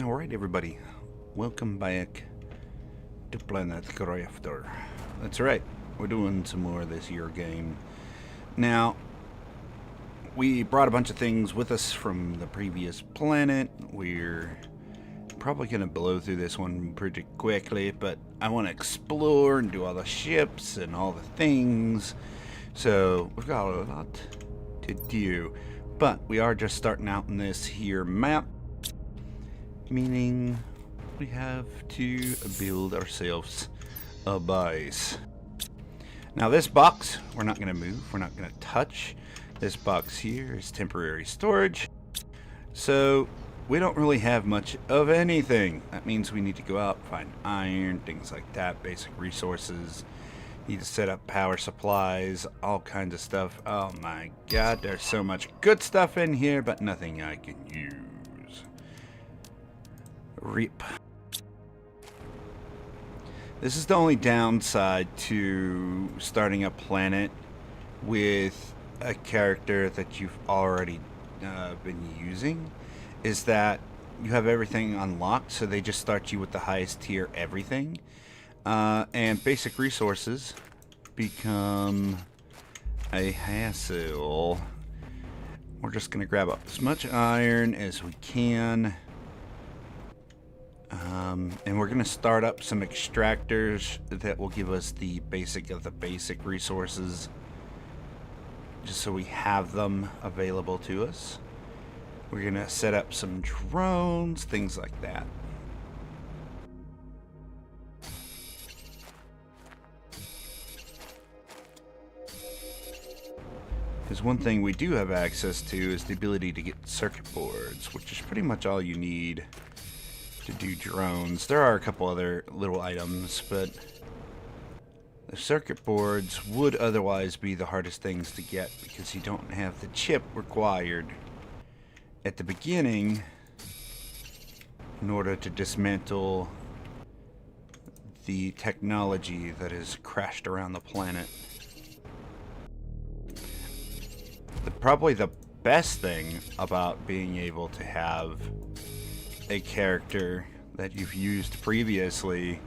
Alright everybody, welcome back to Planet Crafter. That's right, we're doing some more of this year game. Now, we brought a bunch of things with us from the previous planet. We're probably going to blow through this one pretty quickly, but I want to explore and do all the ships and all the things. So, we've got a lot to do. But we are just starting out in this here map, meaning we have to build ourselves a base. Now this box, we're not going to move, we're not going to touch. This box here is temporary storage. So we don't really have much of anything. That means we need to go out, find iron, things like that, basic resources. Need to set up power supplies, all kinds of stuff. Oh my god, there's so much good stuff in here, but nothing I can use. Rip. This is the only downside to starting a planet with a character that you've already been using, is that you have everything unlocked, so they just start you with the highest tier everything. And basic resources become a hassle. We're just going to grab up as much iron as we can. And we're going to start up some extractors that will give us the basic of the basic resources, just so we have them available to us. We're going to set up some drones, things like that. Because one thing we do have access to is the ability to get circuit boards, which is pretty much all you need to do drones. There are a couple other little items, but the circuit boards would otherwise be the hardest things to get because you don't have the chip required at the beginning in order to dismantle the technology that has crashed around the planet. Probably the best thing about being able to have a character that you've used previously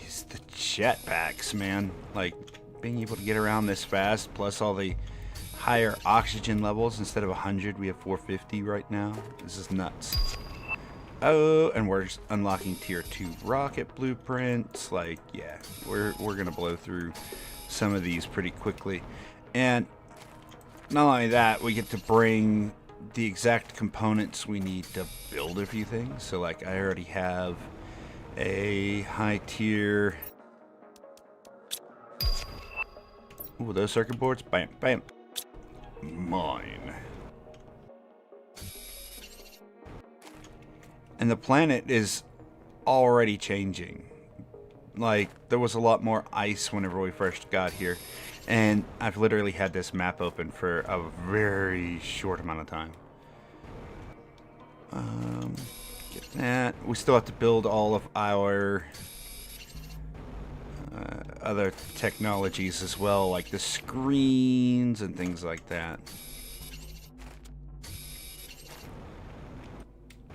is the jetpacks, man. Like, being able to get around this fast, plus all the higher oxygen levels. Instead of 100, we have 450 right now. This is nuts. Oh, and we're just unlocking tier 2 rocket blueprints. Like, yeah, we're gonna blow through some of these pretty quickly. And not only that, we get to bring the exact components we need to build a few things. So like, I already have a high tier. Ooh, those circuit boards, bam, bam. Mine. And the planet is already changing. Like, there was a lot more ice whenever we first got here. And I've literally had this map open for a very short amount of time. Get that. We still have to build all of our other technologies as well, like the screens and things like that.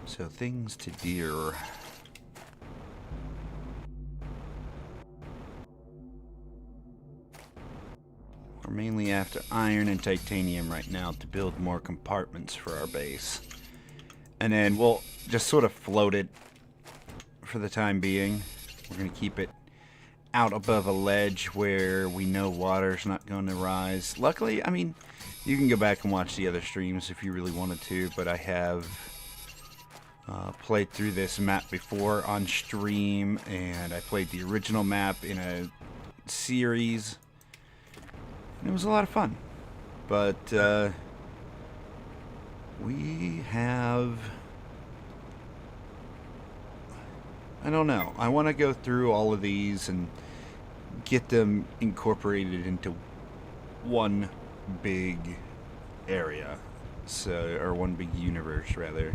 So things to do. We're mainly after iron and titanium right now to build more compartments for our base. And then we'll just sort of float it for the time being. We're going to keep it out above a ledge where we know water's not going to rise. Luckily, I mean, you can go back and watch the other streams if you really wanted to, but I have played through this map before on stream, and I played the original map in a series. It was a lot of fun, but we have, I don't know, I want to go through all of these and get them incorporated into one big area, so, or one big universe rather.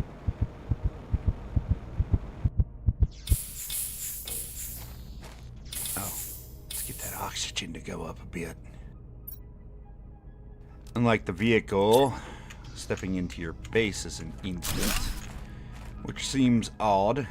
Oh, let's get that oxygen to go up a bit. Unlike the vehicle, stepping into your base is an instant. which seems odd.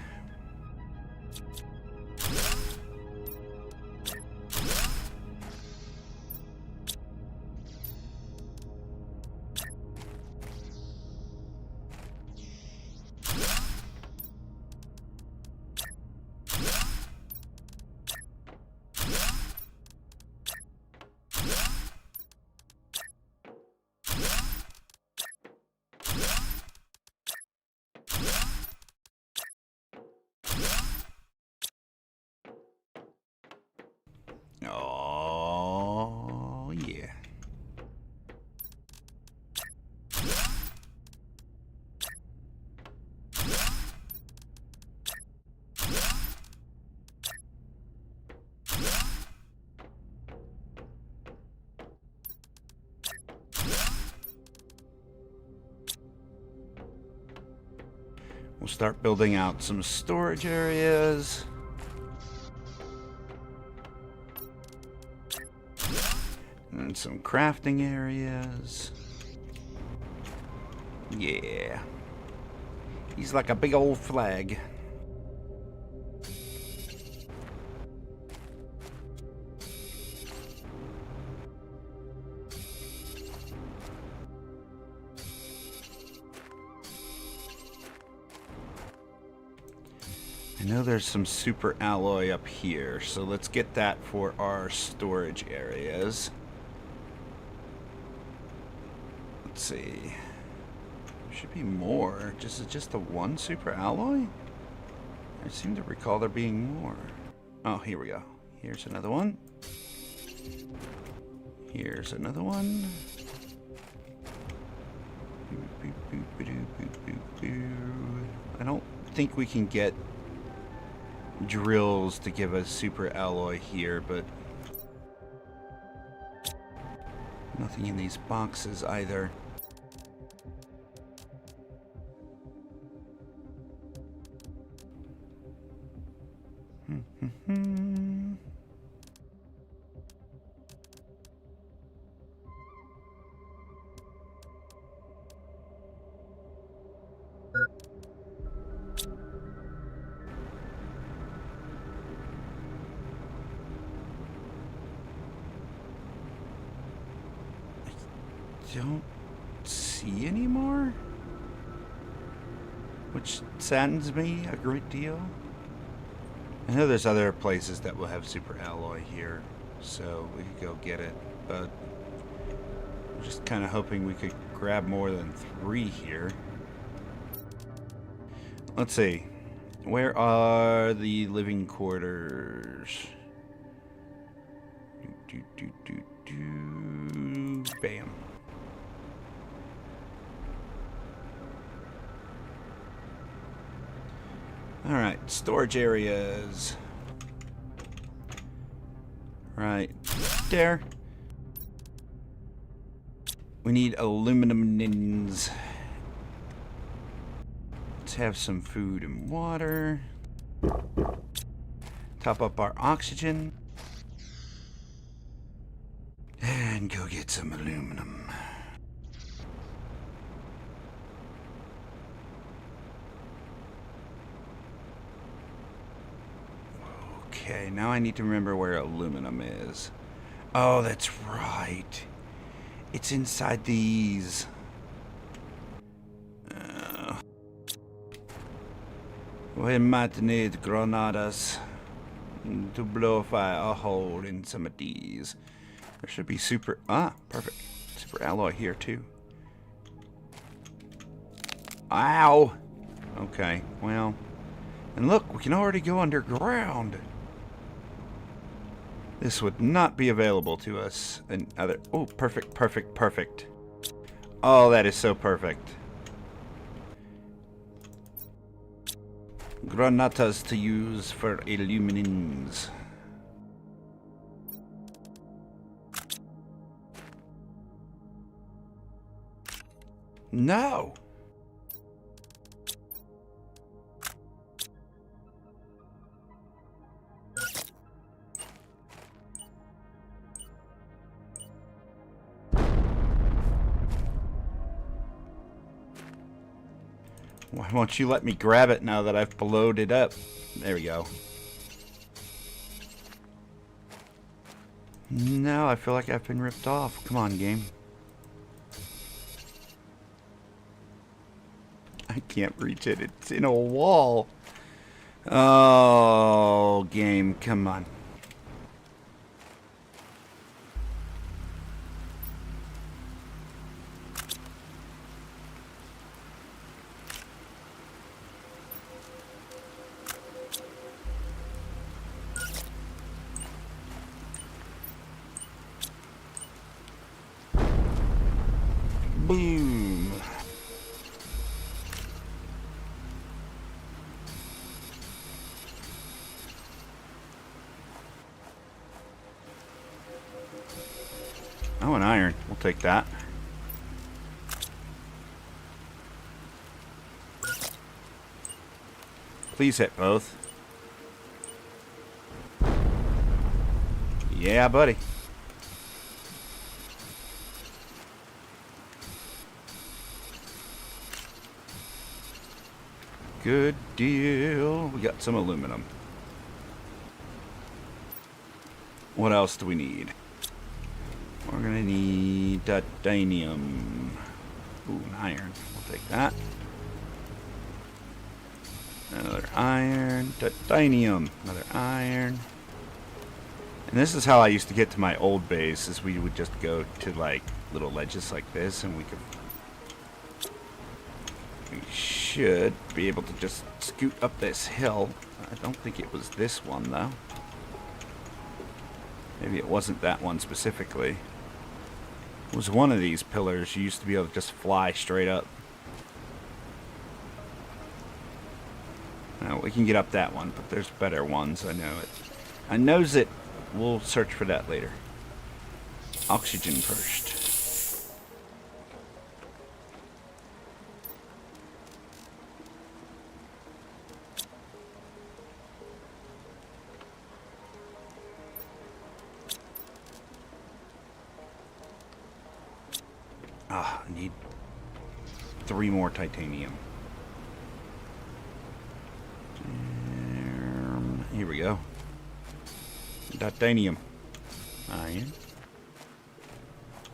Oh, yeah. We'll start building out some storage areas. And some crafting areas. Yeah. He's like a big old flag. I know there's some super alloy up here, so let's get that for our storage areas. Let's see. There should be more. Just the one super alloy? I seem to recall there being more. Oh, here we go. Here's another one. Here's another one. I don't think we can get drills to give us super alloy here, but nothing in these boxes either. Don't see any more, which saddens me a great deal. I know there's other places that will have super alloy here, so we could go get it, but I'm just kind of hoping we could grab more than 3 here. Let's see, where are the living quarters? Bam. Alright, storage areas. Right there. We need aluminum nins. Let's have some food and water. Top up our oxygen. And go get some aluminum. Okay, now I need to remember where aluminum is. Oh, that's right. It's inside these. We might need granadas to blow a hole in some of these. There should be super... Ah, perfect. Super alloy here, too. Ow! Okay, well... And look, we can already go underground. This would not be available to us in other... Oh, perfect, perfect, perfect. Oh, that is so perfect. Granatas to use for illuminings. No! Why won't you let me grab it now that I've blowed it up? There we go. No, I feel like I've been ripped off. Come on, game. I can't reach it. It's in a wall. Oh, game, come on. Boom. Oh, an iron. We'll take that. Please hit both. Yeah, buddy. Good deal. We got some aluminum. What else do we need? We're gonna need titanium. Ooh, an iron. We'll take that. Another iron. Titanium. Another iron. And this is how I used to get to my old base, is we would just go to like little ledges like this, and we should be able to just scoot up this hill. I don't think it was this one though. Maybe it wasn't that one specifically. It was one of these pillars. You used to be able to just fly straight up. Now we can get up that one, but there's better ones. I know it. I knows it. We'll search for that later. Oxygen first. Ah, I need 3 more titanium. Here we go. Titanium. Iron.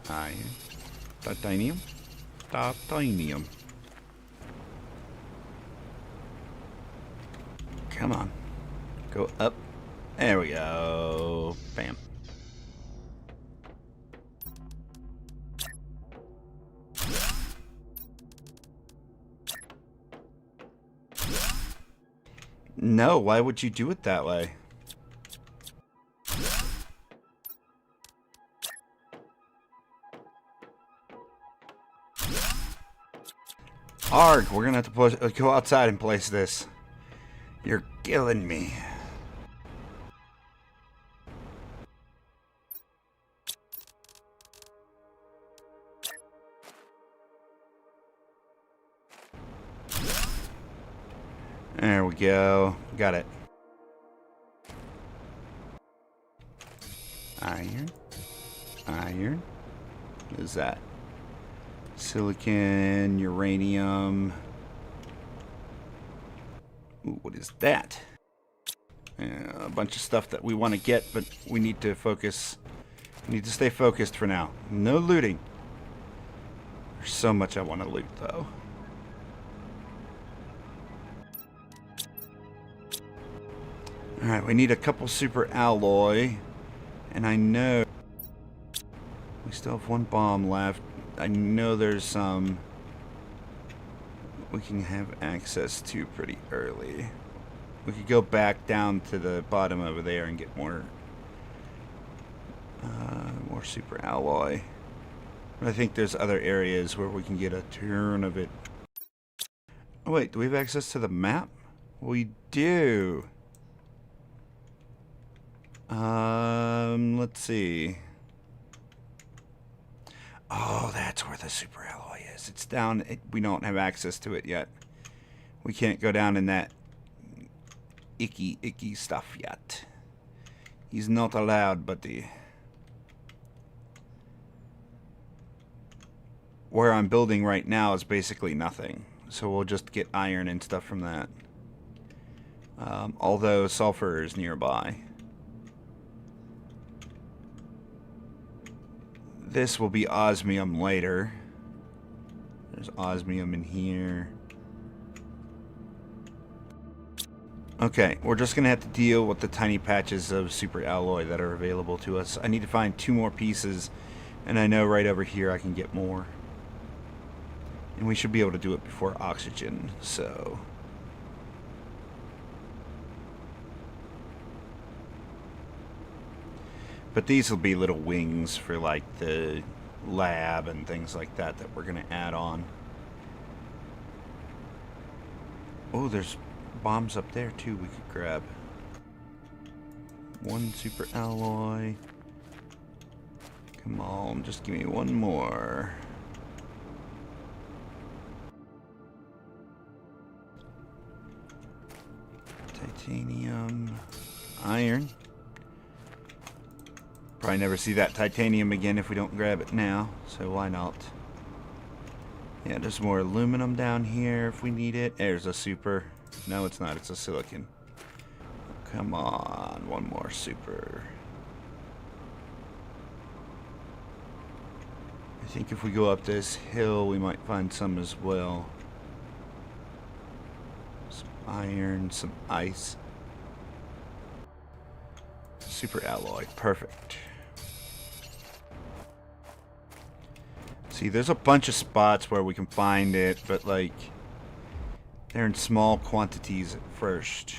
Iron. Titanium. Titanium. Come on. Go up. There we go. Bam. No, why would you do it that way? Arg, we're gonna have to go outside and place this. You're killing me. There we go. Got it. Iron. Iron. What is that? Silicon, uranium. Ooh, what is that? A bunch of stuff that we want to get, but we need to focus. We need to stay focused for now. No looting. There's so much I want to loot, though. Alright, we need a couple super alloy. And I know we still have 1 bomb left. I know there's some we can have access to pretty early. We could go back down to the bottom over there and get more super alloy. But I think there's other areas where we can get a turn of it. Oh wait, do we have access to the map? We do. Let's see. Oh, that's where the super alloy is. It's down. We don't have access to it yet. We can't go down in that icky stuff yet. He's not allowed, buddy. Where I'm building right now is basically nothing. So we'll just get iron and stuff from that. Although sulfur is nearby. This will be osmium later. There's osmium in here. Okay, we're just going to have to deal with the tiny patches of super alloy that are available to us. I need to find 2 more pieces, and I know right over here I can get more. And we should be able to do it before oxygen, so... But these will be little wings for like the lab and things like that that we're going to add on. Oh, there's bombs up there too we could grab. 1 super alloy. Come on, just give me 1 more. Titanium. Iron. Probably never see that titanium again if we don't grab it now, so why not? Yeah, there's more aluminum down here if we need it. There's a super. No, it's not. It's a silicon. Come on, 1 more super. I think if we go up this hill, we might find some as well. Some iron, some ice. Super alloy. Perfect. See, there's a bunch of spots where we can find it, but like they're in small quantities at first.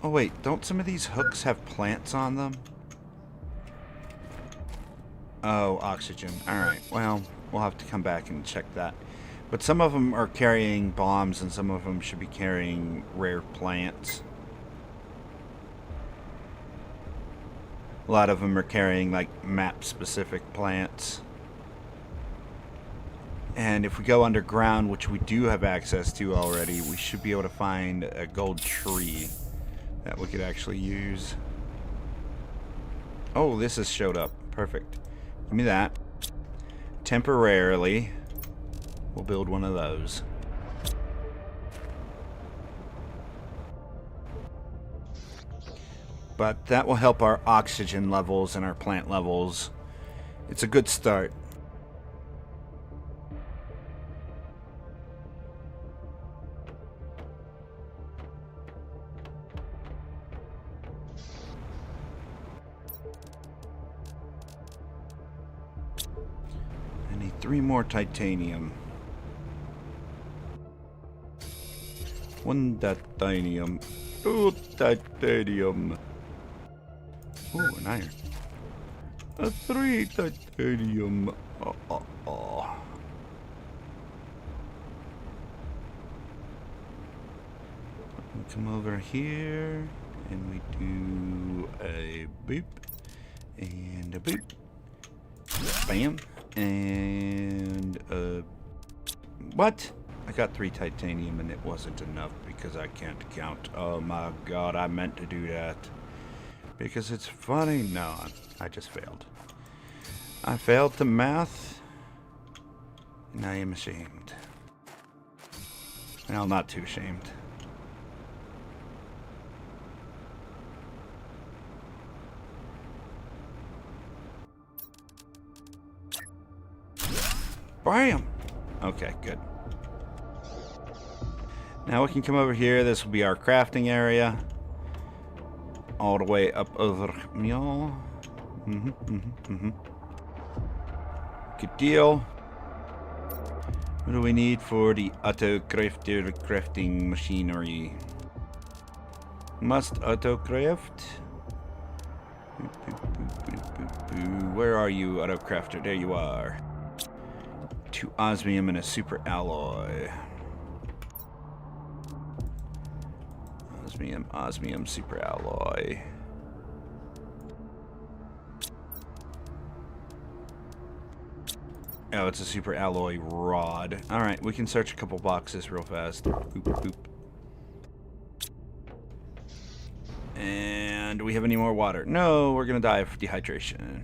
Oh wait, don't some of these hooks have plants on them? Oh, oxygen. Alright, well, we'll have to come back and check that. But some of them are carrying bombs and some of them should be carrying rare plants. A lot of them are carrying like map-specific plants. And if we go underground, which we do have access to already, we should be able to find a gold tree that we could actually use. Oh, this has showed up. Perfect. Give me that. Temporarily, we'll build one of those. But that will help our oxygen levels and our plant levels. It's a good start. I need 3 more titanium. 1 titanium. 2 titanium. Oh, an iron. 3 titanium. We come over here and we do a boop and a boop. Bam. And what? I got 3 titanium and it wasn't enough because I can't count. Oh my god, I meant to do that. Because it's funny. No, I just failed. I failed to math. And I am ashamed. Well, not too ashamed. Bam! Okay, good. Now we can come over here. This will be our crafting area. All the way up over meow. Good deal. What do we need for the auto crafting machinery? Must auto craft. Where are you, auto crafter? There you are. 2 osmium and a super alloy. Osmium, super alloy. Oh, it's a super alloy rod. Alright, we can search a couple boxes real fast. Boop, boop. And do we have any more water? No, we're gonna die of dehydration.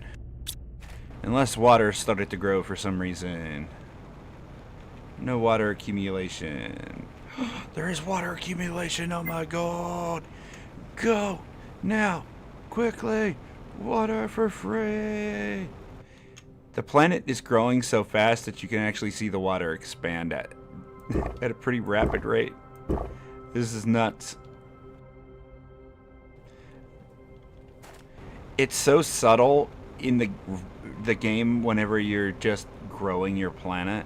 Unless water started to grow for some reason. No water accumulation. There is water accumulation, oh my god! Go! Now! Quickly! Water for free! The planet is growing so fast that you can actually see the water expand at a pretty rapid rate. This is nuts. It's so subtle in the game whenever you're just growing your planet.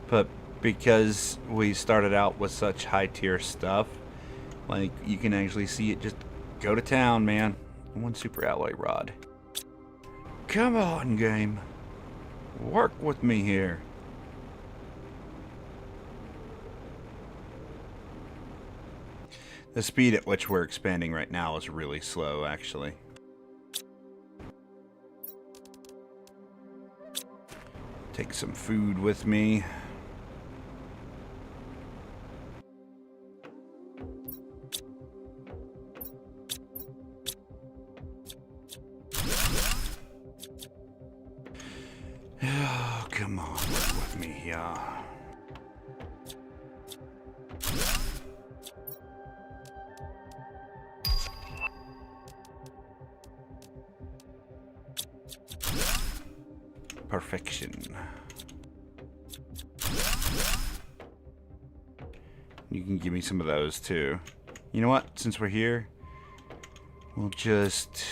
But because we started out with such high tier stuff, like you can actually see it just go to town, man. One super alloy rod. Come on, game. Work with me here. The speed at which we're expanding right now is really slow, actually. Take some food with me. Oh, come on, work with me, yeah. Perfection. You can give me some of those too. You know what? Since we're here, we'll just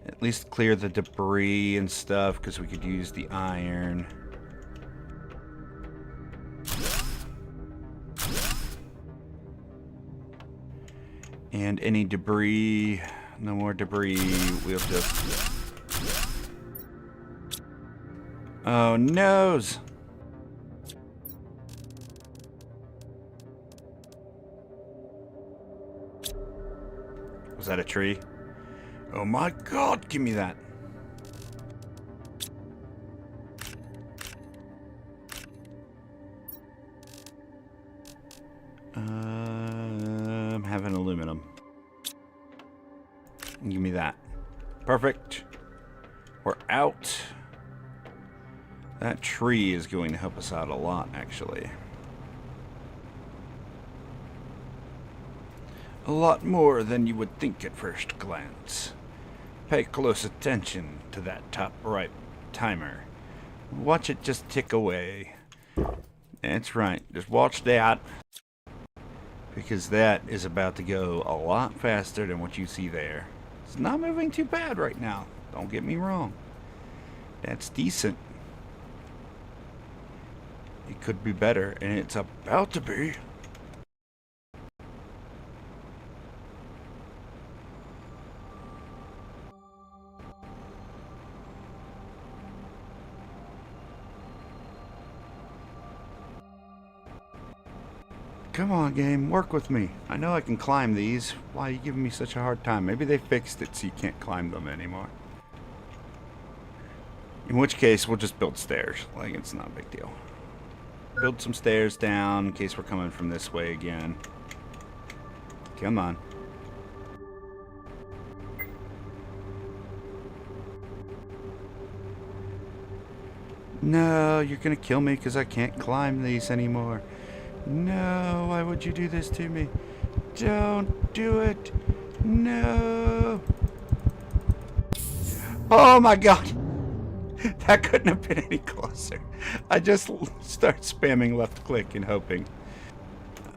at least clear the debris and stuff because we could use the iron. And any debris, no more debris, we'll just... Oh, noes! Was that a tree? Oh my god, give me that. I'm having aluminum. Give me that. Perfect. We're out. That tree is going to help us out a lot, actually. A lot more than you would think at first glance. Pay close attention to that top right timer. Watch it just tick away. That's right, just watch that. Because that is about to go a lot faster than what you see there. It's not moving too bad right now, don't get me wrong. That's decent. It could be better, and it's about to be. Come on, game, work with me. I know I can climb these. Why are you giving me such a hard time? Maybe they fixed it so you can't climb them anymore. In which case, we'll just build stairs. Like, it's not a big deal. Build some stairs down in case we're coming from this way again. Come on. No, you're gonna kill me because I can't climb these anymore. No, why would you do this to me? Don't do it. No. Oh my god. That couldn't have been any closer. I just start spamming left click and hoping.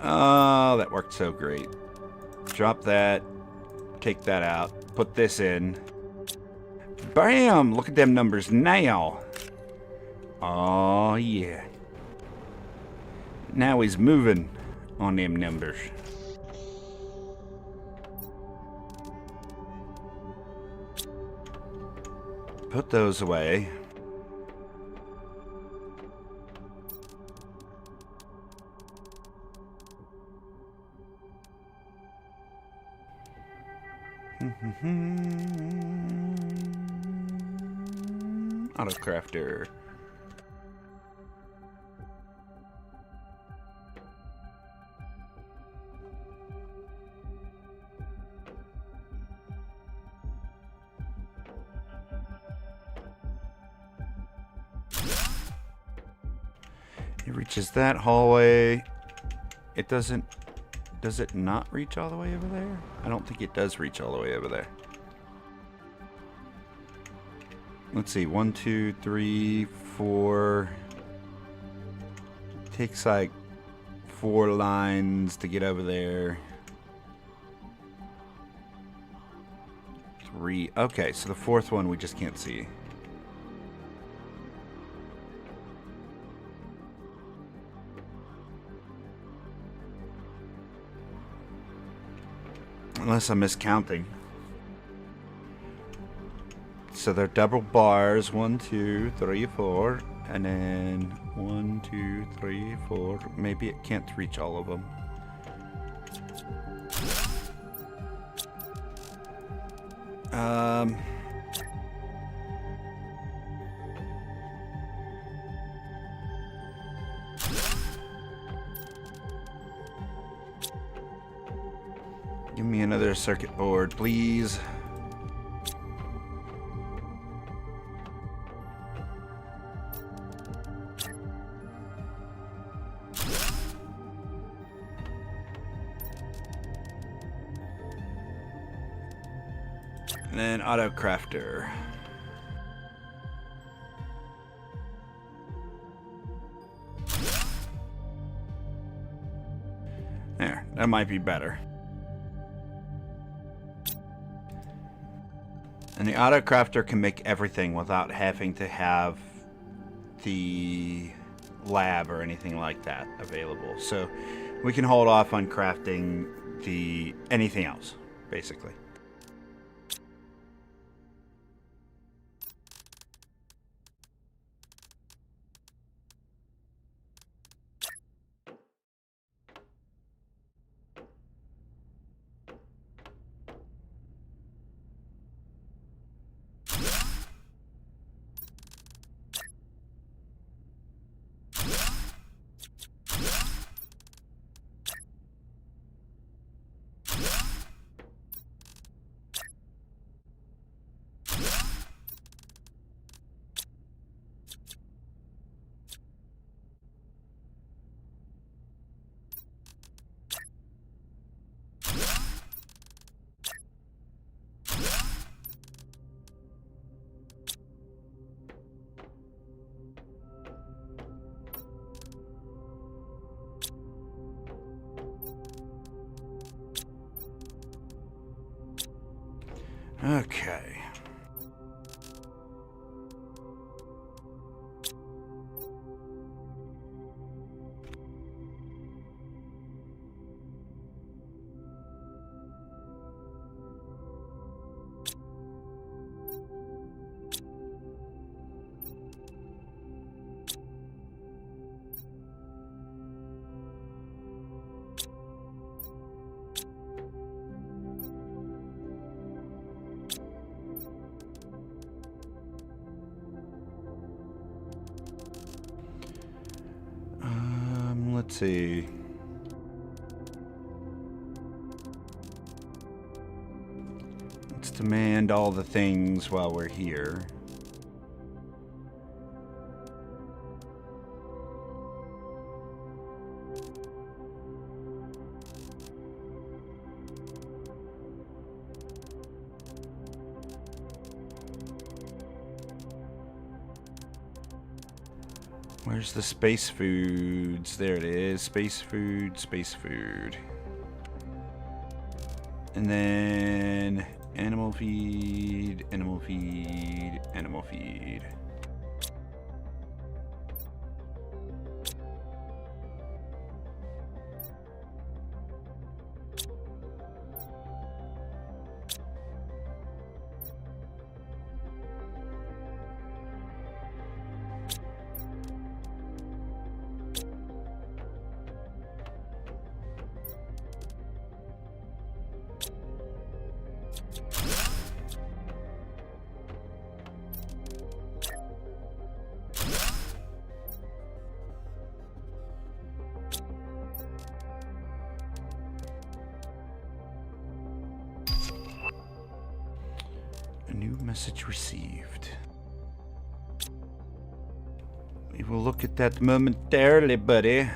Oh, that worked so great. Drop that. Take that out. Put this in. Bam! Look at them numbers now. Oh, yeah. Now he's moving on them numbers. Put those away. Auto crafter. reaches that hallway. It doesn't... Does it not reach all the way over there? I don't think it does reach all the way over there. Let's see. 1, 2, 3, 4. Takes like 4 lines to get over there. 3. Okay, so the 4th one we just can't see. Unless I'm miscounting. So they're double bars. 1, 2, 3, 4. And then 1, 2, 3, 4. Maybe it can't reach all of them. Give me another circuit board, please. And then auto crafter. There, that might be better. And the auto crafter can make everything without having to have the lab or anything like that available. So we can hold off on crafting the anything else, basically. Okay. Let's see. Let's demand all the things while we're here. Where's the space foods? There it is. Space food, space food. And then animal feed, animal feed, animal feed. A new message received. We will look at that momentarily, buddy.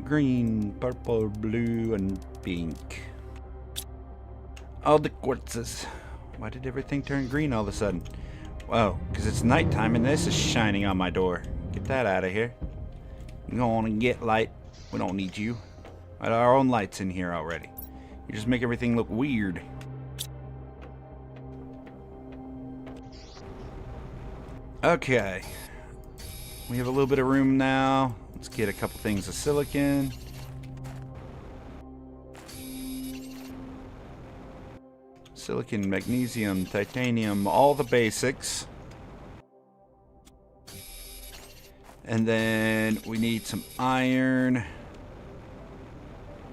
Green, purple, blue, and pink. All the quartzes. Why did everything turn green all of a sudden? Whoa, because it's nighttime and this is shining on my door. Get that out of here. Go on and get light. We don't need you. We got our own lights in here already. You just make everything look weird. Okay. We have a little bit of room now. Let's get a couple things of silicon. Silicon, magnesium, titanium, all the basics. And then we need some iron.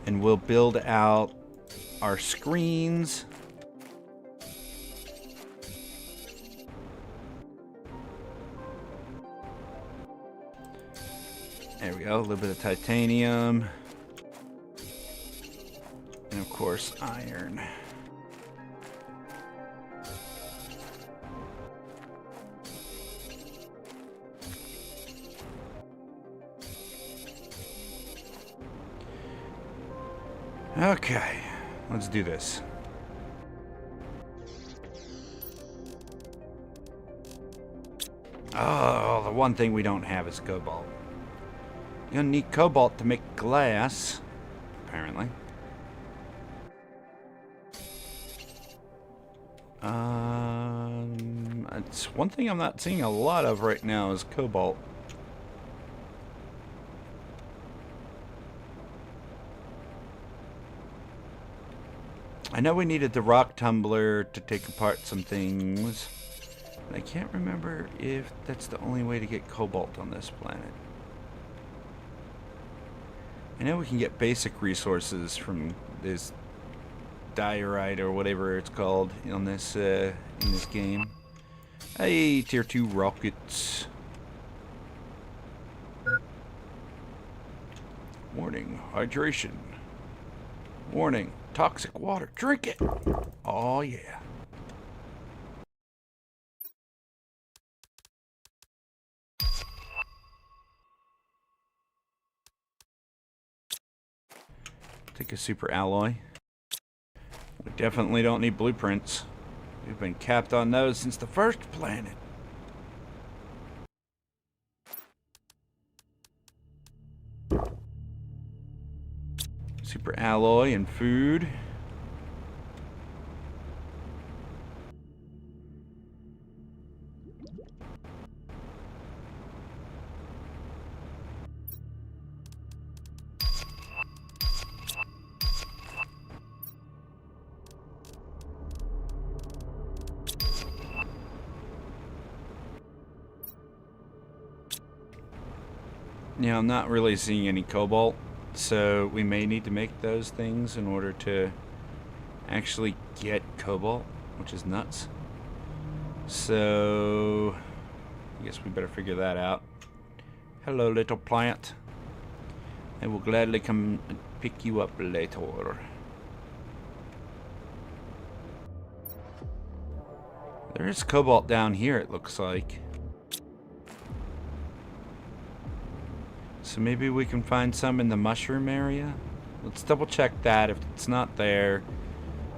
And we'll build out our screens. There we go, a little bit of titanium. And of course, iron. Okay, let's do this. Oh, the one thing we don't have is cobalt. You're gonna need cobalt to make glass, apparently. It's one thing I'm not seeing a lot of right now is cobalt. I know we needed the rock tumbler to take apart some things. But I can't remember if that's the only way to get cobalt on this planet. I know we can get basic resources from this diorite or whatever it's called in this game. Hey, tier 2 rockets. Warning, hydration. Warning, toxic water. Drink it. Oh yeah. Take a super alloy. We definitely don't need blueprints. We've been capped on those since the first planet. Super alloy and food. Yeah, I'm not really seeing any cobalt, so we may need to make those things in order to actually get cobalt, which is nuts. So I guess we better figure that out. Hello, little plant. I will gladly come and pick you up later. There is cobalt down here, it looks like. So maybe we can find some in the mushroom area? Let's double check that. If it's not there,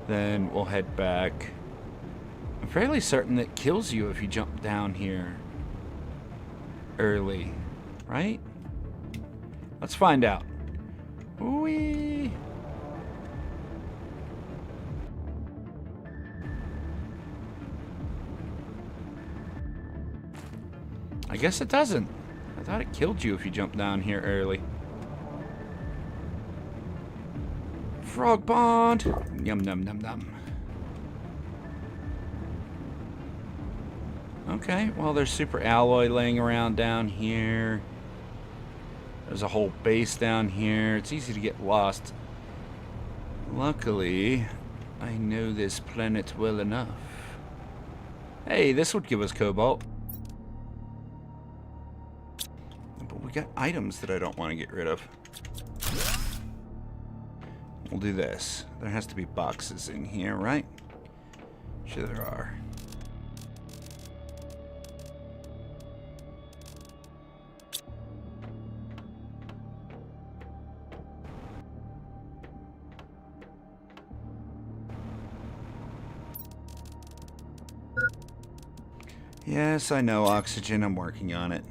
then we'll head back. I'm fairly certain it kills you if you jump down here early, right? Let's find out. Whee! I guess it doesn't. I thought it killed you if you jumped down here early. Frog pond! Yum num num num. Okay, well there's super alloy laying around down here. There's a whole base down here. It's easy to get lost. Luckily, I know this planet well enough. Hey, this would give us cobalt. But we got items that I don't want to get rid of. We'll do this. There has to be boxes in here, right? Sure there are. Yes, I know, oxygen. I'm working on it.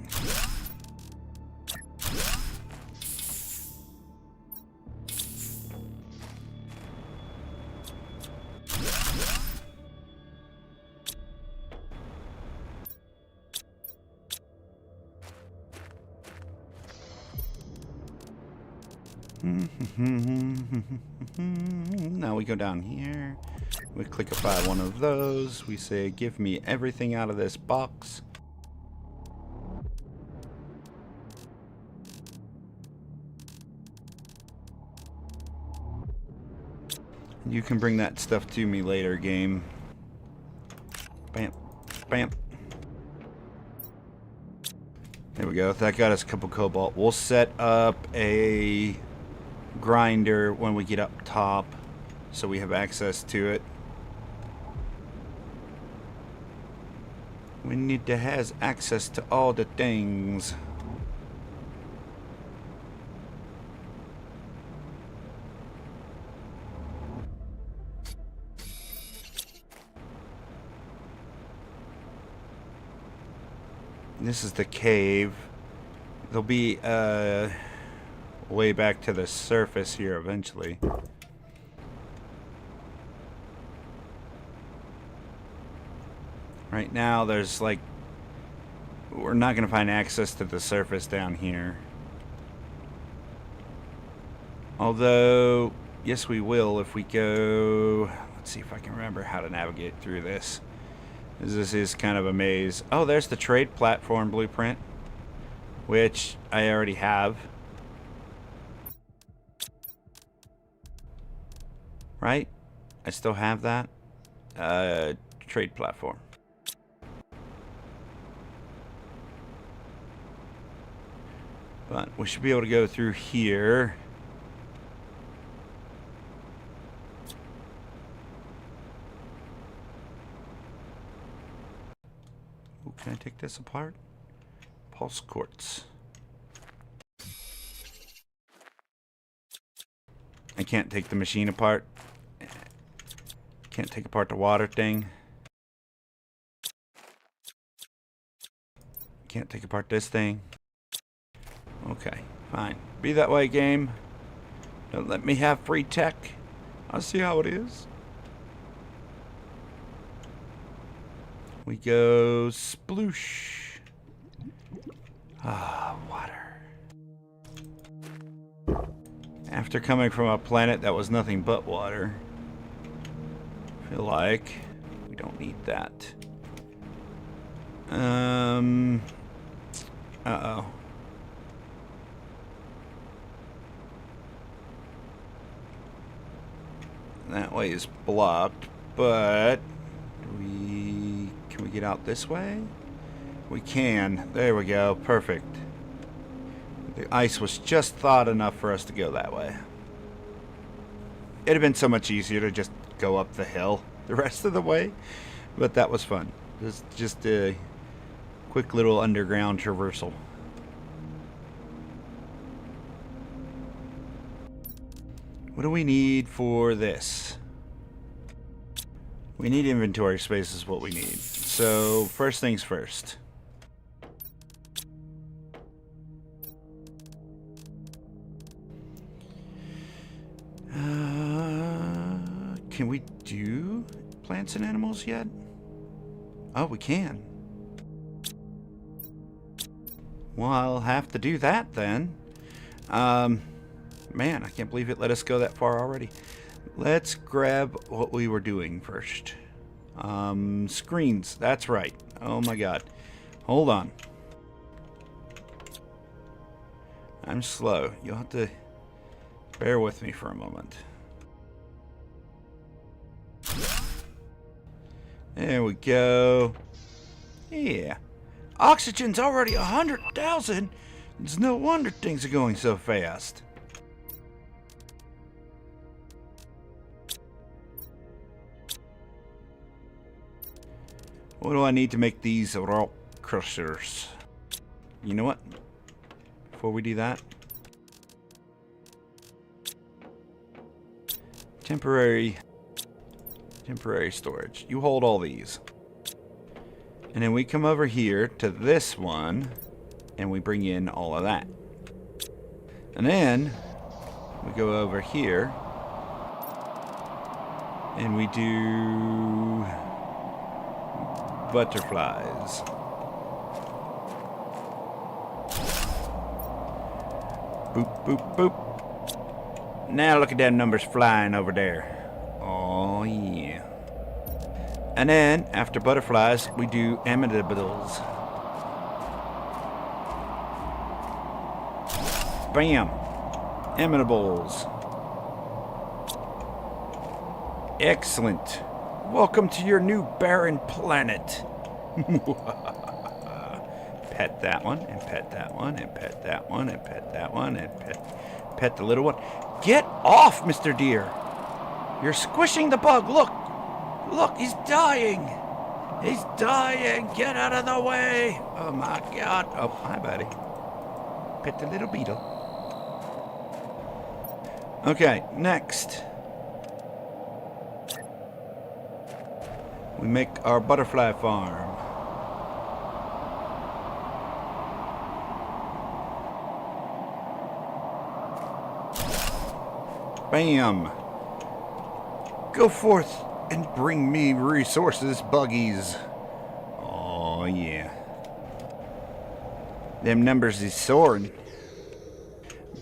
Now we go down here. We clickify one of those. We say, give me everything out of this box. You can bring that stuff to me later, game. Bam. Bam. There we go. That got us a couple cobalt. We'll set up a grinder when we get up top so we have access to it. We need to have access to all the things. This is the cave. There'll be way back to the surface here eventually. Right now there's like, we're not gonna find access to the surface down here. Although, yes we will if we go, let's see if I can remember how to navigate through this. This is kind of a maze. Oh, there's the trade platform blueprint, which I already have. Right? I still have that. Trade platform. But we should be able to go through here. Ooh, can I take this apart? Pulse quartz. I can't take the machine apart. Can't take apart the water thing. Can't take apart this thing. Okay, fine. Be that way, game. Don't let me have free tech. I'll see how it is. We go sploosh. Ah, water. After coming from a planet that was nothing but water, I feel like we don't need that. Uh-oh. That way is blocked, but can we get out this way? We can. There we go. Perfect. The ice was just thawed enough for us to go that way. It'd have been so much easier to just go up the hill the rest of the way, but that was fun. Just a quick little underground traversal. What do we need for this? We need inventory space is what we need. So, first things first. Can we do plants and animals yet? Oh, we can. Well, I'll have to do that then. Man, I can't believe it let us go that far already. Let's grab what we were doing first. Screens. That's right. Oh my god. Hold on. I'm slow. You'll have to bear with me for a moment. There we go. Yeah. Oxygen's already 100,000. It's no wonder things are going so fast. What do I need to make these rock crushers? You know what? Before we do that, temporary storage. You hold all these. And then we come over here to this one, and we bring in all of that. And then we go over here, and we do butterflies. Boop, boop, boop. Now look at them numbers flying over there. Oh, yeah. And then, after butterflies, we do amidables. Bam! Amidables. Excellent. Welcome to your new barren planet. Pet that one, and pet that one, and pet that one, and pet that one, and pet the little one. Get off, Mr. Deer! You're squishing the bug. Look! Look, he's dying! He's dying! Get out of the way! Oh my god. Oh, hi, buddy. Pet the little beetle. Okay, next. We make our butterfly farm. Bam! Go forth and bring me resources, buggies. Oh, yeah. Them numbers is soaring.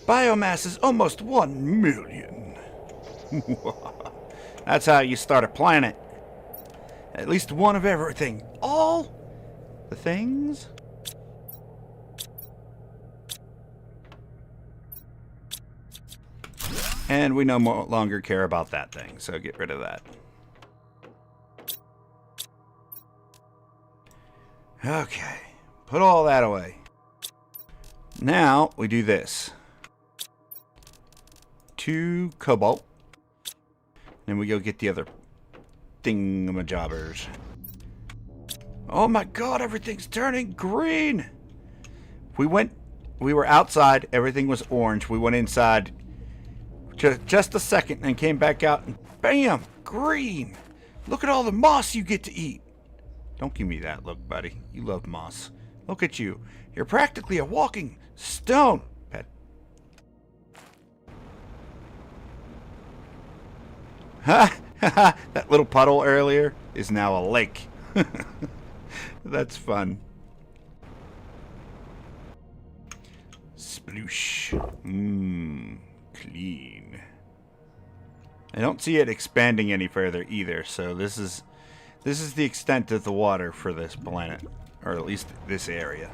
Biomass is almost 1 million. That's how you start a planet. At least one of everything. All the things. And we no longer care about that thing, so get rid of that. Okay, put all that away. Now we do this. 2 cobalt. Then we go get the other thingamajobbers. Oh my god, everything's turning green! We were outside, everything was orange. We went inside just a second and came back out and bam! Green! Look at all the moss you get to eat! Don't give me that look, buddy. You love moss. Look at you. You're practically a walking stone, pet. Ha! That little puddle earlier is now a lake. That's fun. Sploosh. Mmm. Clean. I don't see it expanding any further either, so this is the extent of the water for this planet, or at least this area.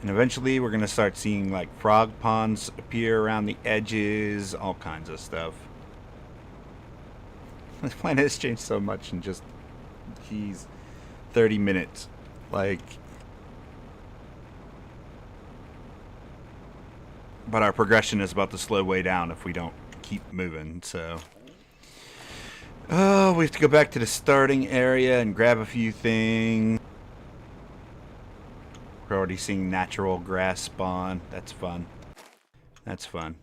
And eventually we're going to start seeing like frog ponds appear around the edges, all kinds of stuff. This planet has changed so much in just, geez, 30 minutes. Like, but our progression is about to slow way down if we don't keep moving, so. Oh, we have to go back to the starting area and grab a few things. We're already seeing natural grass spawn. That's fun. That's fun.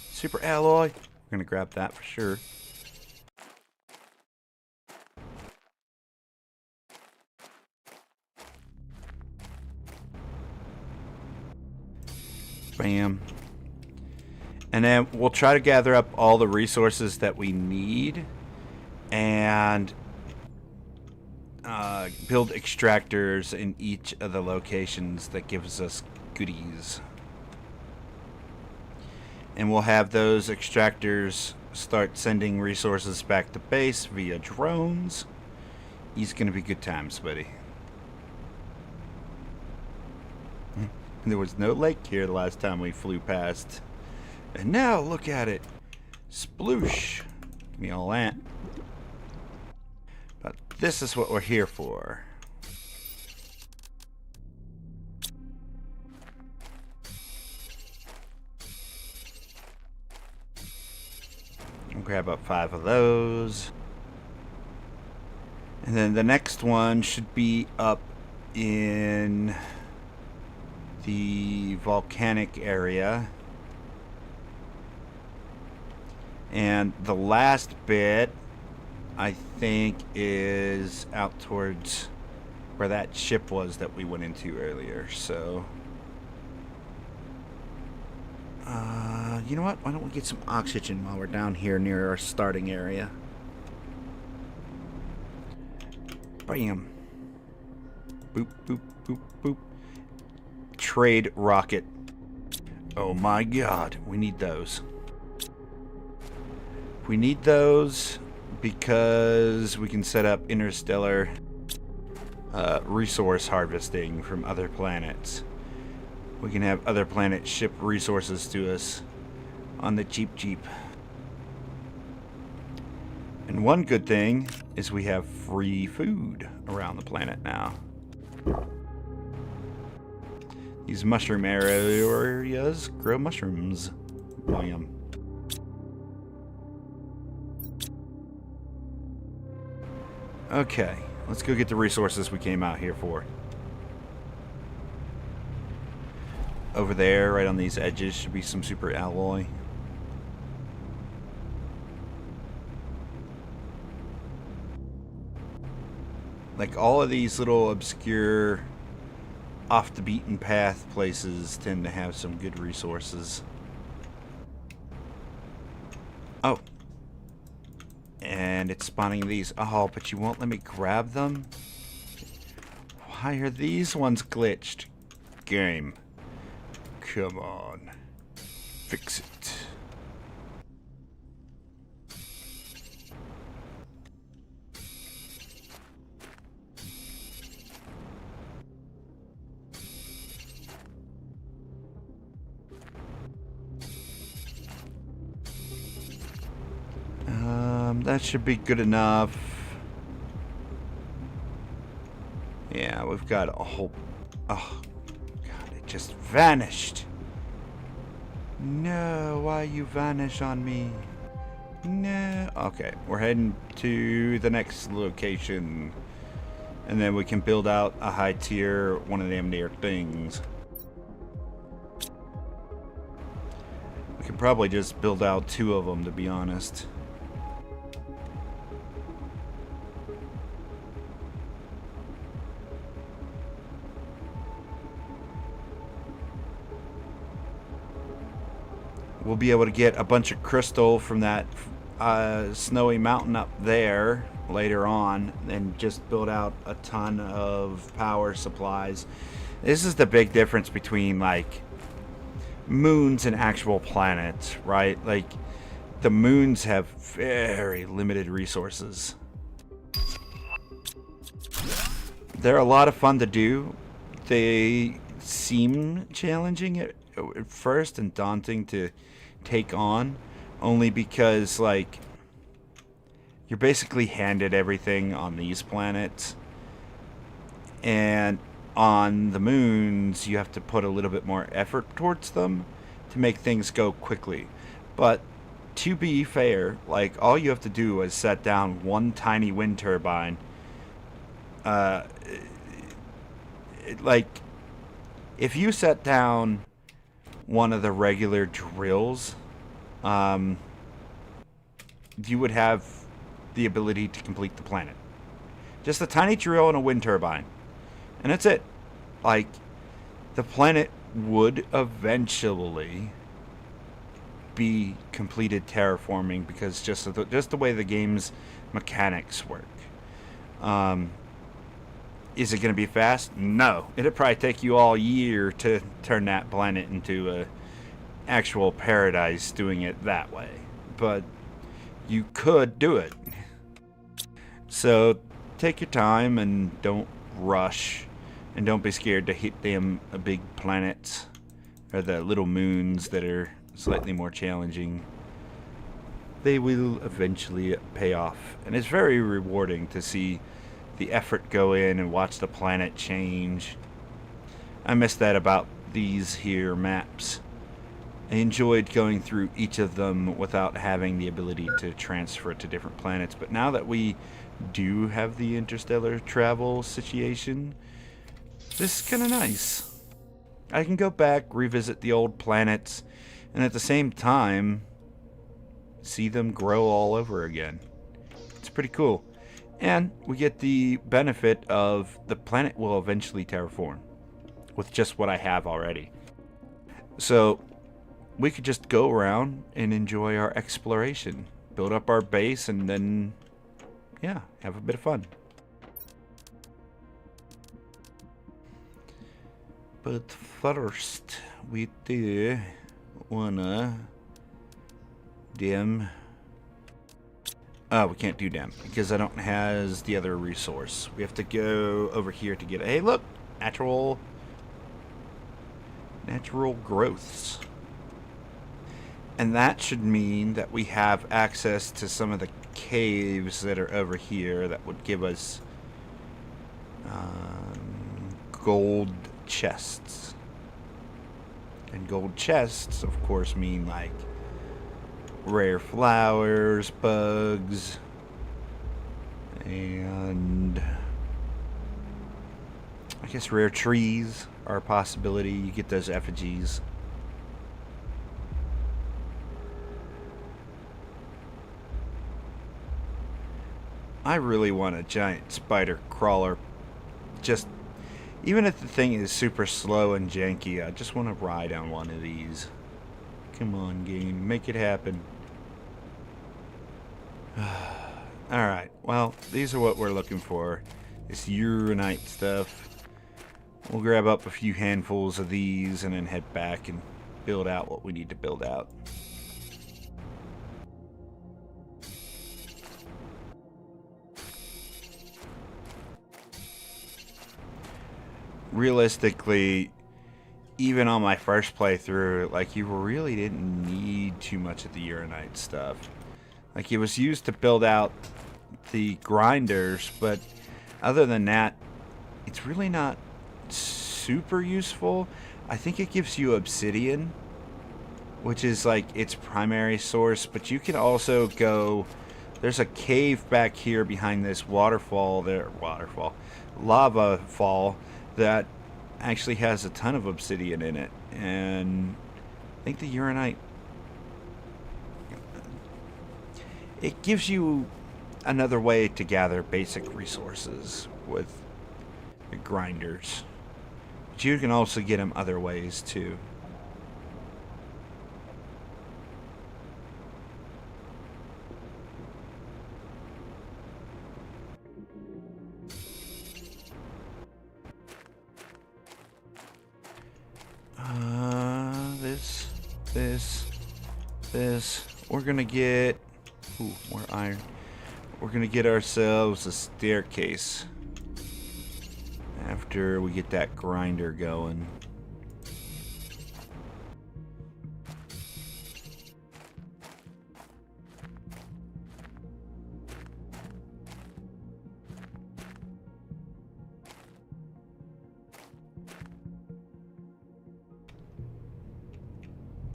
Super alloy. We're going to grab that for sure. Bam. And then we'll try to gather up all the resources that we need and build extractors in each of the locations that gives us goodies. And we'll have those extractors start sending resources back to base via drones. It's gonna be good times, buddy. There was no lake here the last time we flew past. And now look at it. Sploosh. Give me all that. But this is what we're here for. I'll grab up 5 of those. And then the next one should be up in the volcanic area. And the last bit, I think, is out towards where that ship was that we went into earlier. So, you know what? Why don't we get some oxygen while we're down here near our starting area? Bam. Boop, boop, boop, boop. Trade rocket. Oh my god, we need those. We need those because we can set up interstellar resource harvesting from other planets. We can have other planets ship resources to us on the cheap. And one good thing is we have free food around the planet now. These mushroom areas grow mushrooms. Bam. Okay, let's go get the resources we came out here for. Over there, right on these edges, should be some super alloy. Like, all of these little obscure, off the beaten path places tend to have some good resources. Oh. And it's spawning these. Oh, but you won't let me grab them? Why are these ones glitched? Game. Come on. Fix it. That should be good enough. Yeah, we've got a whole... Oh, God, it just vanished. No, why you vanish on me? No. Okay, we're heading to the next location. And then we can build out a high tier one of them there things. We could probably just build out 2 of them, to be honest. We'll be able to get a bunch of crystal from that snowy mountain up there later on and just build out a ton of power supplies. This is the big difference between, like, moons and actual planets, right? Like, the moons have very limited resources. They're a lot of fun to do. They seem challenging at first and daunting to take on, only because, like, you're basically handed everything on these planets, and on the moons you have to put a little bit more effort towards them to make things go quickly. But to be fair, like, all you have to do is set down one tiny wind turbine. Like, if you set down one of the regular drills, you would have the ability to complete the planet. Just a tiny drill and a wind turbine. And that's it. Like, the planet would eventually be completed terraforming because just the way the game's mechanics work. Is it going to be fast? No. It'll probably take you all year to turn that planet into a actual paradise doing it that way. But you could do it. So take your time and don't rush. And don't be scared to hit them big planets or the little moons that are slightly more challenging. They will eventually pay off. And it's very rewarding to see the effort go in and watch the planet change. I miss that about these here maps. I enjoyed going through each of them without having the ability to transfer to different planets, but now that we do have the interstellar travel situation, this is kind of nice. I can go back, revisit the old planets, and at the same time, see them grow all over again. It's pretty cool. And we get the benefit of the planet will eventually terraform with just what I have already. So we could just go around and enjoy our exploration, build up our base, and then, yeah, have a bit of fun. But first, we do wanna dim. Oh, we can't do dim because I don't have the other resource. We have to go over here to get. Hey, look, natural growths, and that should mean that we have access to some of the caves that are over here that would give us gold chests. And gold chests, of course, mean like rare flowers, bugs, and I guess rare trees are a possibility. You get those effigies. I really want a giant spider crawler. Just, even if the thing is super slow and janky, I just want to ride on one of these. Come on, game. Make it happen. Alright, well, these are what we're looking for. This uranite stuff. We'll grab up a few handfuls of these and then head back and build out what we need to build out. Realistically, even on my first playthrough, like, you really didn't need too much of the uranite stuff. Like, it was used to build out the grinders, but other than that, it's really not super useful. I think it gives you obsidian, which is like its primary source, but you can also go, there's a cave back here behind this lava fall that actually has a ton of obsidian in it, and I think the uranite, it gives you another way to gather basic resources with the grinders. But you can also get them other ways too. This. We're gonna get. Ooh, more iron. We're gonna get ourselves a staircase after we get that grinder going.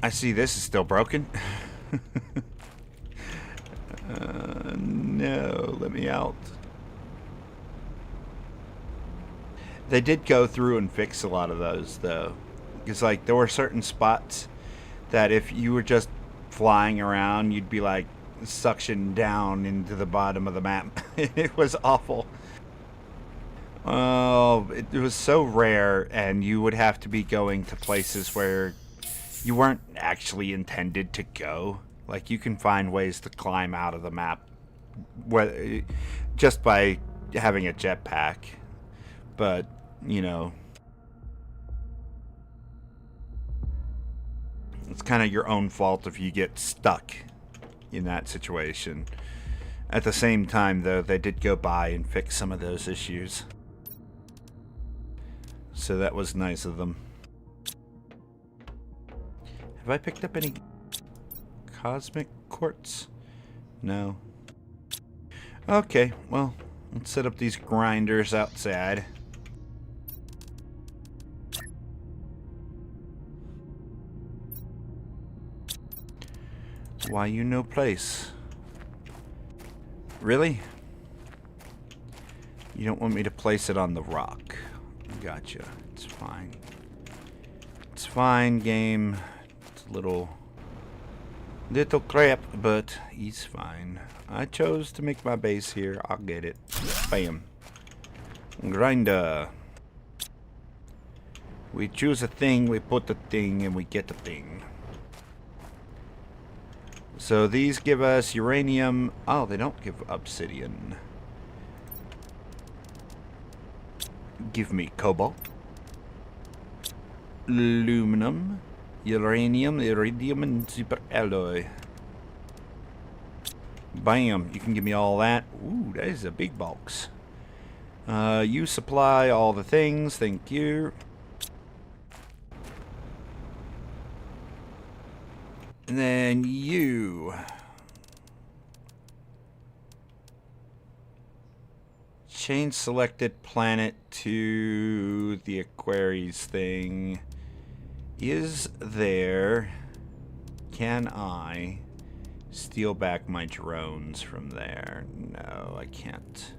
I see this is still broken. No, let me out. They did go through and fix a lot of those, though. Because, like, there were certain spots that if you were just flying around, you'd be, like, suctioned down into the bottom of the map. It was awful. Oh, it was so rare, and you would have to be going to places where you weren't actually intended to go. Like, you can find ways to climb out of the map just by having a jetpack. But, you know, it's kind of your own fault if you get stuck in that situation. At the same time, though, they did go by and fix some of those issues. So that was nice of them. Have I picked up any cosmic quartz? No. Okay, well, let's set up these grinders outside. Why you no place? Really? You don't want me to place it on the rock. Gotcha. It's fine. It's fine, game. It's a little crap, but he's fine. I chose to make my base here. I'll get it. Bam. Grinder. We choose a thing, we put the thing, and we get the thing. So these give us uranium. Oh, they don't give obsidian. Give me cobalt, aluminum, uranium, iridium, and super alloy. Bam! You can give me all that. Ooh, that is a big box. You supply all the things. Thank you. And then you. Change selected planet to the Aquarius thing. Is there... Can I steal back my drones from there? No, I can't.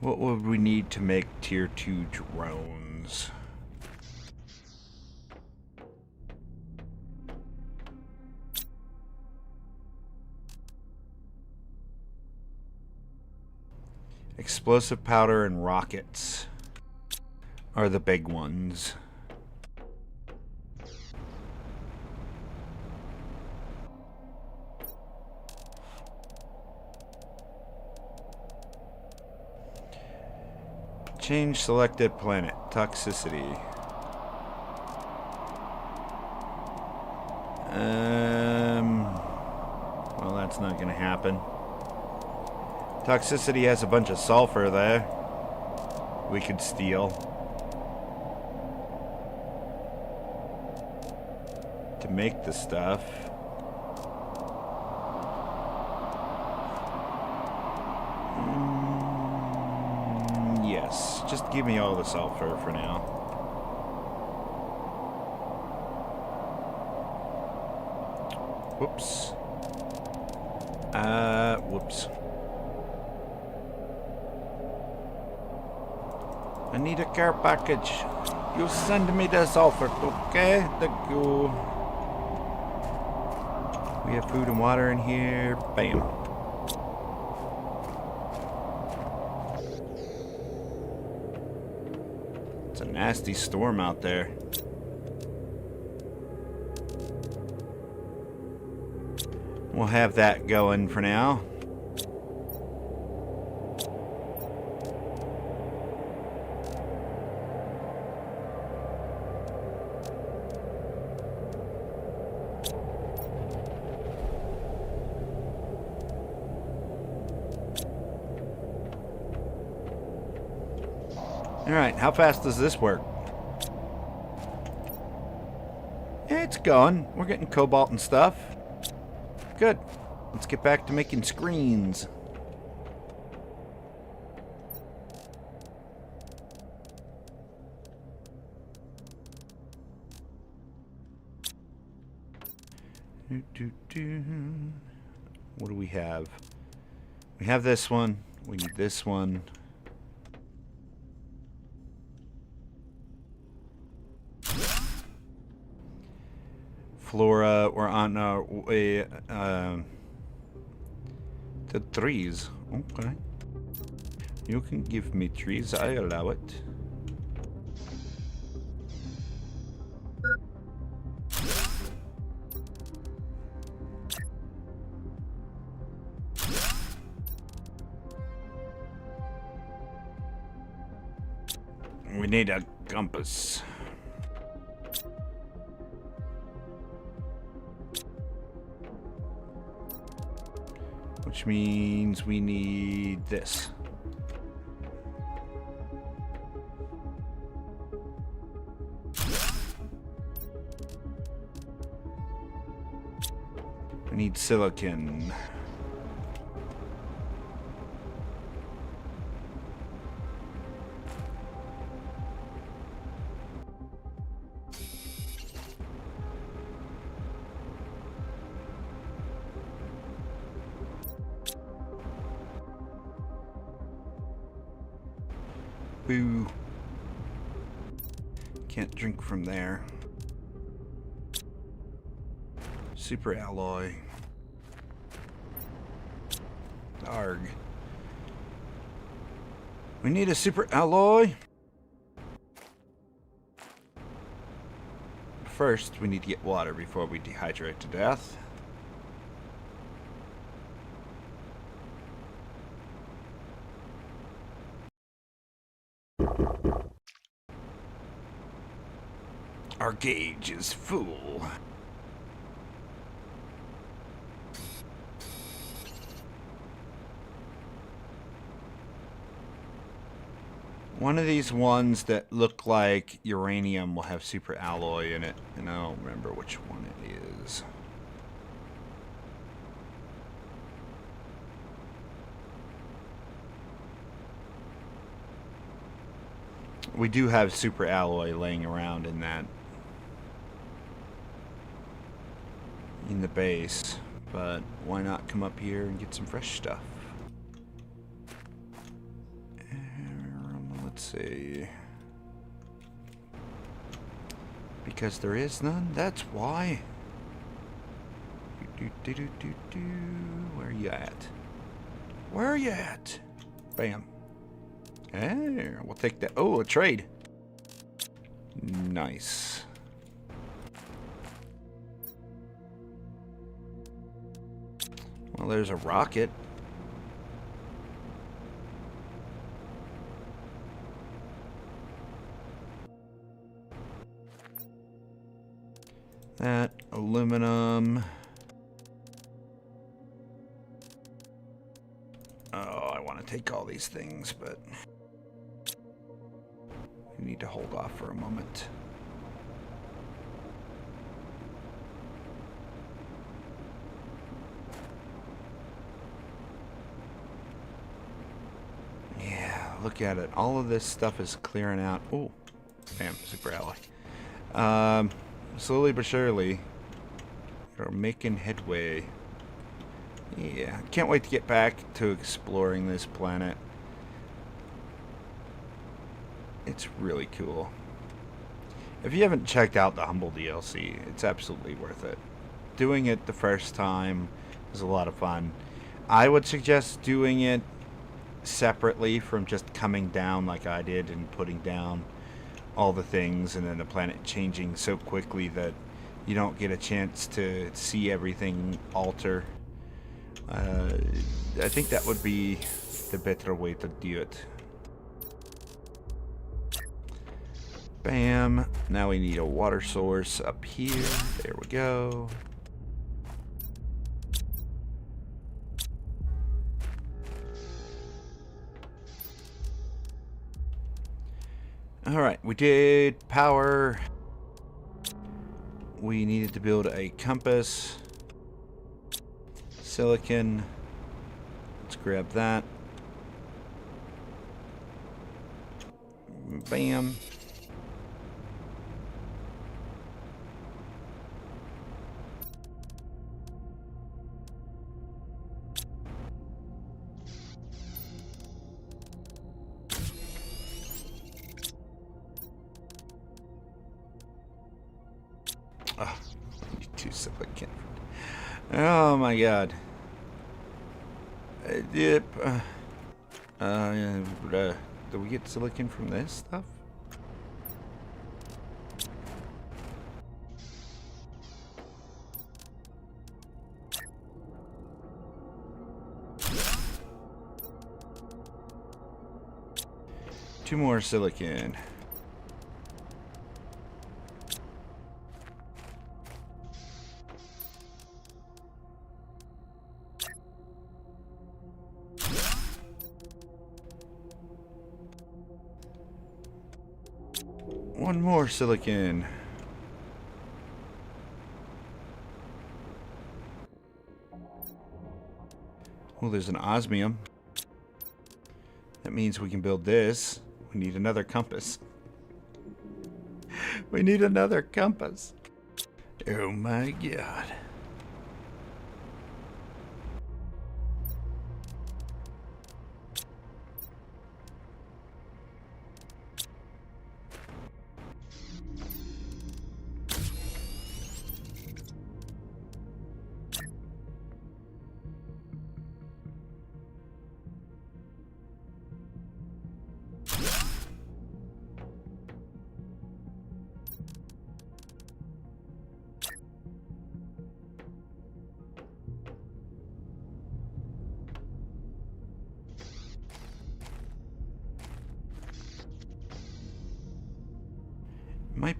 What would we need to make tier 2 drones? Explosive powder and rockets are the big ones. Change selected planet. Toxicity. Well, that's not gonna happen. Toxicity has a bunch of sulfur there. We could steal. To make the stuff. Yes, just give me all the sulfur for now. Whoops. Whoops. I need a care package. You send me the sulfur, okay? Thank you. We have food and water in here. Bam. It's a nasty storm out there. We'll have that going for now. Alright, how fast does this work? Yeah, it's going. We're getting cobalt and stuff. Good. Let's get back to making screens. What do we have? We have this one. We need this one. Flora, we're on our way to trees. Okay. You can give me trees, I allow it. We need a compass. Which means we need this. We need silicon. Boo. Can't drink from there. Super alloy. Arg. We need a super alloy. First, we need to get water before we dehydrate to death. Our gauge is full. One of these ones that look like uranium will have super alloy in it, and I don't remember which one it is. We do have super alloy laying around in that, in the base, but why not come up here and get some fresh stuff? Let's see. Because there is none, that's why. Where are you at? Where are you at? Bam. Hey, we'll take that. Oh, a trade. Nice. Well, there's a rocket. That aluminum. Oh, I want to take all these things, but we need to hold off for a moment. Yeah, look at it. All of this stuff is clearing out. Oh, bam, super alloy. Slowly but surely, we're making headway. Yeah, can't wait to get back to exploring this planet. It's really cool. If you haven't checked out the Humble DLC, it's absolutely worth it. Doing it the first time is a lot of fun. I would suggest doing it separately from just coming down like I did and putting down all the things and then the planet changing so quickly that you don't get a chance to see everything alter. I think that would be the better way to do it. Bam. Now we need a water source up here. There we go. Alright, we did power. We needed to build a compass. Silicon. Let's grab that. Bam. Oh, too silicon. Oh my god. Yep. Do we get silicon from this stuff? Two more silicon. One more silicon. Well, there's an osmium. That means we can build this. We need another compass. We need another compass. Oh my god.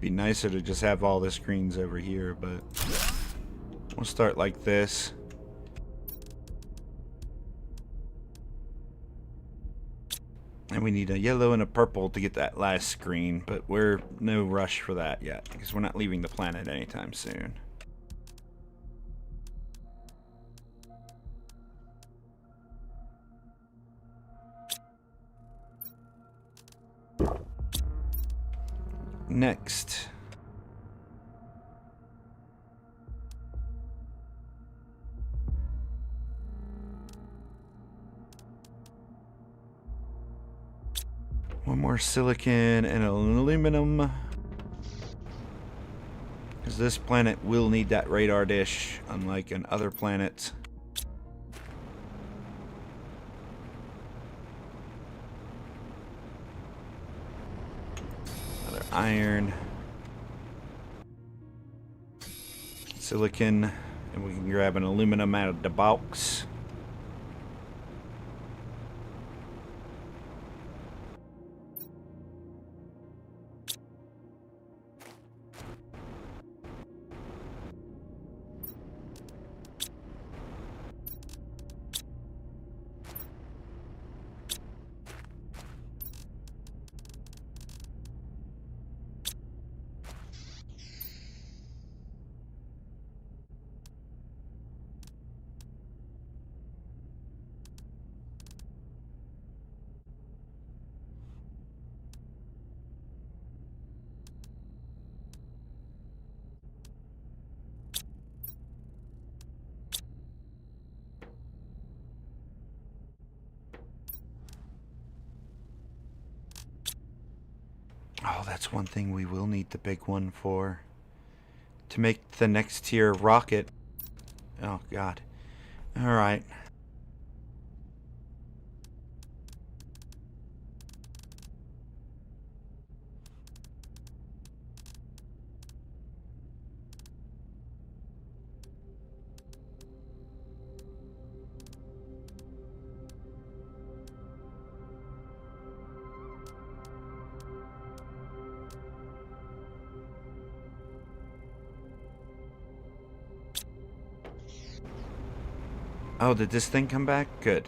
Be nicer to just have all the screens over here, but we'll start like this. And we need a yellow and a purple to get that last screen, but we're no rush for that yet, because we're not leaving the planet anytime soon. Next. One more silicon and aluminum. Because this planet will need that radar dish, unlike in other planets. Another iron. Silicon. And we can grab an aluminum out of the box. Oh, that's one thing we will need the big one for. To make the next tier rocket. Oh, God. Alright. Oh, did this thing come back? Good.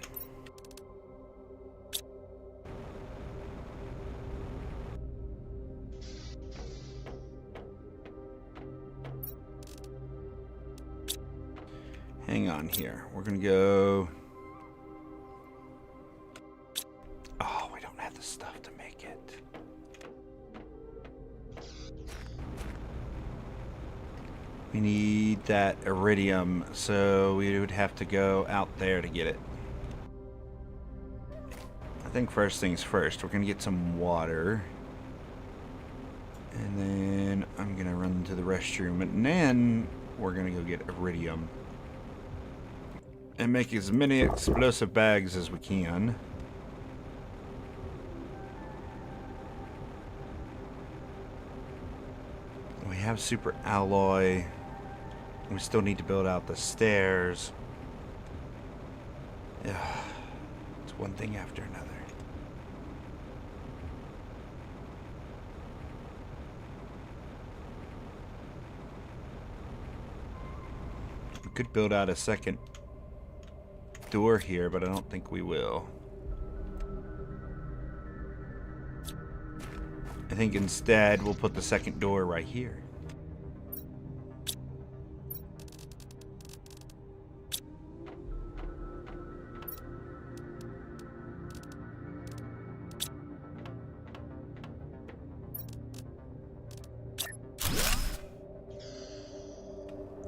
Hang on here. We're gonna go... Oh, we don't have the stuff to make it. We need that iridium, so we would have to go out there to get it. I think first things first, we're gonna get some water. And then I'm gonna run to the restroom, and then we're gonna go get iridium. And make as many explosive bags as we can. We have super alloy. We still need to build out the stairs. Yeah, it's one thing after another. We could build out a second door here, but I don't think we will. I think instead we'll put the second door right here.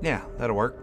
Yeah, that'll work.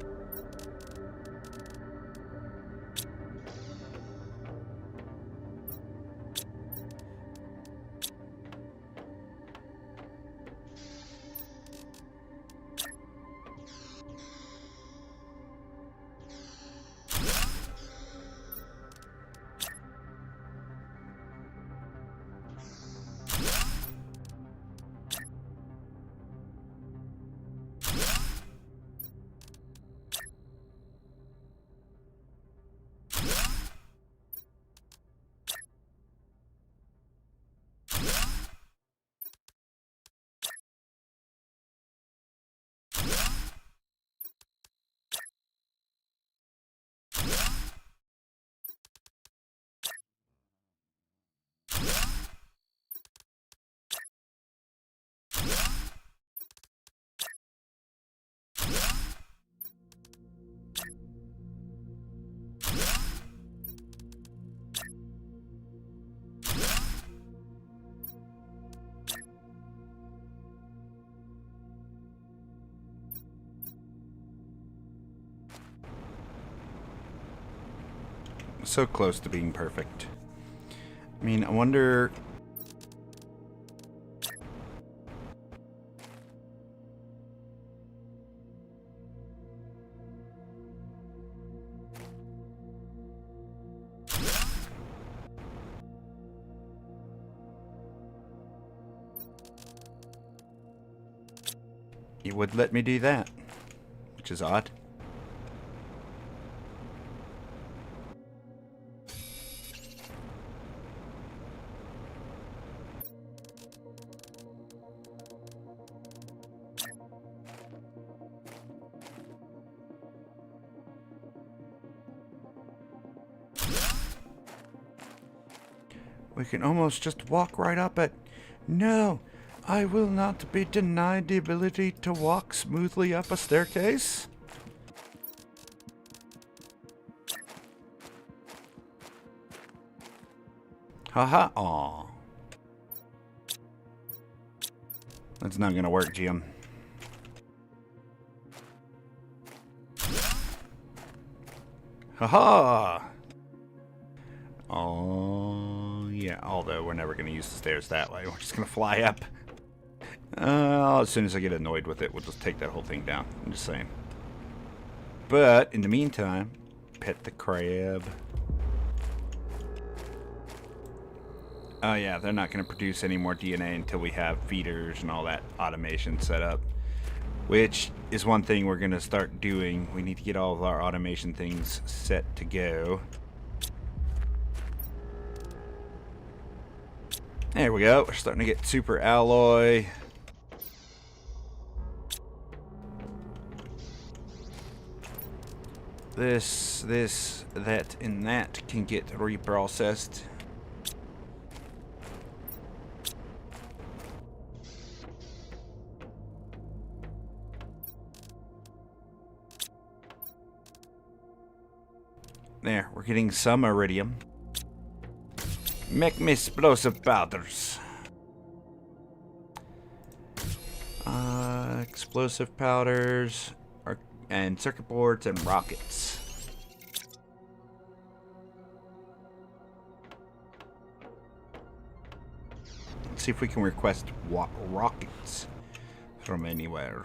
So close to being perfect. I mean, I wonder... He would let me do that, which is odd. We can almost just walk right up it. No, I will not be denied the ability to walk smoothly up a staircase. Haha, aw. That's not gonna work, Jim. Haha! Oh, yeah, although we're never gonna use the stairs that way. We're just gonna fly up. As soon as I get annoyed with it, we'll just take that whole thing down. I'm just saying. But, in the meantime, pet the crab. Oh yeah, they're not going to produce any more DNA until we have feeders and all that automation set up. Which is one thing we're going to start doing. We need to get all of our automation things set to go. There we go. We're starting to get super alloy. This, that, and that can get reprocessed. There, we're getting some iridium. Make me explosive powders. Explosive powders, and circuit boards and rockets. Let's see if we can request rockets from anywhere.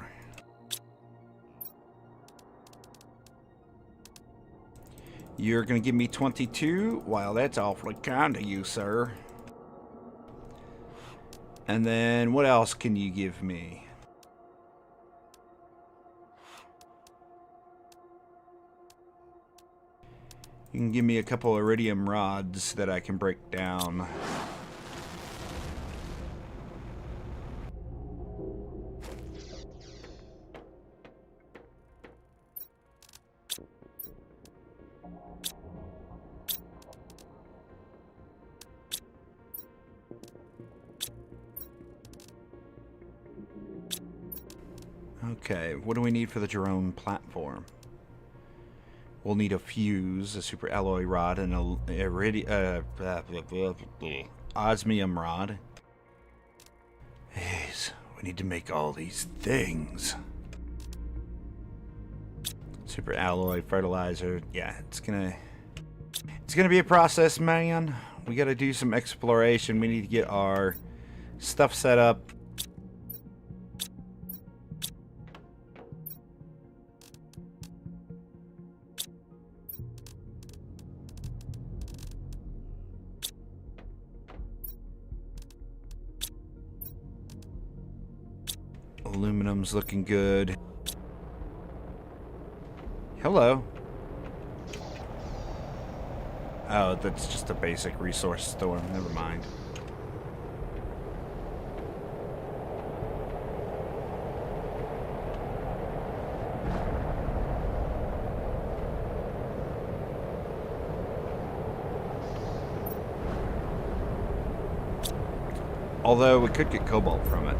You're gonna give me 22? Well, that's awfully kind of you, sir. And then what else can you give me? You can give me a couple iridium rods that I can break down. Okay, what do we need for the drone platform? We'll need a fuse, a super alloy rod, and osmium rod. Jeez, we need to make all these things. Super alloy, fertilizer. Yeah, it's gonna be a process, man. We gotta do some exploration. We need to get our stuff set up. Aluminum's looking good. Hello. Oh, that's just a basic resource store. Never mind. Although we could get cobalt from it.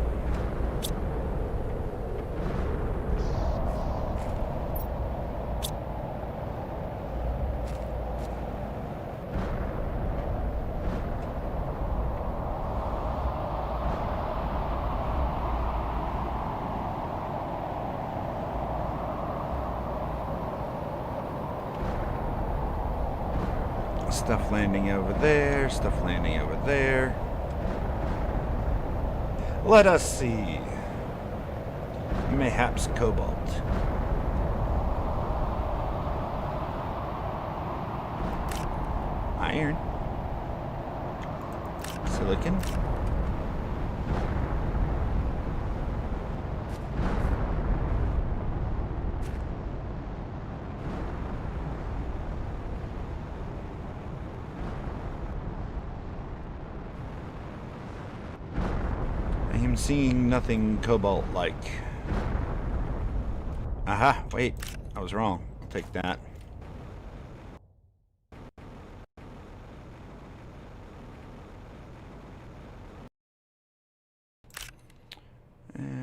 Stuff landing over there, stuff landing over there. Let us see. Mayhaps cobalt. Iron. Silicon. I am seeing nothing cobalt-like. Aha, wait. I was wrong. I'll take that.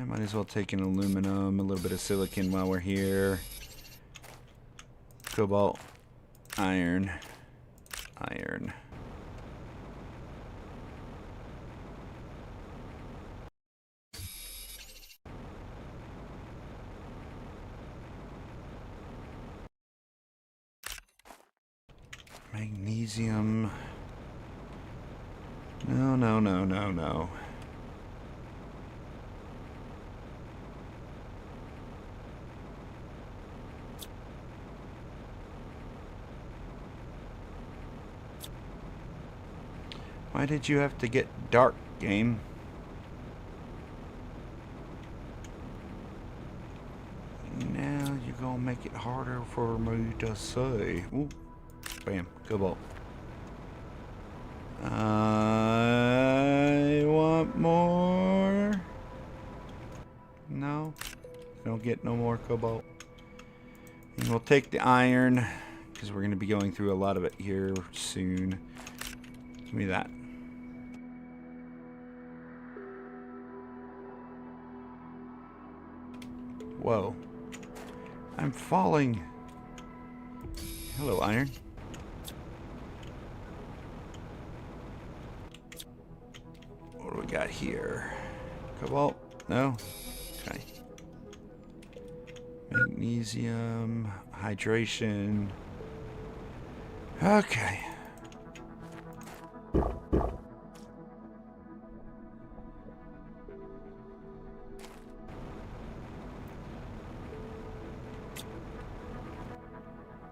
Might as well take an aluminum, a little bit of silicon while we're here. Cobalt, iron, iron. Magnesium. No, no, no, no, no. Why did you have to get dark, game? Now you're gonna make it harder for me to say. Ooh, bam, cobalt. I want more. No, I don't get no more cobalt. And we'll take the iron because we're gonna be going through a lot of it here soon. Give me that. Whoa. I'm falling. Hello, iron. What do we got here? Cobalt? No? Okay. Magnesium. Hydration. Okay.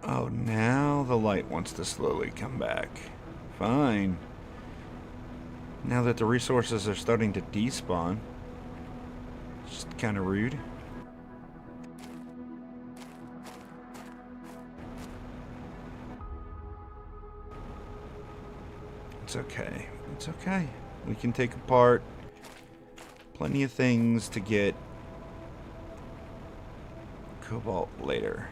Oh, now the light wants to slowly come back. Fine. Now that the resources are starting to despawn. Just kind of rude. It's okay. It's okay. We can take apart plenty of things to get cobalt later.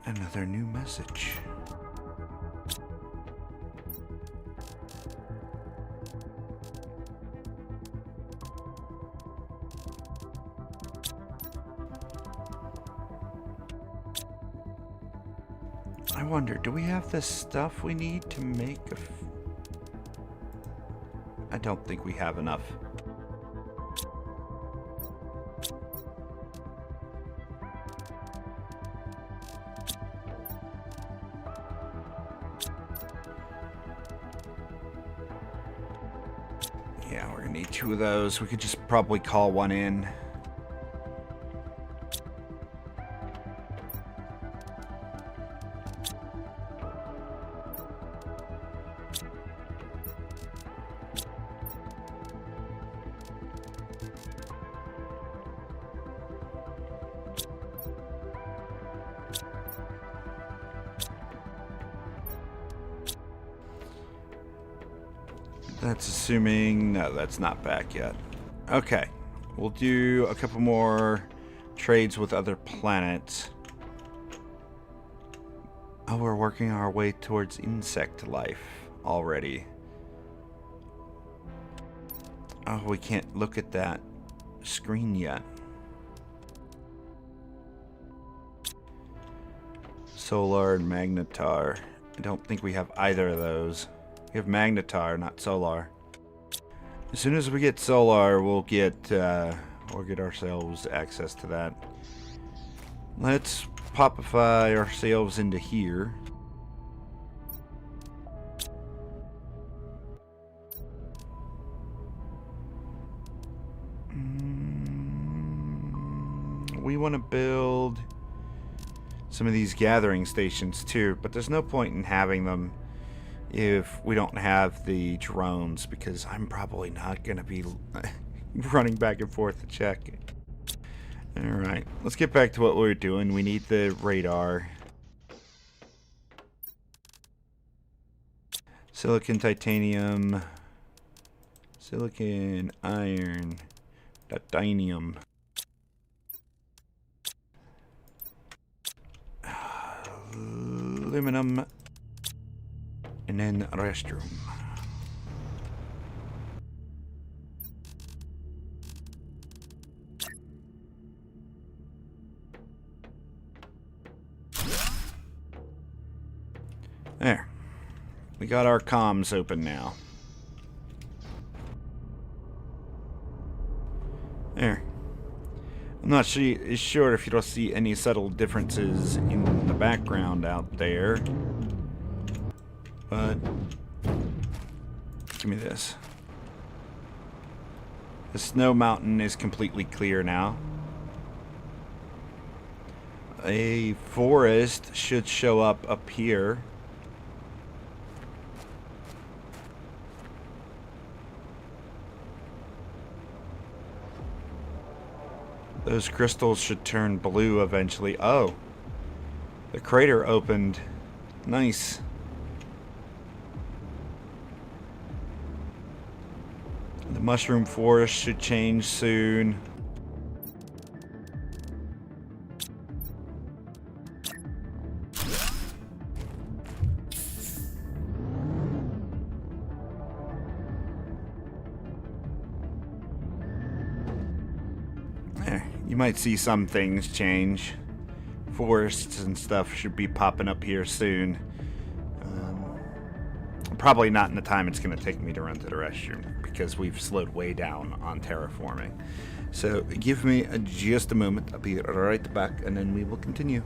Another new message. I wonder, do we have the stuff we need to make a I don't think we have enough. Yeah, we're gonna need 2 of those. We could just probably call one in. That's assuming... No, that's not back yet. Okay. We'll do a couple more trades with other planets. Oh, we're working our way towards insect life already. Oh, we can't look at that screen yet. Solar and Magnetar. I don't think we have either of those. We have Magnetar, not Solar. As soon as we get Solar, we'll get ourselves access to that. Let's popify ourselves into here. We want to build some of these gathering stations too, but there's no point in having them if we don't have the drones, because I'm probably not going to be running back and forth to check. Alright, let's get back to what we were doing. We need the radar. Silicon, titanium, silicon, iron, titanium. Aluminum, and then a restroom. There. We got our comms open now. There. I'm not sure if you'll see any subtle differences in the background out there. But give me this. The snow mountain is completely clear now. A forest should show up here. Those crystals should turn blue eventually. Oh, the crater opened. Nice. The mushroom forest should change soon. You might see some things change. Forests and stuff should be popping up here soon. Probably not in the time it's going to take me to run to the restroom, because we've slowed way down on terraforming. So give me just a moment. I'll be right back, and then we will continue.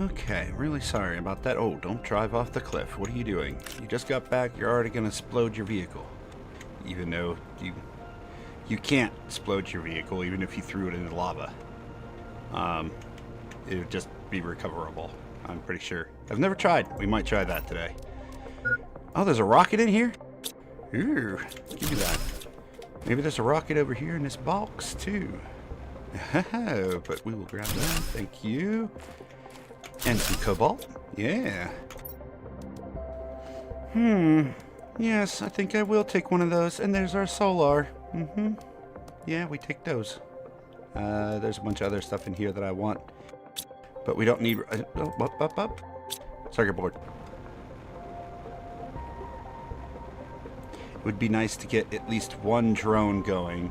Okay, really sorry about that. Oh, don't drive off the cliff. What are you doing? You just got back, you're already gonna explode your vehicle. Even though you can't explode your vehicle even if you threw it into lava. It would just be recoverable, I'm pretty sure. I've never tried. We might try that today. Oh, there's a rocket in here? Ooh, give me that. Maybe there's a rocket over here in this box, too. But we will grab that. Thank you. And some cobalt. Yeah. Yes, I think I will take one of those. And there's our solar. Yeah, we take those. There's a bunch of other stuff in here that I want. But we don't need... up. Circuit board. It would be nice to get at least one drone going.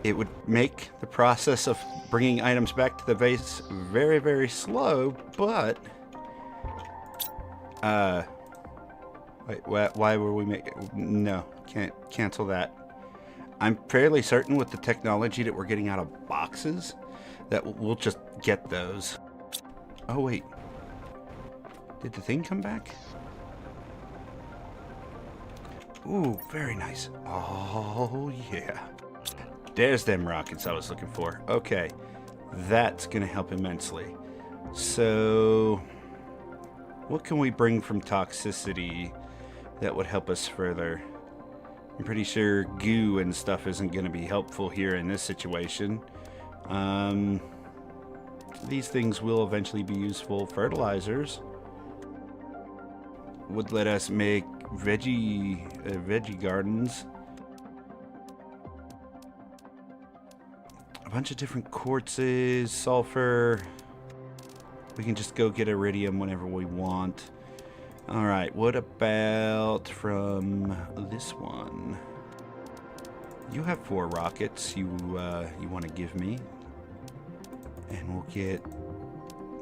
It would make the process of bringing items back to the base very, very slow, but... Wait, why were we making... No, can't cancel that. I'm fairly certain with the technology that we're getting out of boxes that we'll just get those. Oh, wait. Did the thing come back? Ooh, very nice. Oh, yeah. There's them rockets I was looking for. Okay. That's going to help immensely. So, what can we bring from toxicity that would help us further? I'm pretty sure goo and stuff isn't going to be helpful here in this situation. These things will eventually be useful. Fertilizers would let us make veggie gardens. A bunch of different quartzes, sulfur. We can just go get iridium whenever we want. Alright, what about from this one? You have 4 rockets you want to give me. And we'll get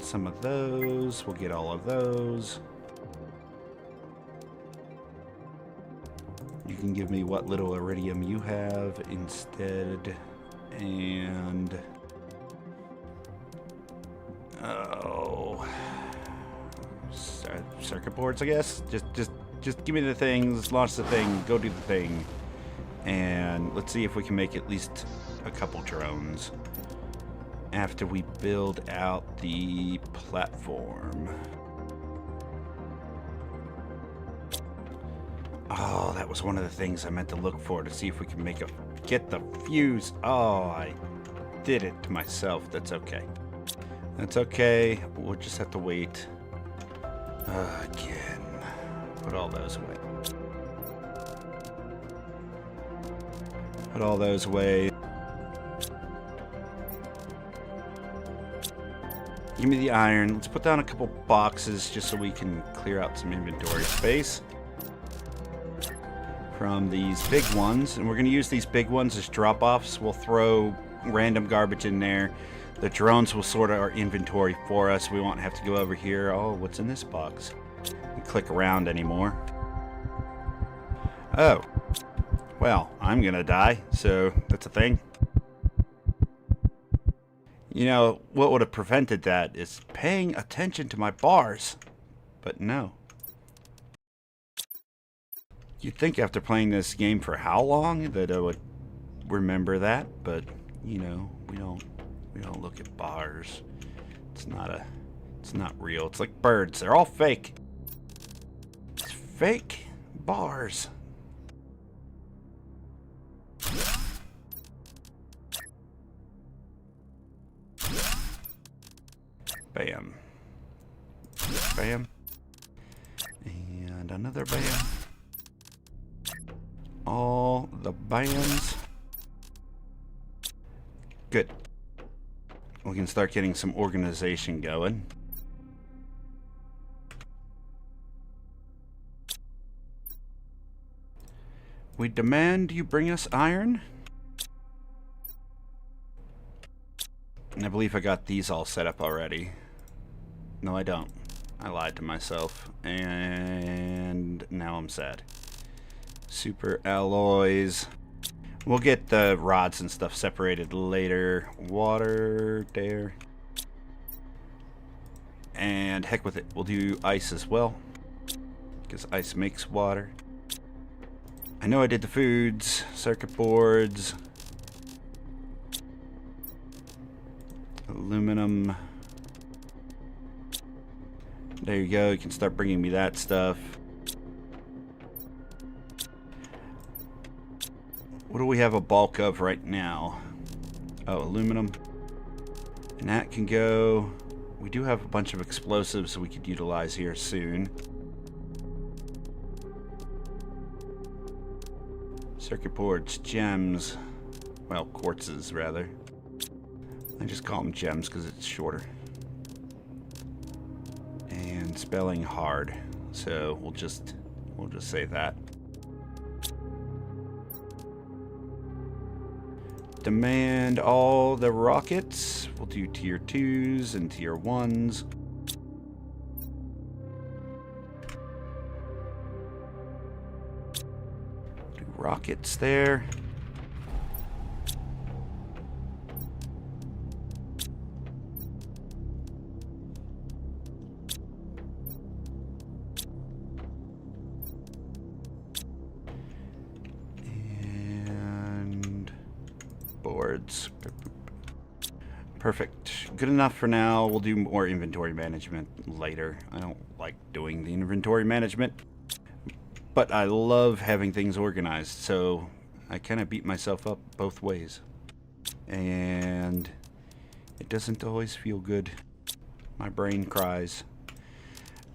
some of those. We'll get all of those. You can give me what little iridium you have instead. And... oh... circuit boards, I guess. Just give me the things, launch the thing, go do the thing. And let's see if we can make at least a couple drones after we build out the platform. Oh, that was one of the things I meant to look for, to see if we can get the fuse. Oh, I did it to myself. That's okay. That's okay. We'll just have to wait. Again. Put all those away. Put all those away. Give me the iron. Let's put down a couple boxes just so we can clear out some inventory space from these big ones. And we're going to use these big ones as drop-offs. We'll throw random garbage in there. The drones will sort our inventory for us. We won't have to go over here. Oh, what's in this box? And click around anymore. Oh. Well, I'm going to die, so that's a thing. You know, what would have prevented that is paying attention to my bars. But no. You'd think after playing this game for how long that I would remember that, but you know, we don't look at bars. It's not real. It's like birds. They're all fake. It's fake bars. Bam. Bam. And another bam. All the bams. Good. We can start getting some organization going. We demand you bring us iron. And I believe I got these all set up already. No, I don't. I lied to myself. And now I'm sad. Super alloys. We'll get the rods and stuff separated later. Water there. And heck with it. We'll do ice as well, because ice makes water. I know I did the foods, circuit boards, aluminum. There you go. You can start bringing me that stuff. What do we have a bulk of right now? Oh, aluminum. And that can go... We do have a bunch of explosives we could utilize here soon. Circuit boards, gems. Well, quartzes, rather. I just call them gems because it's shorter. And spelling hard. So we'll just say that. Demand all the rockets. We'll do tier 2s and tier 1s. Do rockets there. Boards. Perfect. Good enough for now. We'll do more inventory management later. I don't like doing the inventory management, but I love having things organized, so I kind of beat myself up both ways. And it doesn't always feel good. My brain cries.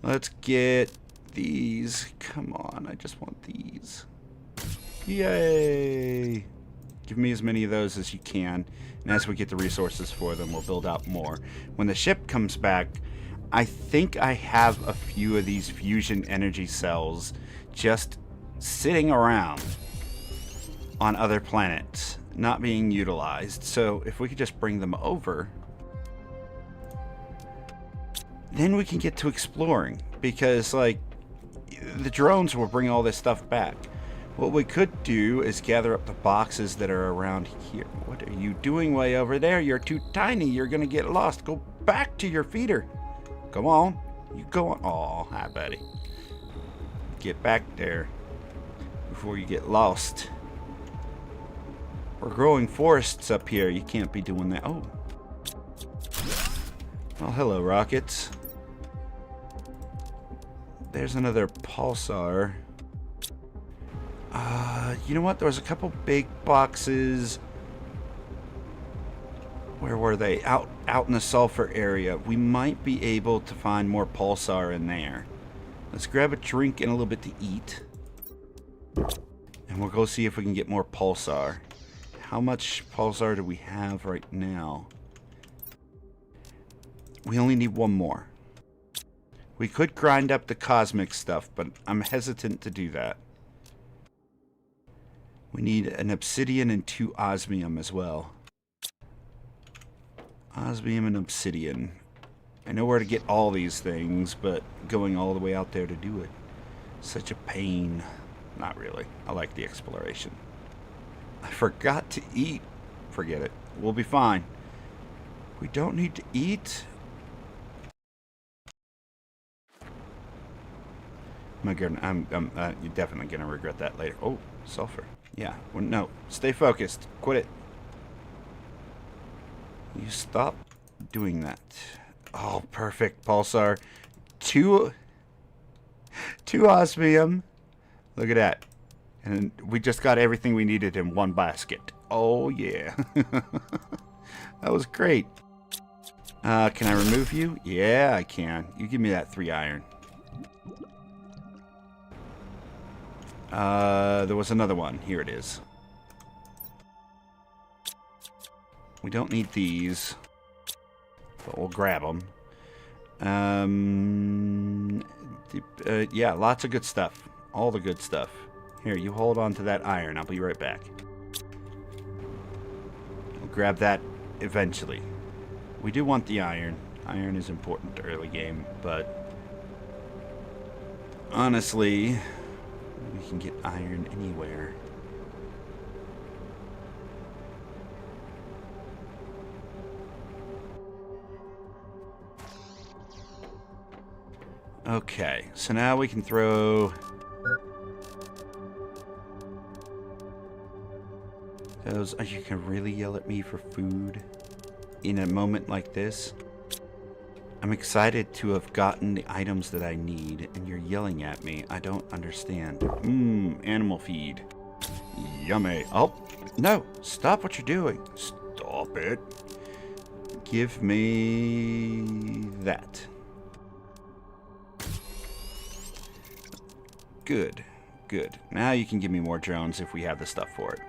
Let's get these. Come on, I just want these. Yay! Give me as many of those as you can, and as we get the resources for them, we'll build out more. When the ship comes back, I think I have a few of these fusion energy cells just sitting around on other planets, not being utilized. So if we could just bring them over, then we can get to exploring, because like the drones will bring all this stuff back. What we could do is gather up the boxes that are around here. What are you doing way over there? You're too tiny. You're going to get lost. Go back to your feeder. Come on. You go on. Oh, hi, buddy. Get back there before you get lost. We're growing forests up here. You can't be doing that. Oh. Well, hello, rockets. There's another pulsar. You know what? There was a couple big boxes. Where were they? Out in the sulfur area. We might be able to find more pulsar in there. Let's grab a drink and a little bit to eat. And we'll go see if we can get more pulsar. How much pulsar do we have right now? We only need one more. We could grind up the cosmic stuff, but I'm hesitant to do that. We need an obsidian and 2 osmium as well. Osmium and obsidian. I know where to get all these things, but going all the way out there to do it, such a pain. Not really. I like the exploration. I forgot to eat. Forget it. We'll be fine. We don't need to eat. You're definitely gonna regret that later. Oh, sulfur. Yeah. Well, no. Stay focused. Quit it. You stop doing that. Oh, perfect. Pulsar. 2 osmium. Look at that. And we just got everything we needed in one basket. Oh, yeah. That was great. Can I remove you? Yeah, I can. You give me that 3 iron. There was another one. Here it is. We don't need these, but we'll grab them. Yeah, lots of good stuff. All the good stuff. Here, you hold on to that iron. I'll be right back. We'll grab that eventually. We do want the iron. Iron is important to early game, but honestly, we can get iron anywhere. Okay, so now we can throw those. Oh, you can really yell at me for food in a moment like this? I'm excited to have gotten the items that I need, and you're yelling at me. I don't understand. Animal feed. Yummy. Oh, no. Stop what you're doing. Stop it. Give me that. Good. Good. Now you can give me more drones if we have the stuff for it.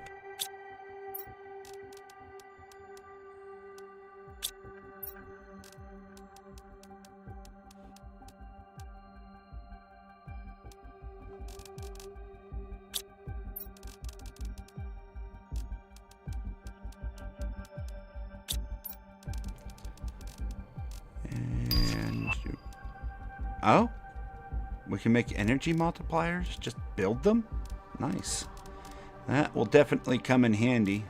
Oh? We can make energy multipliers? Just build them? Nice. That will definitely come in handy.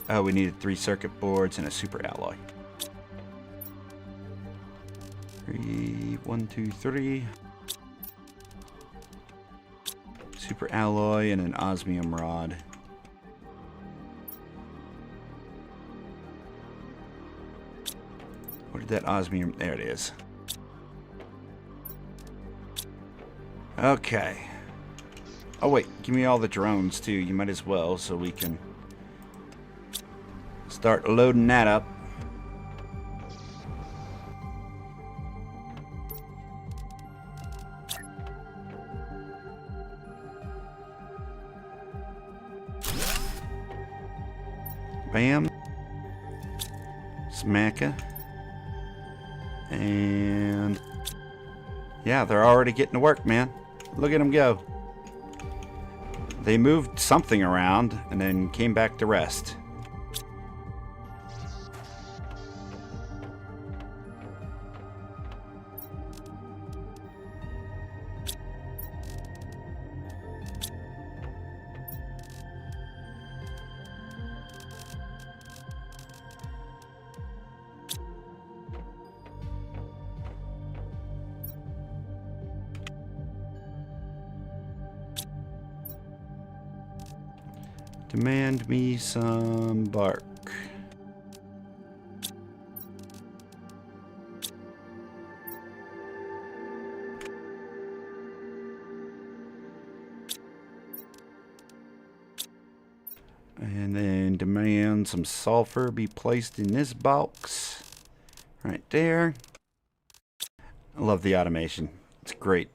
Oh, we needed 3 circuit boards and a super alloy. 1, 2, 3. Super alloy and an osmium rod. Where did that osmium... There it is. Okay. Oh, wait. Give me all the drones, too. You might as well, so we can start loading that up. Bam. Smacka. And... yeah, they're already getting to work, man. Look at them go. They moved something around and then came back to rest. Demand me some bark. And then demand some sulfur be placed in this box. Right there. I love the automation. It's great.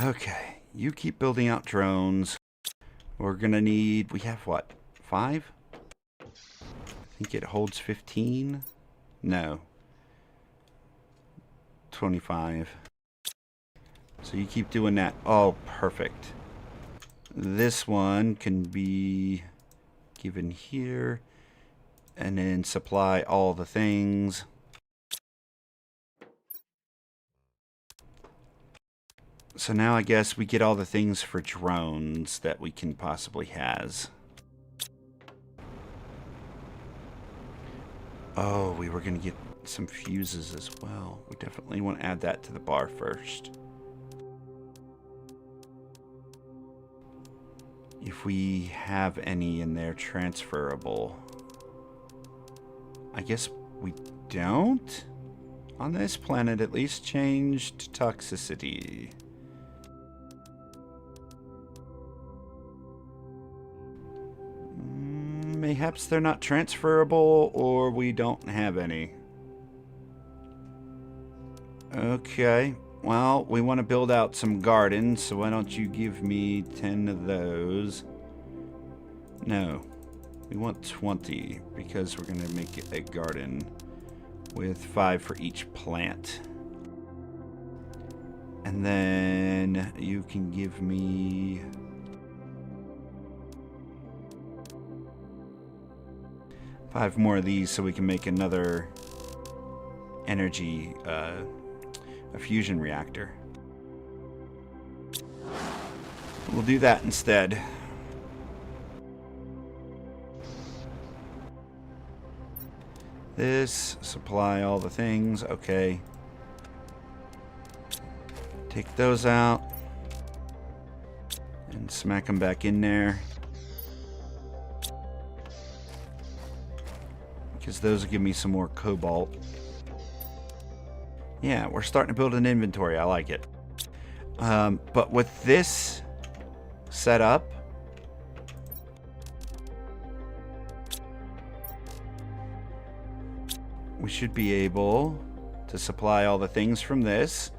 Okay, you keep building out drones. We're gonna need, we have what, 5? I think it holds 15. No. 25. So you keep doing that. Oh, perfect. This one can be given here. And then supply all the things. So now I guess we get all the things for drones that we can possibly has. Oh, we were going to get some fuses as well. We definitely want to add that to the bar first. If we have any in there transferable. I guess we don't? On this planet, at least changed toxicity. Mayhaps they're not transferable, or we don't have any. Okay, well, we want to build out some gardens, so why don't you give me 10 of those? No, we want 20, because we're going to make it a garden with 5 for each plant. And then you can give me... 5 more of these so we can make another energy, a fusion reactor. We'll do that instead. This, supply all the things, okay. Take those out. And smack them back in there. Because those will give me some more cobalt. Yeah, we're starting to build an inventory. I like it. But with this setup, we should be able to supply all the things from this.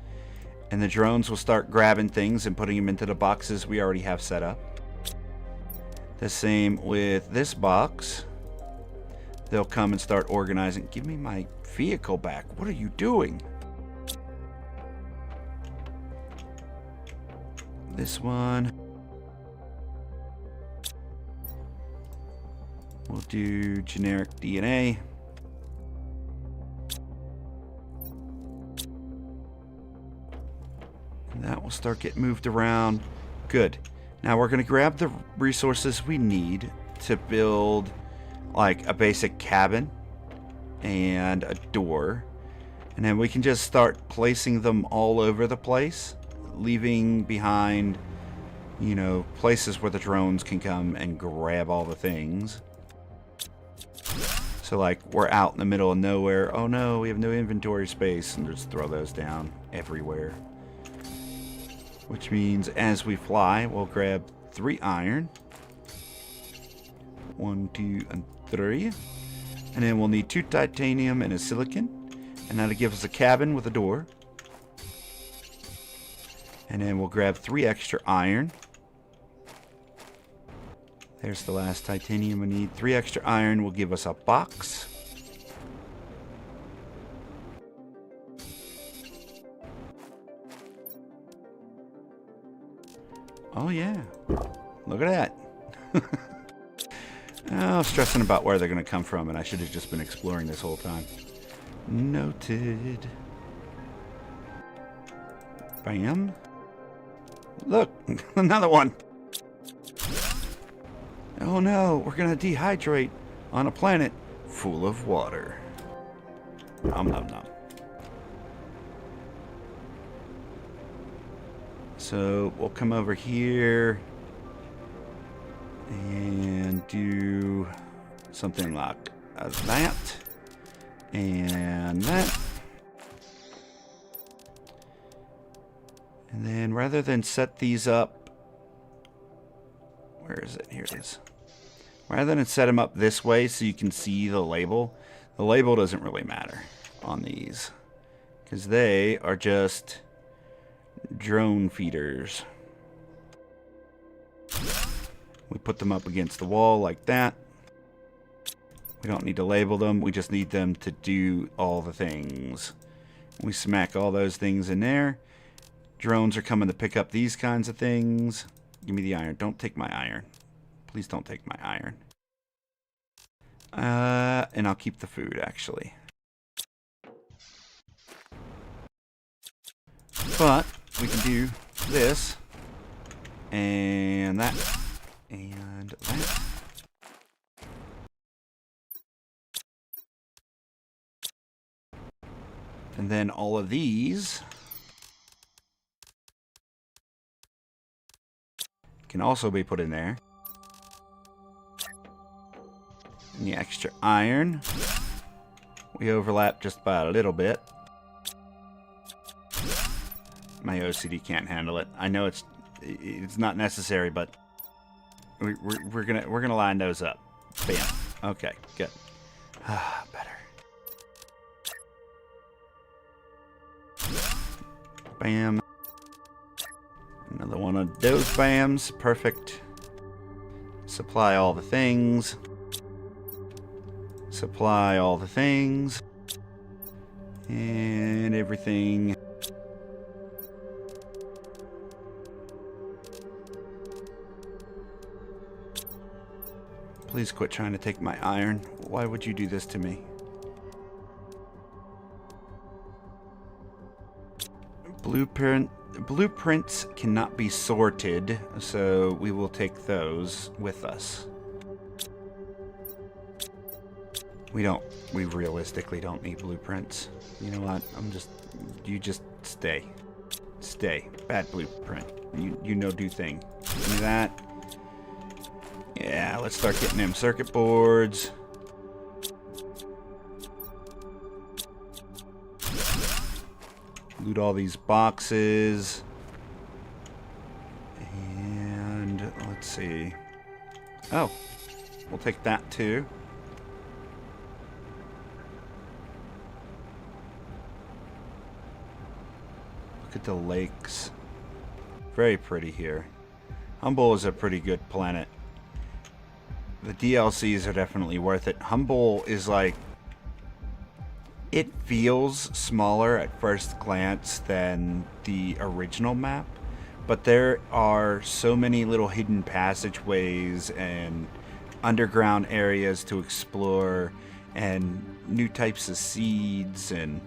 And the drones will start grabbing things and putting them into the boxes we already have set up. The same with this box. They'll come and start organizing. Give me my vehicle back. What are you doing? This one. We'll do generic DNA. And that will start getting moved around. Good. Now we're going to grab the resources we need to build like a basic cabin and a door. And then we can just start placing them all over the place, leaving behind, you know, places where the drones can come and grab all the things. So like we're out in the middle of nowhere. Oh no, we have no inventory space, and just throw those down everywhere. Which means as we fly, we'll grab 3 iron. 1, 2, and 3. And then we'll need 2 titanium and a silicon. And that'll give us a cabin with a door. And then we'll grab 3 extra iron. There's the last titanium we need. 3 extra iron will give us a box. Oh yeah, look at that. Oh, stressing about where they're going to come from, and I should have just been exploring this whole time. Noted. Bam. Look, another one. Oh no, we're going to dehydrate on a planet full of water. Nom nom nom. So we'll come over here and do something like that and that. And then rather than set these up, where is it? Here it is. Rather than set them up this way so you can see the label doesn't really matter on these because they are just drone feeders. We put them up against the wall like that. We don't need to label them. We just need them to do all the things. We smack all those things in there. Drones are coming to pick up these kinds of things. Give me the iron. Don't take my iron. Please don't take my iron. And I'll keep the food, actually. But we can do this and that and that. And then all of these can also be put in there. And the extra iron, we overlap just by a little bit. My OCD can't handle it. I know it's not necessary, but we're gonna line those up. Bam. Okay, good. Better. Bam. Another one of those bams. Perfect. Supply all the things. Supply all the things. And everything. Please quit trying to take my iron. Why would you do this to me? Blueprints cannot be sorted, so we will take those with us. We realistically don't need blueprints. You know what? You just stay. Stay. Bad blueprint. You know do thing. Give me that. Yeah, let's start getting them circuit boards. Loot all these boxes. And let's see. Oh, we'll take that too. Look at the lakes. Very pretty here. Humble is a pretty good planet. The DLCs are definitely worth it. Humble is like... It feels smaller at first glance than the original map. But there are so many little hidden passageways and underground areas to explore. And new types of seeds and...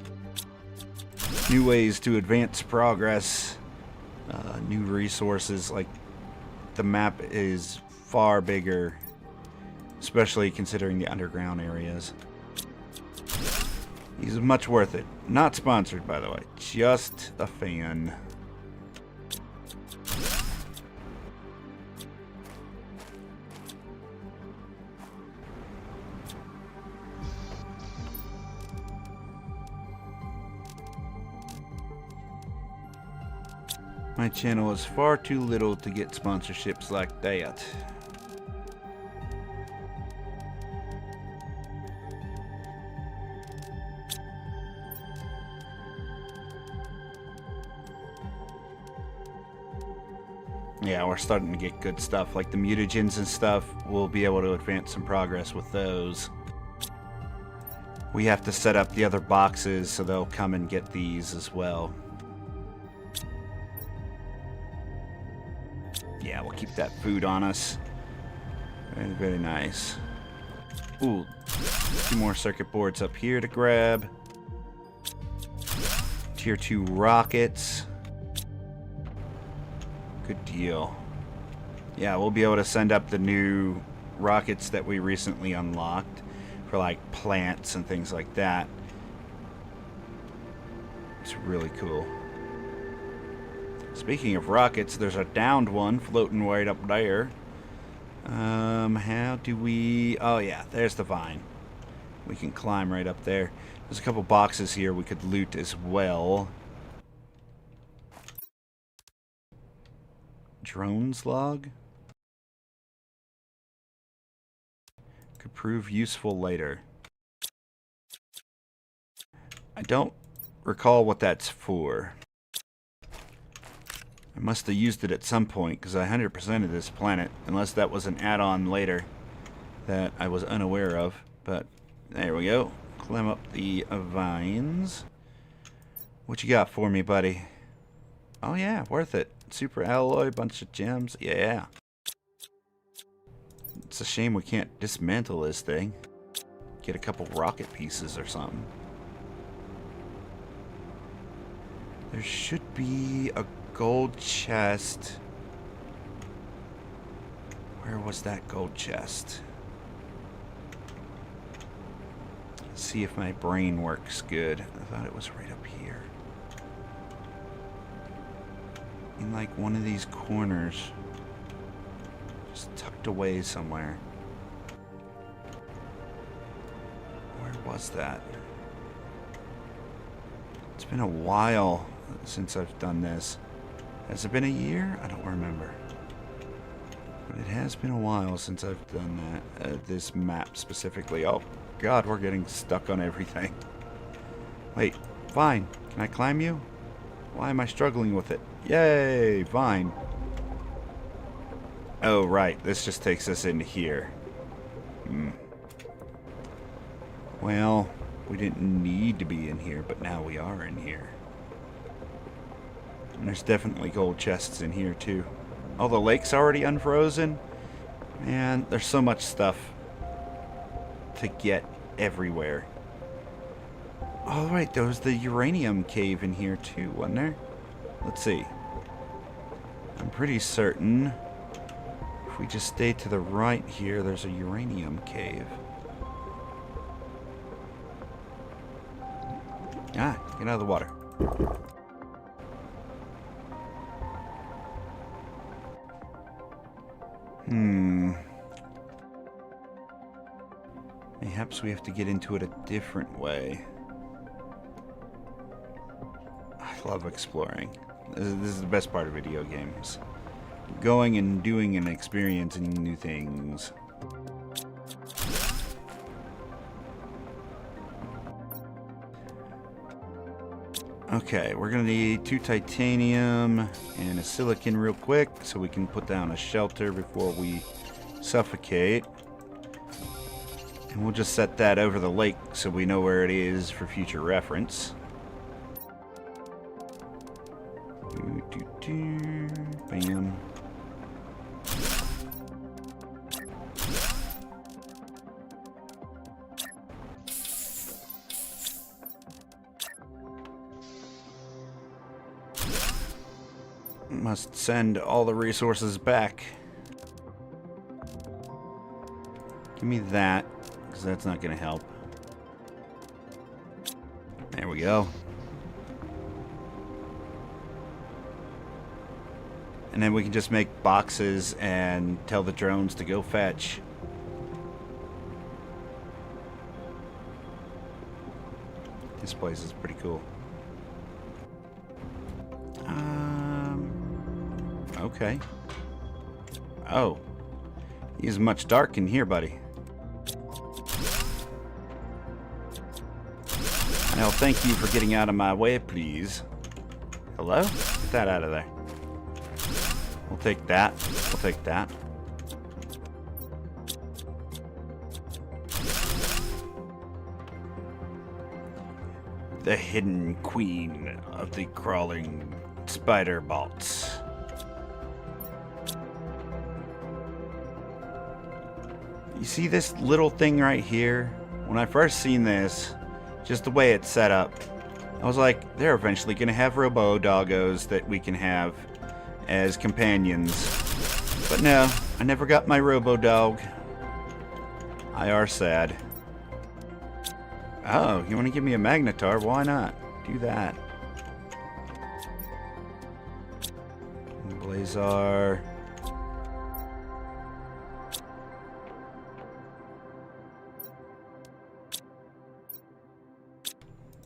new ways to advance progress. New resources. Like, the map is far bigger, especially considering the underground areas. He's much worth it. Not sponsored, by the way. Just a fan. My channel is far too little to get sponsorships like that. Yeah, we're starting to get good stuff, like the mutagens and stuff. We'll be able to advance some progress with those. We have to set up the other boxes so they'll come and get these as well. Yeah, we'll keep that food on us. Very, very nice. Ooh, a few more circuit boards up here to grab. Tier 2 rockets. Good deal. Yeah, we'll be able to send up the new rockets that we recently unlocked for like plants and things like that. It's really cool. Speaking of rockets, there's a downed one floating right up there. How do we... Oh yeah, there's the vine. We can climb right up there. There's a couple boxes here we could loot as well. Drones log? Could prove useful later. I don't recall what that's for. I must have used it at some point, because I 100%ed this planet, unless that was an add-on later that I was unaware of. But there we go. Climb up the vines. What you got for me, buddy? Oh yeah, worth it. Super alloy, bunch of gems. Yeah. It's a shame we can't dismantle this thing. Get a couple rocket pieces or something. There should be a gold chest. Where was that gold chest? Let's see if my brain works good. I thought it was right up here. In like one of these corners. Just tucked away somewhere. Where was that? It's been a while since I've done this. Has it been a year? I don't remember. But it has been a while since I've done that. This map specifically. Oh, God, we're getting stuck on everything. Wait, Vine. Can I climb you? Why am I struggling with it? Yay, Vine. Oh, right. This just takes us into here. Well, we didn't need to be in here, but now we are in here. And there's definitely gold chests in here, too. Oh, the lake's already unfrozen? Man, there's so much stuff to get everywhere. Oh, right, there was the uranium cave in here, too, wasn't there? Let's see. I'm pretty certain if we just stay to the right here, there's a uranium cave. Ah, get out of the water. Perhaps we have to get into it a different way. I love exploring. This is the best part of video games. Going and doing and experiencing new things. Okay, we're gonna need 2 titanium and a silicon real quick so we can put down a shelter before we suffocate. And we'll just set that over the lake so we know where it is for future reference. Bam. Must send all the resources back. Give me that, because that's not going to help. There we go. And then we can just make boxes and tell the drones to go fetch. This place is pretty cool. Okay. Oh. He's much dark in here, buddy. Now, thank you for getting out of my way, please. Hello? Get that out of there. We'll take that. We'll take that. The hidden queen of the crawling spider bolts. You see this little thing right here? When I first seen this, just the way it's set up, I was like, they're eventually going to have robo-doggos that we can have as companions. But no, I never got my robo-dog. I are sad. Oh, you want to give me a magnetar? Why not? Do that. Blazze.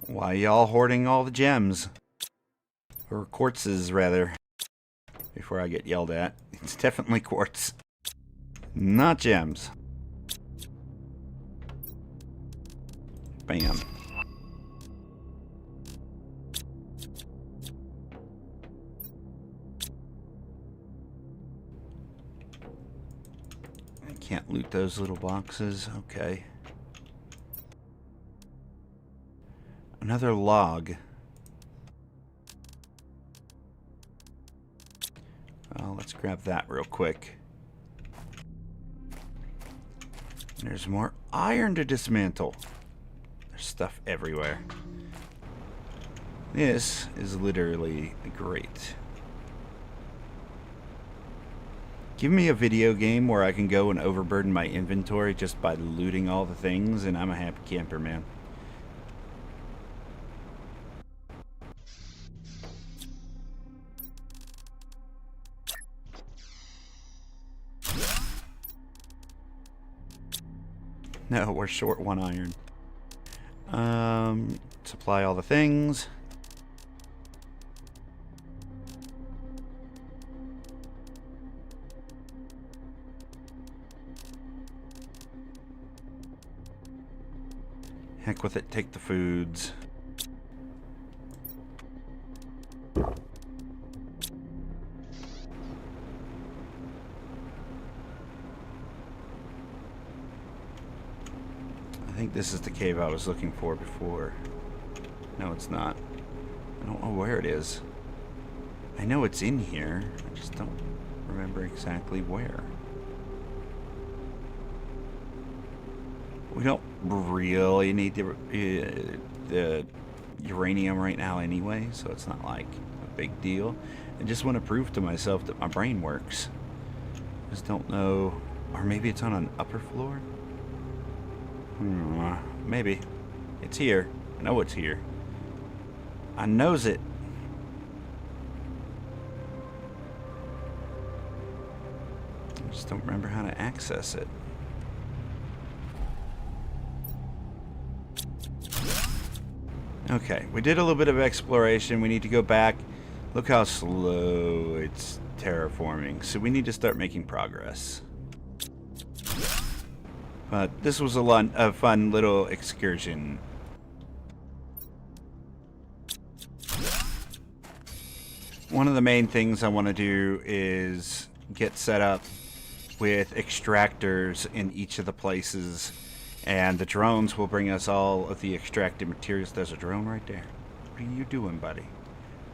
Why y'all hoarding all the gems? Or quartzes, rather. Before I get yelled at. It's definitely quartz. Not gems. Bam. I can't loot those little boxes. Okay. Another log. Well, let's grab that real quick. There's more iron to dismantle. There's stuff everywhere. This is literally great. Give me a video game where I can go and overburden my inventory just by looting all the things, and I'm a happy camper, man. No, we're short 1 iron. Supply all the things. Heck with it, take the foods. I think this is the cave I was looking for before. No, it's not. I don't know where it is. I know it's in here. I just don't remember exactly where. We don't really need the uranium right now anyway, so it's not like a big deal. I just want to prove to myself that my brain works. Just don't know. Or maybe it's on an upper floor? Maybe. It's here. I know it's here. I knows it. Just don't remember how to access it. Okay, we did a little bit of exploration. We need to go back. Look how slow it's terraforming. So we need to start making progress. But this was a fun little excursion. One of the main things I want to do is get set up with extractors in each of the places, and the drones will bring us all of the extracted materials. There's a drone right there. What are you doing, buddy?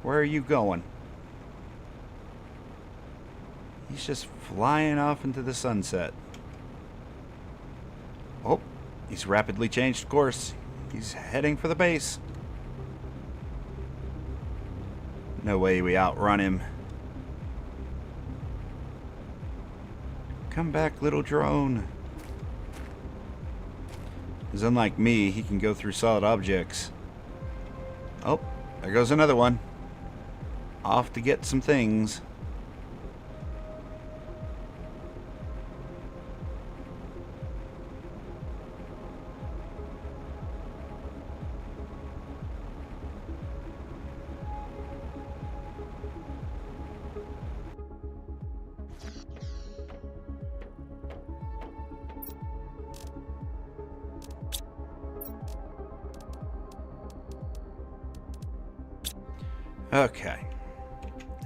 Where are you going? He's just flying off into the sunset. Oh, he's rapidly changed course. He's heading for the base. No way we outrun him. Come back, little drone. Because unlike me, he can go through solid objects. Oh, there goes another one. Off to get some things. Okay.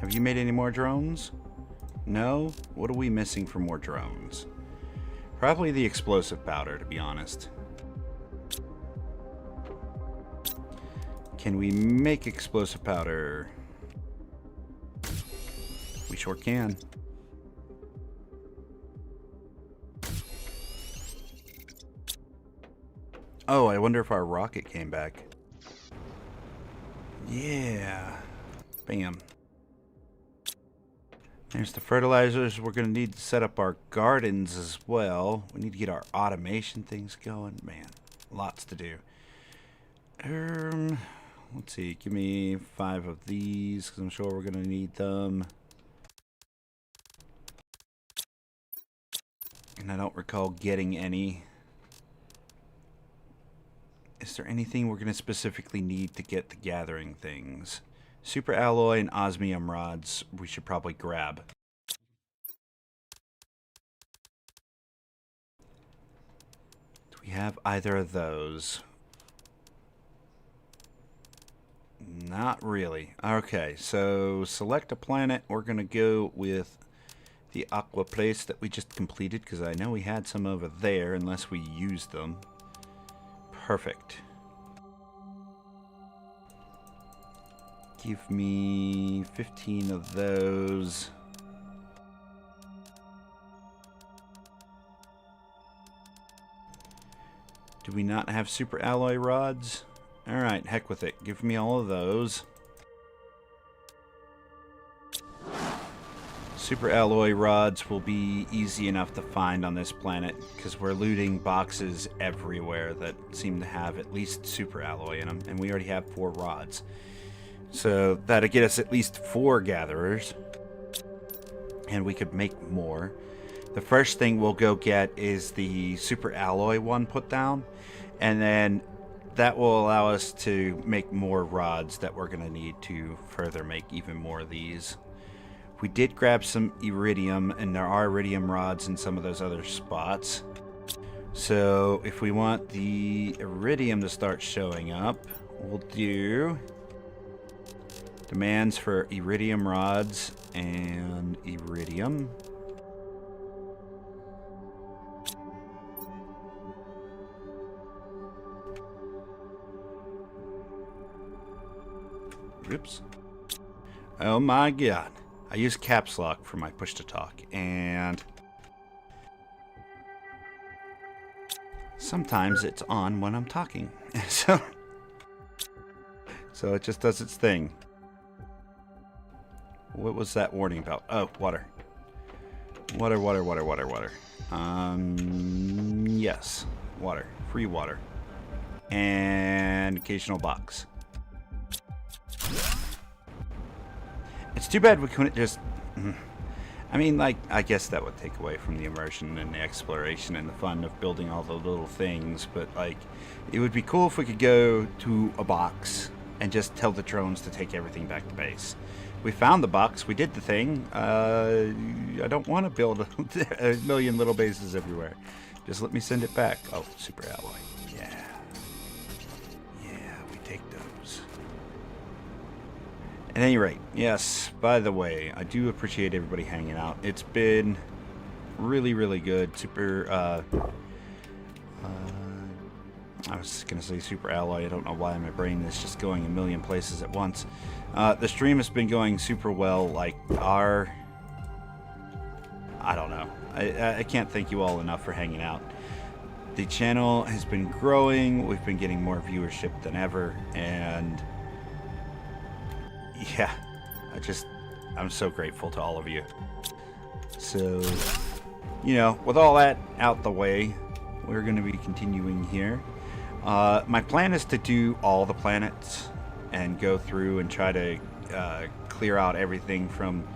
Have you made any more drones? No? What are we missing for more drones? Probably the explosive powder, to be honest. Can we make explosive powder? We sure can. Oh, I wonder if our rocket came back. Yeah. Bam. There's the fertilizers. We're going to need to set up our gardens as well. We need to get our automation things going. Man, lots to do. Let's see. Give me 5 of these because I'm sure we're going to need them. And I don't recall getting any. Is there anything we're going to specifically need to get the gathering things? Super alloy and osmium rods we should probably grab. Do we have either of those? Not really. Okay, so select a planet. We're going to go with the aqua place that we just completed because I know we had some over there unless we used them. Perfect. Give me 15 of those. Do we not have super alloy rods? Alright, heck with it. Give me all of those. Super alloy rods will be easy enough to find on this planet because we're looting boxes everywhere that seem to have at least super alloy in them, and we already have 4 rods. So that'll get us at least 4 gatherers, and we could make more. The first thing we'll go get is the super alloy one put down, and then that will allow us to make more rods that we're going to need to further make even more of these. We did grab some iridium, and there are iridium rods in some of those other spots. So if we want the iridium to start showing up, we'll do demands for iridium rods and iridium. Oops. Oh my god. I use caps lock for my push to talk, and sometimes it's on when I'm talking. So it just does its thing. What was that warning about? Oh, water. Water, water, water, water, water. Yes. Water. Free water. And occasional box. It's too bad we couldn't just... I mean, like, I guess that would take away from the immersion and the exploration and the fun of building all the little things, but, like, it would be cool if we could go to a box and just tell the drones to take everything back to base. We found the box, we did the thing. I don't want to build a million little bases everywhere. Just let me send it back. Oh, super alloy. Yeah. Yeah, we take those. At any rate, yes, by the way, I do appreciate everybody hanging out. It's been really, really good. Super, I was going to say super alloy. I don't know why my brain is just going a million places at once. The stream has been going super well. Like, I don't know. I can't thank you all enough for hanging out. The channel has been growing. We've been getting more viewership than ever. And yeah, I'm so grateful to all of you. So, you know, with all that out the way, we're going to be continuing here. My plan is to do all the planets and go through and try to clear out everything from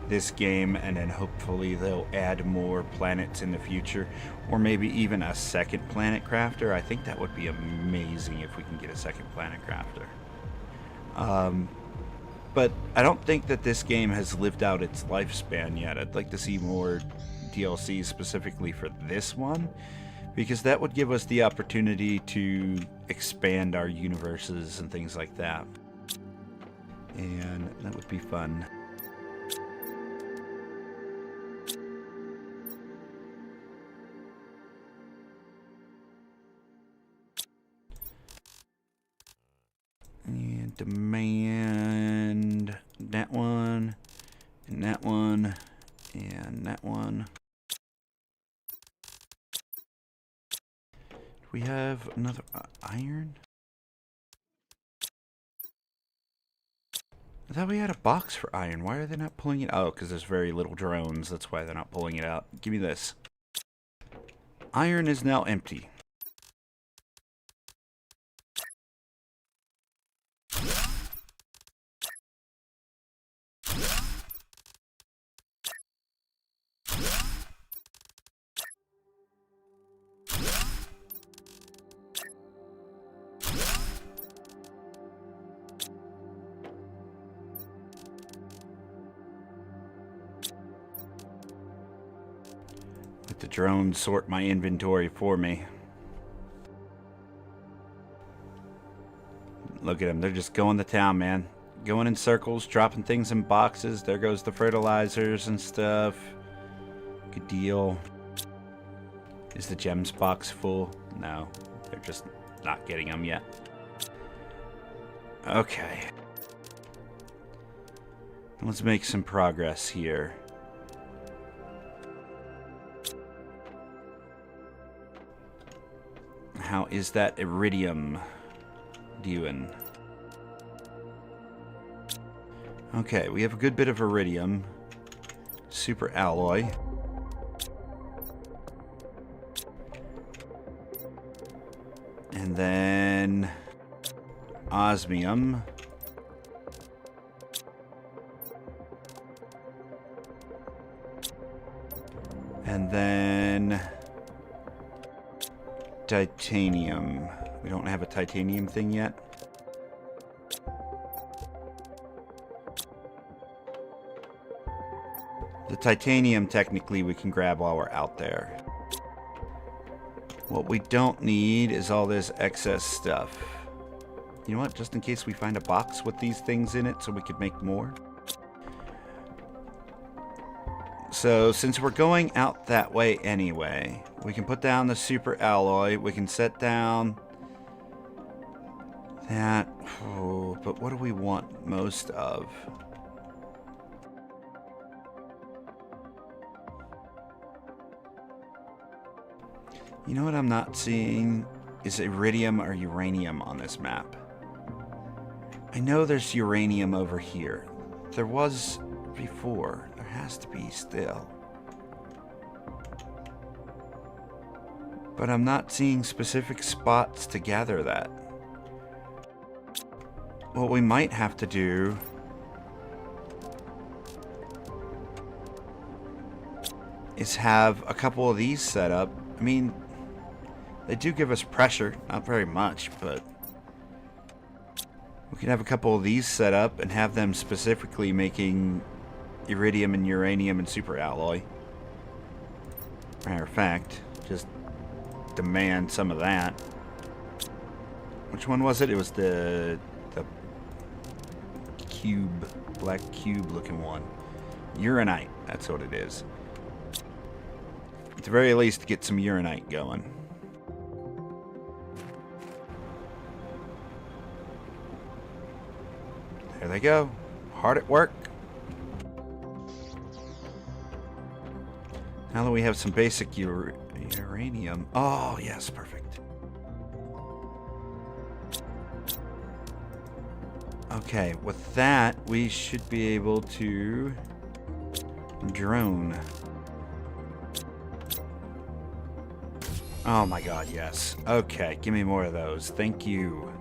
this game, and then hopefully they'll add more planets in the future, or maybe even a second planet crafter. I think that would be amazing if we can get a second planet crafter. But I don't think that this game has lived out its lifespan yet. I'd like to see more DLC specifically for this one, because that would give us the opportunity to expand our universes and things like that. And that would be fun. And demand that one, and that one, and that one. We have another iron? I thought we had a box for iron. Why are they not pulling it out? Oh, because there's very little drones. That's why they're not pulling it out. Give me this. Iron is now empty. Let the drones sort my inventory for me. Look at them. They're just going to town, man. Going in circles, dropping things in boxes. There goes the fertilizers and stuff. Good deal. Is the gems box full? No. They're just not getting them yet. Okay. Let's make some progress here. How is that iridium doing? Okay, we have a good bit of iridium. Super alloy. And then osmium. And then titanium. We don't have a titanium thing yet. The titanium, technically, we can grab while we're out there. What we don't need is all this excess stuff. You know what? Just in case we find a box with these things in it so we could make more. So, since we're going out that way anyway, we can put down the super alloy. We can set down that. Oh, but what do we want most of? You know what I'm not seeing is iridium or uranium on this map. I know there's uranium over here. There was before. There has to be still. But I'm not seeing specific spots to gather that. What we might have to do is have a couple of these set up. I mean, they do give us pressure, not very much, but we can have a couple of these set up and have them specifically making iridium and uranium and super alloy. Matter of fact, just demand some of that. Which one was it? It was the cube, black cube looking one. Uranite, that's what it is. At the very least, get some uranite going. There they go. Hard at work. Now that we have some basic uranium. Oh, yes, perfect. Okay, with that, we should be able to drone. Oh my god, yes. Okay, give me more of those. Thank you.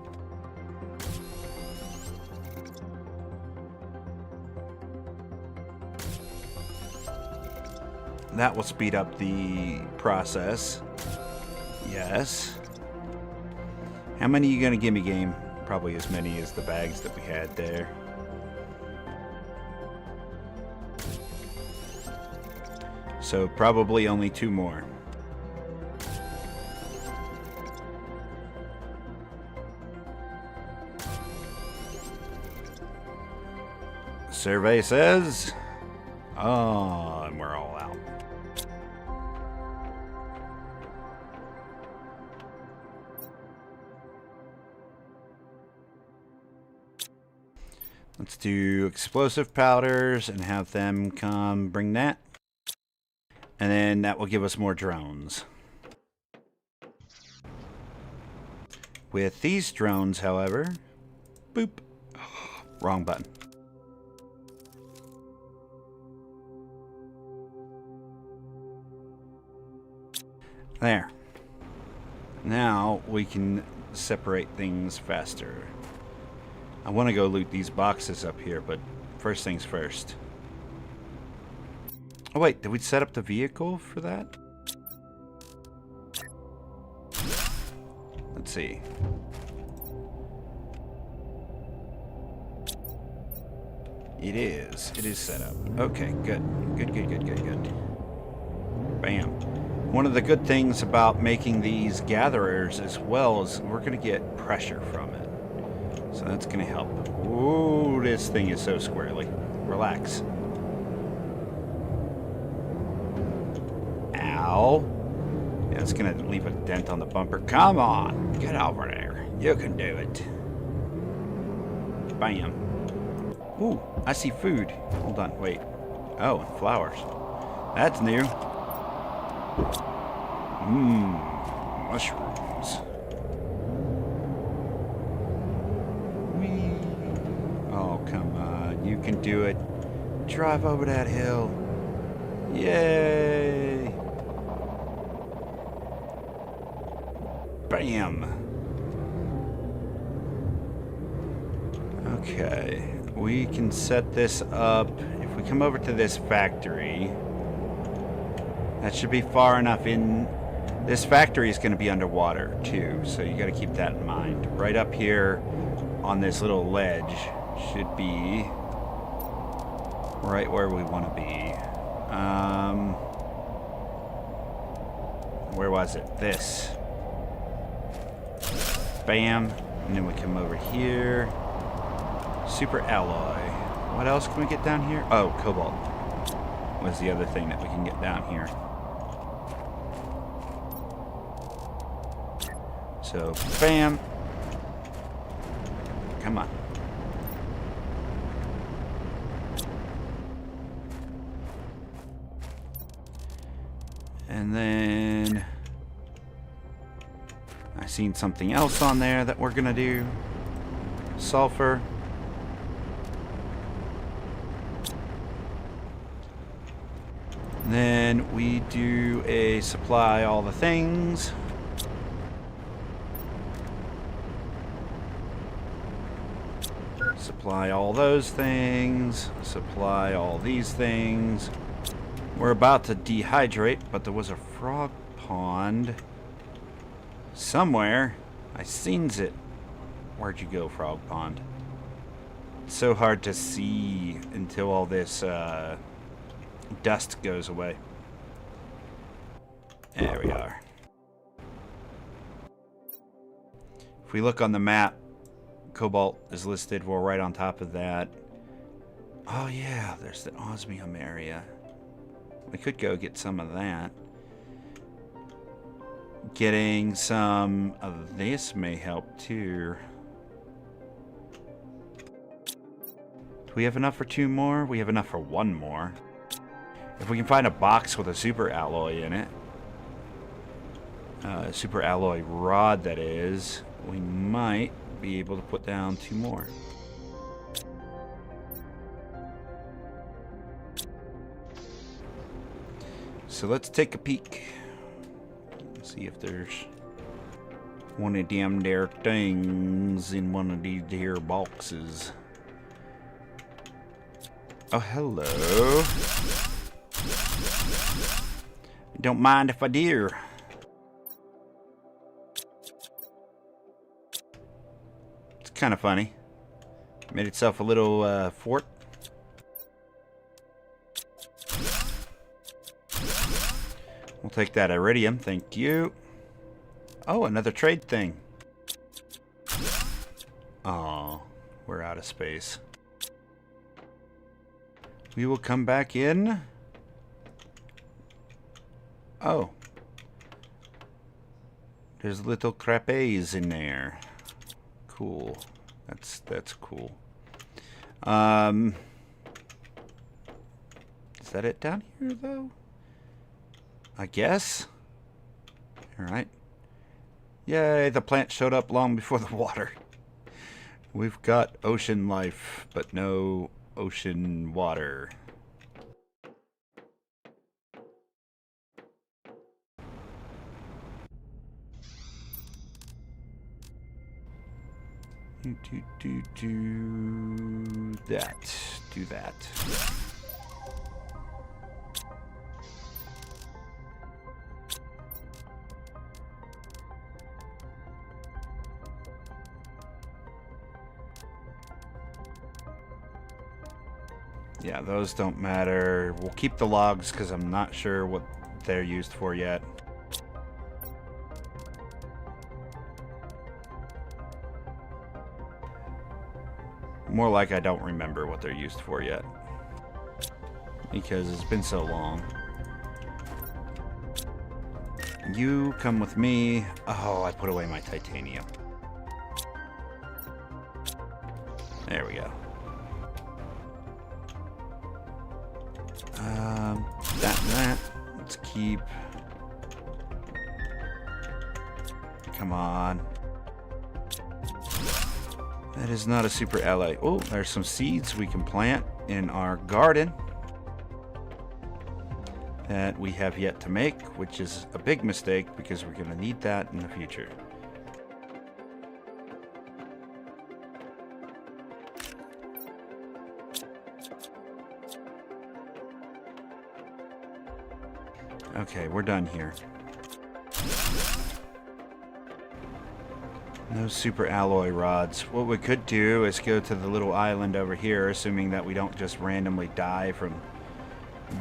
That will speed up the process. Yes. How many are you going to give me, game? Probably as many as the bags that we had there. So probably only 2 more. Survey says... Oh, and we're all out. Let's do explosive powders and have them come bring that. And then that will give us more drones. With these drones, however... Boop. Wrong button. There. Now we can separate things faster. I want to go loot these boxes up here, but first things first. Oh wait, did we set up the vehicle for that? Let's see. It is set up. Okay, good. Good. Bam. One of the good things about making these gatherers as well is we're going to get pressure from it. So that's going to help. Ooh, this thing is so squirrely. Relax. Ow. Yeah, it's going to leave a dent on the bumper. Come on. Get over there. You can do it. Bam. Ooh, I see food. Hold on, wait. Oh, flowers. That's new. Mushrooms. Whee. Oh, come on. You can do it. Drive over that hill. Yay. Bam. Okay. We can set this up. If we come over to this factory... That should be far enough in. This factory is going to be underwater too, so you got to keep that in mind. Right up here on this little ledge should be right where we want to be. Where was it? This. Bam. And then we come over here. Super alloy. What else can we get down here? Oh, cobalt was the other thing that we can get down here. So, bam. Come on. And then I seen something else on there that we're gonna do. Sulfur. And then we do a supply all the things. Supply all those things. Supply all these things. We're about to dehydrate, but there was a frog pond somewhere. I seens it. Where'd you go, frog pond? It's so hard to see until all this dust goes away. There we are. If we look on the map, cobalt is listed. We're right on top of that. Oh yeah, there's the osmium area. We could go get some of that. Getting some of this may help too. Do we have enough for 2 more? We have enough for 1 more. If we can find a box with a super alloy in it, super alloy rod that is, we might be able to put down 2 more. So let's take a peek. See if there's one of them there things in one of these here boxes. Oh, hello. Don't mind if I do. It's kind of funny. Made itself a little fort. We'll take that iridium, thank you. Oh, another trade thing. Oh, we're out of space. We will come back in. Oh. There's little crapes in there. Cool. That's cool. Is that it down here though? I guess. Alright. Yay, the plant showed up long before the water. We've got ocean life, but no ocean water. Do that. Do that. Yeah, those don't matter. We'll keep the logs because I'm not sure what they're used for yet. More like I don't remember what they're used for yet. Because it's been so long. You come with me. Oh, I put away my titanium. There we go. That. Let's keep. Come on. That is not a super ally. Oh, there's some seeds we can plant in our garden that we have yet to make, which is a big mistake because we're going to need that in the future. Okay, we're done here. No super alloy rods. What we could do is go to the little island over here, assuming that we don't just randomly die from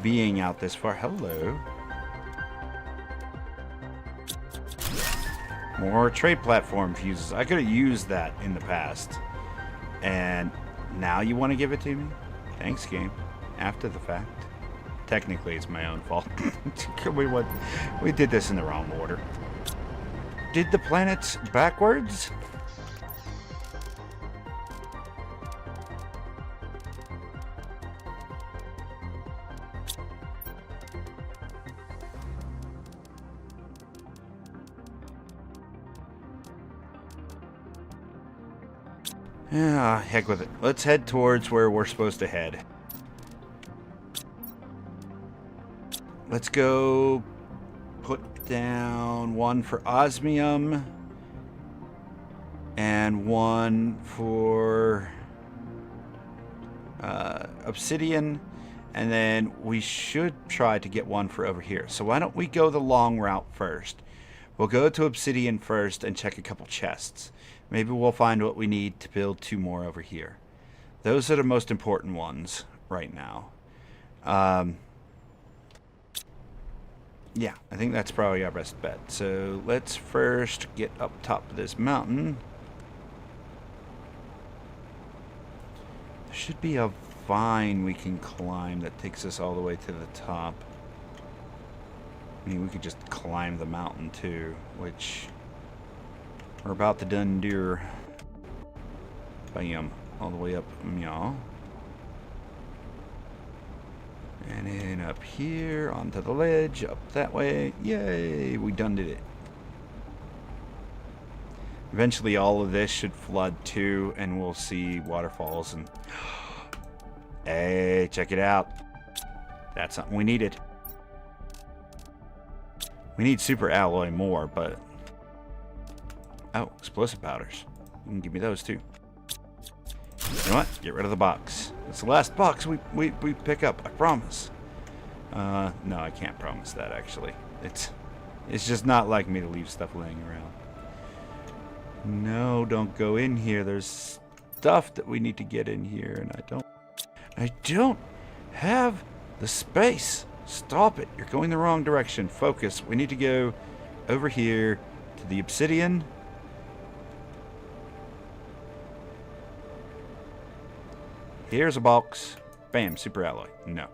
being out this far. Hello. More trade platform fuses. I could have used that in the past. And now you want to give it to me? Thanks, game. After the fact. Technically, it's my own fault. We did this in the wrong order. Did the planets backwards? Yeah, heck with it. Let's head towards where we're supposed to head. Let's go put down 1 for osmium and 1 for obsidian, And then we should try to get one for over here. So why don't we go the long route first? We'll go to Obsidian first and check a couple chests. Maybe we'll find what we need to build 2 more over here. Those are the most important ones right now. Yeah, I think that's probably our best bet. So let's first get up top of this mountain. There should be a vine we can climb that takes us all the way to the top. I mean, we could just climb the mountain too, which we're about to done do. Bam, all the way up, meow. And then up here, onto the ledge, up that way. Yay, we done did it. Eventually all of this should flood too, and we'll see waterfalls and... Hey, check it out. That's something we needed. We need super alloy more, but... Oh, explosive powders. You can give me those too. You know what? Get rid of the box. It's the last box we pick up, I promise. No, I can't promise that, actually. It's just not like me to leave stuff laying around. No, don't go in here. There's stuff that we need to get in here, and I don't have the space. Stop it. You're going the wrong direction. Focus. We need to go over here to the obsidian. Here's a box. Bam, super alloy. No.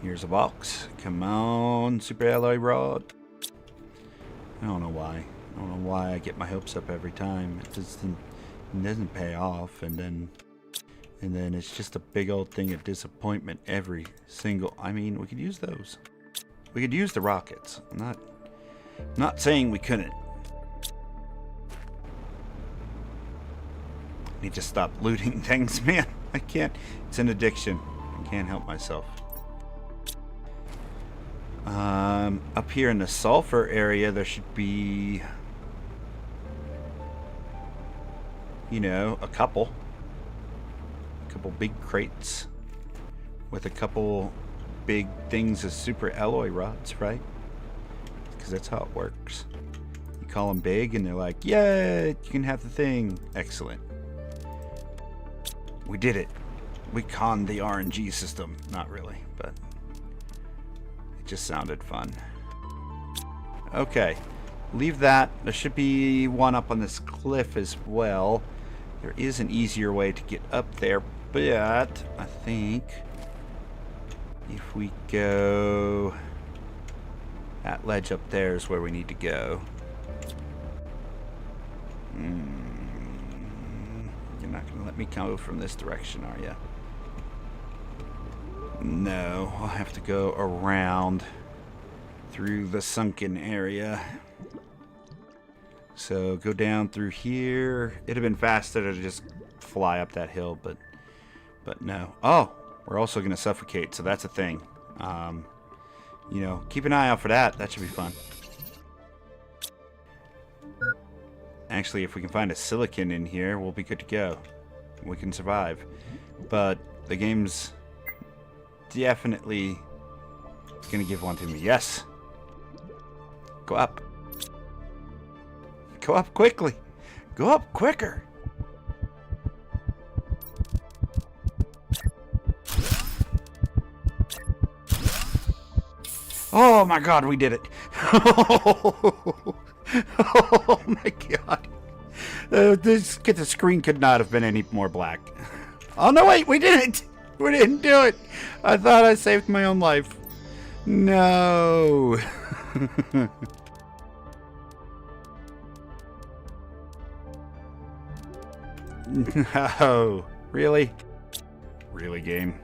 Here's a box. Come on, super alloy rod. I don't know why. I don't know why I get my hopes up every time. It doesn't pay off, and then it's just a big old thing of disappointment every single. I mean, we could use those. We could use the rockets. I'm not saying we couldn't. I need to stop looting things, man. I can't. It's an addiction. I can't help myself. Up here in the sulfur area, there should be, you know, a couple big crates with a couple big things as super alloy rods, right? Because that's how it works. You call them big and they're like, yeah, you can have the thing. Excellent. We did it. We conned the RNG system. Not really, but it just sounded fun. Okay, leave that. There should be one up on this cliff as well. There is an easier way to get up there, but I think if we go... That ledge up there is where we need to go. You're not going to let me go from this direction, are you? No, I'll have to go around through the sunken area. So go down through here. It'd have been faster to just fly up that hill, but no. Oh, we're also going to suffocate, so that's a thing. You know, keep an eye out for that. That should be fun. Actually, if we can find a silicon in here, we'll be good to go. We can survive. But the game's definitely gonna give one to me. Yes! Go up. Go up quickly. Go up quicker. Oh my god, we did it. Oh my god. The screen could not have been any more black. Oh no, wait, we didn't. We didn't do it. I thought I saved my own life. No. No. Really? Really, game?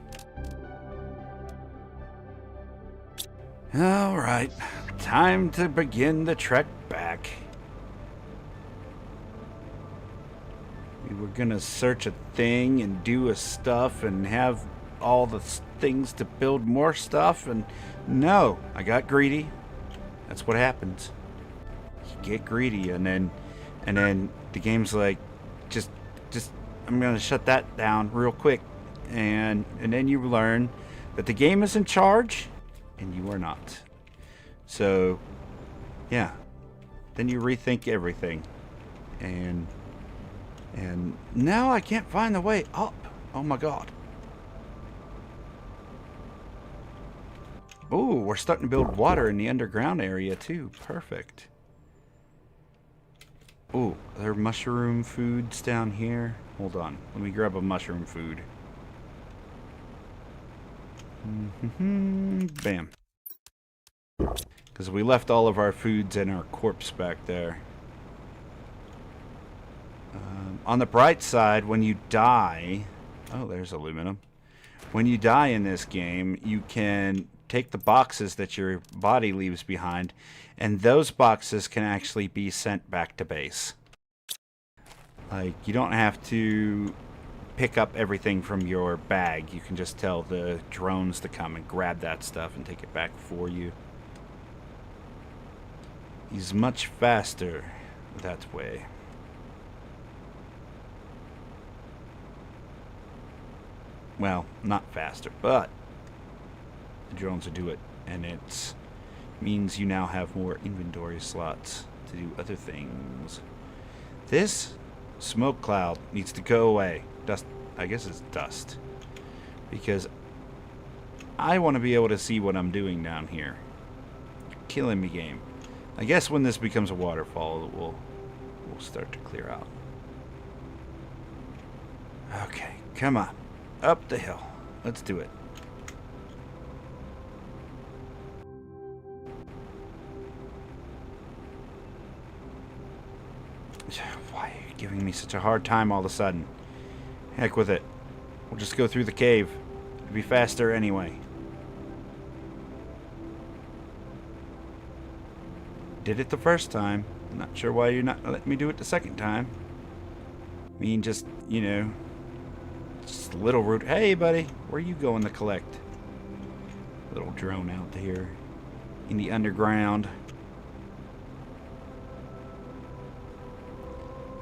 Alright. Time to begin the trek back. We were gonna search a thing and do a stuff and have all the things to build more stuff, and no, I got greedy. That's what happens. You get greedy, and then And then the game's like, just, I'm gonna shut that down real quick. And then you learn that the game is in charge, and you are not. So, yeah. Then you rethink everything. And now I can't find the way up. Oh my god. Ooh, we're starting to build water in the underground area too. Perfect. Ooh, are there mushroom foods down here? Hold on. Let me grab a mushroom food. Bam. Because we left all of our foods in our corpse back there. On the bright side, when you die... Oh, there's aluminum. When you die in this game, you can take the boxes that your body leaves behind, and those boxes can actually be sent back to base. Like, you don't have to pick up everything from your bag. You can just tell the drones to come and grab that stuff and take it back for you. He's much faster that way. Well, not faster, but the drones will do it, and it means you now have more inventory slots to do other things. This smoke cloud needs to go away. Dust, I guess it's dust, because I want to be able to see what I'm doing down here. You're killing me, game. I guess when this becomes a waterfall, it will start to clear out. Okay, come on. Up the hill. Let's do it. Why are you giving me such a hard time all of a sudden? Heck with it. We'll just go through the cave. It'll be faster anyway. Did it the first time. I'm not sure why you're not letting me do it the second time. I mean, just, you know... Just a little root. Hey, buddy, where are you going to collect? Little drone out here in the underground.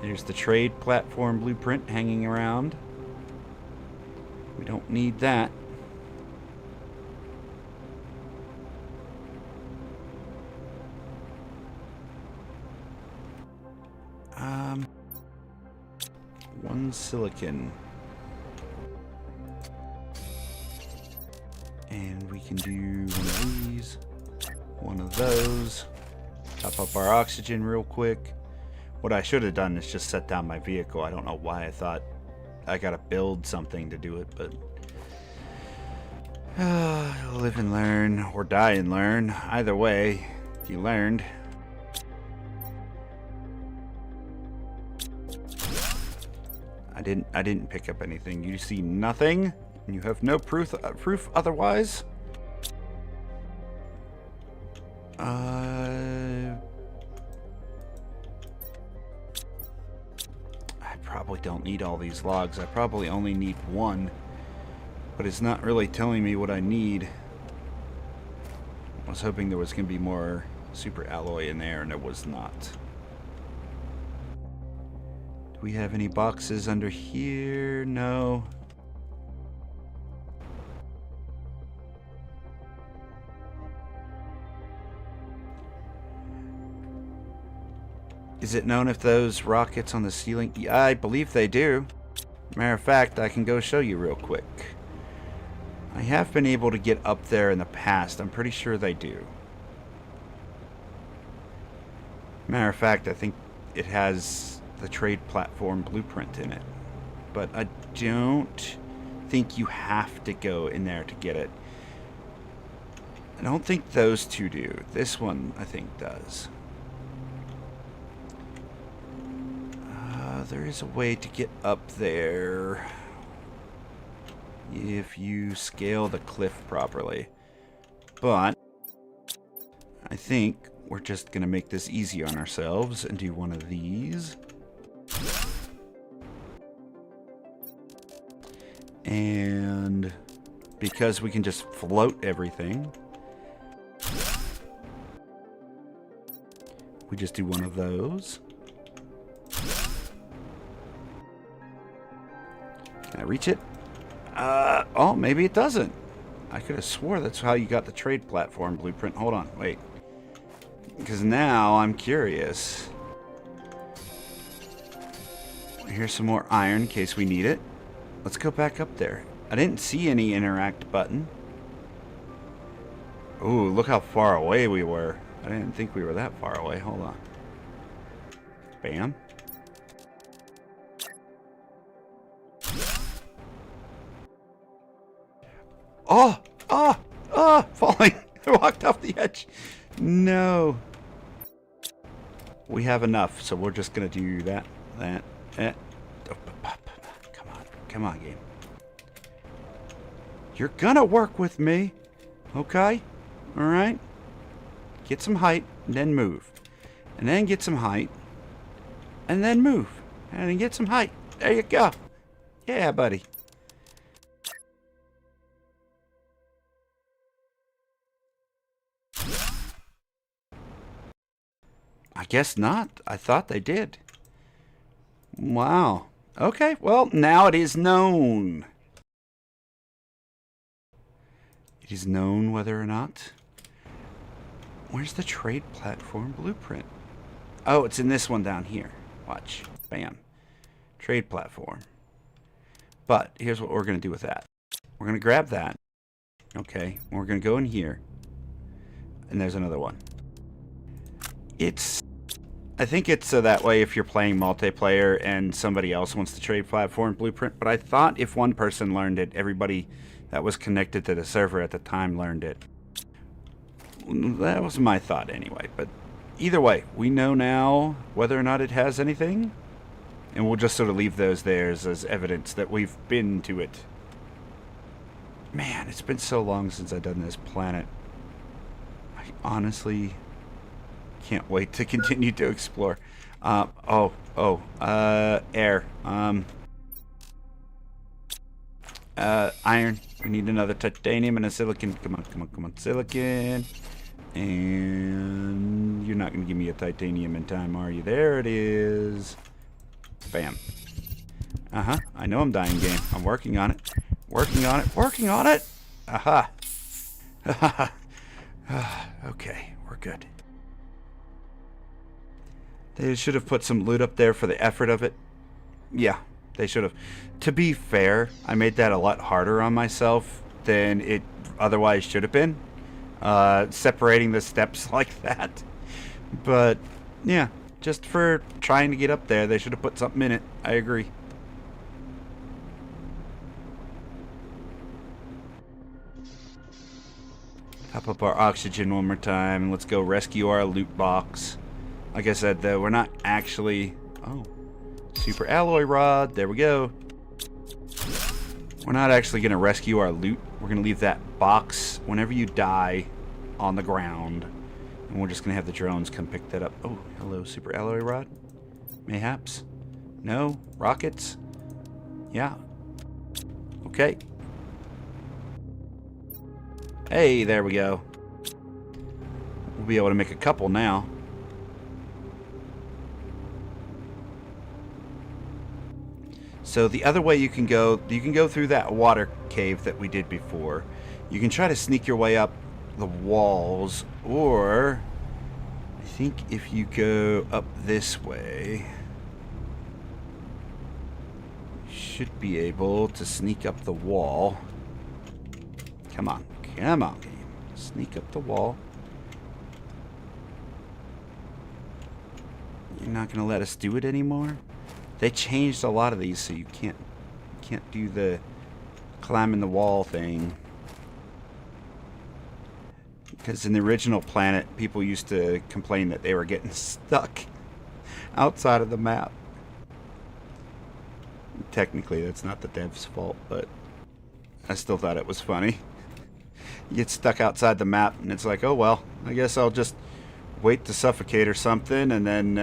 There's the trade platform blueprint hanging around. We don't need that. One silicon. And we can do one of these, one of those. Top up our oxygen real quick. What I should have done is just set down my vehicle. I don't know why I thought I gotta build something to do it, but... live and learn, or die and learn. Either way, you learned. I didn't pick up anything. You see nothing? And you have no proof otherwise? I probably don't need all these logs. I probably only need one. But it's not really telling me what I need. I was hoping there was going to be more super alloy in there, and there was not. Do we have any boxes under here? No. Is it known if those rockets on the ceiling... Yeah, I believe they do. Matter of fact, I can go show you real quick. I have been able to get up there in the past. I'm pretty sure they do. Matter of fact, I think it has the trade platform blueprint in it. But I don't think you have to go in there to get it. I don't think those two do. This one, I think, does. There is a way to get up there if you scale the cliff properly. But I think we're just going to make this easy on ourselves and do one of these. And because we can just float everything, we just do one of those. Can I reach it? Oh, maybe it doesn't. I could have swore that's how you got the trade platform blueprint. Hold on, wait. Because now I'm curious. Here's some more iron in case we need it. Let's go back up there. I didn't see any interact button. Ooh, look how far away we were. I didn't think we were that far away. Hold on. Bam. Oh! Oh! Oh! Falling! I walked off the edge. No. We have enough, so we're just gonna do that. Come on. Come on, game. You're gonna work with me. Okay? Alright? Get some height, and then move. And then get some height. And then move. And then get some height. There you go. Yeah, buddy. I guess not. I thought they did. Wow. Okay, well, now it is known. It is known whether or not... Where's the trade platform blueprint? Oh, it's in this one down here. Watch. Bam. Trade platform. But here's what we're going to do with that. We're going to grab that. Okay. We're going to go in here. And there's another one. I think it's that way if you're playing multiplayer and somebody else wants the trade platform blueprint. But I thought if one person learned it, everybody that was connected to the server at the time learned it. That was my thought anyway. But either way, we know now whether or not it has anything. And we'll just sort of leave those there as evidence that we've been to it. Man, it's been so long since I've done this planet. I honestly can't wait to continue to explore. Air. Iron. We need another titanium and a silicon. Come on. Silicon. And you're not going to give me a titanium in time, are you? There it is. Bam. I know I'm dying, game. I'm working on it. Working on it. Aha. Okay, we're good. They should have put some loot up there for the effort of it. Yeah, they should have. To be fair, I made that a lot harder on myself than it otherwise should have been. Separating the steps like that. But, yeah, just for trying to get up there, they should have put something in it. I agree. Top up our oxygen one more time. Let's go rescue our loot box. Like I said, though, we're not actually... Oh, super alloy rod. There we go. We're not actually going to rescue our loot. We're going to leave that box whenever you die on the ground. And we're just going to have the drones come pick that up. Oh, hello, super alloy rod. Mayhaps. No? Rockets? Yeah. Okay. Hey, there we go. We'll be able to make a couple now. So the other way you can go through that water cave that we did before. You can try to sneak your way up the walls, or I think if you go up this way, you should be able to sneak up the wall. Come on, game. Sneak up the wall. You're not gonna let us do it anymore? They changed a lot of these, so you can't do the climbing the wall thing. Because in the original Planet, people used to complain that they were getting stuck outside of the map. Technically, that's not the dev's fault, but I still thought it was funny. You get stuck outside the map, and it's like, oh well, I guess I'll just wait to suffocate or something, and then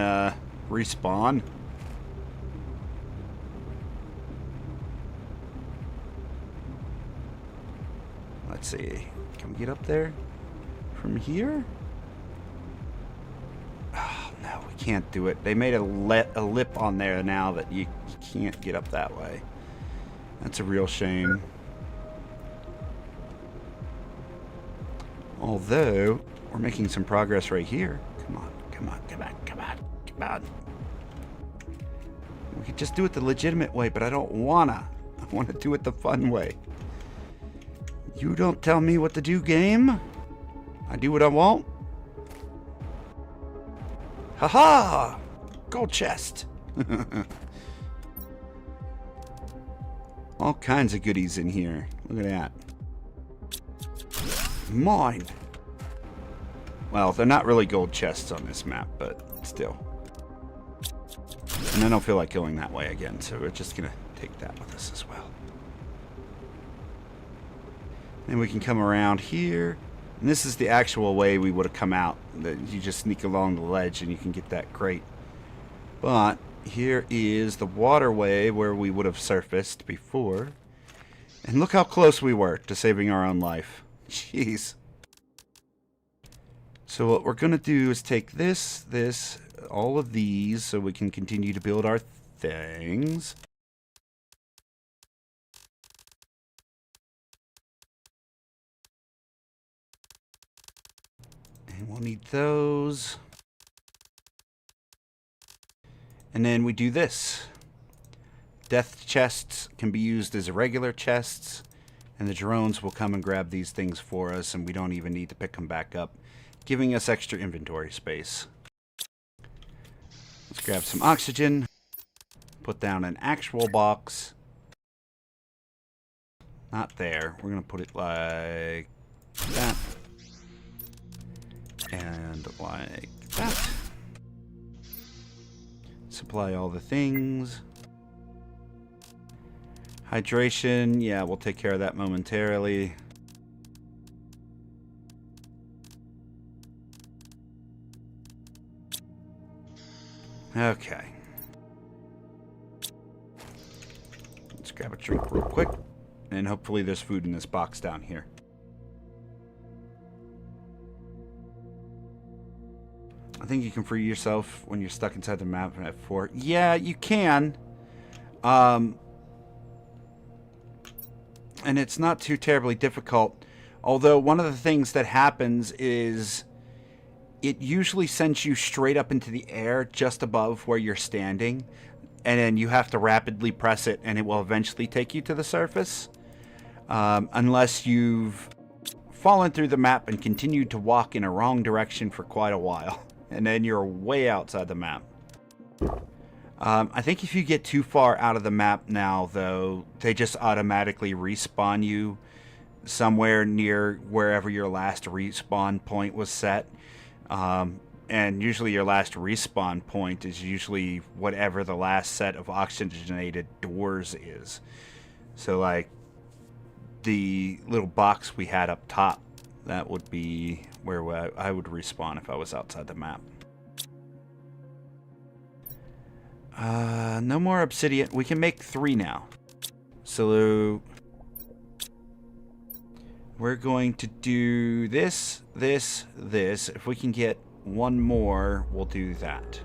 respawn. Let's see. Can we get up there from here? Oh, no, we can't do it. They made a lip on there now that you can't get up that way. That's a real shame. Although, we're making some progress right here. Come on, come on, come on, come on, come on. We could just do it the legitimate way, but I don't wanna. I want to do it the fun way. You don't tell me what to do, game. I do what I want. Haha! Gold chest. All kinds of goodies in here. Look at that. Mine. Well, they're not really gold chests on this map, but still. And I don't feel like going that way again, so we're just gonna take that with us as well. Then we can come around here. And this is the actual way we would have come out. You just sneak along the ledge and you can get that crate. But here is the waterway where we would have surfaced before. And look how close we were to saving our own life. Jeez. So what we're going to do is take this, all of these, so we can continue to build our things. And we'll need those. And then we do this. Death chests can be used as regular chests. And the drones will come and grab these things for us, and we don't even need to pick them back up, giving us extra inventory space. Let's grab some oxygen. Put down an actual box. Not there. We're going to put it like that. And like that. Supply all the things. Hydration, yeah, we'll take care of that momentarily. Okay. Let's grab a drink real quick. And hopefully there's food in this box down here. I think you can free yourself when you're stuck inside the map at 4. Yeah, you can. And it's not too terribly difficult. Although one of the things that happens is it usually sends you straight up into the air just above where you're standing. And then you have to rapidly press it and it will eventually take you to the surface. Unless you've fallen through the map and continued to walk in a wrong direction for quite a while. And then you're way outside the map. I think if you get too far out of the map now, though, they just automatically respawn you somewhere near wherever your last respawn point was set. And usually your last respawn point is usually whatever the last set of oxygenated doors is. So, like, the little box we had up top, that would be where I would respawn if I was outside the map. No more obsidian. We can make 3 now. So we're going to do this, this, this. If we can get 1 more, we'll do that.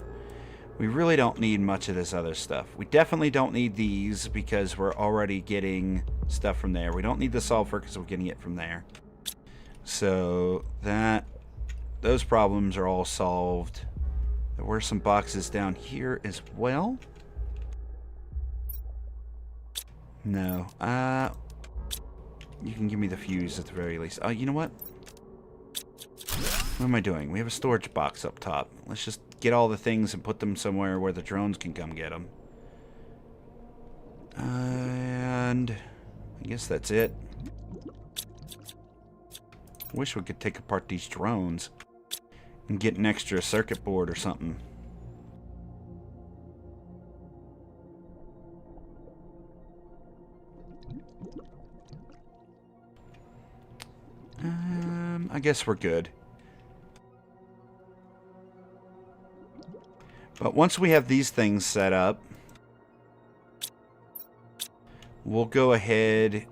We really don't need much of this other stuff. We definitely don't need these because we're already getting stuff from there. We don't need the sulfur because we're getting it from there. So those problems are all solved. There were some boxes down here as well. No. You can give me the fuse at the very least. Oh, you know what? What am I doing? We have a storage box up top. Let's just get all the things and put them somewhere where the drones can come get them. And I guess that's it. Wish we could take apart these drones and get an extra circuit board or something. I guess we're good. But once we have these things set up, we'll go ahead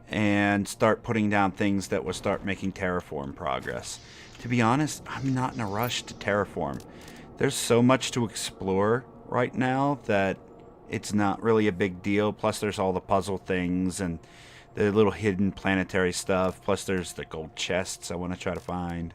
and start putting down things that will start making terraform progress. To be honest, I'm not in a rush to terraform. There's so much to explore right now that it's not really a big deal. Plus, there's all the puzzle things and the little hidden planetary stuff. Plus, there's the gold chests I want to try to find.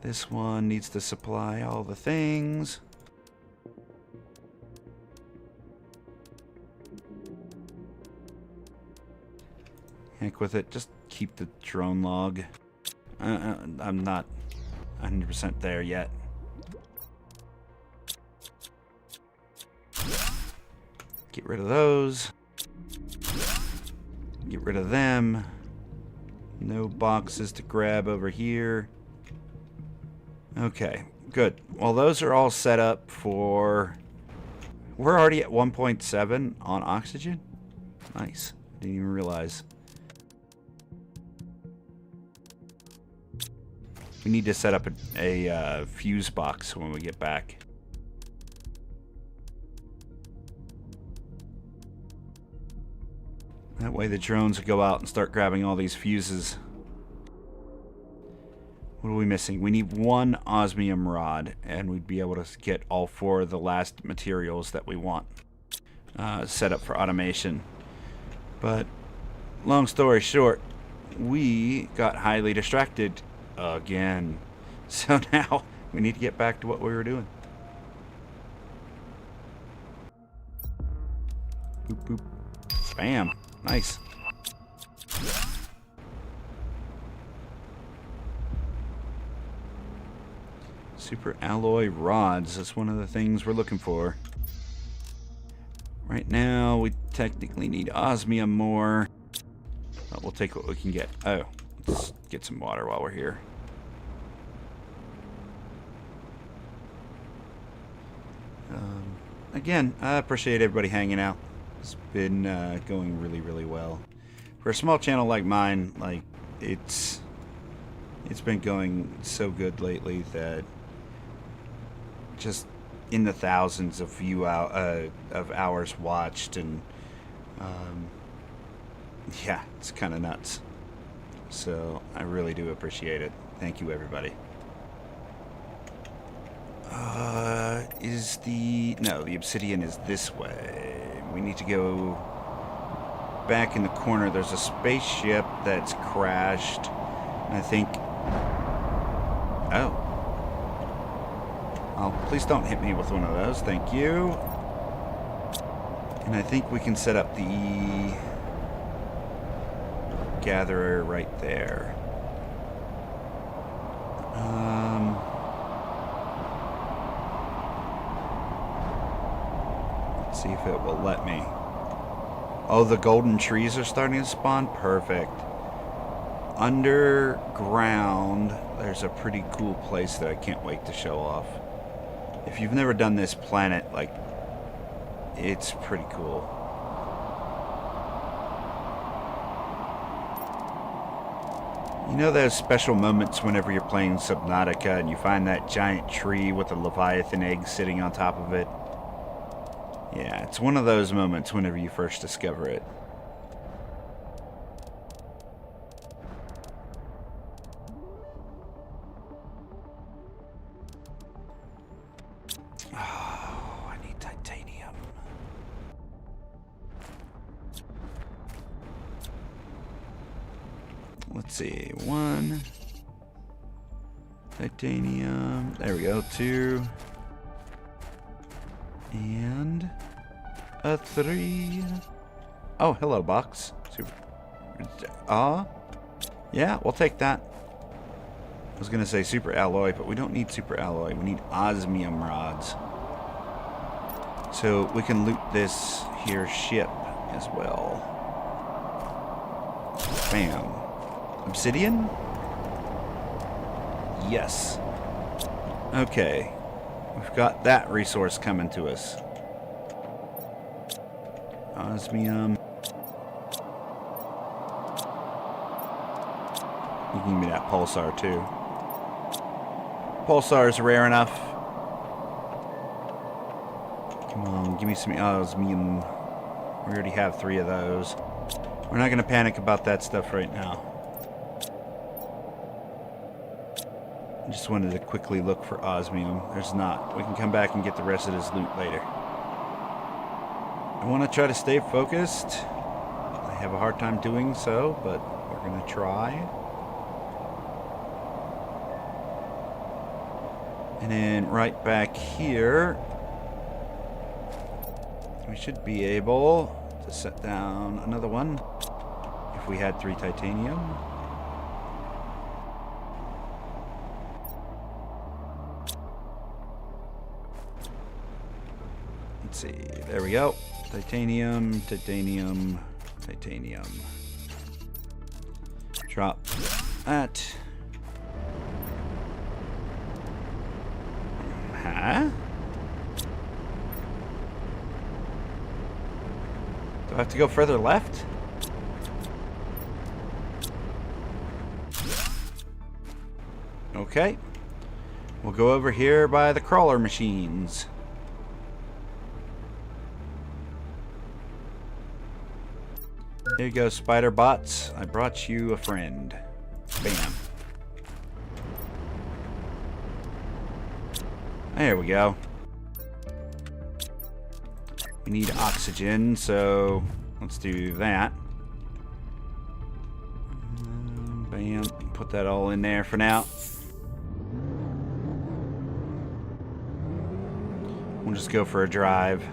This one needs to supply all the things. Heck with it. Just keep the drone log. I'm not 100% there yet. Get rid of those. Get rid of them. No boxes to grab over here. Okay, good. Well, those are all set up for... We're already at 1.7 on oxygen? Nice. Didn't even realize. We need to set up a fuse box when we get back. That way the drones will go out and start grabbing all these fuses. What are we missing? We need one osmium rod, and we'd be able to get all 4 of the last materials that we want set up for automation. But, long story short, we got highly distracted again. So now we need to get back to what we were doing. Boop, boop. Bam. Nice. Super alloy rods. That's one of the things we're looking for. Right now, we technically need osmium more. But we'll take what we can get. Oh, let's get some water while we're here. Again, I appreciate everybody hanging out. It's been going really, really well. For a small channel like mine, like it's been going so good lately that just in the thousands of hours watched, and yeah, it's kind of nuts. So I really do appreciate it. Thank you, everybody. No, the obsidian is this way. We need to go back in the corner. There's a spaceship that's crashed. And I think... Oh. Oh, please don't hit me with one of those. Thank you. And I think we can set up the gatherer right there. Let's see if it will let me. Oh, the golden trees are starting to spawn? Perfect. Underground, there's a pretty cool place that I can't wait to show off. If you've never done this planet, like, it's pretty cool. You know those special moments whenever you're playing Subnautica and you find that giant tree with a Leviathan egg sitting on top of it? Yeah, it's one of those moments whenever you first discover it. Oh, I need titanium. Let's see, 1 titanium. There we go, 2. And a 3. Oh, hello, box. Super. Yeah, we'll take that. I was gonna say super alloy, but we don't need super alloy. We need osmium rods. So we can loot this here ship as well. Bam. Obsidian? Yes. Okay. We've got that resource coming to us. Osmium. You can give me that pulsar too. Pulsar is rare enough. Come on, give me some osmium. We already have 3 of those. We're not going to panic about that stuff right now. I just wanted to quickly look for osmium. There's not. We can come back and get the rest of this loot later. I want to try to stay focused. I have a hard time doing so, but we're going to try. And then right back here, we should be able to set down another one if we had 3 titanium. Let's see, there we go. Titanium, titanium, titanium. Drop that. Huh? Do I have to go further left? Okay. We'll go over here by the crawler machines. There you go, spider bots. I brought you a friend. Bam. There we go. We need oxygen, so let's do that. Bam. Put that all in there for now. We'll just go for a drive.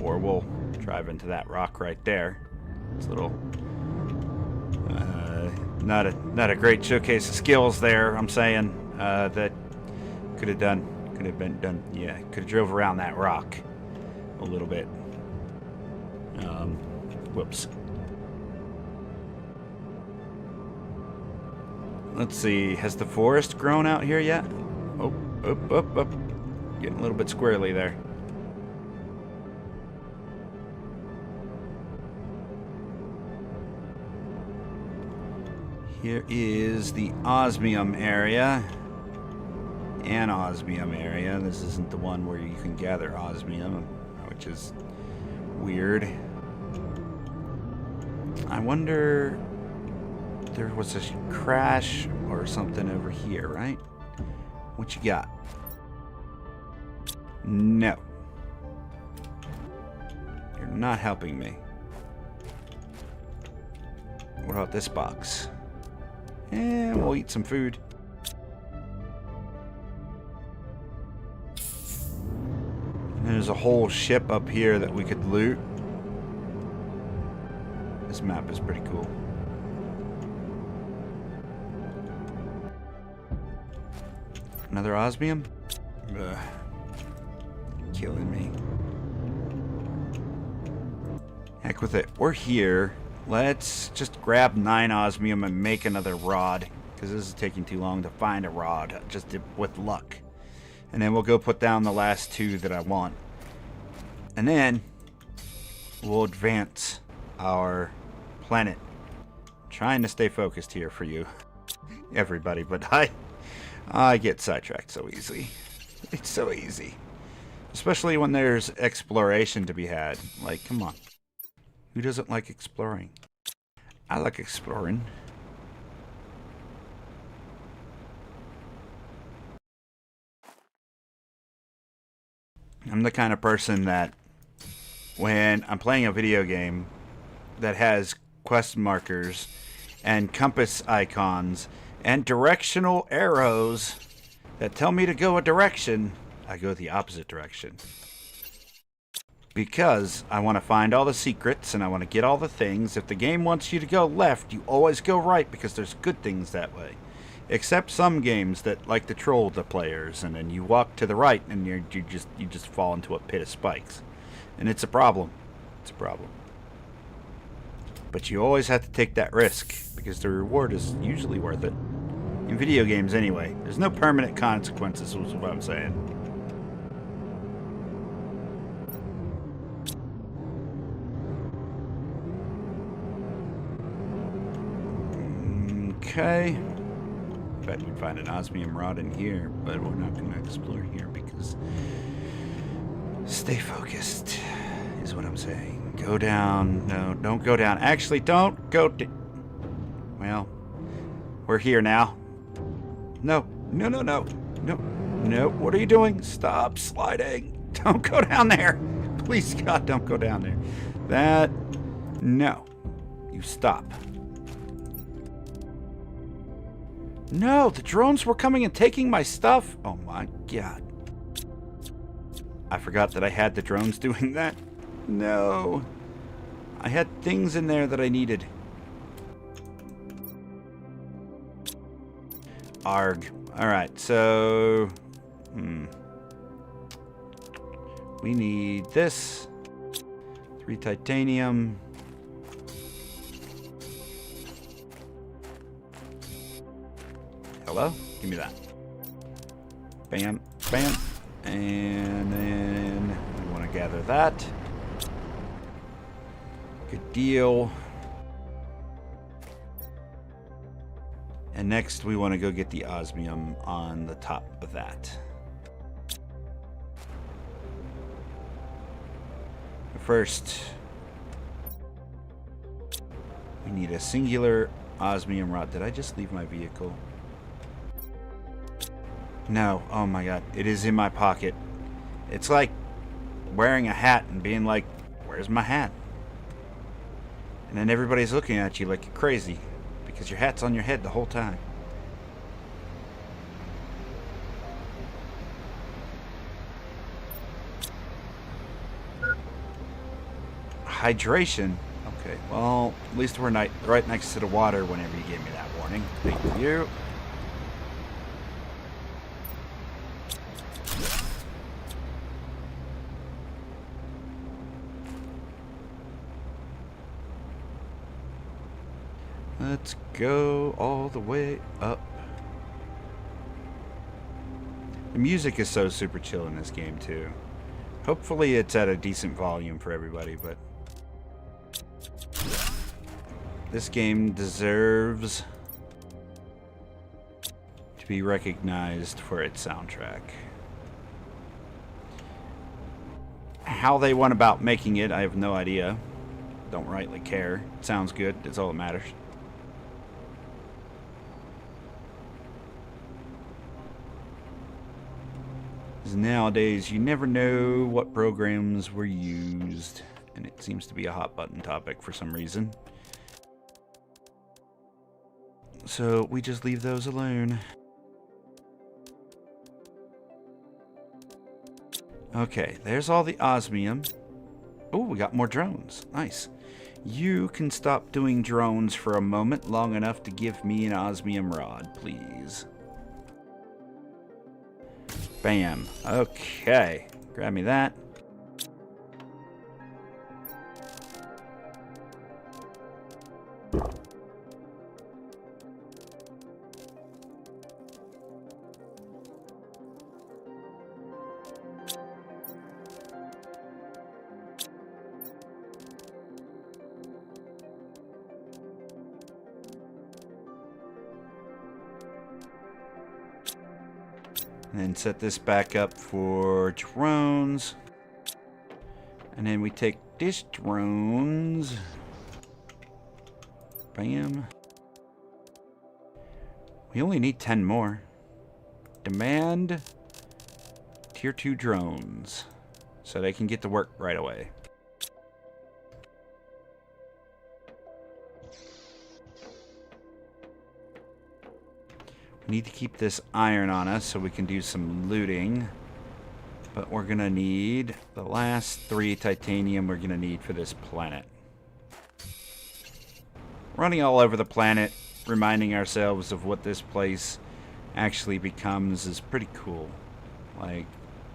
Or we'll drive into that rock right there. It's a little not a great showcase of skills there, I'm saying. That could have been done. Yeah, could have drove around that rock a little bit. Whoops. Let's see, has the forest grown out here yet? Oh, up. Getting a little bit squirrely there. Here is the osmium area. An osmium area. This isn't the one where you can gather osmium, which is weird. I wonder... There was a crash or something over here, right? What you got? No. You're not helping me. What about this box? And we'll eat some food. And there's a whole ship up here that we could loot. This map is pretty cool. Another osmium? Ugh. Killing me. Heck with it. We're here. Let's just grab 9 osmium and make another rod, because this is taking too long to find a rod, just with luck. And then we'll go put down the last 2 that I want. And then we'll advance our planet. I'm trying to stay focused here for you, everybody, but I get sidetracked so easily. It's so easy. Especially when there's exploration to be had. Like, come on. Who doesn't like exploring? I like exploring. I'm the kind of person that when I'm playing a video game that has quest markers and compass icons and directional arrows that tell me to go a direction, I go the opposite direction. Because I want to find all the secrets and I want to get all the things. If the game wants you to go left, you always go right because there's good things that way. Except some games that like to troll the players, and then you walk to the right and you just fall into a pit of spikes. And it's a problem. It's a problem. But you always have to take that risk because the reward is usually worth it. In video games anyway. There's no permanent consequences, is what I'm saying. Okay. Bet we'd find an osmium rod in here, but we're not going to explore here because stay focused, is what I'm saying. Go down. No, don't go down. Actually, don't go well, we're here now. No, no, no, no. No, no. What are you doing? Stop sliding. Don't go down there. Please, God, don't go down there. That... No. You stop. No, the drones were coming and taking my stuff. Oh, my God. I forgot that I had the drones doing that. No. I had things in there that I needed. Arg. Alright, so... We need this. 3 titanium. Hello? Give me that. Bam. Bam. And then we want to gather that. Good deal. And next we want to go get the osmium on the top of that. First, we need a singular osmium rod. Did I just leave my vehicle? No. Oh my God. It is in my pocket. It's like wearing a hat and being like, where's my hat? And then everybody's looking at you like you're crazy because your hat's on your head the whole time. Hydration. Okay, well, at least we're right next to the water whenever you gave me that warning. Thank you. Let's go all the way up. The music is so super chill in this game too. Hopefully it's at a decent volume for everybody, but this game deserves to be recognized for its soundtrack. How they went about making it, I have no idea. Don't rightly care. It sounds good. It's all that matters. Nowadays, you never know what programs were used, and it seems to be a hot button topic for some reason. So we just leave those alone. Okay, there's all the osmium. Oh, we got more drones. Nice. You can stop doing drones for a moment long enough to give me an osmium rod, please. Bam. Okay. Grab me that. And then set this back up for drones. And then we take this drones. Bam. We only need 10 more. Demand tier 2 drones. So they can get to work right away. Need to keep this iron on us so we can do some looting, but we're gonna need the last 3 titanium we're gonna need for this planet. Running all over the planet, reminding ourselves of what this place actually becomes is pretty cool. Like,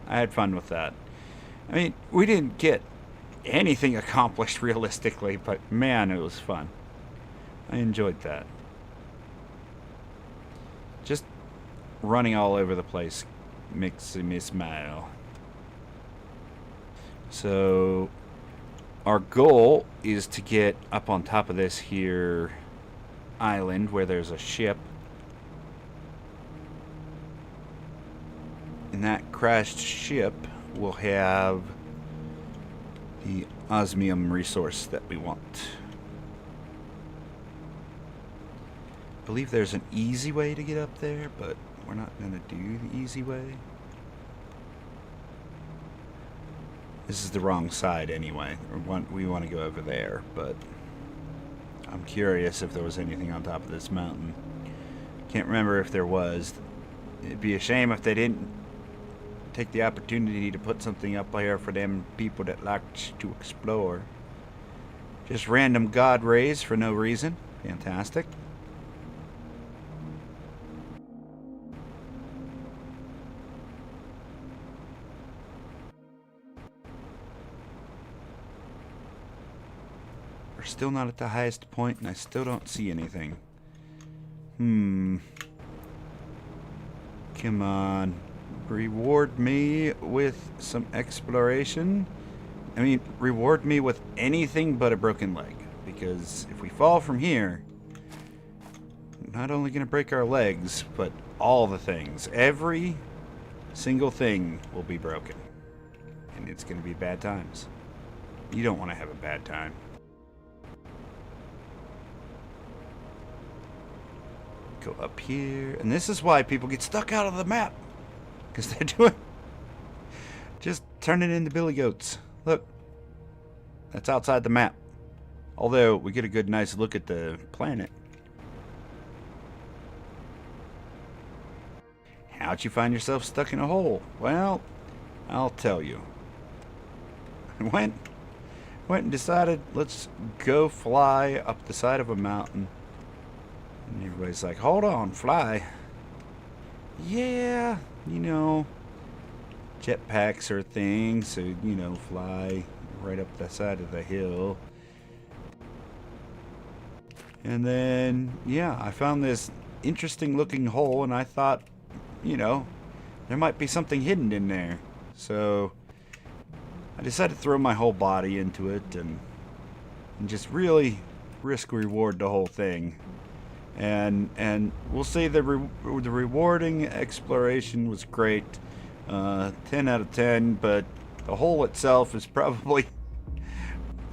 I had fun with that. I mean, we didn't get anything accomplished realistically, but man, it was fun. I enjoyed that. Just running all over the place makes me smile. So our goal is to get up on top of this here island where there's a ship. And that crashed ship will have the osmium resource that we want. I believe there's an easy way to get up there, but we're not going to do the easy way. This is the wrong side anyway. We want to go over there, but I'm curious if there was anything on top of this mountain. Can't remember if there was. It'd be a shame if they didn't take the opportunity to put something up here for them people that like to explore. Just random god rays for no reason. Fantastic. We're still not at the highest point, and I still don't see anything. Come on. Reward me with some exploration. I mean, reward me with anything but a broken leg. Because if we fall from here, we're not only going to break our legs, but all the things. Every single thing will be broken. And it's going to be bad times. You don't want to have a bad time. Go up here. And this is why people get stuck out of the map. Because they're doing... just turning into billy goats. Look. That's outside the map. Although, we get a good nice look at the planet. How'd you find yourself stuck in a hole? Well, I'll tell you. I went and decided, let's go fly up the side of a mountain. And everybody's like, hold on, fly. Yeah, you know, jetpacks are things, so, you know, fly right up the side of the hill. And then, yeah, I found this interesting looking hole, and I thought, you know, there might be something hidden in there. So I decided to throw my whole body into it and just really risk reward the whole thing. And we'll say the rewarding exploration was great, 10 out of 10, but the hole itself is probably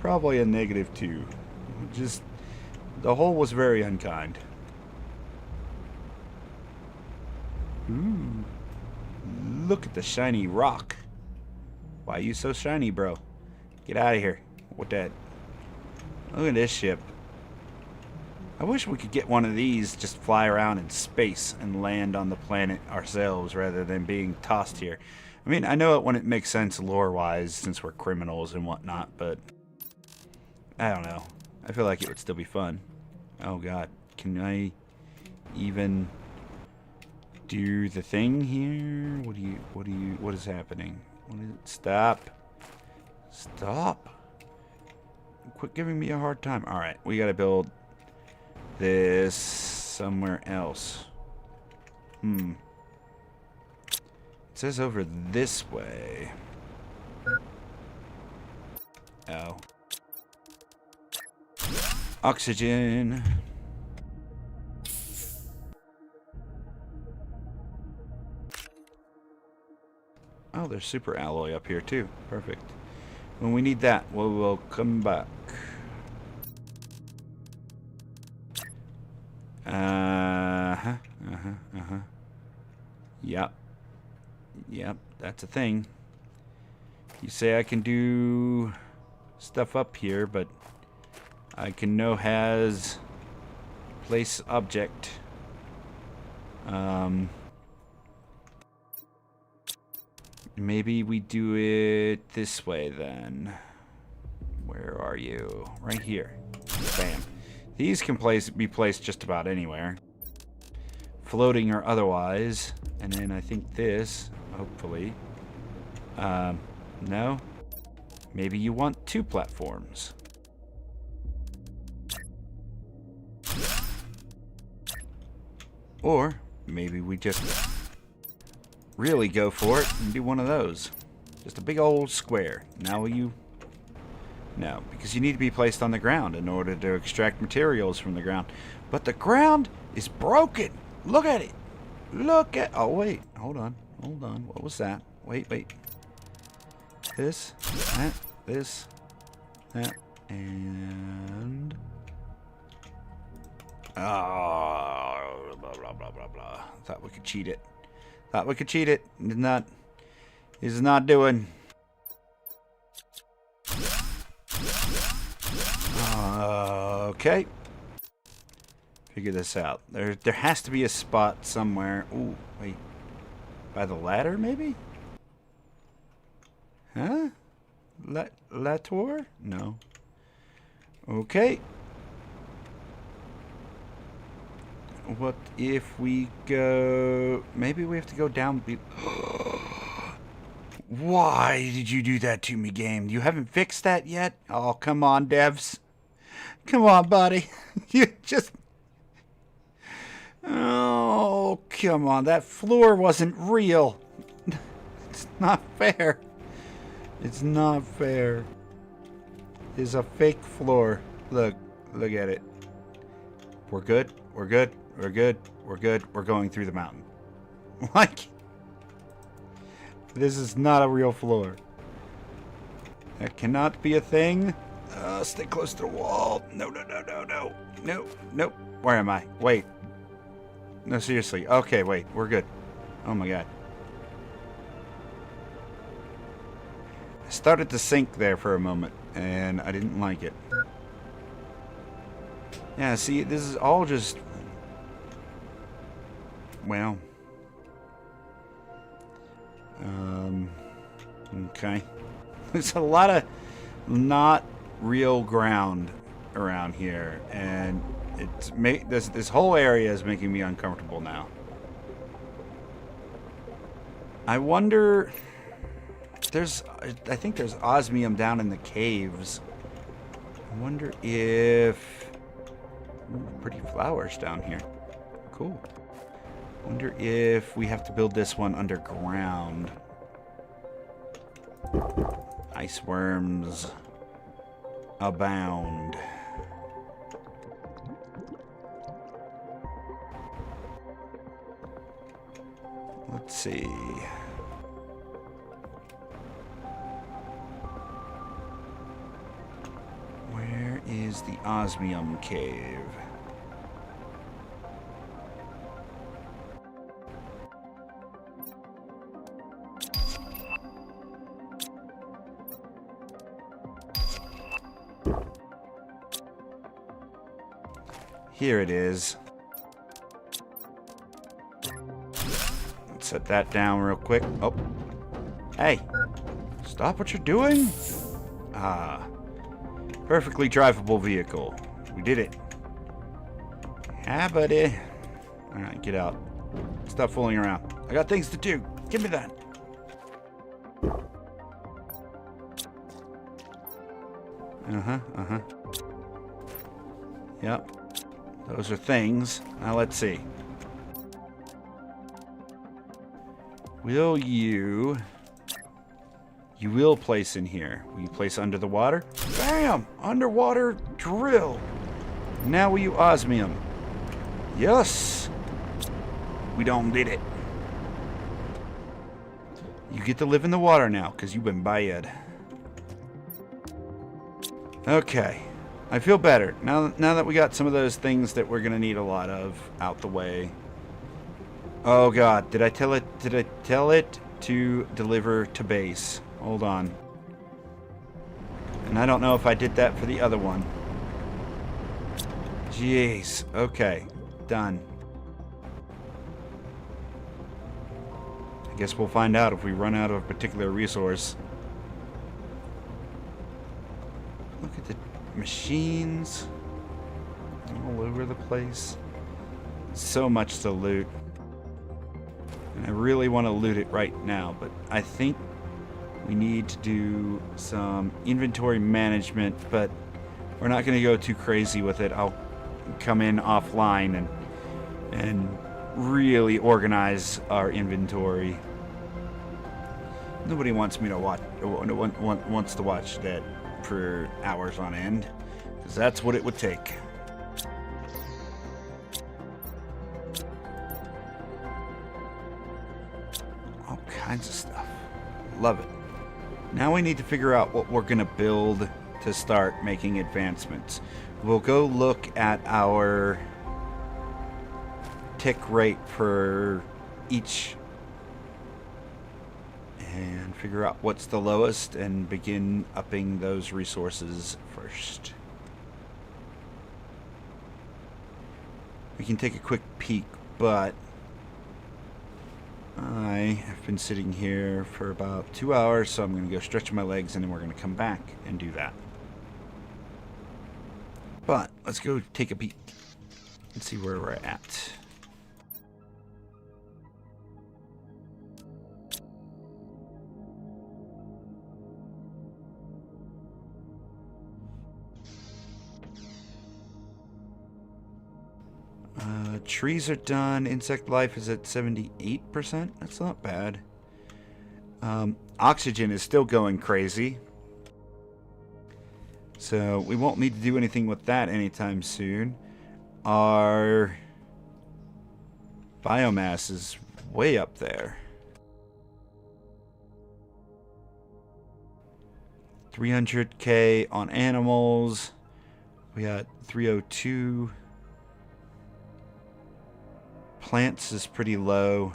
a -2. Just the hole was very unkind. Ooh, look at the shiny rock. Why are you so shiny, bro? Get out of here with that. Look at this ship. I wish we could get one of these, just fly around in space and land on the planet ourselves rather than being tossed here. I mean, I know it wouldn't make sense lore-wise since we're criminals and whatnot, but I don't know. I feel like it would still be fun. Oh god, can I even do the thing here? What is happening? Stop. Stop. Quit giving me a hard time. Alright, we gotta build this somewhere else. It says over this way. Oh. Oxygen. Oh, there's super alloy up here too. Perfect. When we need that, we'll come back. Yep, that's a thing. You say I can do stuff up here, but I can no has place object. Maybe we do it this way then. Where are you? Right here. Bam. These can be placed just about anywhere. Floating or otherwise. And then I think this, hopefully. No? Maybe you want 2 platforms. Or maybe we just really go for it and do one of those. Just a big old square. Now will you... No, because you need to be placed on the ground in order to extract materials from the ground. But the ground is broken. Look at it. Look at... Oh, wait. Hold on. Hold on. What was that? Wait. This. That. This. That and oh, blah blah blah blah blah. Thought we could cheat it. Thought we could cheat it. Did not. Is not doing. Okay. Figure this out. There has to be a spot somewhere. Ooh, wait. By the ladder, maybe? Huh? Latour? No. Okay. What if we go... Maybe we have to go down... Why did you do that to me, game? You haven't fixed that yet? Oh, come on, devs. Come on, buddy. You just... Oh, come on. That floor wasn't real. It's not fair. It's not fair. It's a fake floor. Look at it. We're good. We're good. We're good. We're good. We're going through the mountain. Like, this is not a real floor. That cannot be a thing. Stay close to the wall. No, no, no, no, no. No, nope. Where am I? Wait. No, seriously. Okay, wait. We're good. Oh my god. I started to sink there for a moment, and I didn't like it. Yeah, see, this is all just... Well... Okay. There's a lot of not real ground around here, and it's this whole area is making me uncomfortable now. I wonder... I think there's osmium down in the caves. I wonder if... Ooh, pretty flowers down here. Cool. I wonder if we have to build this one underground. Ice worms abound. Let's see. Where is the osmium cave? Here it is. Let's set that down real quick. Oh. Hey. Stop what you're doing. Ah. Perfectly drivable vehicle. We did it. Yeah, buddy. Alright, get out. Stop fooling around. I got things to do. Give me that. Uh-huh. Yep. Those are things. Now let's see. Will you... You will place in here. Will you place under the water? Bam! Underwater drill. Now will you osmium? Yes! We done did it. You get to live in the water now, because you've been bad. Okay. I feel better. Now that we got some of those things that we're going to need a lot of out the way. Oh god, did I tell it to deliver to base? Hold on. And I don't know if I did that for the other one. Jeez. Okay. Done. I guess we'll find out if we run out of a particular resource. Look at the machines all over the place. So much to loot. And I really want to loot it right now, but I think we need to do some inventory management, but we're not going to go too crazy with it. I'll come in offline and really organize our inventory. Nobody wants me to watch wants to watch that for hours on end, because that's what it would take. All kinds of stuff. Love it. Now we need to figure out what we're gonna build to start making advancements. We'll go look at our tick rate for each and figure out what's the lowest and begin upping those resources first. We can take a quick peek, but I have been sitting here for about 2 hours, so I'm going to go stretch my legs and then we're going to come back and do that. But let's go take a peek and see where we're at. Trees are done. Insect life is at 78%. That's not bad. Oxygen is still going crazy. So we won't need to do anything with that anytime soon. Our biomass is way up there. 300k on animals. We got 302. Plants is pretty low.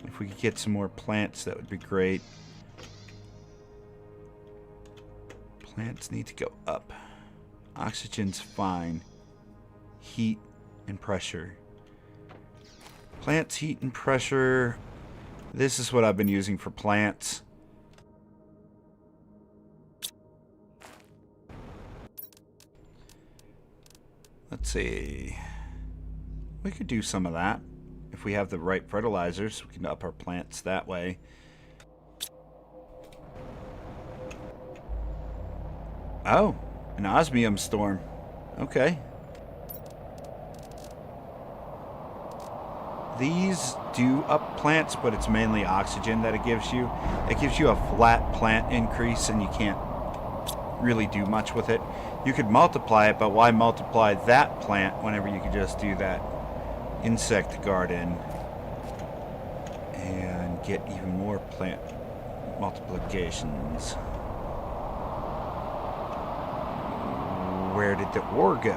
If we could get some more plants, that would be great. Plants need to go up. Oxygen's fine. Heat and pressure. Plants, heat, and pressure. This is what I've been using for plants. Let's see. We could do some of that. If we have the right fertilizers, we can up our plants that way. Oh, an osmium storm. Okay. These do up plants, but it's mainly oxygen that it gives you. It gives you a flat plant increase, and you can't really do much with it. You could multiply it, but why multiply that plant whenever you could just do that insect garden and get even more plant multiplications? Where did the ore go?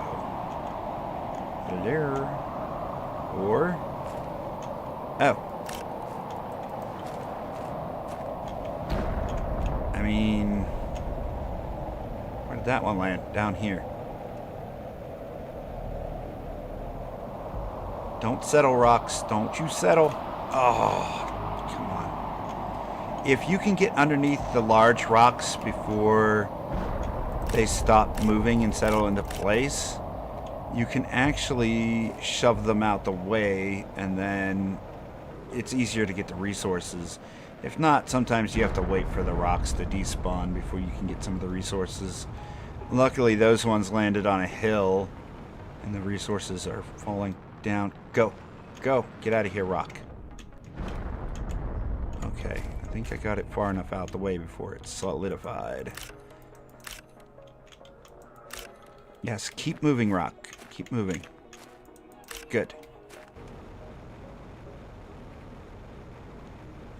Hello? Ore? Oh. I mean, where did that one land? Down here. Don't settle, rocks. Don't you settle. Oh, come on. If you can get underneath the large rocks before they stop moving and settle into place, you can actually shove them out the way, and then it's easier to get the resources. If not, sometimes you have to wait for the rocks to despawn before you can get some of the resources. Luckily, those ones landed on a hill, and the resources are falling down. Go. Go. Get out of here, rock. Okay. I think I got it far enough out the way before it's solidified. Yes, keep moving, rock. Keep moving. Good.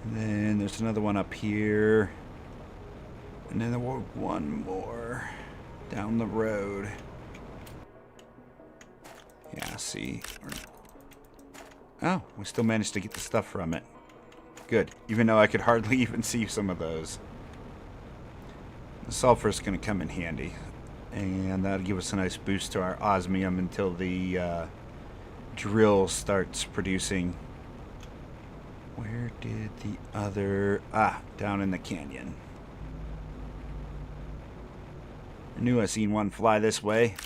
And then there's another one up here. And then there was one more down the road. Yeah, see. Oh, we still managed to get the stuff from it. Good. Even though I could hardly even see some of those. The sulfur's going to come in handy. And that'll give us a nice boost to our osmium until the drill starts producing. Where did the other... Ah, down in the canyon. I knew I seen one fly this way.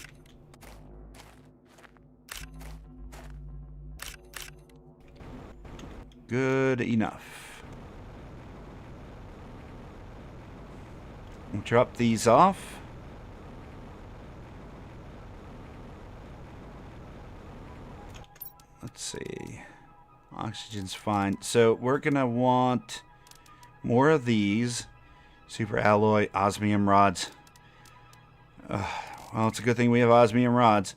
Good enough. We'll drop these off. Let's see. Oxygen's fine. So we're going to want more of these. Super alloy, osmium rods. Well, it's a good thing we have osmium rods.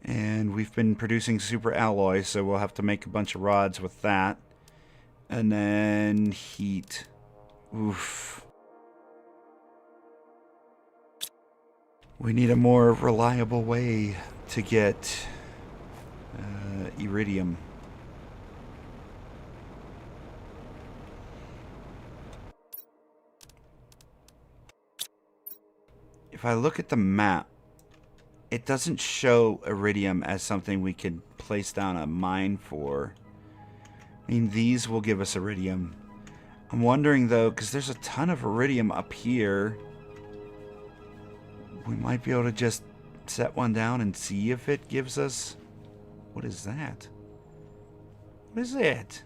And we've been producing super alloy, so we'll have to make a bunch of rods with that. And then heat. Oof. We need a more reliable way to get iridium. If I look at the map, it doesn't show iridium as something we can place down a mine for. I mean, these will give us iridium. I'm wondering, though, because there's a ton of iridium up here, we might be able to just set one down and see if it gives us... What is that? What is it?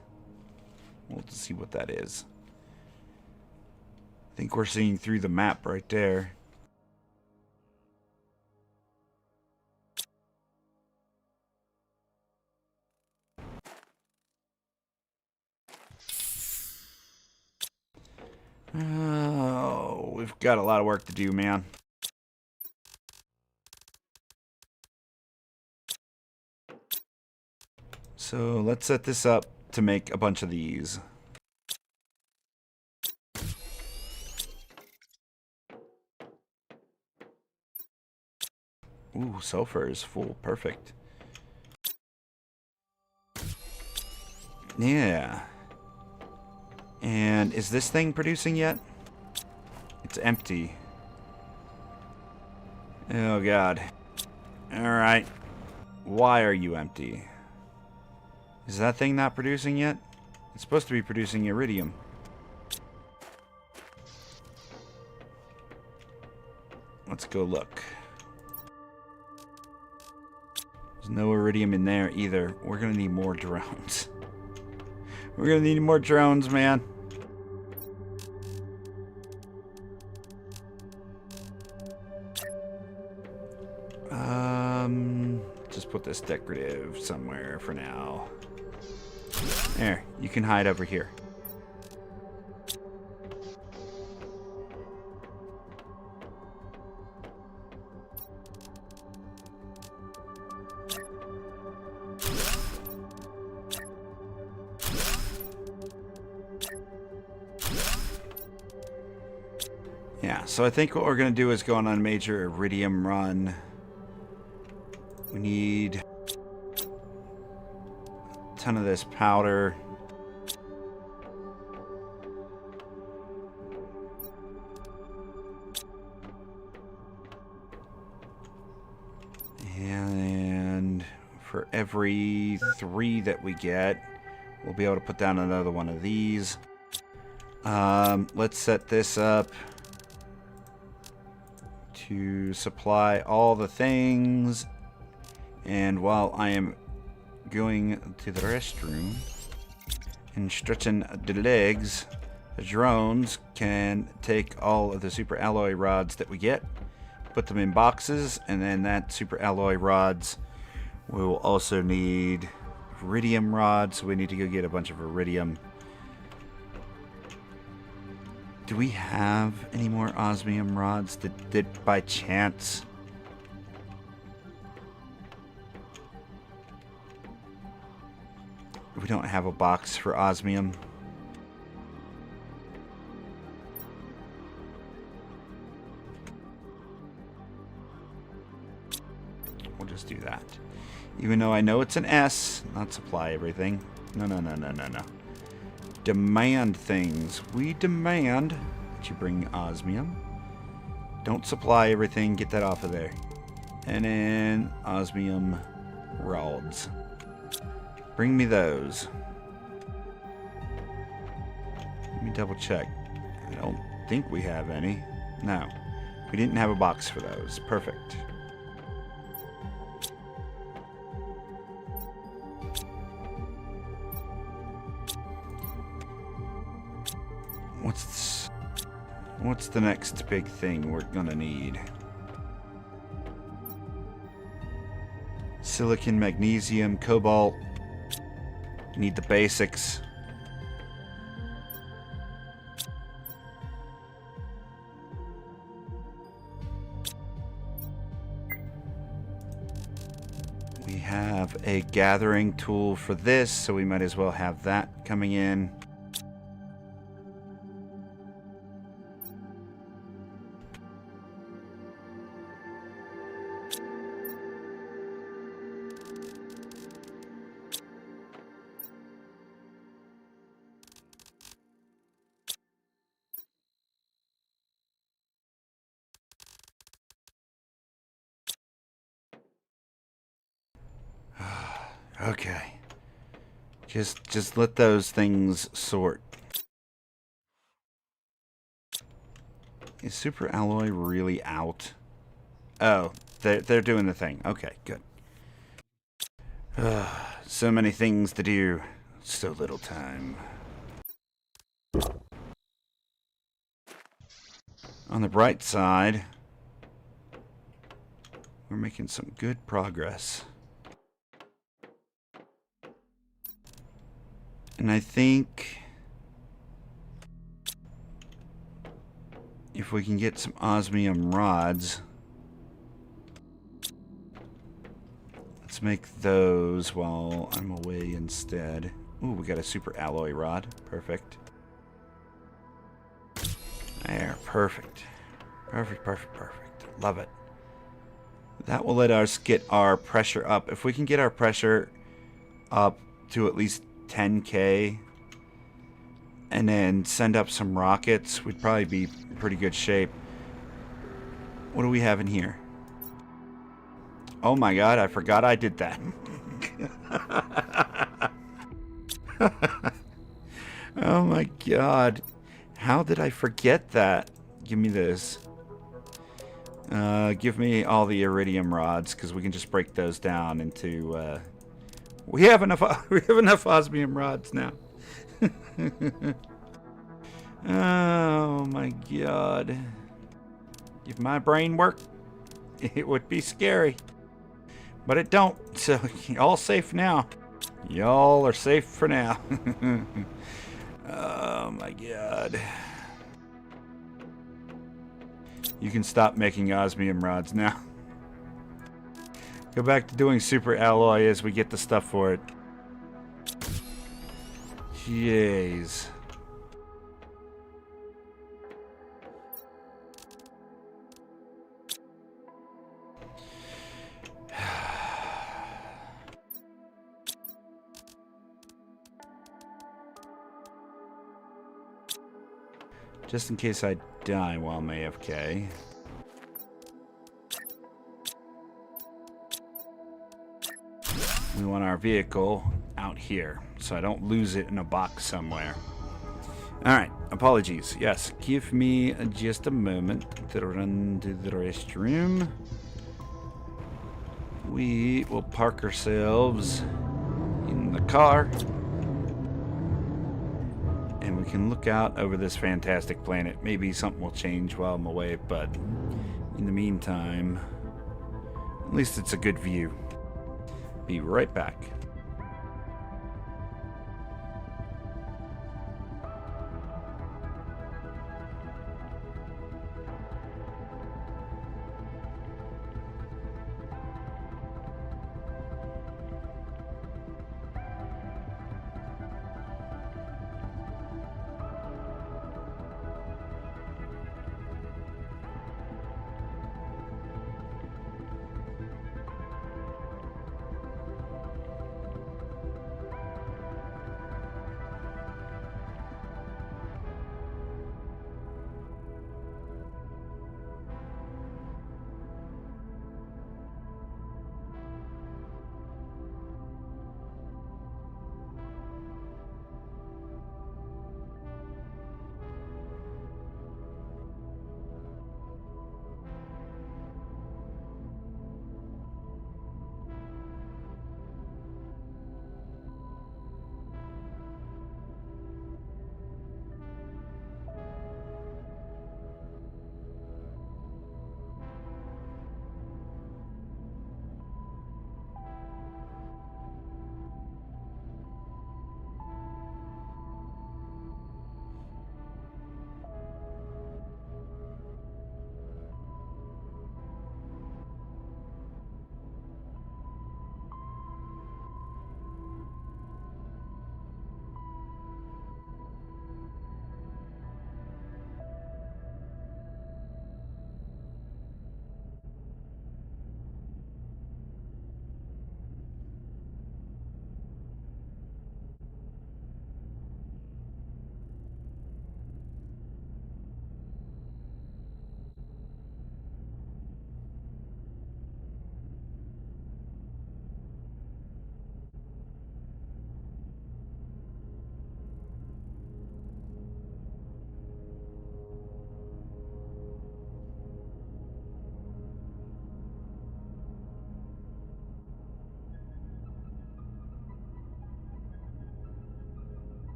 We'll see what that is. I think we're seeing through the map right there. Oh, we've got a lot of work to do, man. So let's set this up to make a bunch of these. Ooh, sulfur is full. Perfect. Yeah. And is this thing producing yet? It's empty. Oh, God. Alright. Why are you empty? Is that thing not producing yet? It's supposed to be producing iridium. Let's go look. There's no iridium in there either. We're gonna need more drones. We're gonna need more drones, man. Just put this decorative somewhere for now. There, you can hide over here. Yeah, so I think what we're going to do is go on a major iridium run. We need a ton of this powder. And for every 3 that we get, we'll be able to put down another one of these. Let's set this up to supply all the things. And while I am going to the restroom and stretching the legs, the drones can take all of the super alloy rods that we get, put them in boxes, and then that super alloy rods we will also need iridium rods, so we need to go get a bunch of iridium. Do we have any more osmium rods? Did by chance... We don't have a box for osmium. We'll just do that. Even though I know it's an S, not supply everything. No. Demand things. We demand that you bring osmium. Don't supply everything. Get that off of there. And then osmium rods. Bring me those. Let me double check. I don't think we have any. No. We didn't have a box for those. Perfect. What's the next big thing we're gonna need? Silicon, magnesium, cobalt. Need the basics. We have a gathering tool for this, so we might as well have that coming in. Okay. Just let those things sort. Is Super Alloy really out? Oh, they're doing the thing. Okay, good. So many things to do. So little time. On the bright side, we're making some good progress. And I think if we can get some osmium rods, let's make those while I'm away instead. Ooh, we got a super alloy rod. Perfect. There, perfect. Perfect, perfect, perfect. Love it. That will let us get our pressure up. If we can get our pressure up to at least 10K and then send up some rockets, we'd probably be in pretty good shape. What do we have in here? Oh my god, I forgot I did that. Oh my god. How did I forget that? Give me this. Give me all the iridium rods, because we can just break those down into... we have enough osmium rods now. Oh my god. If my brain worked, it would be scary. But it don't, so y'all safe now. Y'all are safe for now. Oh my god. You can stop making osmium rods now. Go back to doing super alloy as we get the stuff for it. Jeez. Just in case I die while I'm AFK. We want our vehicle out here, so I don't lose it in a box somewhere. Alright, apologies. Yes, give me just a moment to run to the restroom. We will park ourselves in the car. And we can look out over this fantastic planet. Maybe something will change while I'm away, but in the meantime, at least it's a good view. Be right back.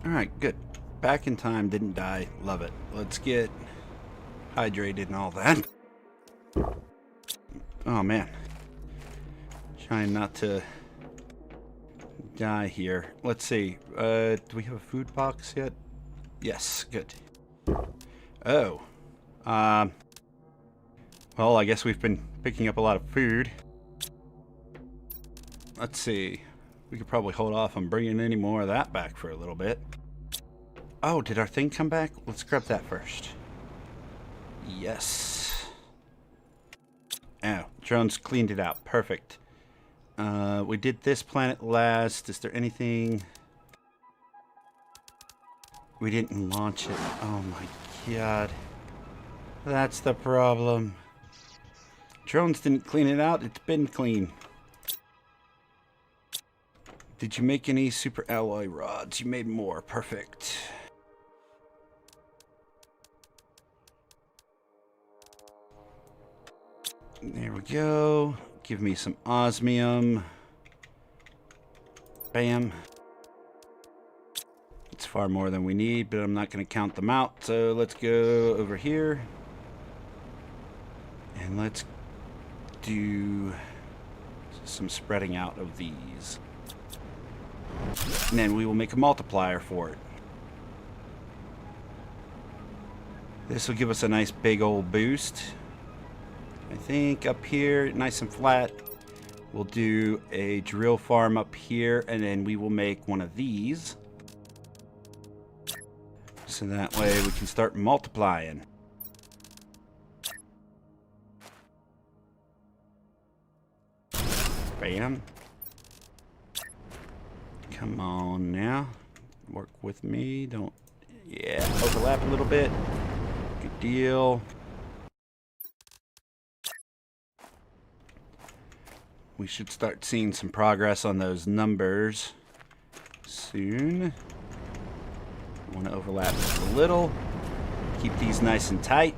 Alright, good. Back in time, didn't die. Love it. Let's get hydrated and all that. Oh man. Trying not to die here. Let's see. Do we have a food box yet? Yes, good. Oh. Well, I guess we've been picking up a lot of food. Let's see. We could probably hold off on bringing any more of that back for a little bit. Oh, did our thing come back? Let's grab that first. Yes. Oh, drones cleaned it out. Perfect. We did this planet last. Is there anything... We didn't launch it. Oh my god. That's the problem. Drones didn't clean it out. It's been clean. Did you make any super alloy rods? You made more. Perfect. There we go. Give me some osmium. Bam. It's far more than we need, but I'm not going to count them out. So let's go over here. And let's do some spreading out of these. And then we will make a multiplier for it. This will give us a nice big old boost. I think up here, nice and flat, we'll do a drill farm up here, and then we will make one of these. So that way we can start multiplying. Bam. Come on now. Work with me. Don't... Yeah, overlap a little bit. Good deal. We should start seeing some progress on those numbers soon. I want to overlap just a little. Keep these nice and tight.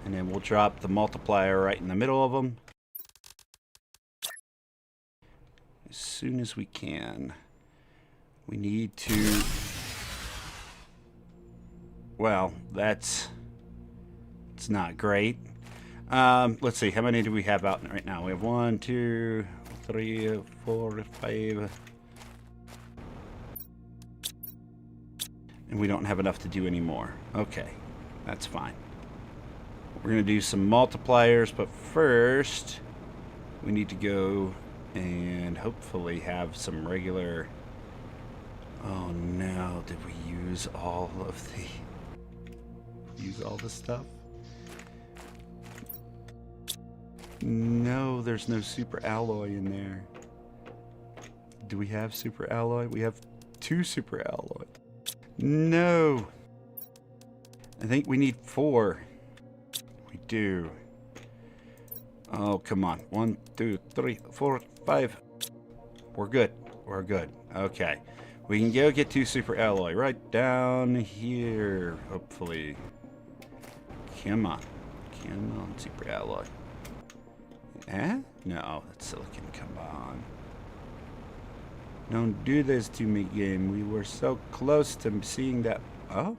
And then we'll drop the multiplier right in the middle of them. As soon as we can. We need to... Well, it's not great. Let's see, how many do we have out right now? We have 1, 2, 3, 4, 5. And we don't have enough to do any more. Okay, that's fine. We're going to do some multipliers, but first we need to go and hopefully have some regular... Oh no, did we use all of the... Use all the stuff? No, there's no super alloy in there. Do we have super alloy? We have 2 super alloy. No. I think we need 4. We do. Oh, come on. 1, 2, 3, 4, 5. We're good. We're good. Okay. We can go get 2 super alloy right down here, hopefully. Come on. Come on, super alloy. Eh? No, that's silicon. Come on. Don't do this to me, game. We were so close to seeing that. Oh.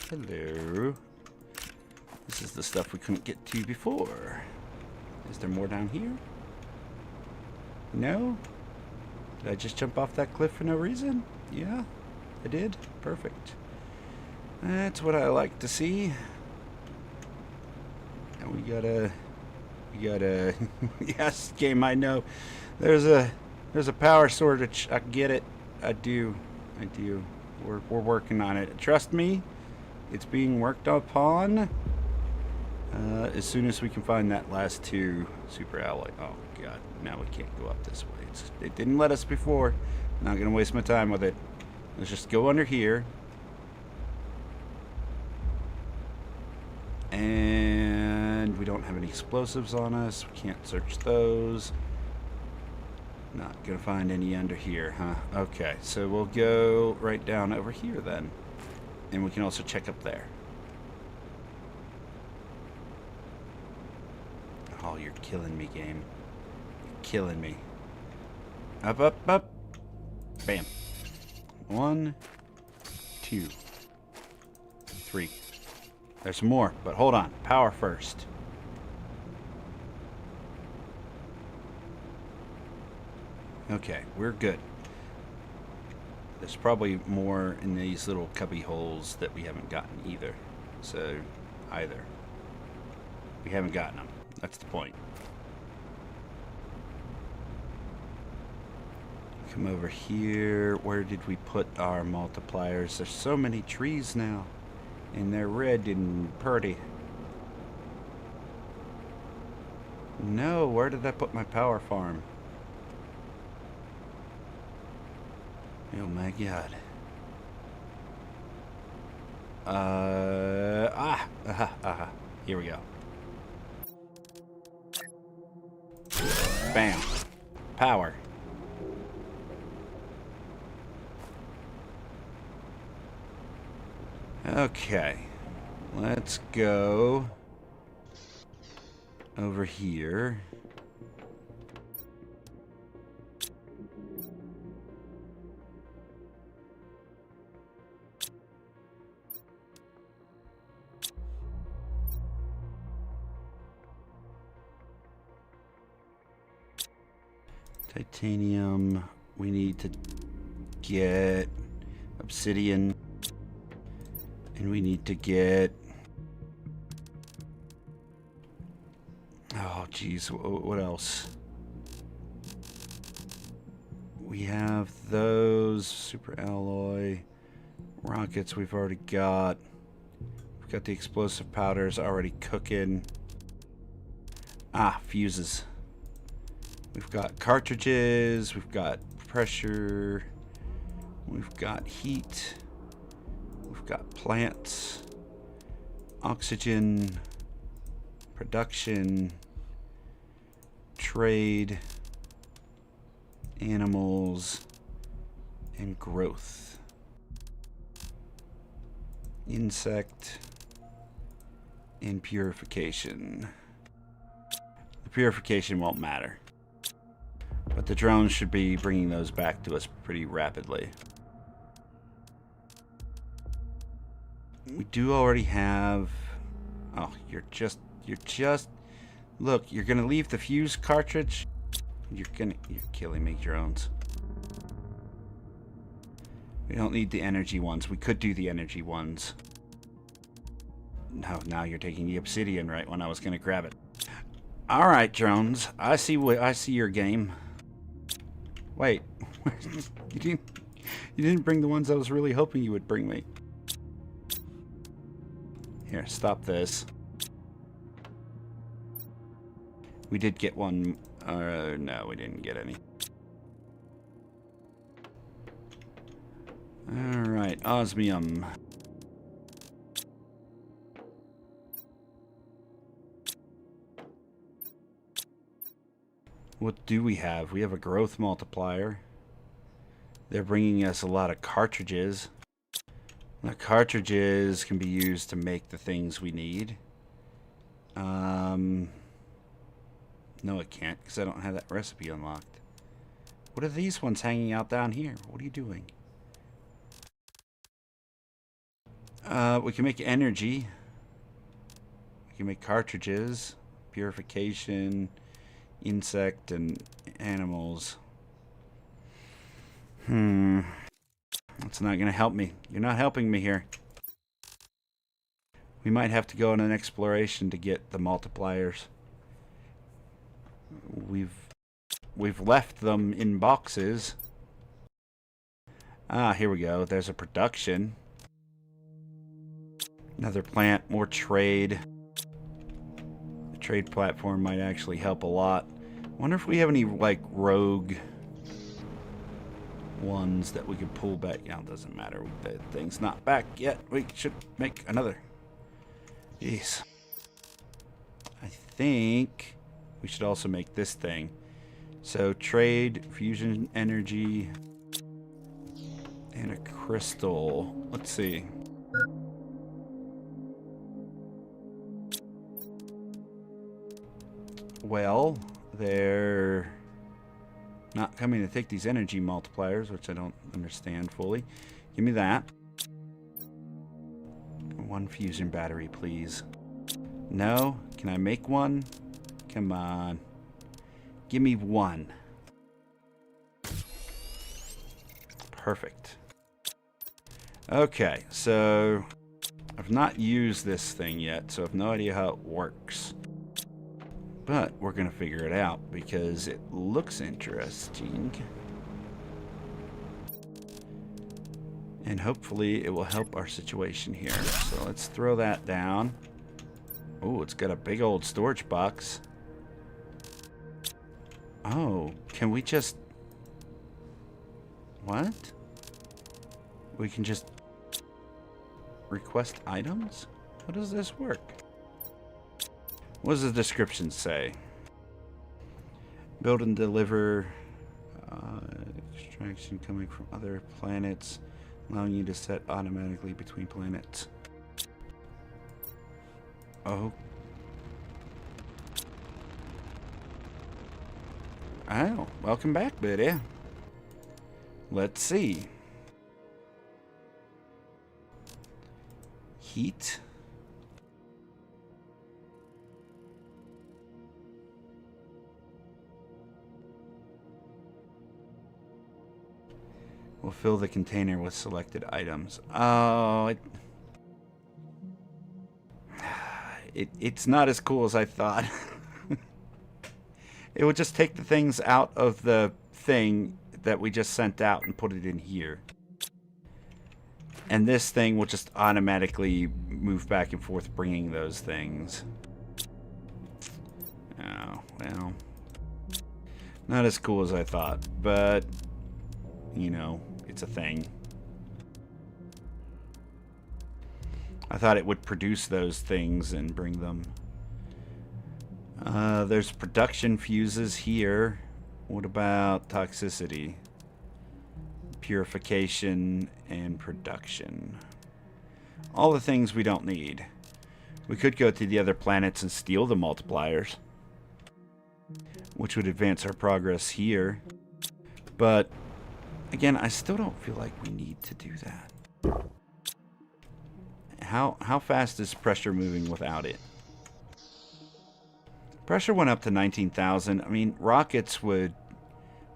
Hello. This is the stuff we couldn't get to before. Is there more down here? No? Did I just jump off that cliff for no reason? Yeah, I did. Perfect. That's what I like to see. And we gotta... yes, game, I know. There's a power shortage. I get it. I do. We're working on it. Trust me, it's being worked upon. As soon as we can find that last 2 super alloy. Oh god, now we can't go up this way. It didn't let us before. Not gonna waste my time with it. Let's just go under here. And we don't have any explosives on us. We can't search those. Not gonna find any under here, huh? Okay, so we'll go right down over here then. And we can also check up there. Oh, you're killing me, game. You're killing me. Up, up, up. Bam. 1, 2, 3. There's more, but hold on. Power first. Okay, we're good. There's probably more in these little cubby holes that we haven't gotten either. So, we haven't gotten them. That's the point. Come over here. Where did we put our multipliers? There's so many trees now. And they're red and pretty. No, where did I put my power farm? Oh my god. Here we go. Bam. Power. Okay. Let's go over here. Titanium. We need to get obsidian. And we need to get... oh, geez. What else? We have those. Super alloy. Rockets we've already got. We've got the explosive powders already cooking. Ah, fuses. We've got cartridges. We've got pressure. We've got heat. We've got plants. Oxygen. Production. Trade. Animals. And growth. Insect. And purification. The purification won't matter. But the drones should be bringing those back to us pretty rapidly. We do already have... oh, you're just... look, you're gonna leave the fuse cartridge? You're killing me, drones. We don't need the energy ones. We could do the energy ones. No, now you're taking the obsidian right when I was gonna grab it. Alright, drones. I see your game. Wait. You didn't bring the ones I was really hoping you would bring me. Here, stop this. We did get one. No, we didn't get any. Alright, osmium. What do we have? We have a growth multiplier. They're bringing us a lot of cartridges. The cartridges can be used to make the things we need. No, it can't, because I don't have that recipe unlocked. What are these ones hanging out down here? What are you doing? We can make energy. We can make cartridges, purification, insect, and animals. That's not going to help me. You're not helping me here. We might have to go on an exploration to get the multipliers. We've left them in boxes. Ah, here we go. There's a production. Another plant, more trade. The trade platform might actually help a lot. Wonder if we have any, like, rogue ones that we could pull back. Yeah, it doesn't matter. The thing's not back yet. We should make another. Jeez. I think we should also make this thing. So, trade, fusion energy, and a crystal. Let's see. Well, they're not coming to take these energy multipliers, which I don't understand fully. Give me that. One fusion battery, please. No? Can I make one? Come on. Give me one. Perfect. Okay, so I've not used this thing yet, so I have no idea how it works. But we're going to figure it out because it looks interesting. And hopefully it will help our situation here. So let's throw that down. Oh, it's got a big old storage box. Oh, can we just... What? We can just request items? How does this work? What does the description say? Build and deliver extraction coming from other planets, allowing you to set automatically between planets. Oh. Oh, welcome back, buddy. Let's see. Heat. We'll fill the container with selected items. Oh, it's not as cool as I thought. It would just take the things out of the thing that we just sent out and put it in here. And this thing will just automatically move back and forth bringing those things. Oh, well. Not as cool as I thought, but, you know, it's a thing. I thought it would produce those things and bring them. There's production fuses here. What about toxicity? Purification and production. All the things we don't need. We could go to the other planets and steal the multipliers, which would advance our progress here. But again, I still don't feel like we need to do that. How fast is pressure moving without it? Pressure went up to 19,000. I mean, rockets would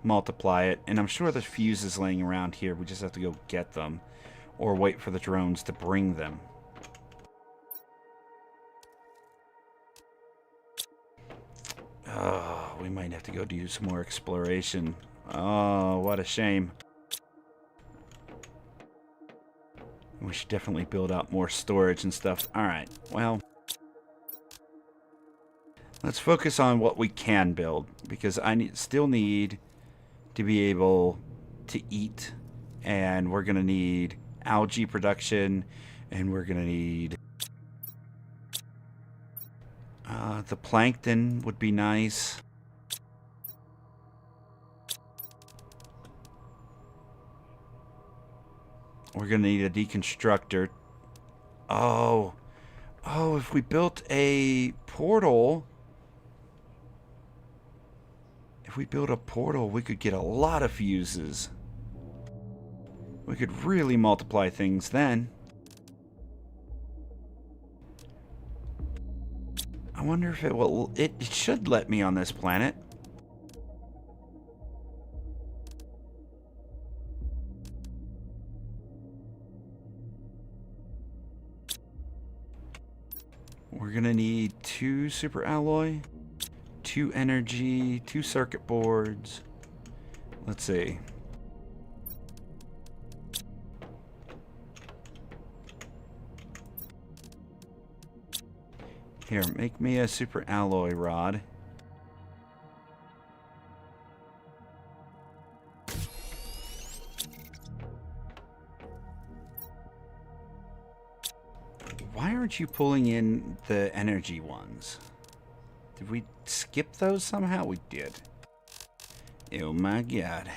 multiply it, and I'm sure there's fuses laying around here. We just have to go get them, or wait for the drones to bring them. Oh, we might have to go do some more exploration. Oh, what a shame. We should definitely build out more storage and stuff. Alright, well, Let's focus on what we can build, because I still need to be able to eat, and we're going to need algae production, and we're going to need the plankton would be nice. We're going to need a deconstructor. Oh, if we built a portal, we could get a lot of fuses. We could really multiply things then. I wonder if it will. It should let me on this planet. We're gonna need 2 super alloy, 2 energy, 2 circuit boards. Let's see. Here, make me a super alloy rod. Why aren't you pulling in the energy ones? Did we skip those somehow? We did. Oh my god.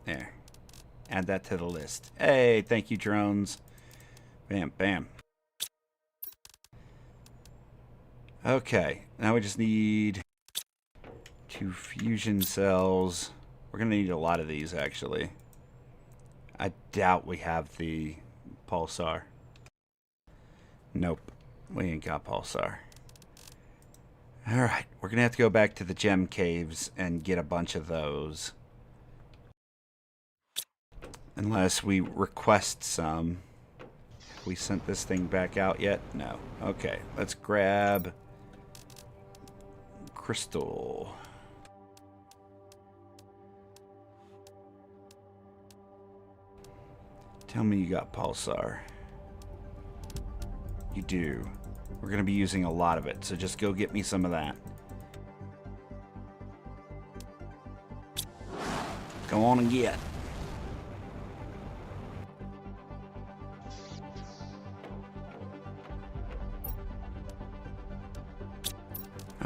There. Add that to the list. Hey, thank you, drones. Bam, bam. Okay, now we just need 2 fusion cells. We're gonna need a lot of these, actually. I doubt we have the pulsar. Nope, we ain't got pulsar. Alright, we're gonna have to go back to the gem caves and get a bunch of those. Unless we request some. Have we sent this thing back out yet? No. Okay, let's grab crystal. Tell me you got pulsar. You do. We're going to be using a lot of it, so just go get me some of that. Go on and get.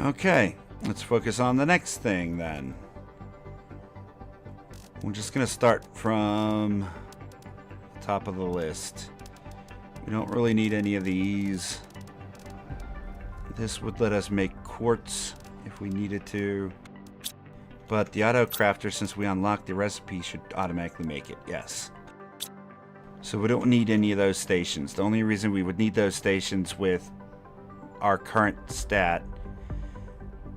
Okay, let's focus on the next thing then. We're just going to start from the top of the list. We don't really need any of these. This would let us make quartz if we needed to. But the auto crafter, since we unlocked the recipe, should automatically make it, yes. So we don't need any of those stations. The only reason we would need those stations with our current stat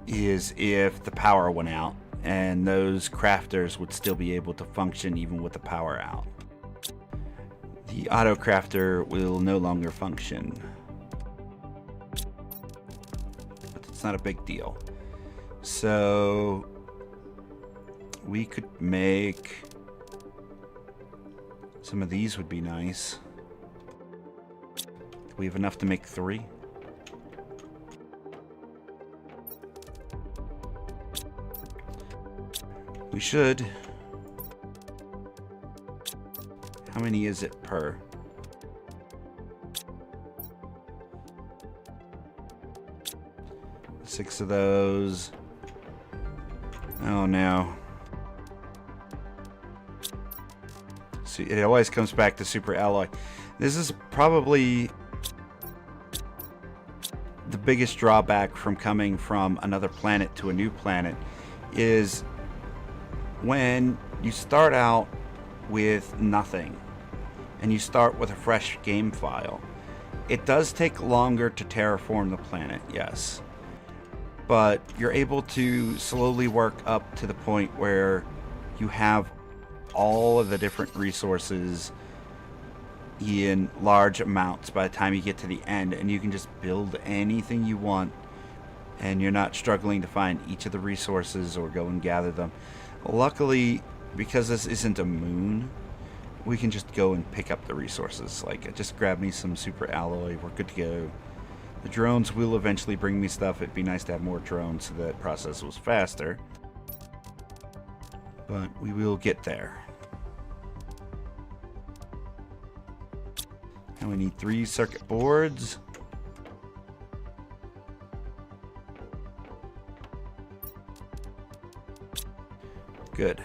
is if the power went out, and those crafters would still be able to function even with the power out. The auto crafter will no longer function. But it's not a big deal. So we could make some of these would be nice. Do we have enough to make 3? We should. How many is it per? Six of those. Oh no. See, it always comes back to super alloy. This is probably the biggest drawback from coming from another planet to a new planet is when you start out with nothing and you start with a fresh game file. It does take longer to terraform the planet, yes, but you're able to slowly work up to the point where you have all of the different resources in large amounts by the time you get to the end, and you can just build anything you want, and you're not struggling to find each of the resources or go and gather them. Luckily, because this isn't a moon, we can just go and pick up the resources. Like, just grab me some super alloy, we're good to go. The drones will eventually bring me stuff. It'd be nice to have more drones so that process was faster. But we will get there. And we need 3 circuit boards. Good.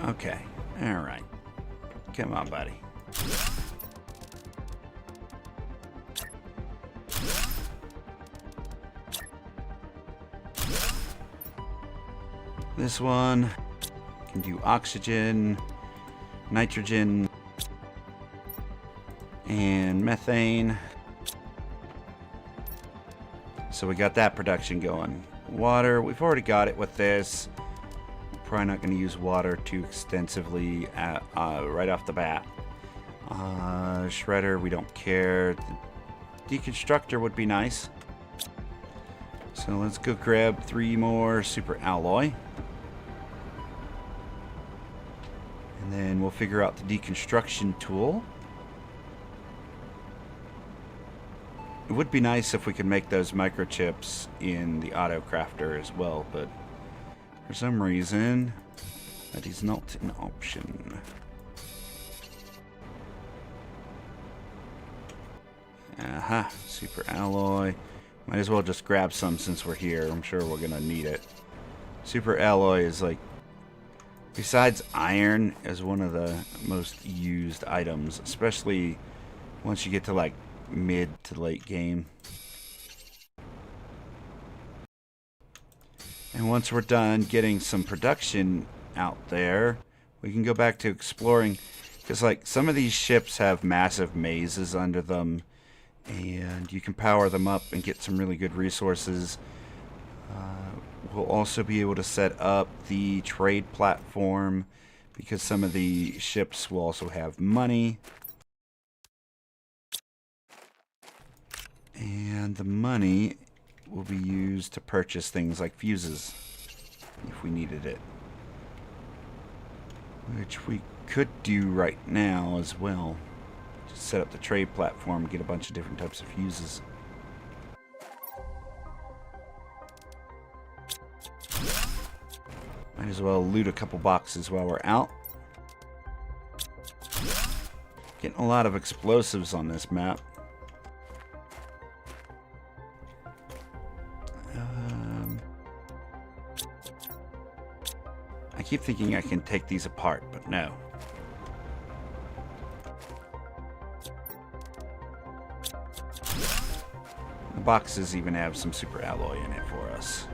Okay. All right. Come on, buddy. This one can do oxygen, nitrogen, and methane. So we got that production going. Water, we've already got it with this. Probably not going to use water too extensively right off the bat. Shredder, we don't care. The deconstructor would be nice. So let's go grab 3 more super alloy. And then we'll figure out the deconstruction tool. It would be nice if we could make those microchips in the auto crafter as well, but for some reason that is not an option. Aha, super alloy. Might as well just grab some since we're here. I'm sure we're gonna need it. Super alloy is like, besides iron, is one of the most used items, especially once you get to like mid to late game. And once we're done getting some production out there, we can go back to exploring, because like some of these ships have massive mazes under them, and you can power them up and get some really good resources. We'll also be able to set up the trade platform, because some of the ships will also have money. And the money will be used to purchase things like fuses, if we needed it. Which we could do right now as well. Just set up the trade platform, get a bunch of different types of fuses. Might as well loot a couple boxes while we're out. Getting a lot of explosives on this map. I keep thinking I can take these apart, but no. The boxes even have some super alloy in it for us.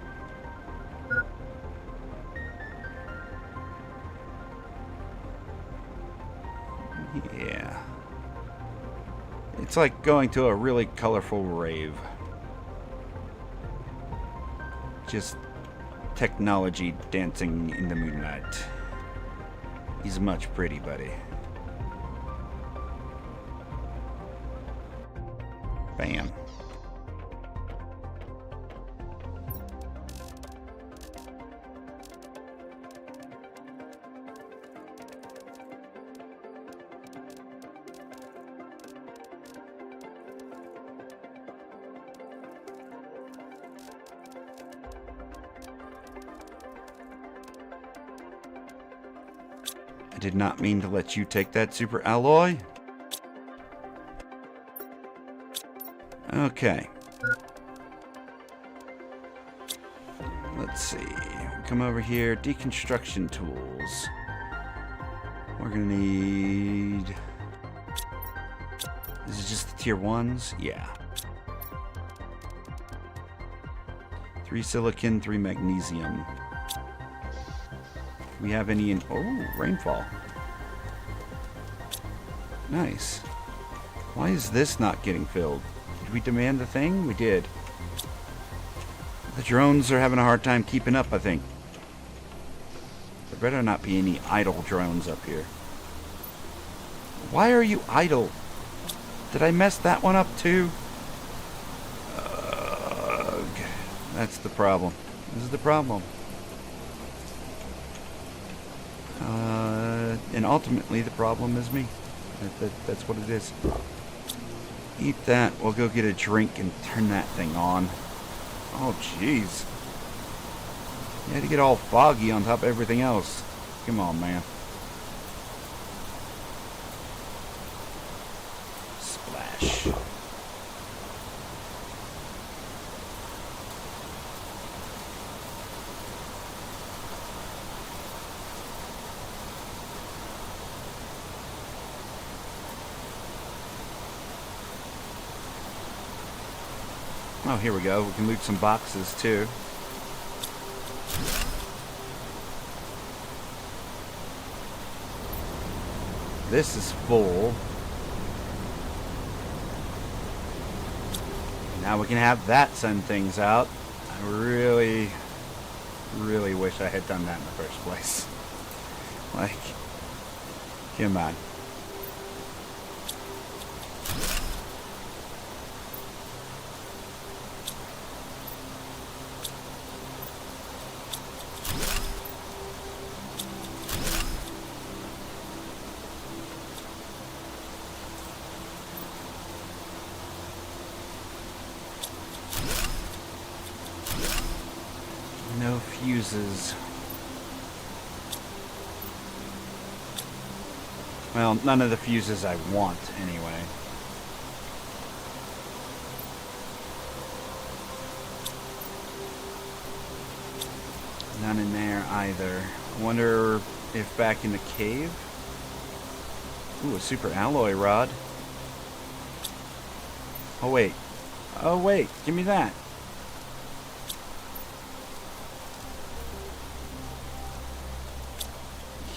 Yeah. It's like going to a really colorful rave. Just technology dancing in the moonlight. He's much pretty, buddy. Bam. I did not mean to let you take that super alloy. Okay. Let's see. Come over here. Deconstruction tools. We're gonna need... Is it just the tier 1s? Yeah. 3 silicon, 3 magnesium. Do we have any in... Oh, rainfall. Nice. Why is this not getting filled? Did we demand the thing? We did. The drones are having a hard time keeping up, I think. There better not be any idle drones up here. Why are you idle? Did I mess that one up too? Ugh. That's the problem. This is the problem. And ultimately, the problem is me. That's what it is. Eat that. We'll go get a drink and turn that thing on. Oh, jeez. You had to get all foggy on top of everything else. Come on, man. Splash. Oh, here we go. We can loot some boxes, too. This is full. Now we can have that send things out. I really, really wish I had done that in the first place. Like, come on. No fuses. Well, none of the fuses I want, anyway. None in there either. I wonder if back in the cave? Ooh, a super alloy rod. Oh, wait. Oh, wait. Give me that.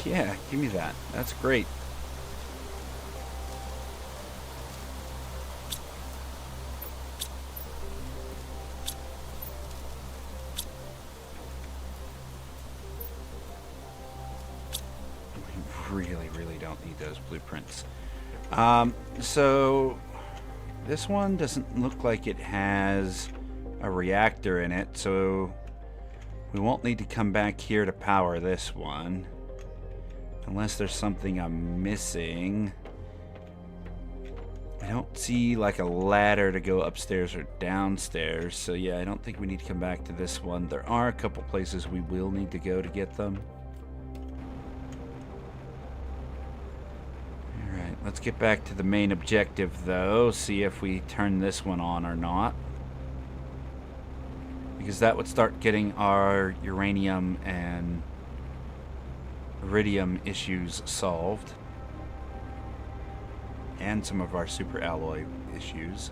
Yeah, give me that. That's great. We really don't need those blueprints. So this one doesn't look like it has a reactor in it, so we won't need to come back here to power this one. Unless there's something I'm missing. I don't see like a ladder to go upstairs or downstairs. So yeah, I don't think we need to come back to this one. There are a couple places we will need to go to get them. Alright, let's get back to the main objective though. See if we turn this one on or not. Because that would start getting our uranium and iridium issues solved, and some of our super alloy issues.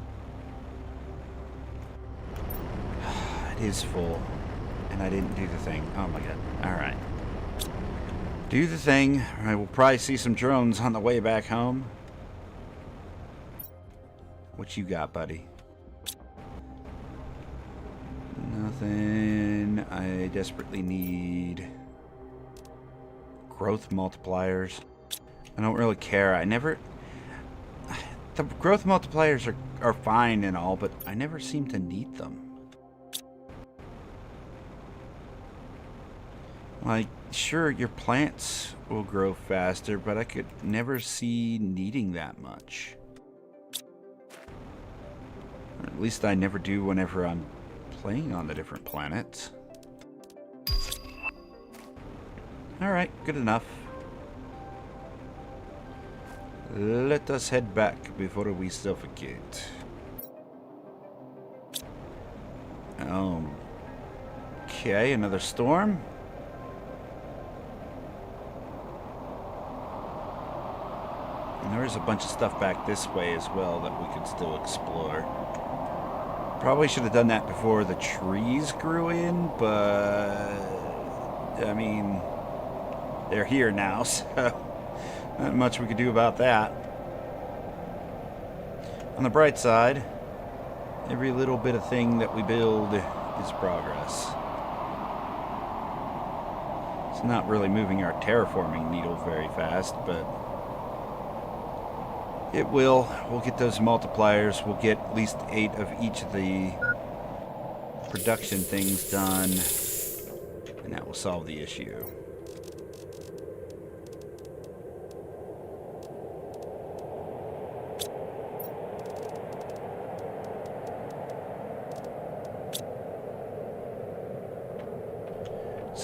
It is full, and I didn't do the thing. Oh my god. Alright. Do the thing. I will probably see some drones on the way back home. What you got, buddy? Nothing. I desperately need growth multipliers. I don't really care. The growth multipliers are fine and all, but I never seem to need them. Like, sure, your plants will grow faster, but I could never see needing that much. Or at least I never do whenever I'm playing on the different planets. Alright, good enough. Let us head back before we suffocate. Okay, another storm. And there's a bunch of stuff back this way as well that we could still explore. Probably should have done that before the trees grew in, but I mean, they're here now, so not much we could do about that. On the bright side, every little bit of thing that we build is progress. It's not really moving our terraforming needle very fast, but it will. We'll get those multipliers. We'll get at least 8 of each of the production things done, and that will solve the issue.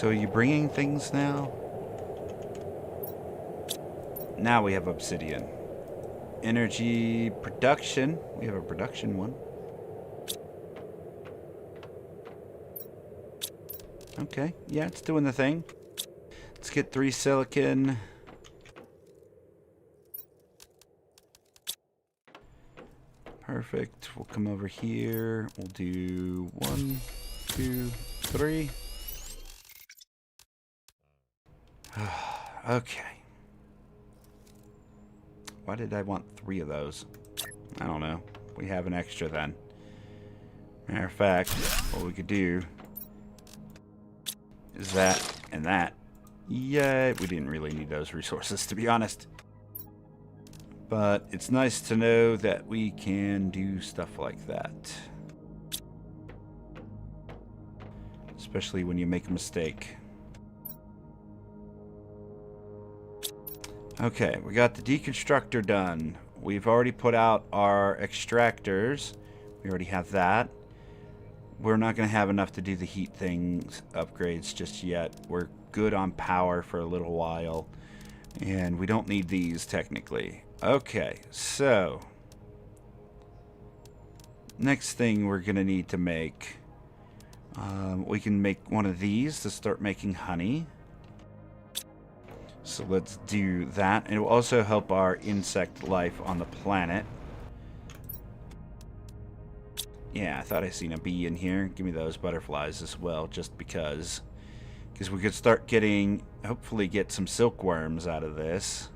So are you bringing things now? Now we have obsidian. Energy production. We have a production one. Okay, yeah, it's doing the thing. Let's get 3 silicon. Perfect. We'll come over here. We'll do 1, 2, 3. Okay. Why did I want 3 of those? I don't know. We have an extra then. Matter of fact, what we could do is that and that. Yeah, we didn't really need those resources, to be honest. But it's nice to know that we can do stuff like that. Especially when you make a mistake. Okay, we got the deconstructor done. We've already put out our extractors. We already have that. We're not going to have enough to do the heat things upgrades just yet. We're good on power for a little while. And we don't need these technically. Okay, so next thing we're going to need to make. We can make one of these to start making honey. So let's do that. And it will also help our insect life on the planet. Yeah, I thought I seen a bee in here. Give me those butterflies as well, just because. Because we could start getting, hopefully get some silkworms out of this.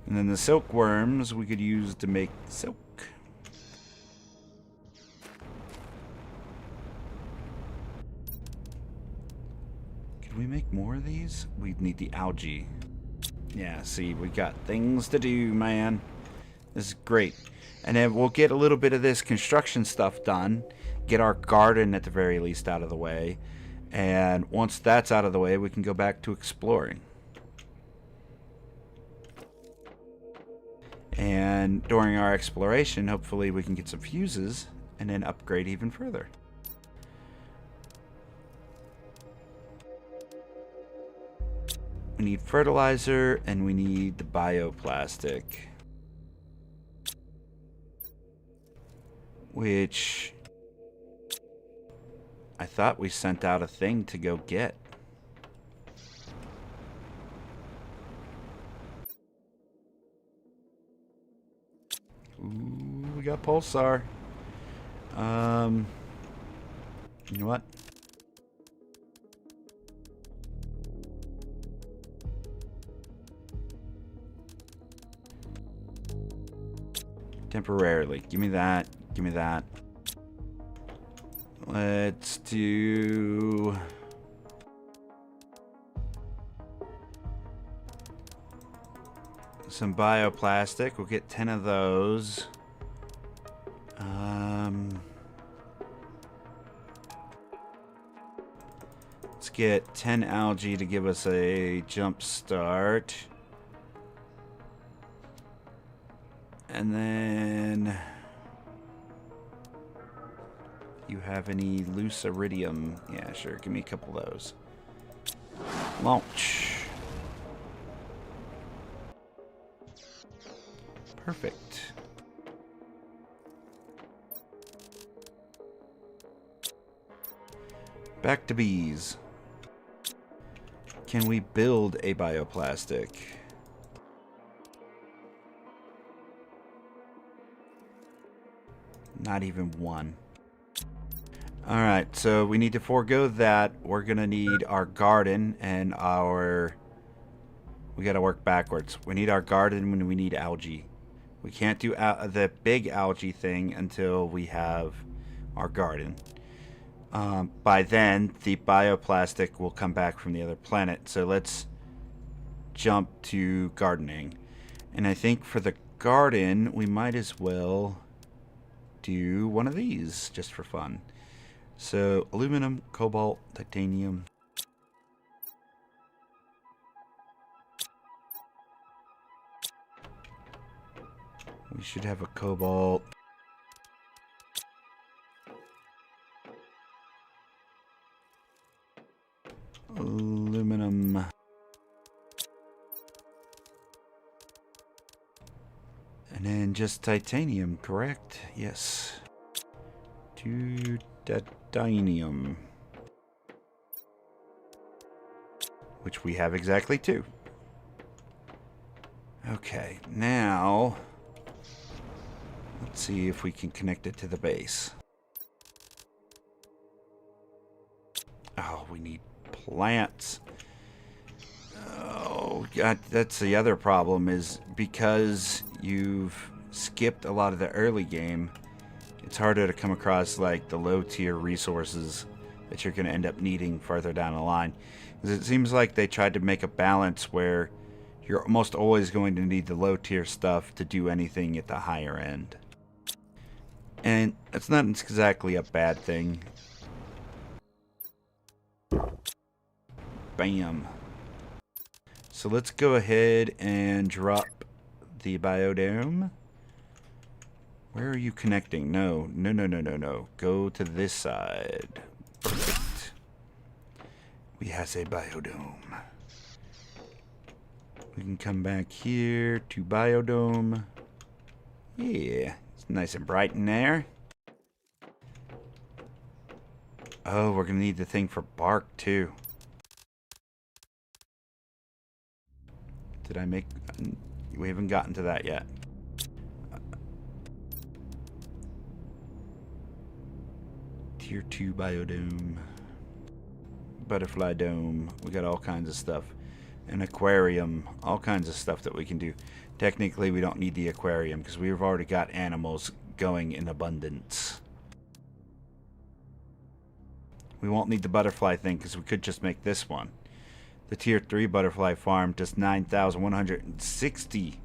And then the silkworms we could use to make silk. Could we make more of these? We'd need the algae. Yeah, see, we got things to do, man. This is great. And then we'll get a little bit of this construction stuff done. Get our garden at the very least out of the way. And once that's out of the way, we can go back to exploring. And during our exploration, hopefully we can get some fuses and then upgrade even further. We need fertilizer and we need the bioplastic. Which I thought we sent out a thing to go get. Ooh, we got pulsar. You know what? Temporarily. Give me that. Give me that. Let's do... some bioplastic. We'll get 10 of those. Let's get 10 algae to give us a jump start. And then... you have any loose iridium? Yeah, sure. Give me a couple of those. Launch. Perfect. Back to bees. Can we build a bioplastic? Not even one. Alright, so we need to forego that. We're going to need our garden and our... we got to work backwards. We need our garden when we need algae. We can't do the big algae thing until we have our garden. By then, the bioplastic will come back from the other planet. So let's jump to gardening. And I think for the garden, we might as well do one of these just for fun. So aluminum, cobalt, titanium. We should have a cobalt. And then just titanium, correct? Yes. 2 titanium. Which we have exactly 2. Okay, now let's see if we can connect it to the base. Oh, we need plants. Oh, God, that's the other problem, is because you've skipped a lot of the early game, it's harder to come across like the low tier resources that you're going to end up needing further down the line. Because it seems like they tried to make a balance where you're almost always going to need the low tier stuff to do anything at the higher end. And it's not exactly a bad thing. Bam. So let's go ahead and drop the biodome. Where are you connecting? No. Go to this side. Perfect. We have a biodome. We can come back here to biodome. Yeah, it's nice and bright in there. Oh, we're gonna need the thing for bark too. Did I make... We haven't gotten to that yet. Tier 2 biodome. Butterfly dome. We got all kinds of stuff. An aquarium. All kinds of stuff that we can do. Technically, we don't need the aquarium because we've already got animals going in abundance. We won't need the butterfly thing because we could just make this one. The tier 3 butterfly farm does 9,160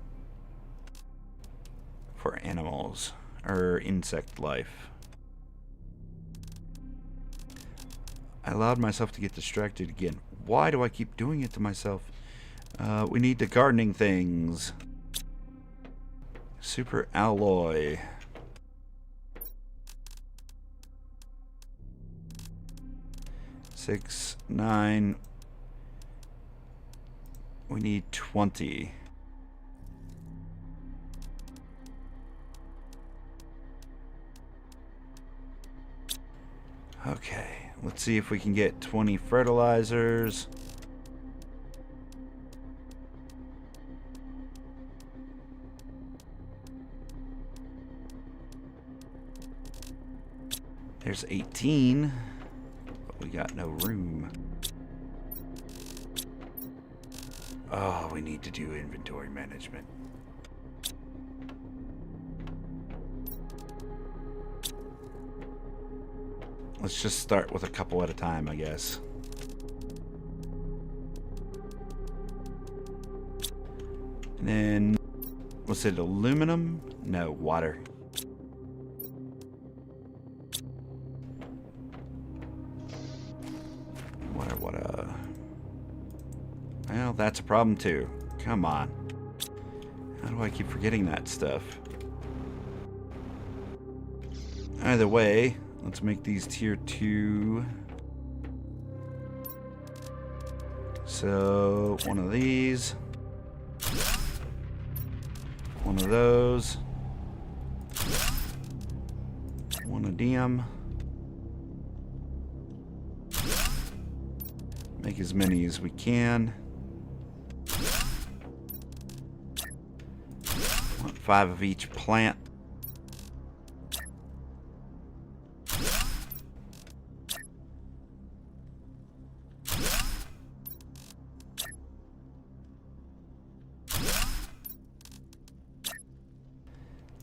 for animals or insect life. I allowed myself to get distracted again. Why do I keep doing it to myself? We need the gardening things. Super alloy. Six, 9. We need 20. Okay, let's see if we can get 20 fertilizers. There's 18, but we got no room. Oh, we need to do inventory management. Let's just start with a couple at a time, I guess. And then, was it aluminum? No, water. Water. Well, that's a problem too. Come on. How do I keep forgetting that stuff? Either way, let's make these tier 2. So, one of these. One of those. One of them. Make as many as we can. 5 of each plant.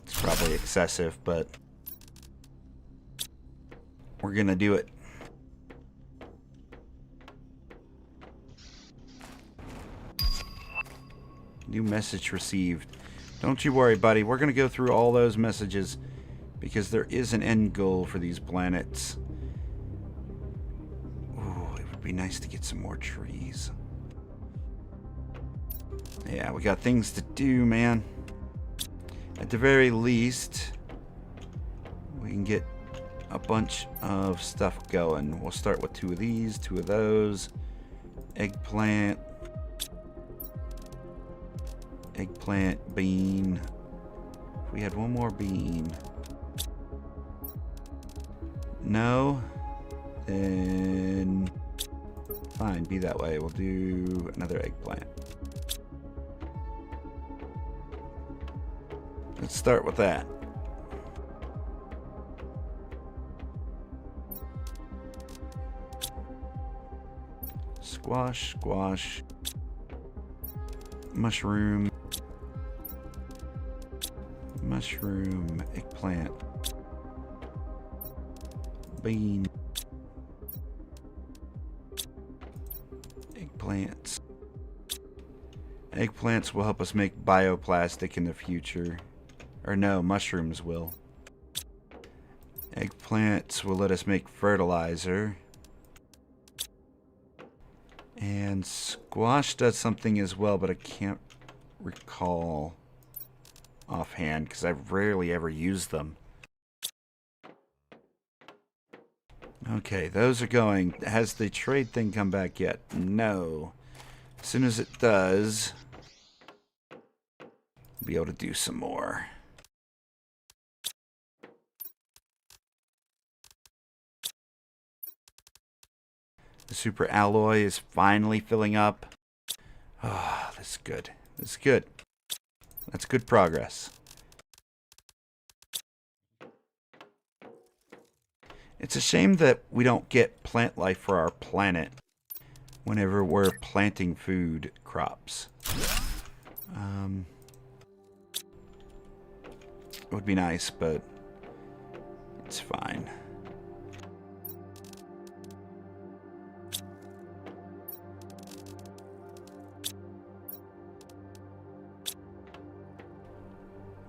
It's probably excessive, but we're gonna do it. New message received. Don't you worry, buddy. We're going to go through all those messages because there is an end goal for these planets. Ooh, it would be nice to get some more trees. Yeah, we got things to do, man. At the very least, we can get a bunch of stuff going. We'll start with 2 of these, 2 of those. Eggplant, bean, we had one more bean. No? Then fine, be that way. We'll do another eggplant. Let's start with that. Squash, squash. Mushroom. Mushroom, eggplant. Bean. Eggplants. Eggplants will help us make bioplastic in the future. Or no, mushrooms will. Eggplants will let us make fertilizer. And squash does something as well, but I can't recall offhand because I rarely ever use them. Okay, those are going. Has the trade thing come back yet? No. As soon as it does, we'll be able to do some more. The super alloy is finally filling up. Ah, oh, that's good. That's good. That's good progress. It's a shame that we don't get plant life for our planet whenever we're planting food crops. It would be nice, but it's fine.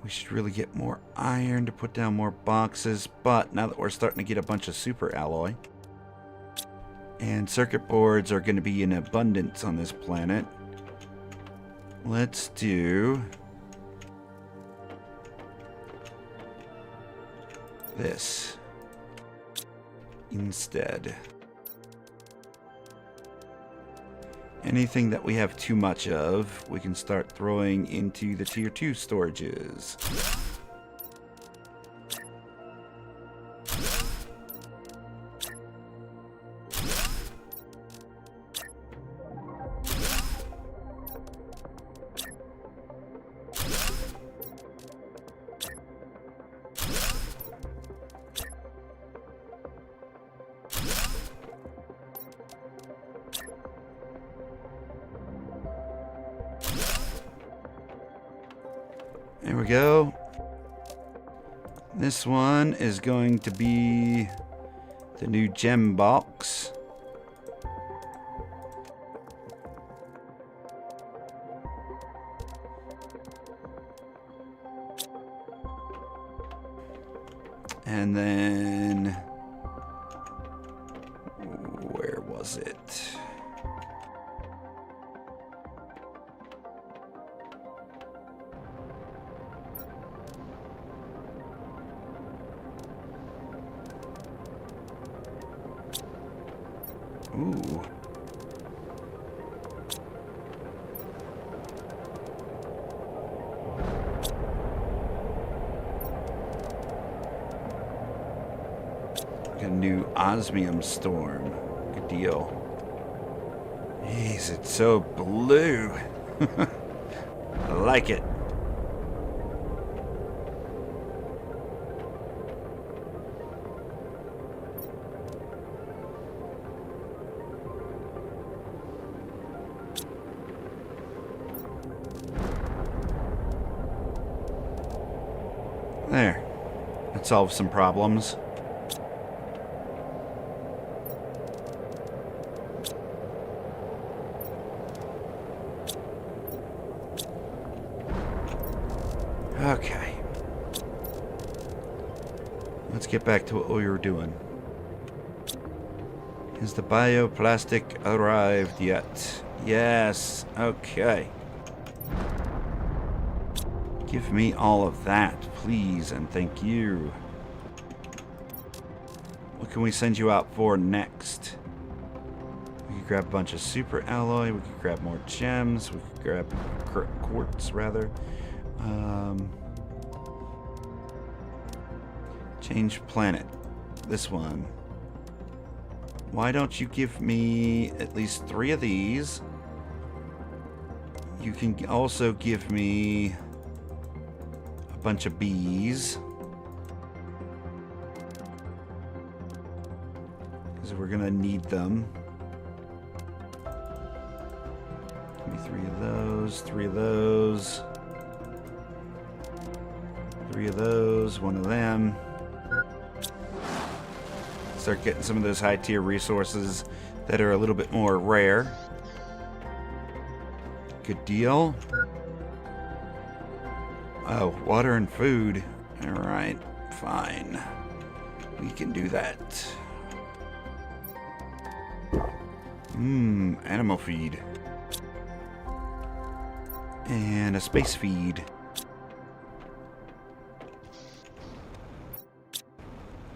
We should really get more iron to put down more boxes, but now that we're starting to get a bunch of super alloy, and circuit boards are going to be in abundance on this planet, let's do this instead. Anything that we have too much of, we can start throwing into the tier 2 storages. There we go. This one is going to be the new gem box. And then where was it? Ooh. Got a new osmium storm. Good deal. Jeez, it's so blue. I like it. There. That solves some problems. Okay. Let's get back to what we were doing. Has the bioplastic arrived yet? Yes. Okay. Give me all of that, please, and thank you. What can we send you out for next? We could grab a bunch of super alloy. We could grab more gems. We could grab quartz, rather. Change planet. This one. Why don't you give me at least 3 of these? You can also give me a bunch of bees. Because we're going to need them. Give me 3 of those, 3 of those. 3 of those, 1 of them. Start getting some of those high tier resources that are a little bit more rare. Good deal. Oh, water and food. Alright, fine. We can do that. Animal feed. And a space feed.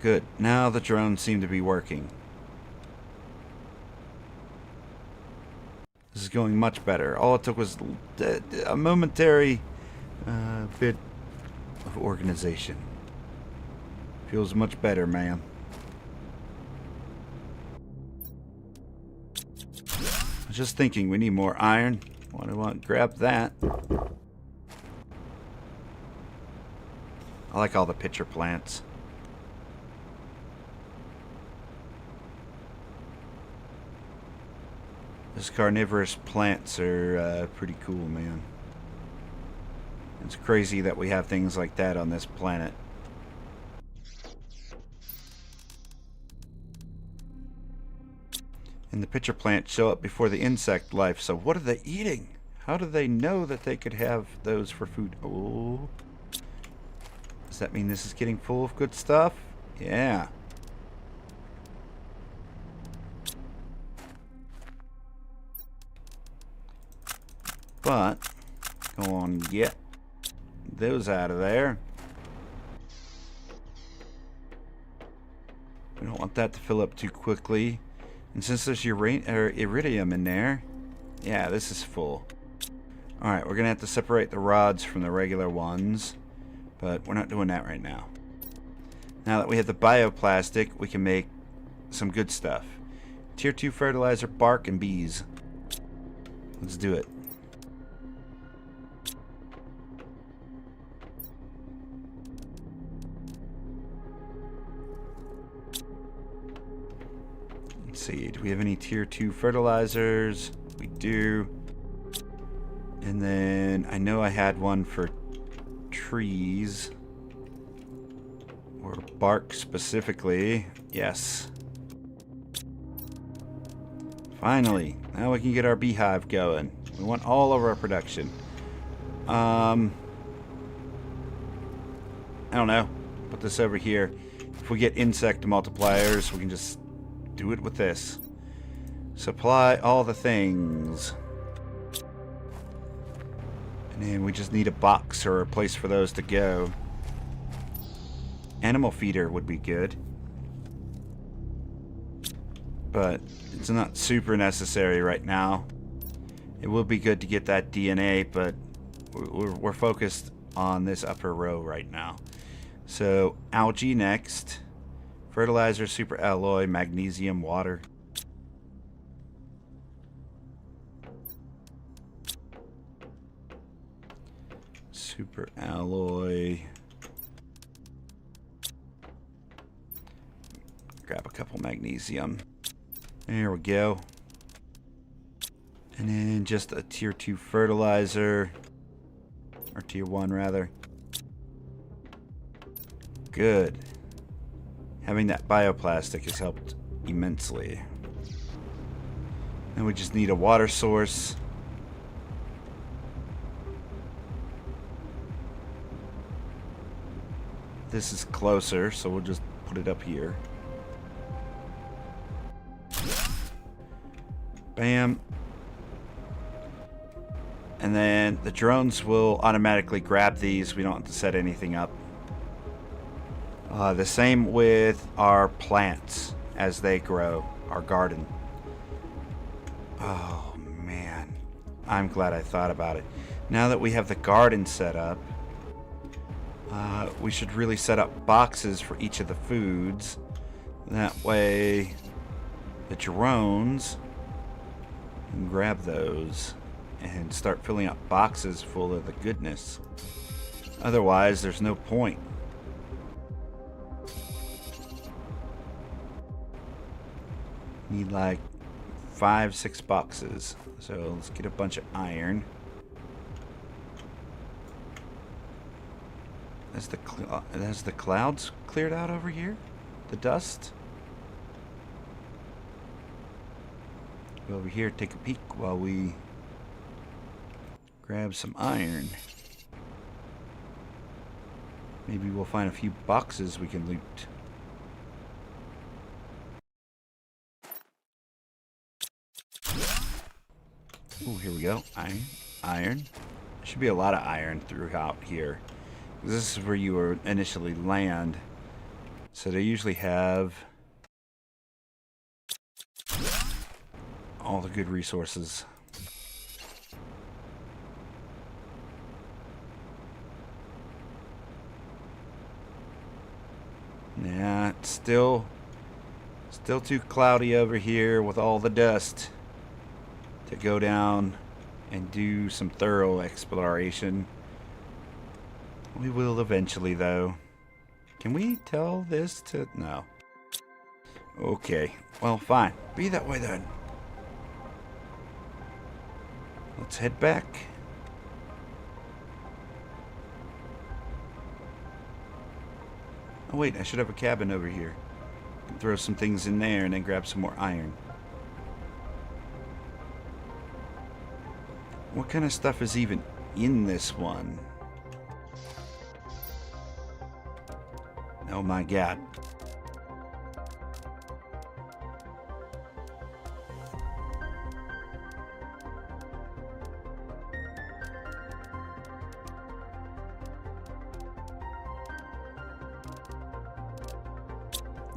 Good. Now the drones seem to be working. This is going much better. All it took was a momentary bit of organization. Feels much better, man. I was just thinking we need more iron. Why do I want to grab that? I like all the pitcher plants. Those carnivorous plants are pretty cool, man. It's crazy that we have things like that on this planet. And the pitcher plants show up before the insect life, so what are they eating? How do they know that they could have those for food? Oh. Does that mean this is getting full of good stuff? Yeah. But, go on and get those out of there. We don't want that to fill up too quickly. And since there's iridium in there, yeah, this is full. Alright, we're going to have to separate the rods from the regular ones. But we're not doing that right now. Now that we have the bioplastic, we can make some good stuff. Tier 2 fertilizer, bark, and bees. Let's do it. Let's see, do we have any tier 2 fertilizers? We do. And then I know I had one for trees. Or bark specifically. Yes. Finally. Now we can get our beehive going. We want all of our production. I don't know. Put this over here. If we get insect multipliers, we can just do it with this. Supply all the things. And then we just need a box or a place for those to go. Animal feeder would be good. But it's not super necessary right now. It will be good to get that DNA, but we're focused on this upper row right now. So, algae next. Fertilizer, super alloy, magnesium, water. Super alloy. Grab a couple magnesium. There we go. And then just a tier 2 fertilizer. Or tier 1 rather. Good. Having that bioplastic has helped immensely. And we just need a water source. This is closer, so we'll just put it up here. Bam. And then the drones will automatically grab these. We don't have to set anything up. The same with our plants as they grow, our garden. Oh man, I'm glad I thought about it. Now that we have the garden set up, We should really set up boxes for each of the foods. That way, the drones can grab those and start filling up boxes full of the goodness. Otherwise, there's no point. Need like 5-6 boxes. So let's get a bunch of iron. Has the clouds cleared out over here? The dust? Go over here, take a peek while we grab some iron. Maybe we'll find a few boxes we can loot. Ooh, here we go. Iron. Iron. There should be a lot of iron throughout here. This is where you were initially land. So they usually have all the good resources. Yeah, it's still too cloudy over here with all the dust to go down and do some thorough exploration. We will eventually, though. Can we tell this to... No. Okay. Well, fine. Be that way, then. Let's head back. Oh, wait. I should have a cabin over here. Throw some things in there and then grab some more iron. What kind of stuff is even in this one? Oh my god.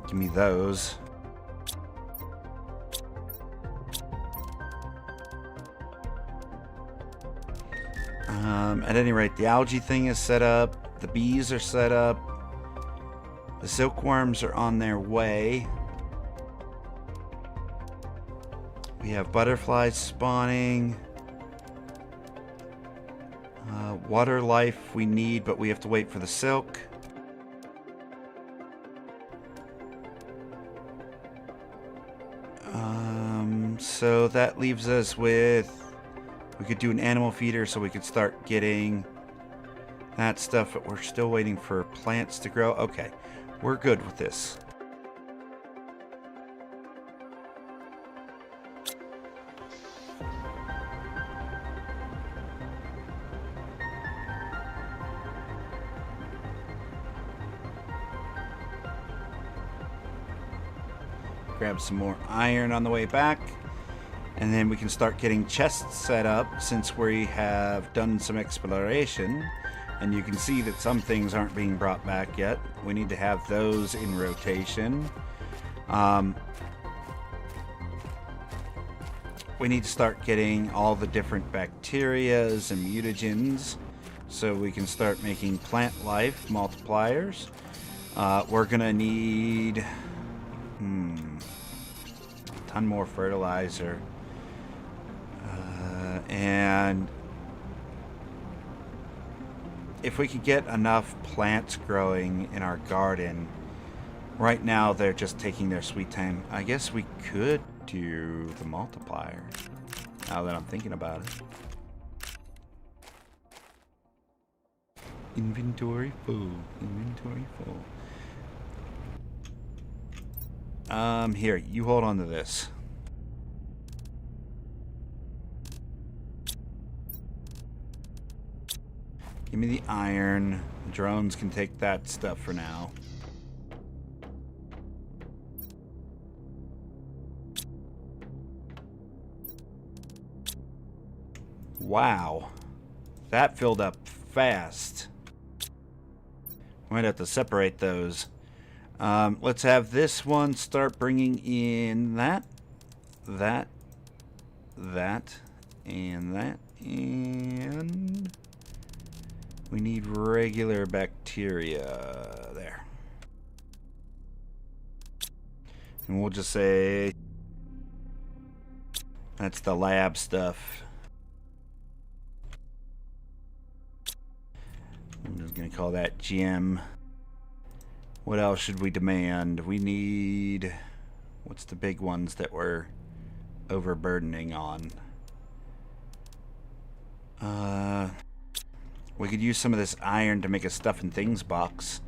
Give me those. At any rate, the algae thing is set up. The bees are set up. The silkworms are on their way. We have butterflies spawning. Water life we need, but we have to wait for the silk. So that leaves us with... We could do an animal feeder so we could start getting that stuff, but we're still waiting for plants to grow. Okay, we're good with this. Grab some more iron on the way back. And then we can start getting chests set up since we have done some exploration. And you can see that some things aren't being brought back yet. We need to have those in rotation. We need to start getting all the different bacterias and mutagens so we can start making plant life multipliers. We're going to need a ton more fertilizer. And if we could get enough plants growing in our garden, right now they're just taking their sweet time. I guess we could do the multiplier, now that I'm thinking about it. Inventory full. Inventory full. Here, you hold on to this. Give me the iron. The drones can take that stuff for now. Wow. That filled up fast. We might have to separate those. Let's have this one start bringing in that, and that, and We need regular bacteria. There. And we'll just say that's the lab stuff. I'm just going to call that gem. What else should we demand? We need... What's the big ones that we're overburdening on? We could use some of this iron to make a stuff and things box.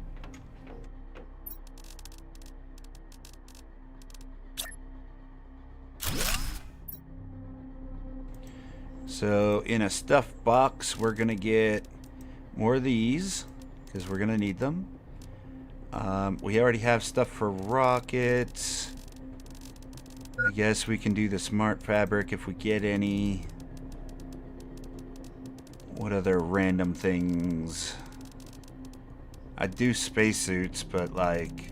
So in a stuff box, we're going to get more of these because we're going to need them. We already have stuff for rockets. I guess we can do the smart fabric if we get any. What other random things? I'd do spacesuits, but like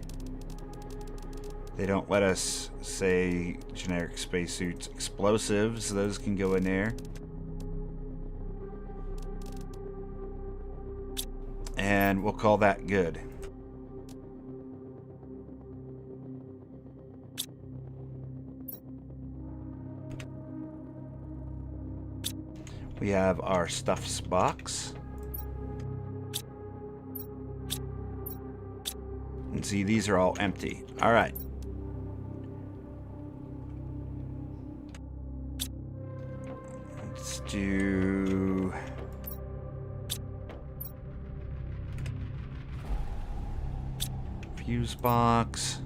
they don't let us say generic spacesuits. Explosives, those can go in there. And we'll call that good. We have our stuffs box. And see, these are all empty. All right. Let's do... fuse box.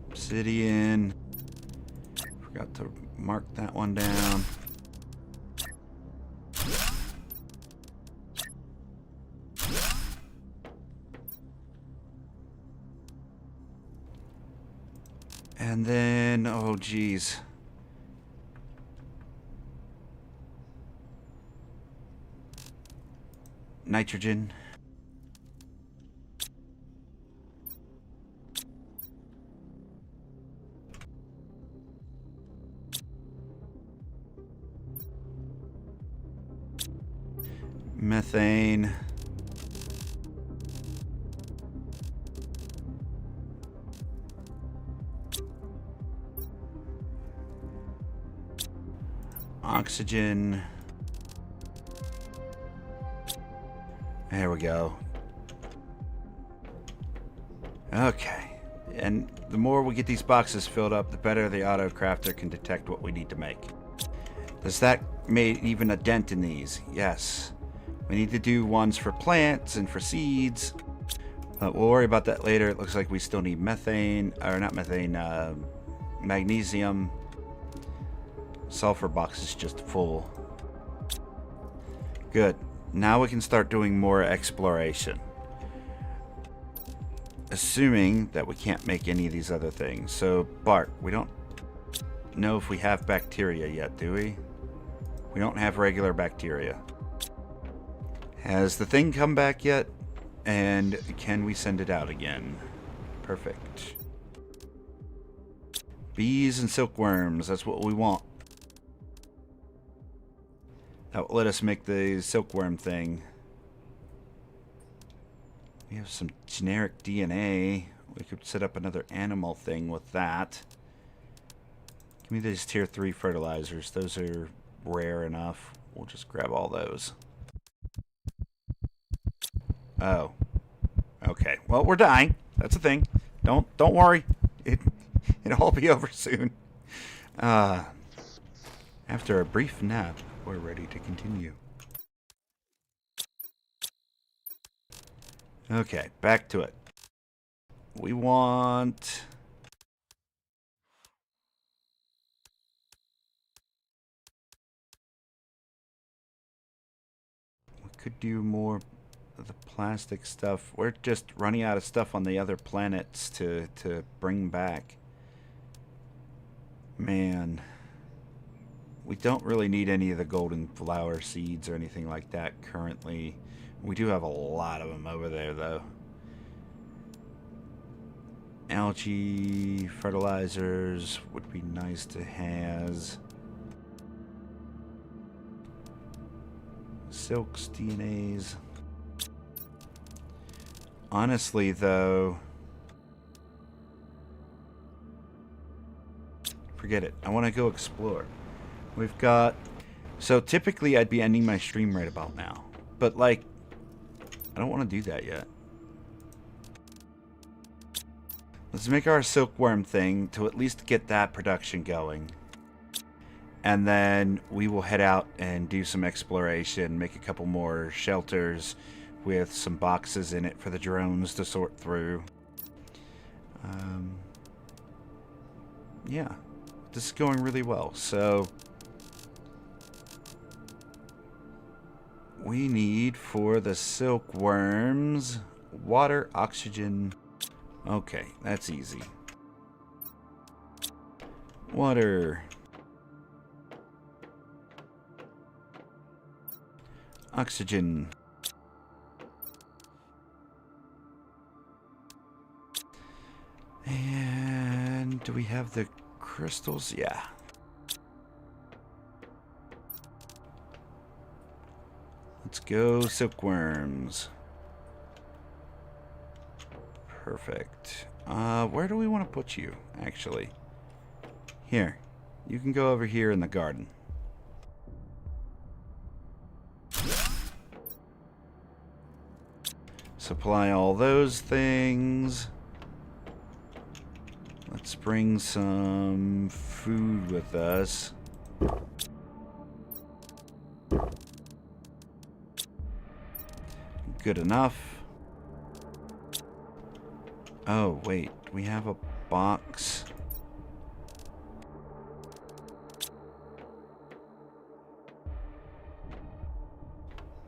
Obsidian. Forgot to mark that one down. And then, oh geez. Nitrogen. Methane. Oxygen. There we go. Okay. And the more we get these boxes filled up, the better the auto crafter can detect what we need to make. Does that make even a dent in these? Yes. We need to do ones for plants and for seeds. But we'll worry about that later. It looks like we still need methane, or not methane, magnesium. Sulfur box is just full. Good. Now we can start doing more exploration. Assuming that we can't make any of these other things. So, Bart, we don't know if we have bacteria yet, do we? We don't have regular bacteria. Has the thing come back yet? And can we send it out again? Perfect. Bees and silkworms, that's what we want. That will let us make the silkworm thing. We have some generic DNA. We could set up another animal thing with that. Give me these tier 3 fertilizers. Those are rare enough. We'll just grab all those. Oh. Okay. Well, we're dying. That's a thing. Don't worry. It'll all be over soon. After a brief nap, we're ready to continue. Okay, back to it. We want... we could do more of the plastic stuff. We're just running out of stuff on the other planets to bring back. Man. We don't really need any of the golden flower seeds or anything like that currently. We do have a lot of them over there, though. algae fertilizers would be nice to have. Silks, DNAs. Honestly, though, forget it. I want to go explore. We've got... So typically I'd be ending my stream right about now. But, like, I don't want to do that yet. Let's make our silkworm thing to at least get that production going. And then we will head out and do some exploration, make a couple more shelters with some boxes in it for the drones to sort through. Yeah, this is going really well. So we need for the silkworms water, oxygen. Okay, that's easy. Water. Oxygen. And do we have the crystals? Yeah. Let's go silkworms. Perfect. Where do we want to put you, actually? Here. You can go over here in the garden. Supply all those things. Let's bring some food with us. Good enough. Oh, wait. We have a box.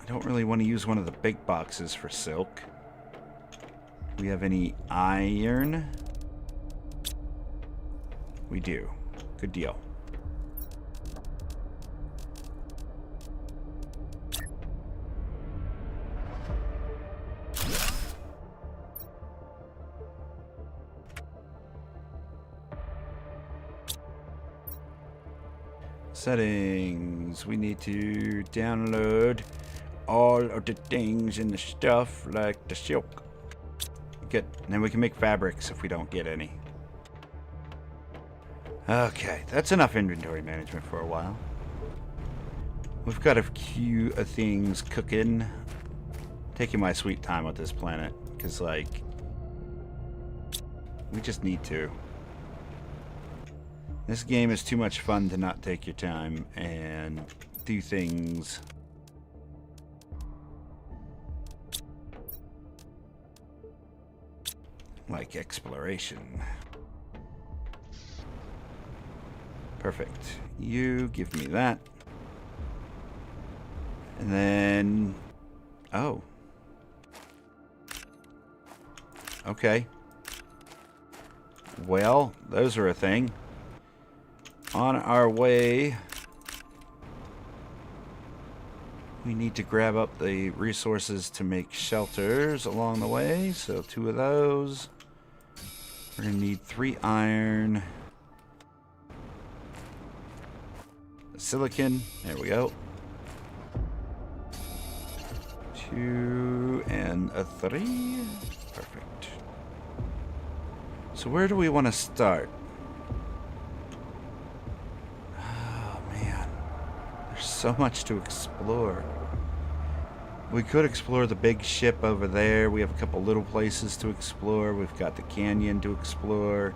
I don't really want to use one of the big boxes for silk. Do we have any iron? We do. Good deal. Settings. We need to download all of the things and the stuff like the silk. Good. And then we can make fabrics if we don't get any. Okay, that's enough inventory management for a while. We've got a few of things cooking. Taking my sweet time with this planet, because, like, we just need to. This game is too much fun to not take your time and do things. Like exploration. Perfect. You give me that. And then... Oh. Okay. Well, those are a thing. On our way... We need to grab up the resources to make shelters along the way. So 2 of those. We're going to need 3 iron. Silicon. There we go. 2 and a 3. Perfect. So where do we want to start? Oh, man. There's so much to explore. We could explore the big ship over there. We have a couple little places to explore. We've got the canyon to explore.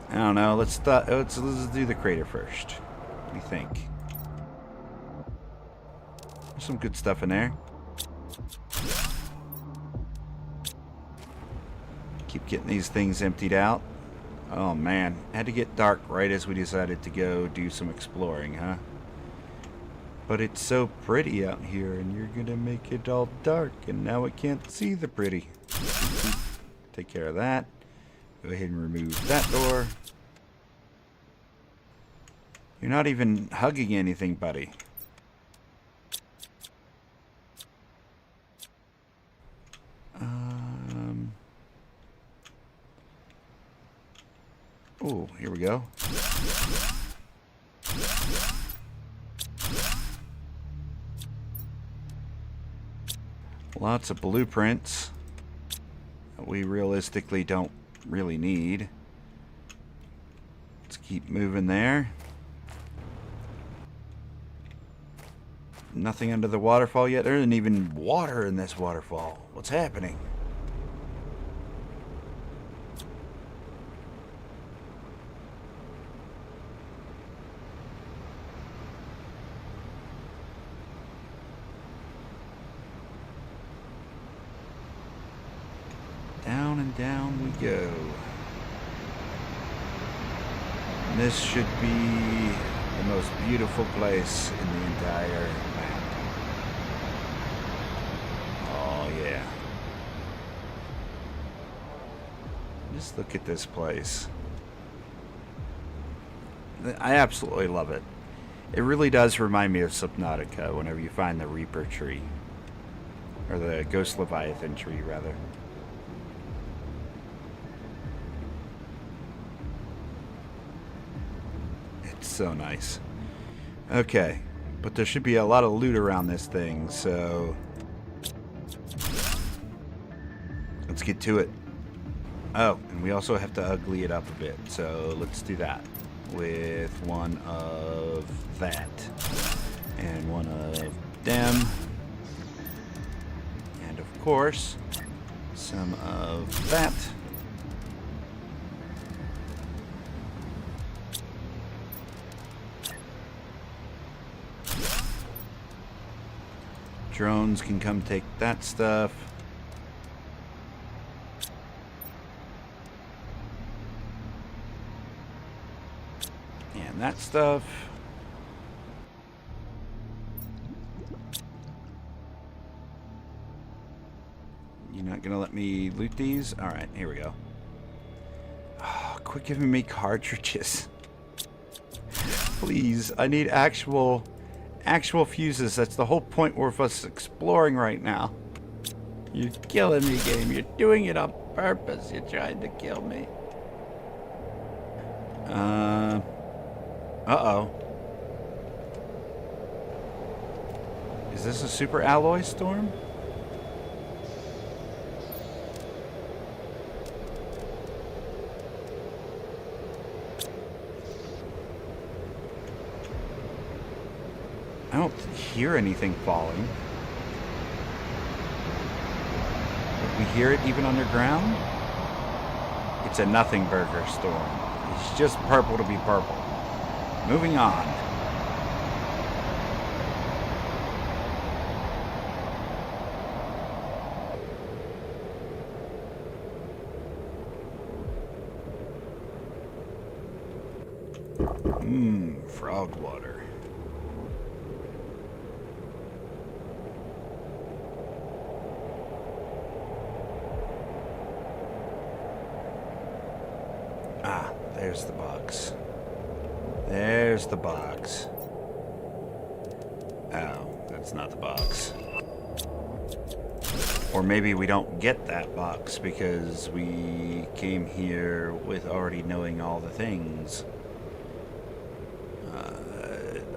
I don't know. Let's do the crater first. What do you think? There's some good stuff in there. Keep getting these things emptied out. Oh man, had to get dark right as we decided to go do some exploring, huh? But it's so pretty out here, and you're gonna make it all dark, and now I can't see the pretty. Take care of that. Go ahead and remove that door. You're not even hugging anything, buddy. here we go. Lots of blueprints that we realistically don't really need. Let's keep moving there. Nothing under the waterfall yet. There isn't even water in this waterfall. What's happening? Down and down we go. This should be the most beautiful place in the entire map. Oh yeah. Just look at this place. I absolutely love it. It really does remind me of Subnautica whenever you find the Reaper tree. Or the Ghost Leviathan tree, rather. So nice. Okay, but there should be a lot of loot around this thing, so let's get to it. Oh, and we also have to ugly it up a bit, so let's do that with one of that and one of them, and of course some of that. Drones can come take that stuff. And that stuff. You're not gonna let me loot these? Alright, here we go. Oh, quit giving me cartridges. Please, I need actual fuses. That's the whole point of us exploring right now. You're killing me, game. You're doing it on purpose. You're trying to kill me. Uh-oh. Is this a super alloy storm? I don't hear anything falling. But we hear it even underground? It's a nothing burger storm. It's just purple to be purple. Moving on. Frog water. Ah, there's the box. There's the box. Oh, that's not the box. Or maybe we don't get that box because we came here with already knowing all the things.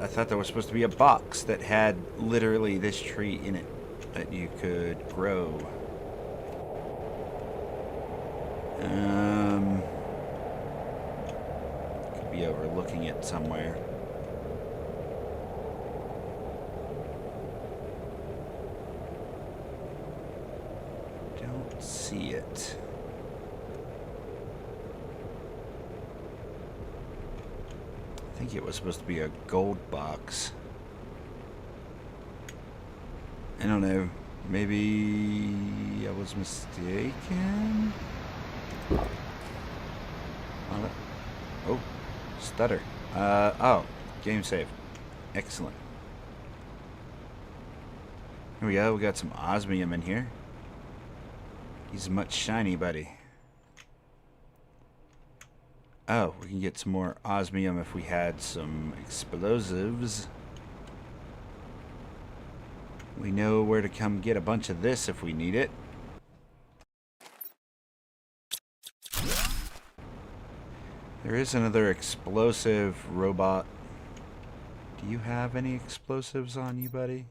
I thought there was supposed to be a box that had literally this tree in it that you could grow. Could be overlooking it somewhere. Don't see it. I think it was supposed to be a gold box. I don't know. Maybe I was mistaken? Oh, stutter. Oh, game save. Excellent. Here we go. We got some osmium in here. He's much shiny, buddy. Oh, we can get some more osmium if we had some explosives. We know where to come get a bunch of this if we need it. There is another explosive robot. Do you have any explosives on you, buddy?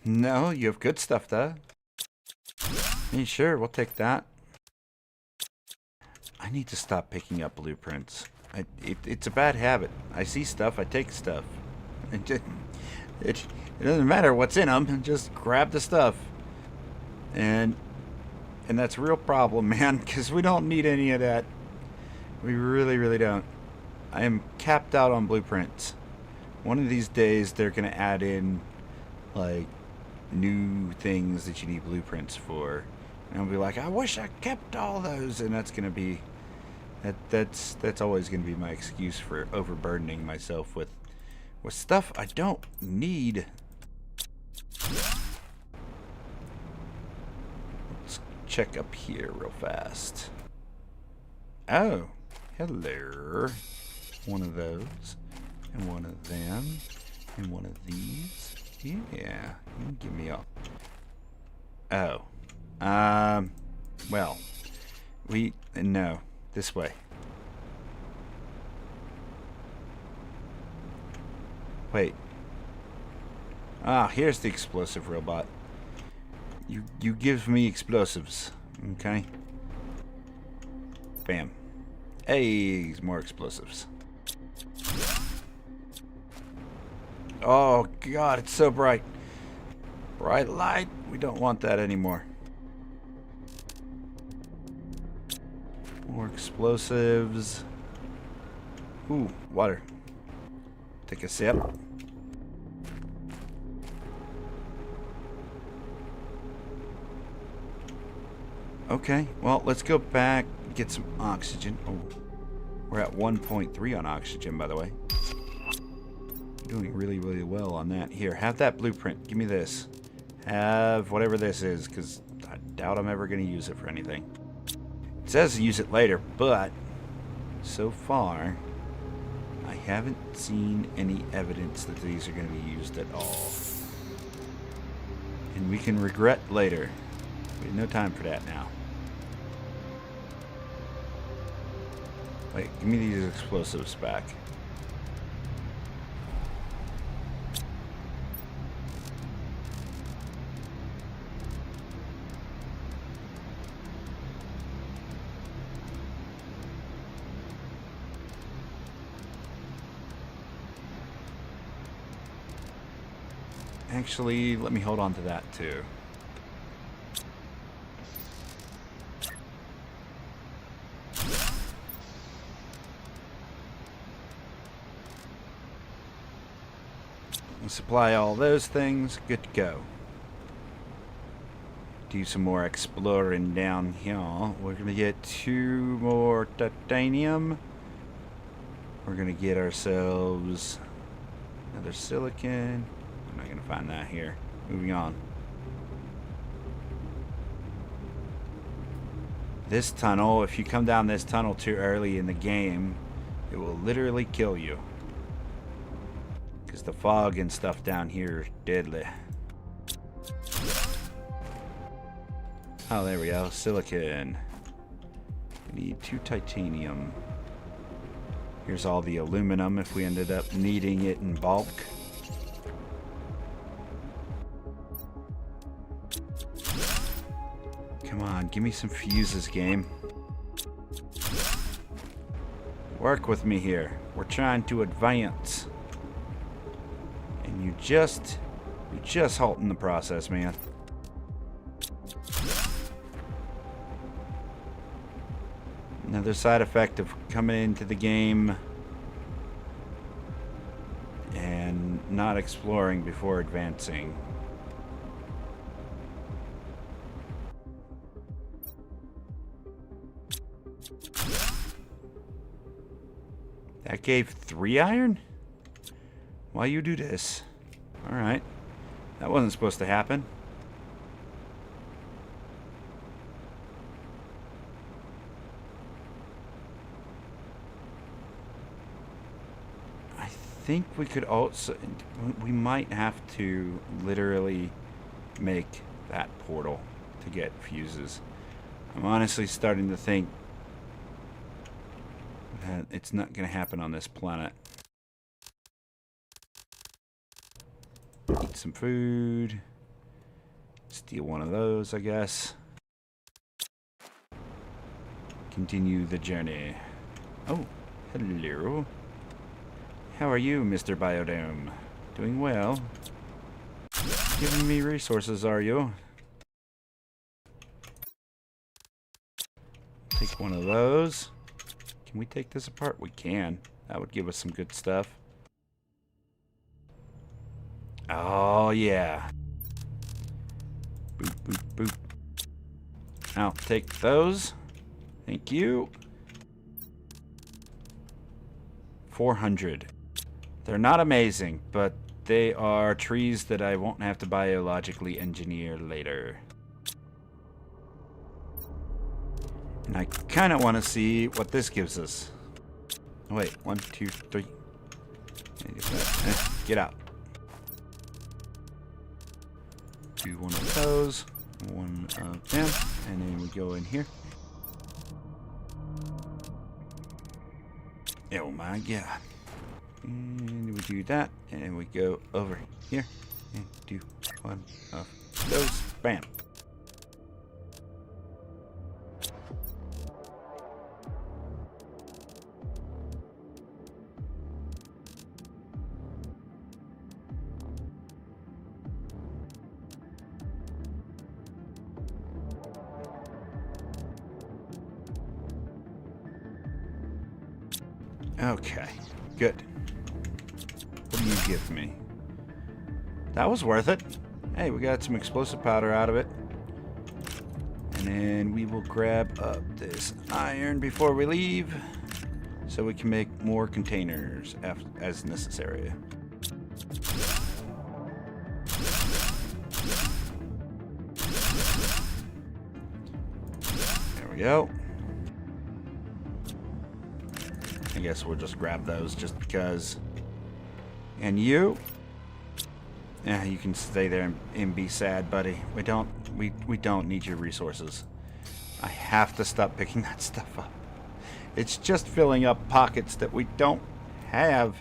No, you have good stuff, though. Hey, sure, we'll take that. I need to stop picking up blueprints. It's a bad habit. I see stuff, I take stuff. It doesn't matter what's in them, just grab the stuff. And that's a real problem, man, because we don't need any of that. We really, really don't. I am capped out on blueprints. One of these days, they're going to add in, like, new things that you need blueprints for. And I'll be like, I wish I kept all those. And that's going to be... That's always going to be my excuse for overburdening myself with stuff I don't need. Let's check up here real fast. Oh, hello. One of those, and one of them, and one of these. Yeah, you can give me all. Oh, well, no, this way. Wait. Ah, here's the explosive robot. You give me explosives, okay? Bam. Hey, more explosives. Oh God, it's so bright. Bright light. We don't want that anymore. More explosives. Ooh, water. Take a sip. Okay, well, let's go back, get some oxygen. Oh, we're at 1.3 on oxygen, by the way. Doing really, really well on that. Here, have that blueprint. Give me this. Have whatever this is, because I doubt I'm ever going to use it for anything. It says use it later, but so far, I haven't seen any evidence that these are going to be used at all. And we can regret later. We have no time for that now. Wait, give me these explosives back. Actually, let me hold on to that too. Supply all those things. Good to go. Do some more exploring down here. We're going to get 2 more titanium. We're going to get ourselves another silicon. I'm not going to find that here. Moving on. This tunnel, if you come down this tunnel too early in the game, it will literally kill you. Because the fog and stuff down here is deadly. Oh, there we go. Silicon. We need 2 titanium. Here's all the aluminum if we ended up needing it in bulk. Come on, give me some fuses, game. Work with me here. We're trying to advance. And you just halting the process, man. Another side effect of coming into the game and not exploring before advancing. That gave 3 iron? Why you do this? Alright. That wasn't supposed to happen. I think we could also... We might have to literally make that portal to get fuses. I'm honestly starting to think It's not going to happen on this planet. Eat some food. Steal one of those, I guess. Continue the journey. Oh, hello. How are you, Mr. Biodome? Doing well. Giving me resources, are you? Take one of those. Can we take this apart? We can. That would give us some good stuff. Oh, yeah. Boop, boop, boop. I'll take those. Thank you. 400. They're not amazing, but they are trees that I won't have to biologically engineer later. And I kind of want to see what this gives us. Oh, wait, 1, 2, 3. Get out. Do one of those, one of them, and then we go in here. Oh my god. And we do that, and we go over here and do one of those. Bam. Okay, good. What do you give me? That was worth it. Hey, we got some explosive powder out of it. And then we will grab up this iron before we leave, so we can make more containers as necessary. There we go. I guess we'll just grab those just because. And you? Yeah, you can stay there and be sad, buddy. We don't need your resources. I have to stop picking that stuff up. It's just filling up pockets that we don't have.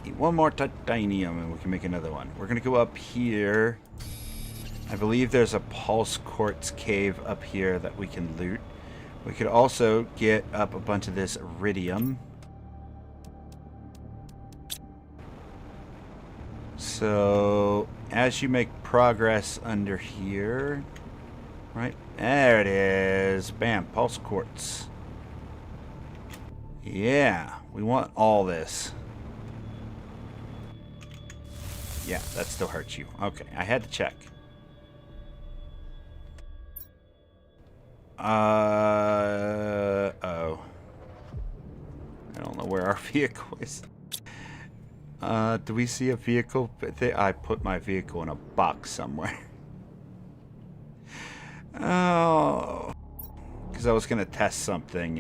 Eat one more titanium and we can make another one. We're gonna go up here. I believe there's a pulse quartz cave up here that we can loot. We could also get up a bunch of this iridium. So, as you make progress under here, right, there it is. Bam, pulse quartz. Yeah, we want all this. Yeah, that still hurts you. Okay, I had to check. Oh. I don't know where our vehicle is. Do we see a vehicle? I put my vehicle in a box somewhere. Oh. Because I was going to test something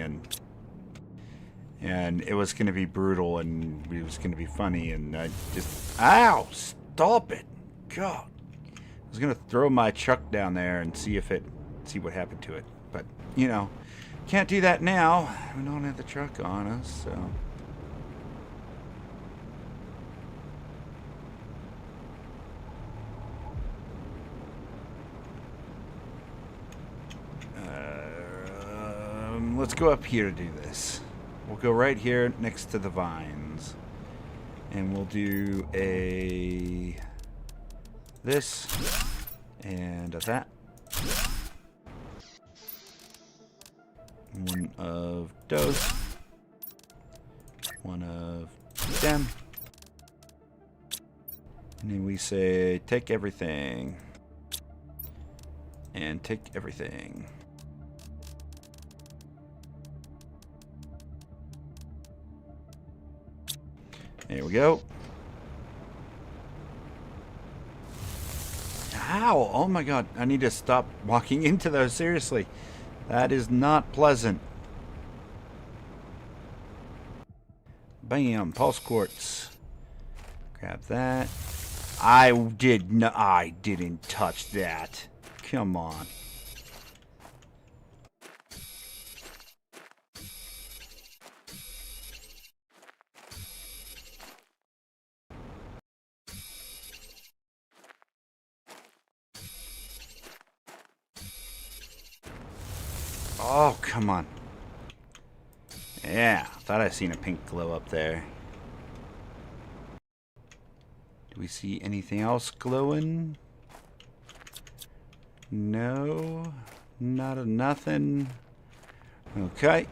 and it was going to be brutal and it was going to be funny and I just... Ow! Stop it! God. I was going to throw my truck down there and see what happened to it. But, you know, can't do that now. We don't have the truck on us, so... let's go up here to do this. We'll go right here next to the vines. And we'll do a... this. And a that. One of those. One of them. And then we say, take everything. And take everything. There we go. Ow! Oh my god, I need to stop walking into those, seriously. That is not pleasant. Bam, pulse quartz. Grab that. I didn't touch that. Come on. Oh, come on. Yeah, thought I seen a pink glow up there. Do we see anything else glowing? No, not a nothing. Okay.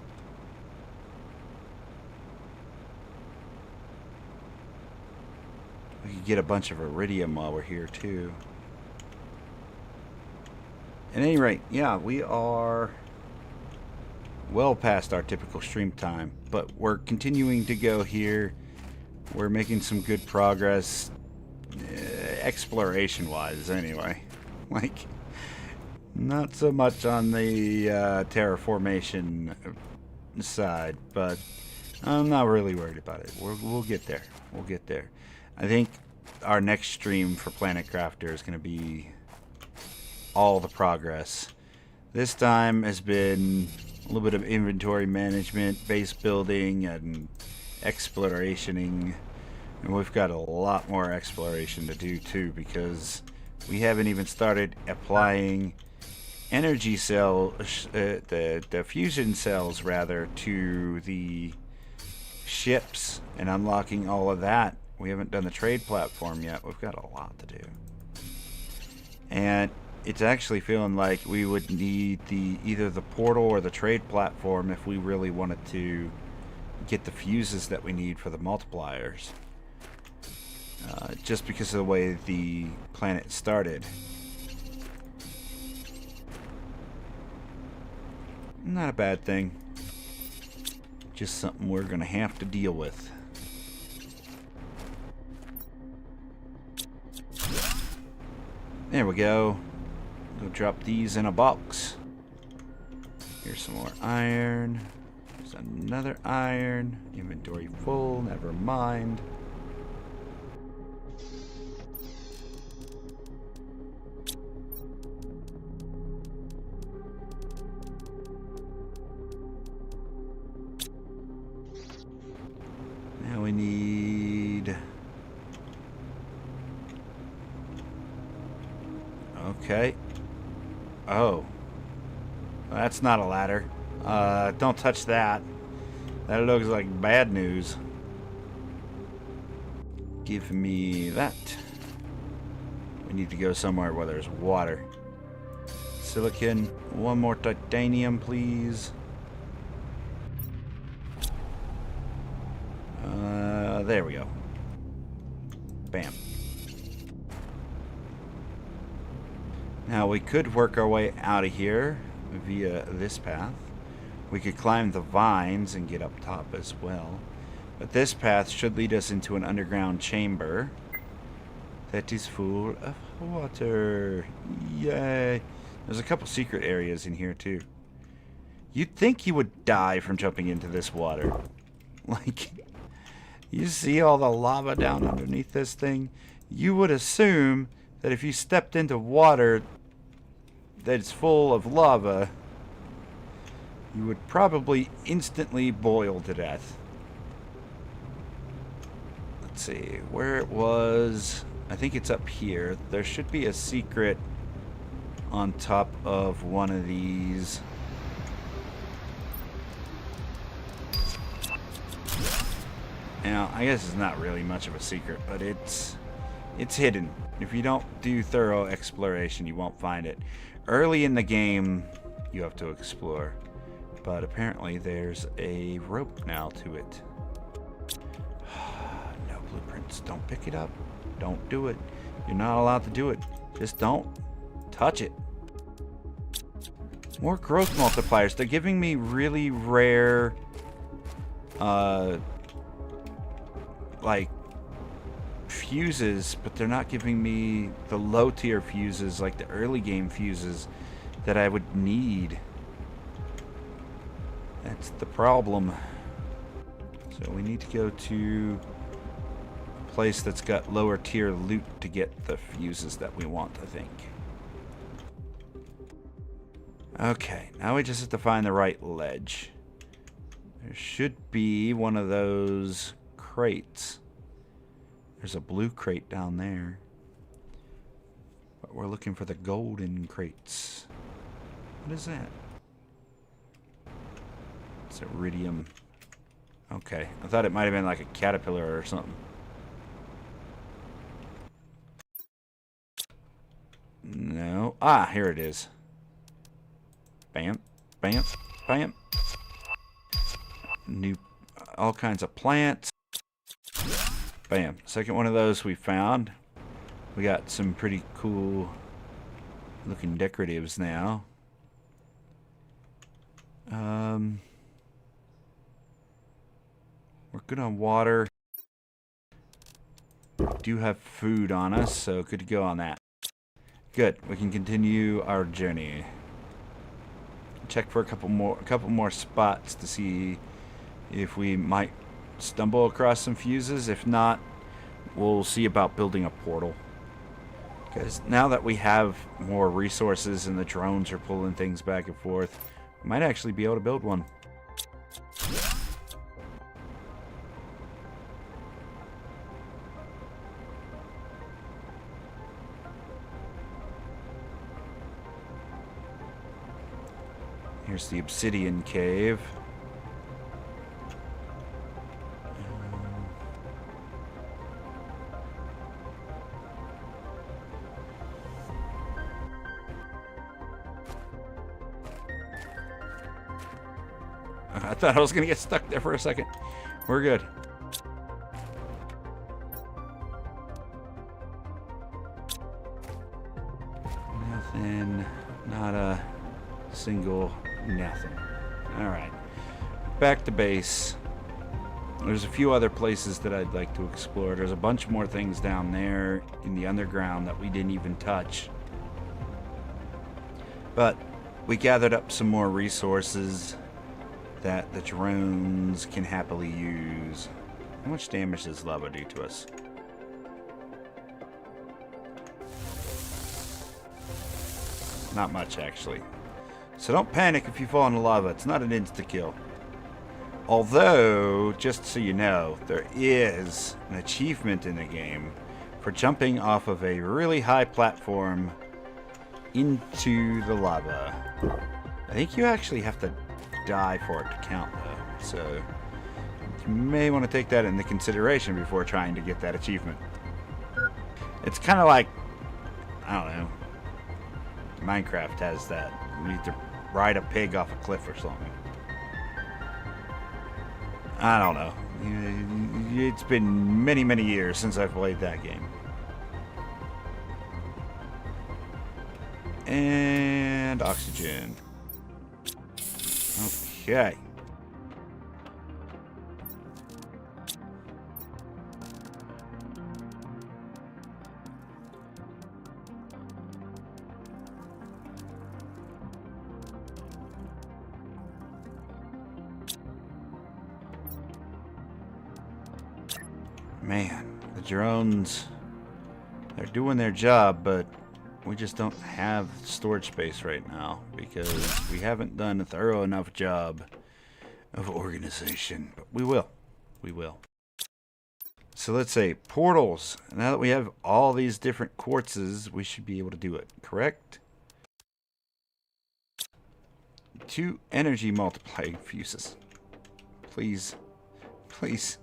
We could get a bunch of iridium while we're here too. At any rate, yeah, we are well past our typical stream time, but we're continuing to go here. We're making some good progress, exploration-wise, anyway. Like, not so much on the terraformation side, but I'm not really worried about it. We'll get there. We'll get there. I think our next stream for Planet Crafter is going to be all the progress. This time has been a little bit of inventory management, base building, and explorationing. And we've got a lot more exploration to do too, because we haven't even started applying energy cell, the fusion cells rather, to the ships and unlocking all of that. We haven't done the trade platform yet. We've got a lot to do. And it's actually feeling like we would need either the portal or the trade platform if we really wanted to get the fuses that we need for the multipliers. Just because of the way the planet started. Not a bad thing. Just something we're going to have to deal with. There we go. Go drop these in a box. Here's some more iron. There's another iron. Inventory full, never mind. Now we need... Okay. Oh. That's not a ladder. Don't touch that. That looks like bad news. Give me that. We need to go somewhere where there's water. Silicon. One more titanium, please. There we go. Bam. Now we could work our way out of here via this path. We could climb the vines and get up top as well. But this path should lead us into an underground chamber that is full of water. Yay! There's a couple secret areas in here too. You'd think you would die from jumping into this water. Like, you see all the lava down underneath this thing? You would assume that if you stepped into water that's full of lava, you would probably instantly boil to death. Let's see, where it was... I think it's up here. There should be a secret on top of one of these. Now, I guess it's not really much of a secret, but it's hidden. If you don't do thorough exploration, you won't find it. Early in the game, you have to explore. But apparently there's a rope now to it. No blueprints. Don't pick it up. Don't do it. You're not allowed to do it. Just don't touch it. More growth multipliers. They're giving me really rare, like, fuses, but they're not giving me the low tier fuses, like the early game fuses that I would need. That's the problem. So we need to go to a place that's got lower tier loot to get the fuses that we want, I think. Okay, now we just have to find the right ledge. There should be one of those crates. There's a blue crate down there. But we're looking for the golden crates. What is that? It's iridium. Okay, I thought it might have been like a caterpillar or something. No. Ah, here it is. Bam, bam, bam. New, all kinds of plants. Bam. Second one of those we found. We got some pretty cool looking decoratives now. We're good on water. We do have food on us, so good to go on that. Good. We can continue our journey. Check for a couple more spots to see if we might stumble across some fuses. If not, we'll see about building a portal. Because now that we have more resources and the drones are pulling things back and forth, we might actually be able to build one. Here's the obsidian cave. I thought I was going to get stuck there for a second. We're good. Nothing. Not a single nothing. Alright. Back to base. There's a few other places that I'd like to explore. There's a bunch more things down there in the underground that we didn't even touch. But we gathered up some more resources that the drones can happily use. How much damage does lava do to us? Not much, actually. So don't panic if you fall in the lava. It's not an insta-kill. Although, just so you know, there is an achievement in the game for jumping off of a really high platform into the lava. I think you actually have to die for it to count, though. So you may want to take that into consideration before trying to get that achievement. It's kind of like, I don't know, Minecraft has that. You need to ride a pig off a cliff or something. I don't know. It's been many, many years since I've played that game. And oxygen. Okay. Man, the drones, they're doing their job, but we just don't have storage space right now because we haven't done a thorough enough job of organization. But we will. We will. So let's say portals. Now that we have all these different quartzes, we should be able to do it, correct? 2 energy multiplying fuses. Please. Please.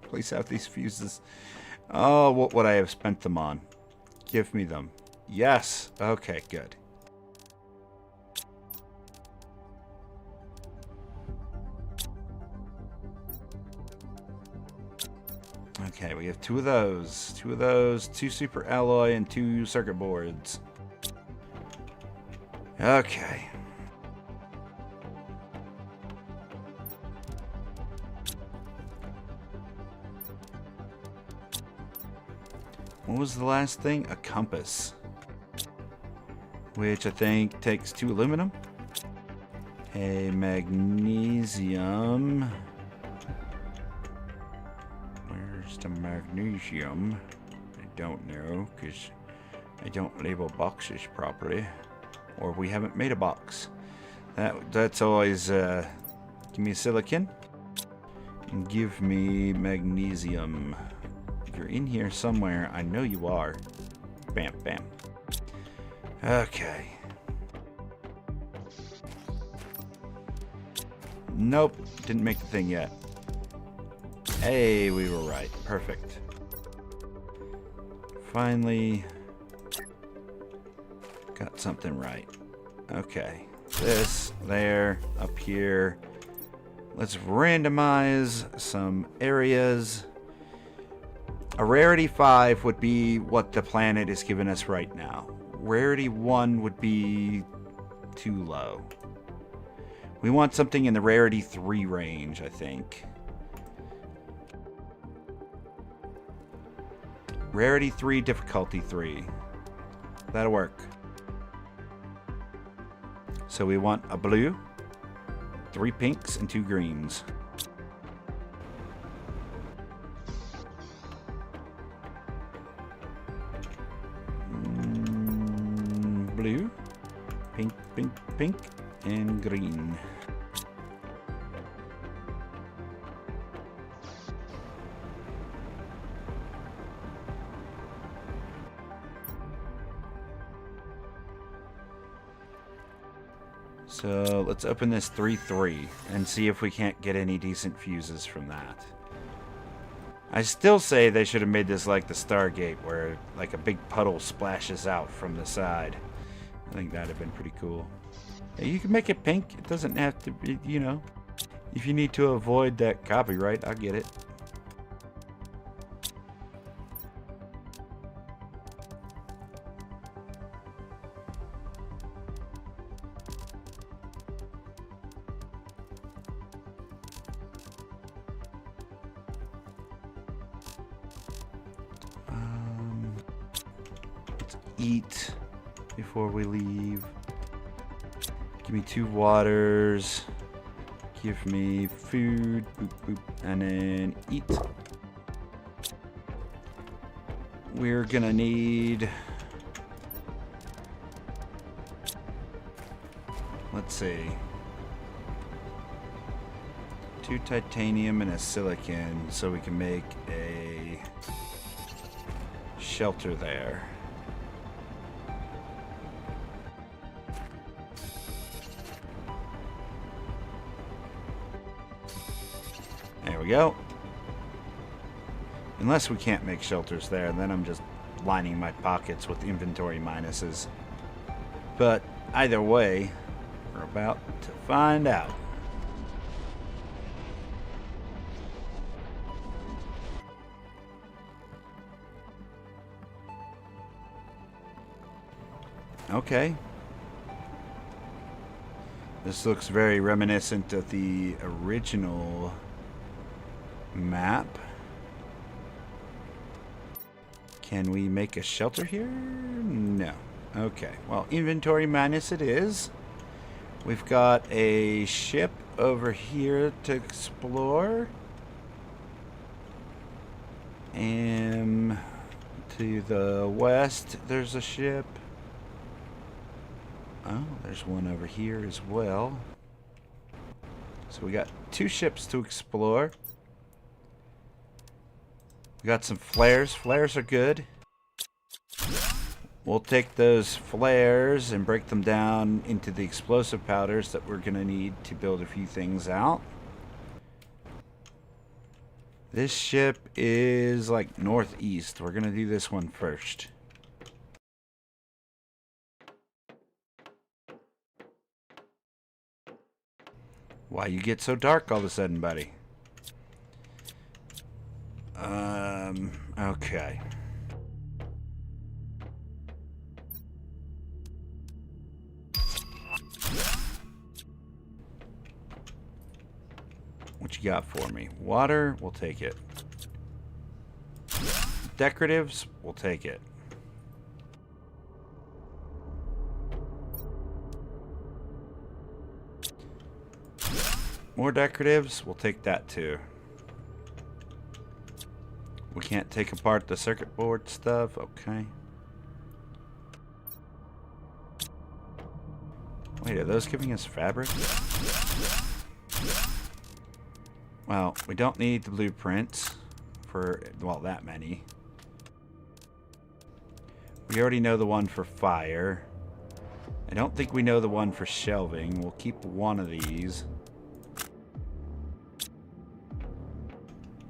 Please have these fuses. Oh, what would I have spent them on? Give me them. Yes. Okay, good. Okay, we have 2 of those. 2 of those, 2 super alloy, and 2 circuit boards. Okay. What was the last thing? A compass. Which I think takes 2 aluminum. A magnesium. Where's the magnesium? I don't know, because I don't label boxes properly. Or we haven't made a box. That's always, give me silicon. And give me magnesium. If you're in here somewhere, I know you are. Bam, bam. Okay. Nope, didn't make the thing yet. Hey, we were right. Perfect. Finally got something right. Okay. This, there, up here. Let's randomize some areas. A rarity 5 would be what the planet is giving us right now. Rarity 1 would be too low. We want something in the rarity 3 range, I think. Rarity 3, difficulty 3. That'll work. So we want a blue, 3 pinks, and 2 greens. Blue, pink, pink, pink, and green. So let's open this 3-3 and see if we can't get any decent fuses from that. I still say they should have made this like the Stargate, where like a big puddle splashes out from the side. I think that'd have been pretty cool. Yeah, you can make it pink. It doesn't have to be, you know. If you need to avoid that copyright, I get it. Let's eat before we leave. Give me 2 waters. Give me food. Boop, boop, and then eat. We're gonna need... Let's see. 2 titanium and a silicon so we can make a shelter there. There we go. Unless we can't make shelters there, then I'm just lining my pockets with inventory minuses. But either way, we're about to find out. Okay. This looks very reminiscent of the original map. Can we make a shelter here? No. Okay. Well, inventory minus it is. We've got a ship over here to explore. And to the west, there's a ship. Oh, there's one over here as well. So we got 2 ships to explore. We got some flares. Flares are good. We'll take those flares and break them down into the explosive powders that we're going to need to build a few things out. This ship is like northeast. We're going to do this one first. Why you get so dark all of a sudden, buddy? Okay. What you got for me? Water, we'll take it. Decoratives, we'll take it. More decoratives, we'll take that too. We can't take apart the circuit board stuff, okay. Wait, are those giving us fabric? Well, we don't need the blueprints for, well, that many. We already know the one for fire. I don't think we know the one for shelving. We'll keep one of these.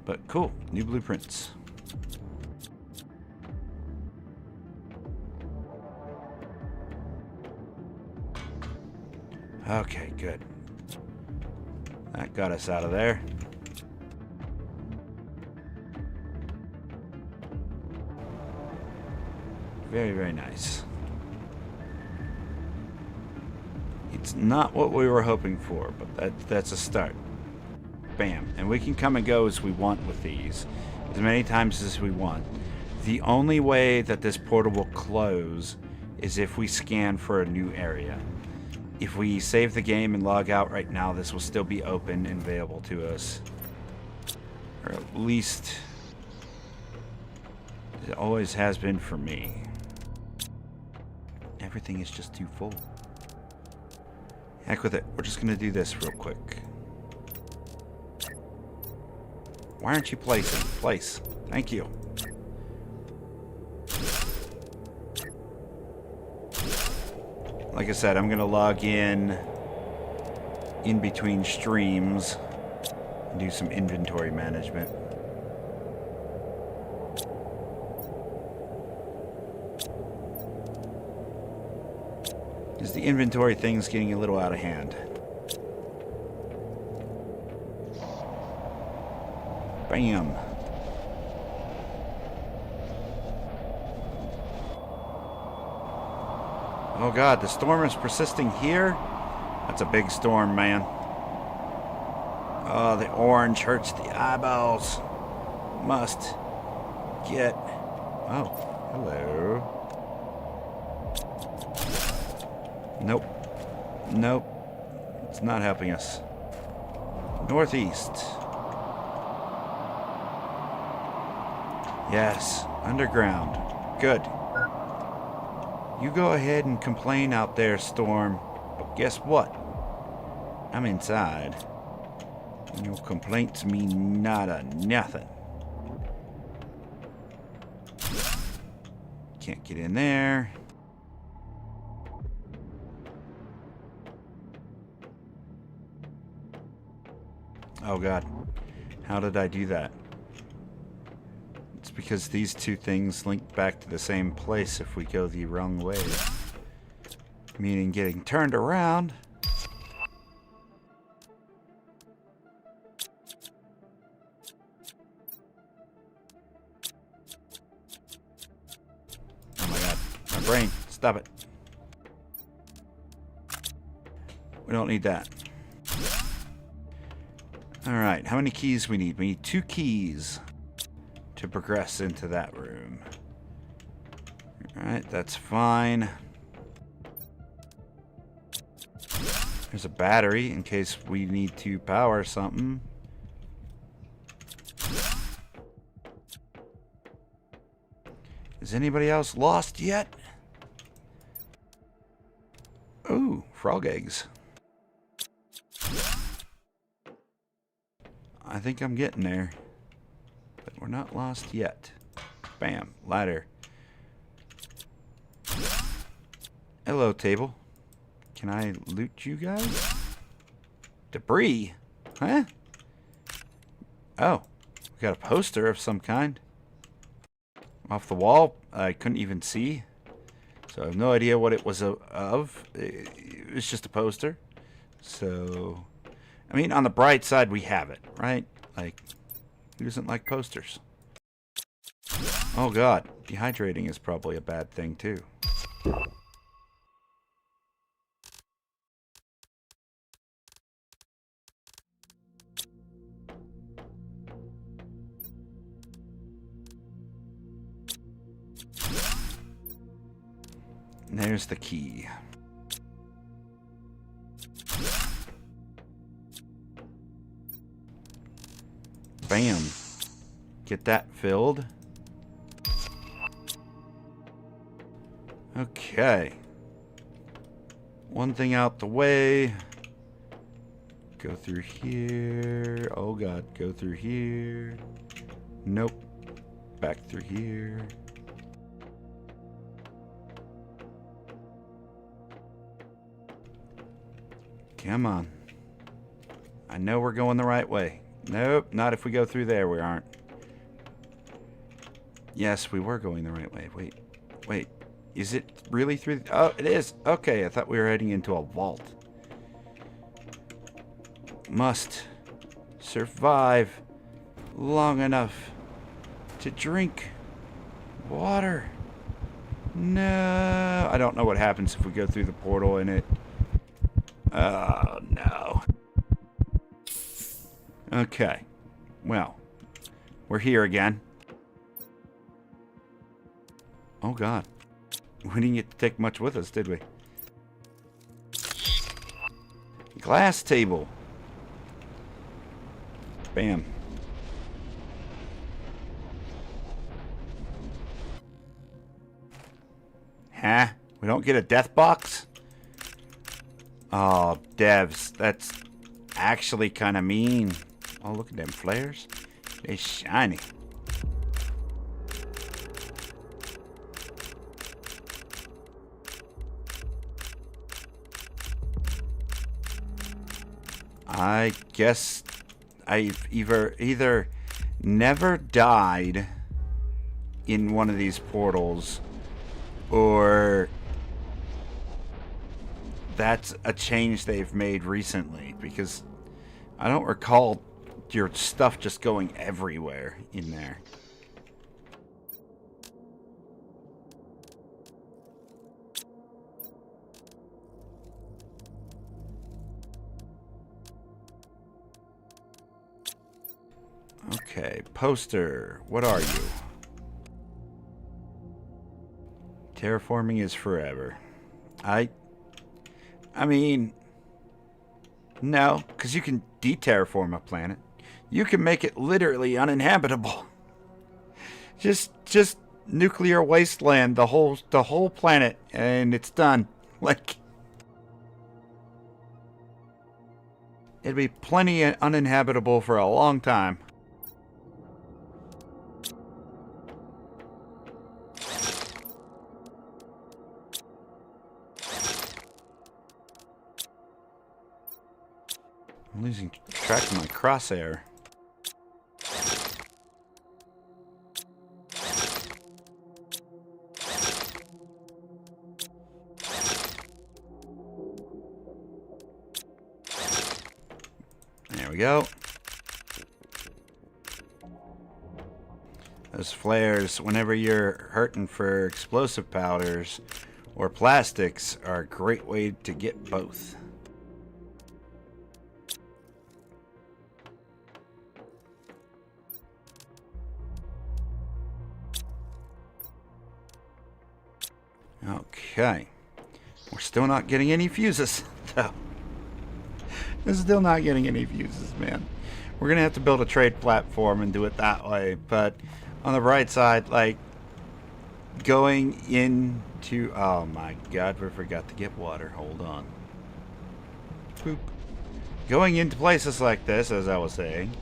But cool, new blueprints. Okay, good. That got us out of there. Very, very nice. It's not what we were hoping for, but that's a start. Bam. And we can come and go as we want with these. As many times as we want. The only way that this portal will close is if we scan for a new area. If we save the game and log out right now, this will still be open and available to us. Or at least it always has been for me. Everything is just too full. Heck with it. We're just going to do this real quick. Why aren't you placing? Place. Thank you. Like I said, I'm going to log in between streams and do some inventory management. Because the inventory thing's getting a little out of hand. Bam. Oh god, the storm is persisting here? That's a big storm, man. Oh, the orange hurts the eyeballs. Must get... Oh, hello. Nope. Nope. It's not helping us. Northeast. Yes, underground. Good. You go ahead and complain out there, Storm. But guess what? I'm inside. And your complaints mean nada, nothing. Can't get in there. Oh god. How did I do that? It's because these two things link back to the same place if we go the wrong way. Meaning getting turned around. Oh my god. My brain. Stop it. We don't need that. Alright, how many keys we need? We need 2 keys to progress into that room. Alright, that's fine. There's a battery in case we need to power something. Is anybody else lost yet? Ooh, frog eggs. I think I'm getting there. But we're not lost yet. Bam. Ladder. Hello, table. Can I loot you guys? Debris? Huh? Oh. We got a poster of some kind. Off the wall. I couldn't even see. So I have no idea what it was of. It was just a poster. So... I mean, on the bright side, we have it, right? Like, who doesn't like posters? Oh god, dehydrating is probably a bad thing, too. And there's the key. Bam. Get that filled. Okay. One thing out the way. Go through here. Oh god, go through here. Nope. Back through here. Come on. I know we're going the right way. Nope, not if we go through there, we aren't. Yes, we were going the right way. Wait. Is it really through? Oh, it is. Okay, I thought we were heading into a vault. Must survive long enough to drink water. No, I don't know what happens if we go through the portal in it. Oh, no. Okay. Well, we're here again. Oh, God. We didn't get to take much with us, did we? Glass table. Bam. Huh? We don't get a death box? Oh, devs. That's actually kind of mean. Oh, look at them flares. They're shiny. I guess I've either never died in one of these portals, or that's a change they've made recently, because I don't recall your stuff just going everywhere in there. Okay, poster. What are you? Terraforming is forever. I mean, no, because you can de-terraform a planet. You can make it literally uninhabitable. Just nuclear wasteland the whole planet, and it's done. Like, it'd be plenty uninhabitable for a long time. I'm losing track of my crosshair. There we go. Those flares, whenever you're hurting for explosive powders or plastics, are a great way to get both. Okay. We're still not getting any fuses, though. We're still not getting any fuses, man. We're going to have to build a trade platform and do it that way. But on the bright side, like, going into... Oh, my God, we forgot to get water. Hold on. Boop. Going into places like this, as I was saying,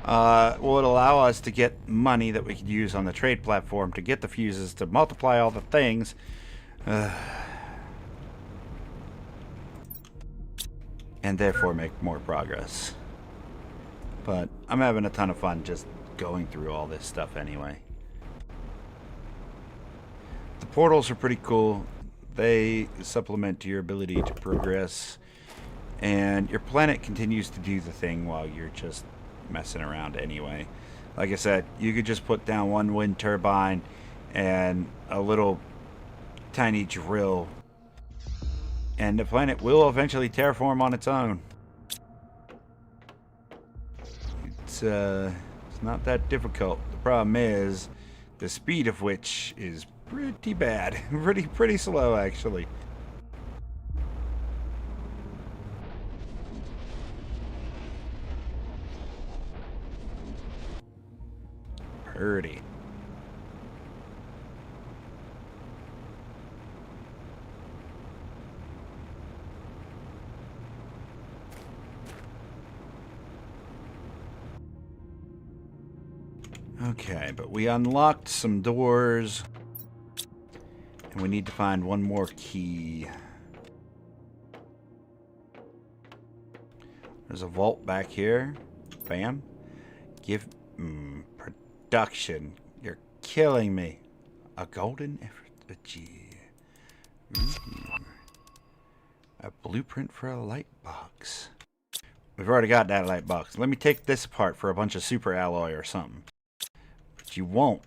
will allow us to get money that we could use on the trade platform to get the fuses, to multiply all the things... and therefore make more progress. But I'm having a ton of fun just going through all this stuff anyway. The portals are pretty cool. They supplement your ability to progress, and your planet continues to do the thing while you're just messing around anyway. Like I said, you could just put down one wind turbine and a little tiny drill, and the planet will eventually terraform on its own. It's not that difficult. The problem is the speed of which is pretty bad. pretty slow, actually. Pretty. Okay, but we unlocked some doors, and we need to find one more key. There's a vault back here. Bam. Give production. You're killing me. A golden effigy. A blueprint for a light box. We've already got that light box. Let me take this apart for a bunch of super alloy or something. But you won't.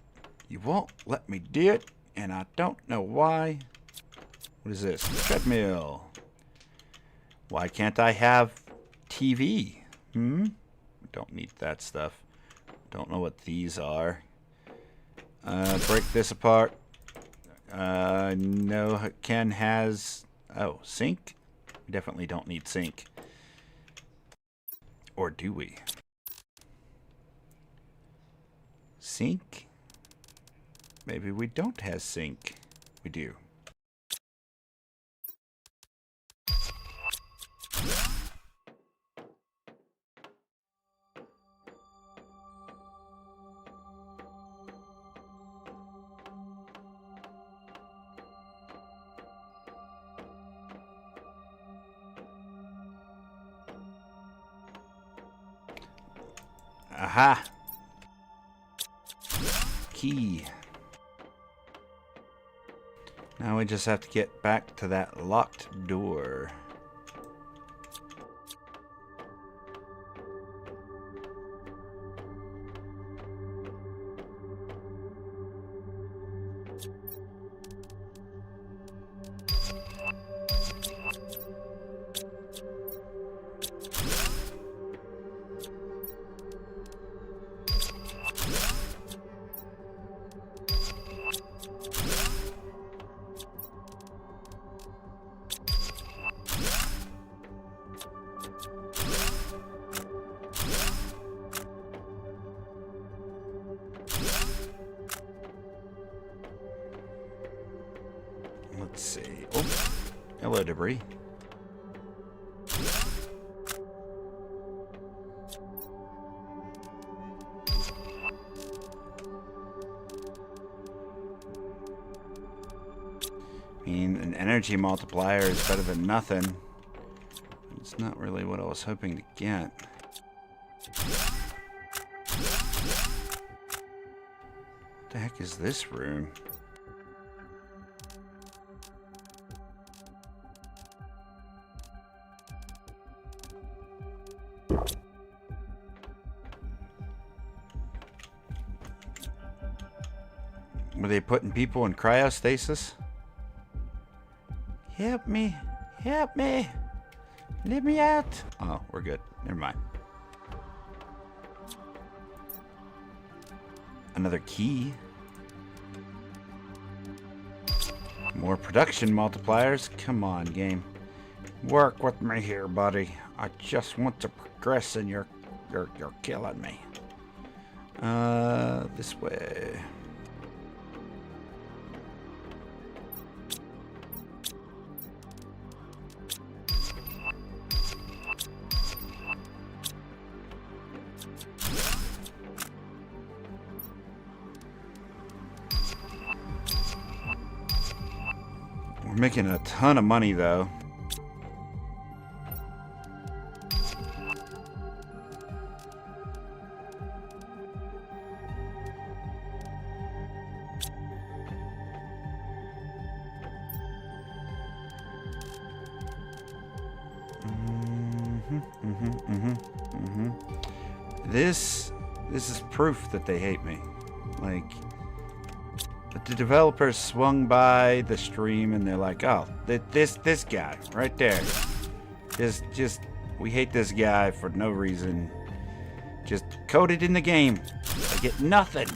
You won't let me do it, and I don't know why. What is this? Treadmill. Why can't I have TV? Don't need that stuff. Don't know what these are. Break this apart. No, Ken has... Oh, sink? We definitely don't need sink. Or do we? Sink? Maybe we don't have sink. We do. Aha! Key. Now we just have to get back to that locked door. Let's see. Oh, hello, debris. I mean, an energy multiplier is better than nothing. It's not really what I was hoping to get. What the heck is this room? Were they putting people in cryostasis? Help me! Help me! Let me out! Oh, we're good. Never mind. Another key. More production multipliers. Come on, game. Work with me here, buddy. I just want to progress and you're killing me. This way. We're making a ton of money, though. This is proof that they hate me. Like, but the developers swung by the stream and they're like, oh, this guy right there. Just we hate this guy for no reason. Just coded in the game. I get nothing.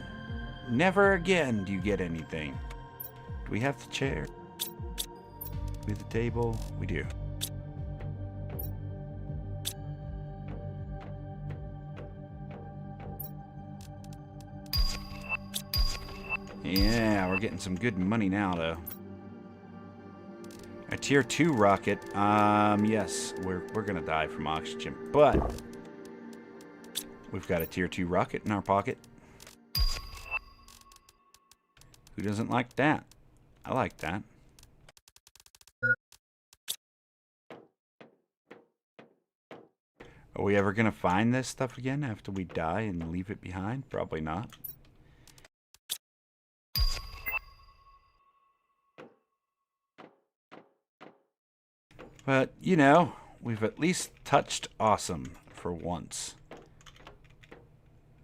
Never again do you get anything. Do we have the chair? Do we have the table? We do. Yeah, we're getting some good money now, though. A tier 2 rocket. Yes, we're gonna die from oxygen, but we've got a tier 2 rocket in our pocket. Who doesn't like that? I like that. we ever gonna find this stuff again after we die and leave it behind? Probably not. But, you know, we've at least touched awesome for once.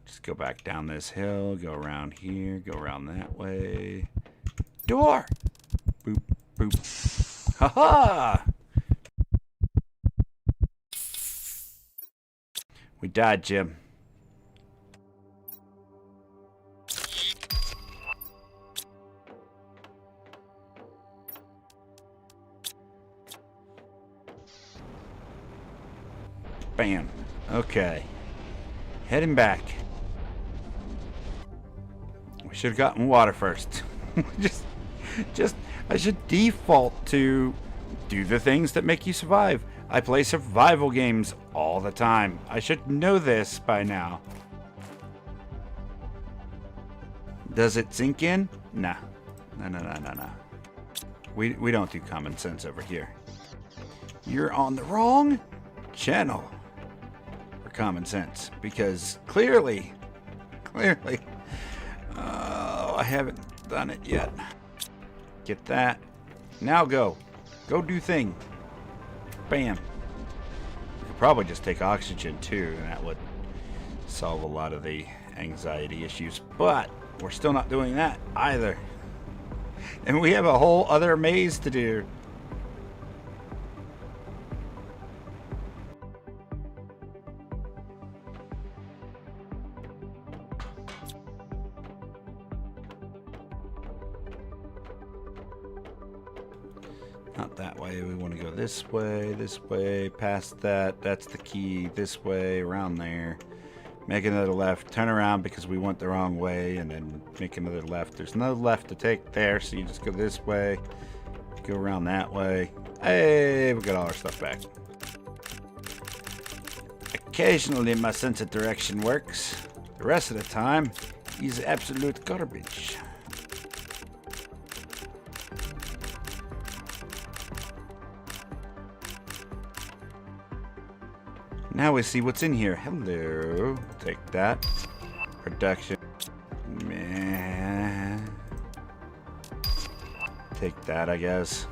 Just go back down this hill, go around here, go around that way. Door! Boop, boop. Ha-ha! We died, Jim. Bam. Okay. Heading back. We should have gotten water first. I should default to do the things that make you survive. I play survival games all the time. I should know this by now. Does it sink in? Nah. No. We don't do common sense over here. You're on the wrong channel for common sense, because clearly, I haven't done it yet. Get that. Now go do thing. Bam. We could probably just take oxygen too, and that would solve a lot of the anxiety issues, but we're still not doing that either. And we have a whole other maze to do. Not that way. We want to go this way, past that. That's the key. This way, around there. Make another left. Turn around because we went the wrong way, and then make another left. There's no left to take there, so you just go this way. Go around that way. Hey, we got all our stuff back. Occasionally, my sense of direction works. The rest of the time, is absolute garbage. Now we see what's in here. Hello. Take that. Production. Man. Take that, I guess.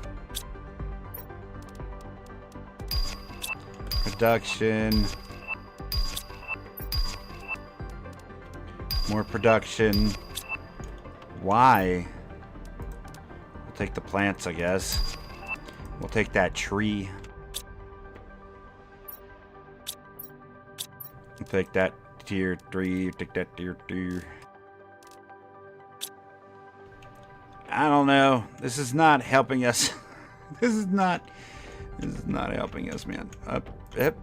Production. More production. Why? We'll take the plants, I guess. We'll take that tree. Take that tier 3, take that tier 2. I don't know. This is not helping us. This is not helping us, man. Up, yep.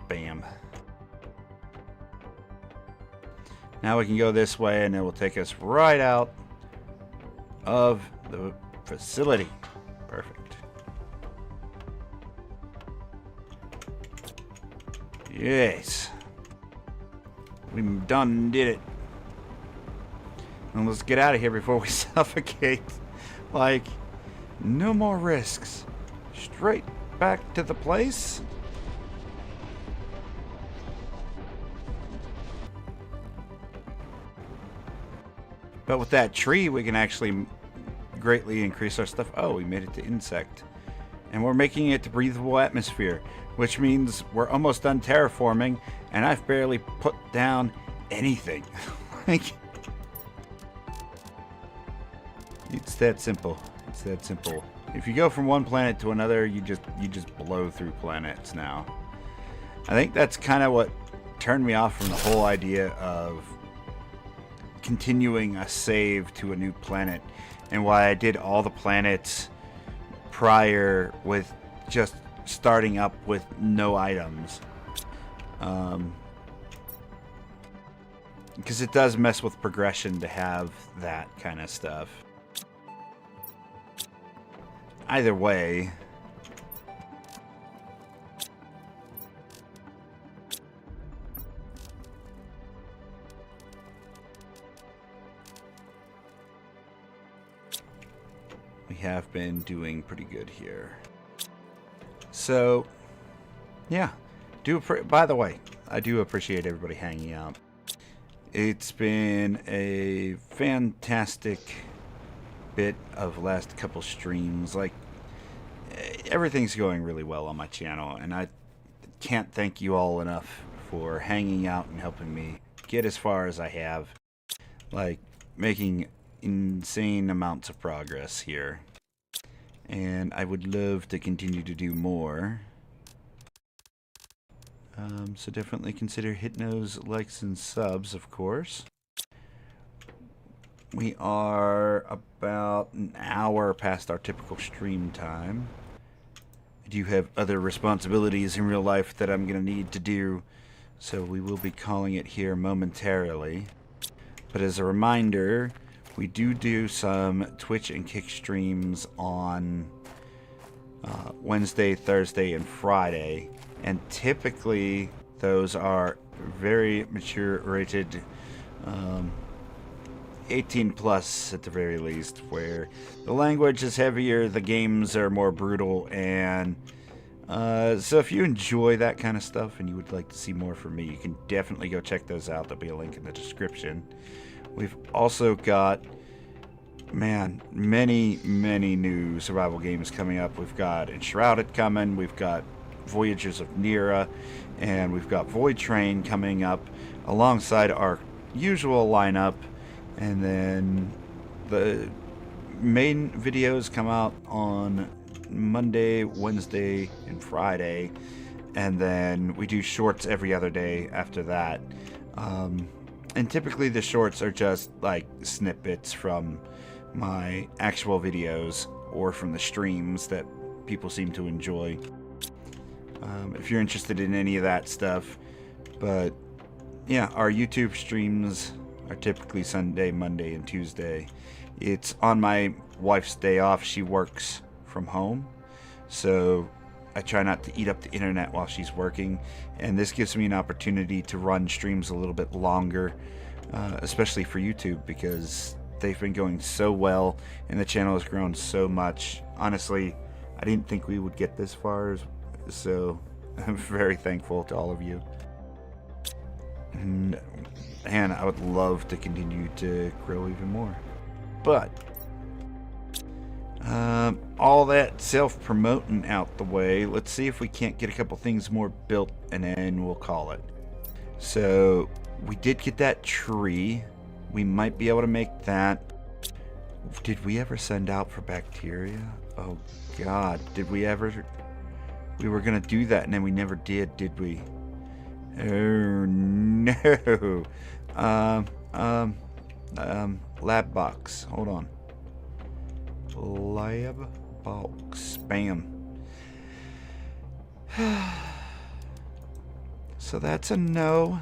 Bam. Now we can go this way and it will take us right out of the facility. Perfect. Yes. We done did it. And let's get out of here before we suffocate. Like, no more risks. Straight back to the place. But with that tree, we can actually greatly increase our stuff. Oh, we made it to insect. And we're making it to breathable atmosphere, which means we're almost done terraforming, and I've barely put down anything. Like, it's that simple. It's that simple. If you go from one planet to another, you just blow through planets now. I think that's kind of what turned me off from the whole idea of continuing a save to a new planet, and why I did all the planets prior with just starting up with no items. Because it does mess with progression to have that kind of stuff. Either way, we have been doing pretty good here. So, yeah, by the way, I do appreciate everybody hanging out. It's been a fantastic bit of last couple streams. Like, everything's going really well on my channel, and I can't thank you all enough for hanging out and helping me get as far as I have. Like, making insane amounts of progress here. And I would love to continue to do more. So definitely consider hitting those likes and subs, of course. We are about an hour past our typical stream time. I do have other responsibilities in real life that I'm going to need to do, so we will be calling it here momentarily. But as a reminder, we do some Twitch and Kick streams on Wednesday, Thursday, and Friday. And typically, those are very mature rated, 18 plus at the very least, where the language is heavier, the games are more brutal, and so if you enjoy that kind of stuff and you would like to see more from me, you can definitely go check those out. There'll be a link in the description. We've also got, man, many new survival games coming up. We've got Enshrouded coming, we've got Voyagers of Nera, and we've got Void Train coming up alongside our usual lineup. And then the main videos come out on Monday, Wednesday, and Friday, and then we do shorts every other day after that. And typically the shorts are just like snippets from my actual videos or from the streams that people seem to enjoy. If you're interested in any of that stuff. But yeah, our YouTube streams are typically Sunday, Monday, and Tuesday. It's on my wife's day off. She works from home, so I try not to eat up the internet while she's working, and this gives me an opportunity to run streams a little bit longer, especially for YouTube, because they've been going so well and the channel has grown so much. Honestly, I didn't think we would get this far, so I'm very thankful to all of you. And I would love to continue to grow even more. But all that self-promoting out the way, let's see if we can't get a couple things more built, and then we'll call it. So we did get that tree. We might be able to make that. Did we ever send out for bacteria? Oh god, did we ever? We were gonna do that and then we never did we? Oh no. Lab box. Hold on. Lab box. Bam. So that's a no.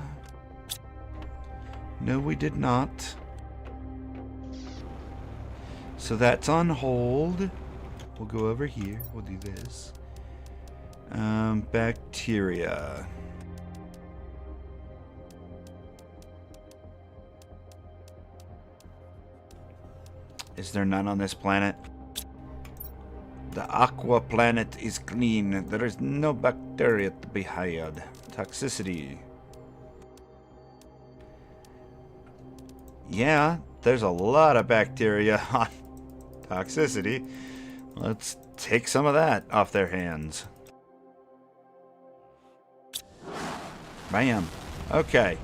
No, we did not. So that's on hold. We'll go over here. We'll do this. Bacteria. Is there none on this planet? The aqua planet is clean. There is no bacteria to be had. Toxicity. Yeah, there's a lot of bacteria on toxicity. Let's take some of that off their hands. Bam. Okay.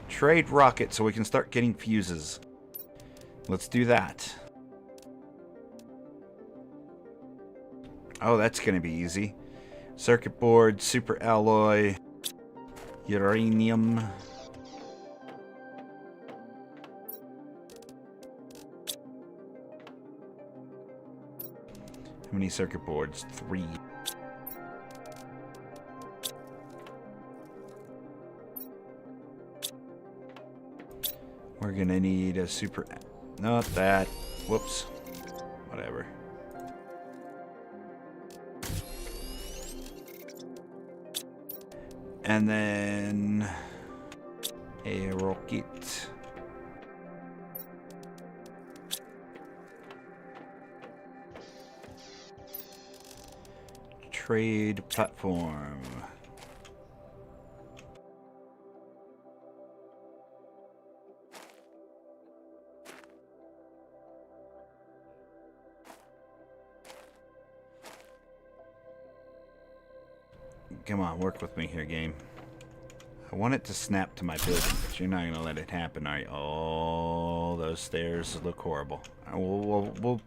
Trade rocket so we can start getting fuses. Let's do that. Oh, that's going to be easy. Circuit board, super alloy, uranium. How many circuit boards? 3. We're going to need a super... Not that. Whoops. Whatever. And then a rocket. Trade platform. Come on, work with me here, game. I want it to snap to my building, but you're not going to let it happen, are you? Oh, those stairs look horrible. We'll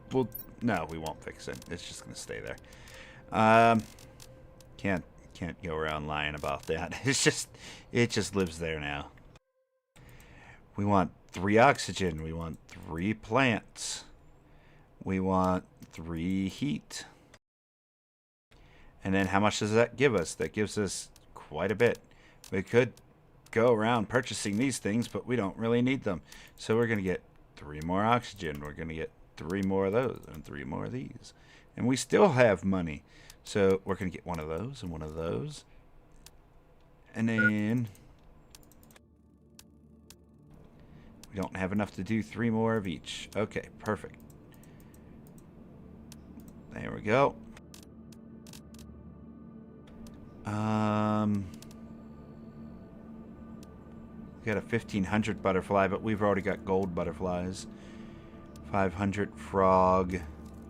no, we won't fix it. It's just going to stay there. Can't go around lying about that. It just lives there now. We want 3 oxygen. We want 3 plants. We want 3 heat. And then how much does that give us? That gives us quite a bit. We could go around purchasing these things, but we don't really need them. So we're going to get 3 more oxygen. We're going to get 3 more of those and 3 more of these. And we still have money. So we're going to get 1 of those and 1 of those. And then we don't have enough to do 3 more of each. Okay, perfect. There we go. We got a 1500 butterfly, but we've already got gold butterflies. 500 frog.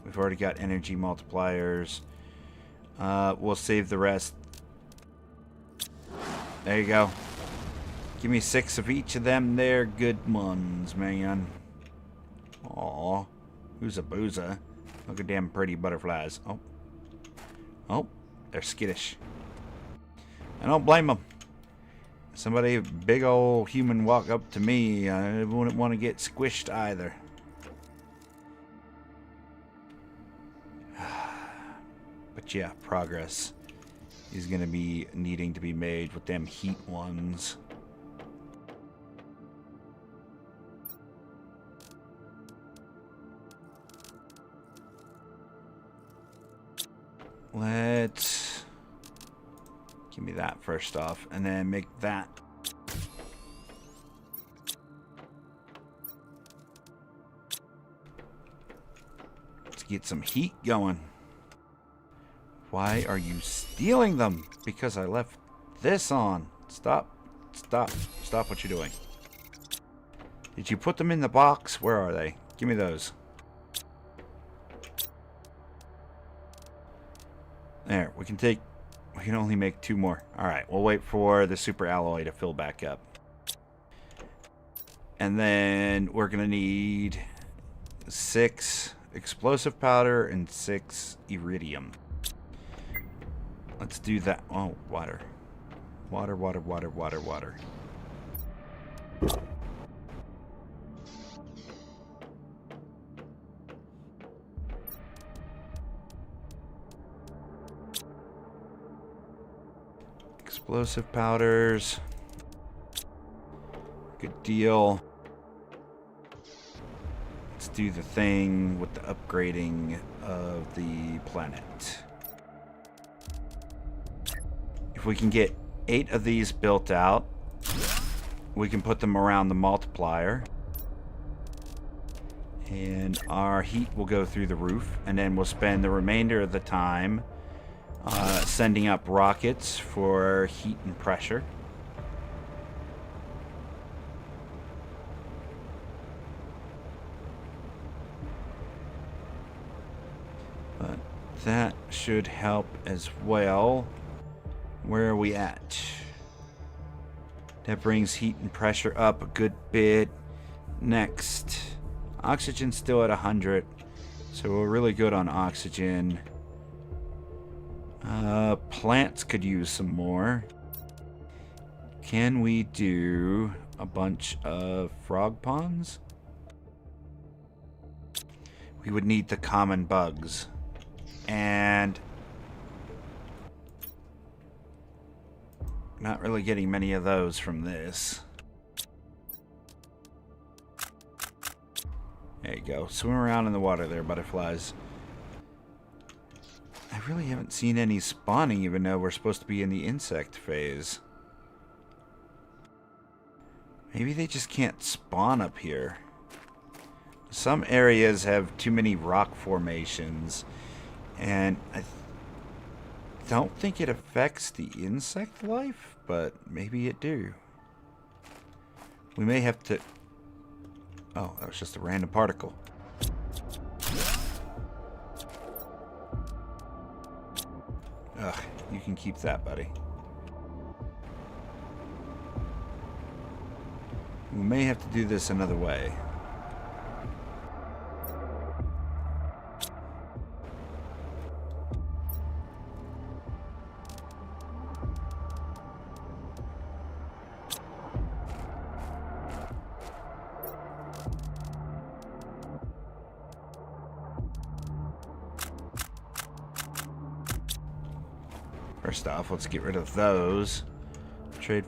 We've already got energy multipliers. We'll save the rest. There you go. Give me 6 of each of them. They're good ones, man. Aw. Who's a boozer? Look at them pretty butterflies. Oh. Oh. They're skittish. I don't blame them. Somebody big old human walk up to me, I wouldn't want to get squished either. But yeah, progress is going to be needing to be made with them heat ones. Let's give me that first off, and then make that. Let's get some heat going. Why are you stealing them? Because I left this on. Stop. Stop. Stop what you're doing. Did you put them in the box? Where are they? Give me those. There, we can only make 2 more. Alright, we'll wait for the super alloy to fill back up. And then we're going to need 6 explosive powder and 6 iridium. Let's do that. Oh, water. Water, water, water, water, water. Explosive powders. Good deal. Let's do the thing with the upgrading of the planet. If we can get 8 of these built out, we can put them around the multiplier. And our heat will go through the roof. And then we'll spend the remainder of the time sending up rockets for heat and pressure. But that should help as well. Where are we at? That brings heat and pressure up a good bit. Next, oxygen's still at 100, so we're really good on oxygen. Plants could use some more. Can we do a bunch of frog ponds? We would need the common bugs. And not really getting many of those from this. There you go. Swim around in the water there, butterflies. I really haven't seen any spawning, even though we're supposed to be in the insect phase. Maybe they just can't spawn up here. Some areas have too many rock formations, and I don't think it affects the insect life, but maybe it do. We may have to... Oh, that was just a random particle. Ugh, You can keep that, buddy. We may have to do this another way. First off, let's get rid of those. Trade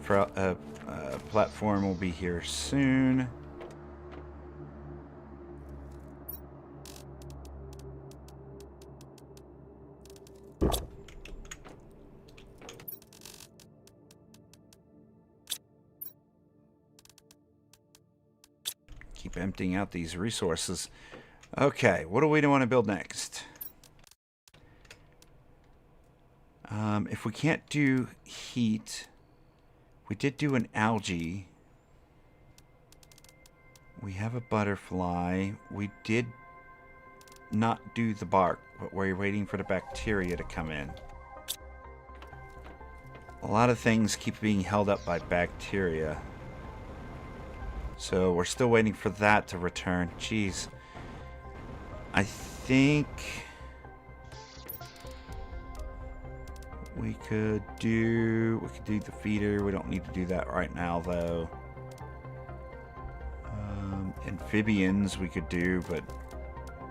platform will be here soon. Keep emptying out these resources. Okay, what do we want to build next? If we can't do heat, we did do an algae. We have a butterfly. We did not do the bark, but we're waiting for the bacteria to come in. A lot of things keep being held up by bacteria. So we're still waiting for that to return. Jeez. I think we could do the feeder. We don't need to do that right now, though. Amphibians we could do, but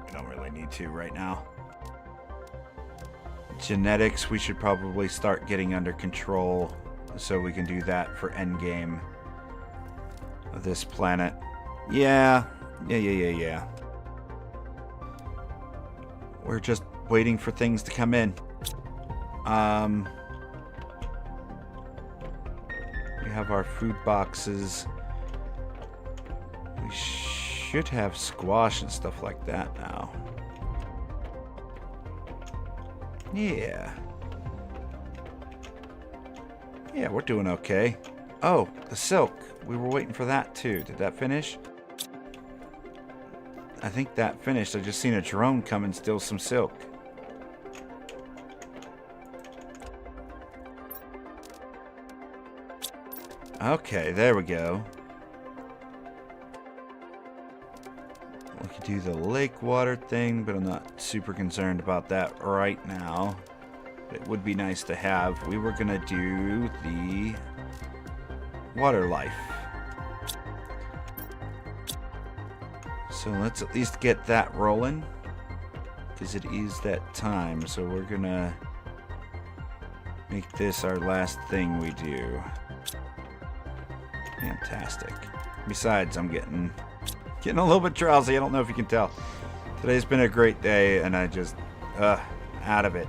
we don't really need to right now. Genetics we should probably start getting under control so we can do that for endgame of this planet. Yeah. We're just waiting for things to come in. We have our food boxes. We should have squash and stuff like that now. Yeah, we're doing okay. Oh, the silk. We were waiting for that too. Did that finish? I think that finished. I just seen a drone come and steal some silk. Okay, there we go. We could do the lake water thing, but I'm not super concerned about that right now. It would be nice to have. We were gonna do the water life. So let's at least get that rolling, because it is that time. So we're gonna make this our last thing we do. Fantastic. Besides, I'm getting a little bit drowsy. I don't know if you can tell. Today's been a great day, and I just out of it.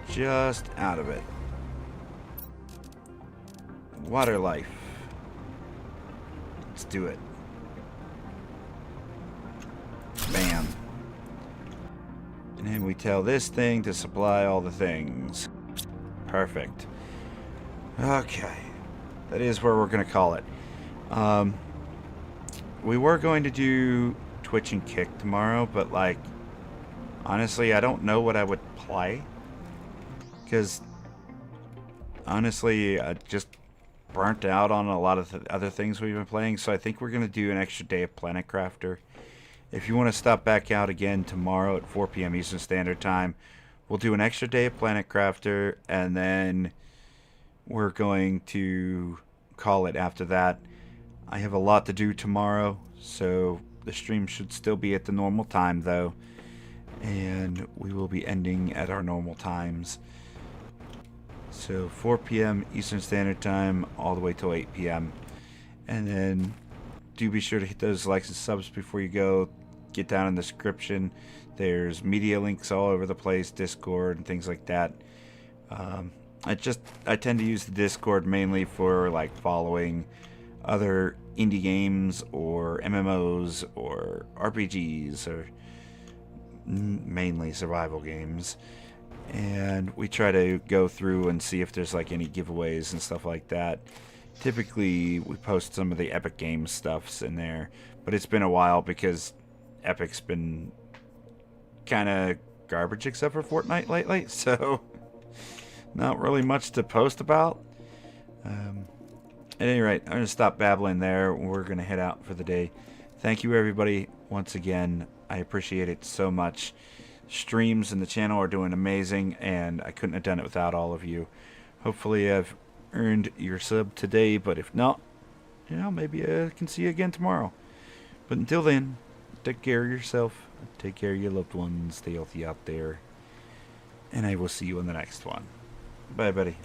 Just out of it. Water life. Let's do it. Bam. And then we tell this thing to supply all the things. Perfect. Okay. That is where we're going to call it. We were going to do Twitch and Kick tomorrow, but like, honestly, I don't know what I would play. Because, honestly, I just burnt out on a lot of the other things we've been playing. So I think we're going to do an extra day of Planet Crafter. If you want to stop back out again tomorrow at 4 p.m. Eastern Standard Time, we'll do an extra day of Planet Crafter, and then we're going to call it after that. I have a lot to do tomorrow, so the stream should still be at the normal time, though. And we will be ending at our normal times. So 4 p.m. Eastern Standard Time all the way till 8 p.m. And then do be sure to hit those likes and subs before you go. Get down in the description. There's media links all over the place, Discord and things like that. I tend to use the Discord mainly for like following other indie games or MMOs or RPGs or mainly survival games. And we try to go through and see if there's like any giveaways and stuff like that. Typically we post some of the Epic Games stuffs in there, but it's been a while because Epic's been kind of garbage except for Fortnite lately, so Not really much to post about. At any rate, I'm going to stop babbling there. We're going to head out for the day. Thank you, everybody, once again. I appreciate it so much. Streams and the channel are doing amazing, and I couldn't have done it without all of you. Hopefully, I've earned your sub today, but if not, you know, maybe I can see you again tomorrow. But until then, take care of yourself, take care of your loved ones, stay healthy out there, and I will see you in the next one. Bye, buddy.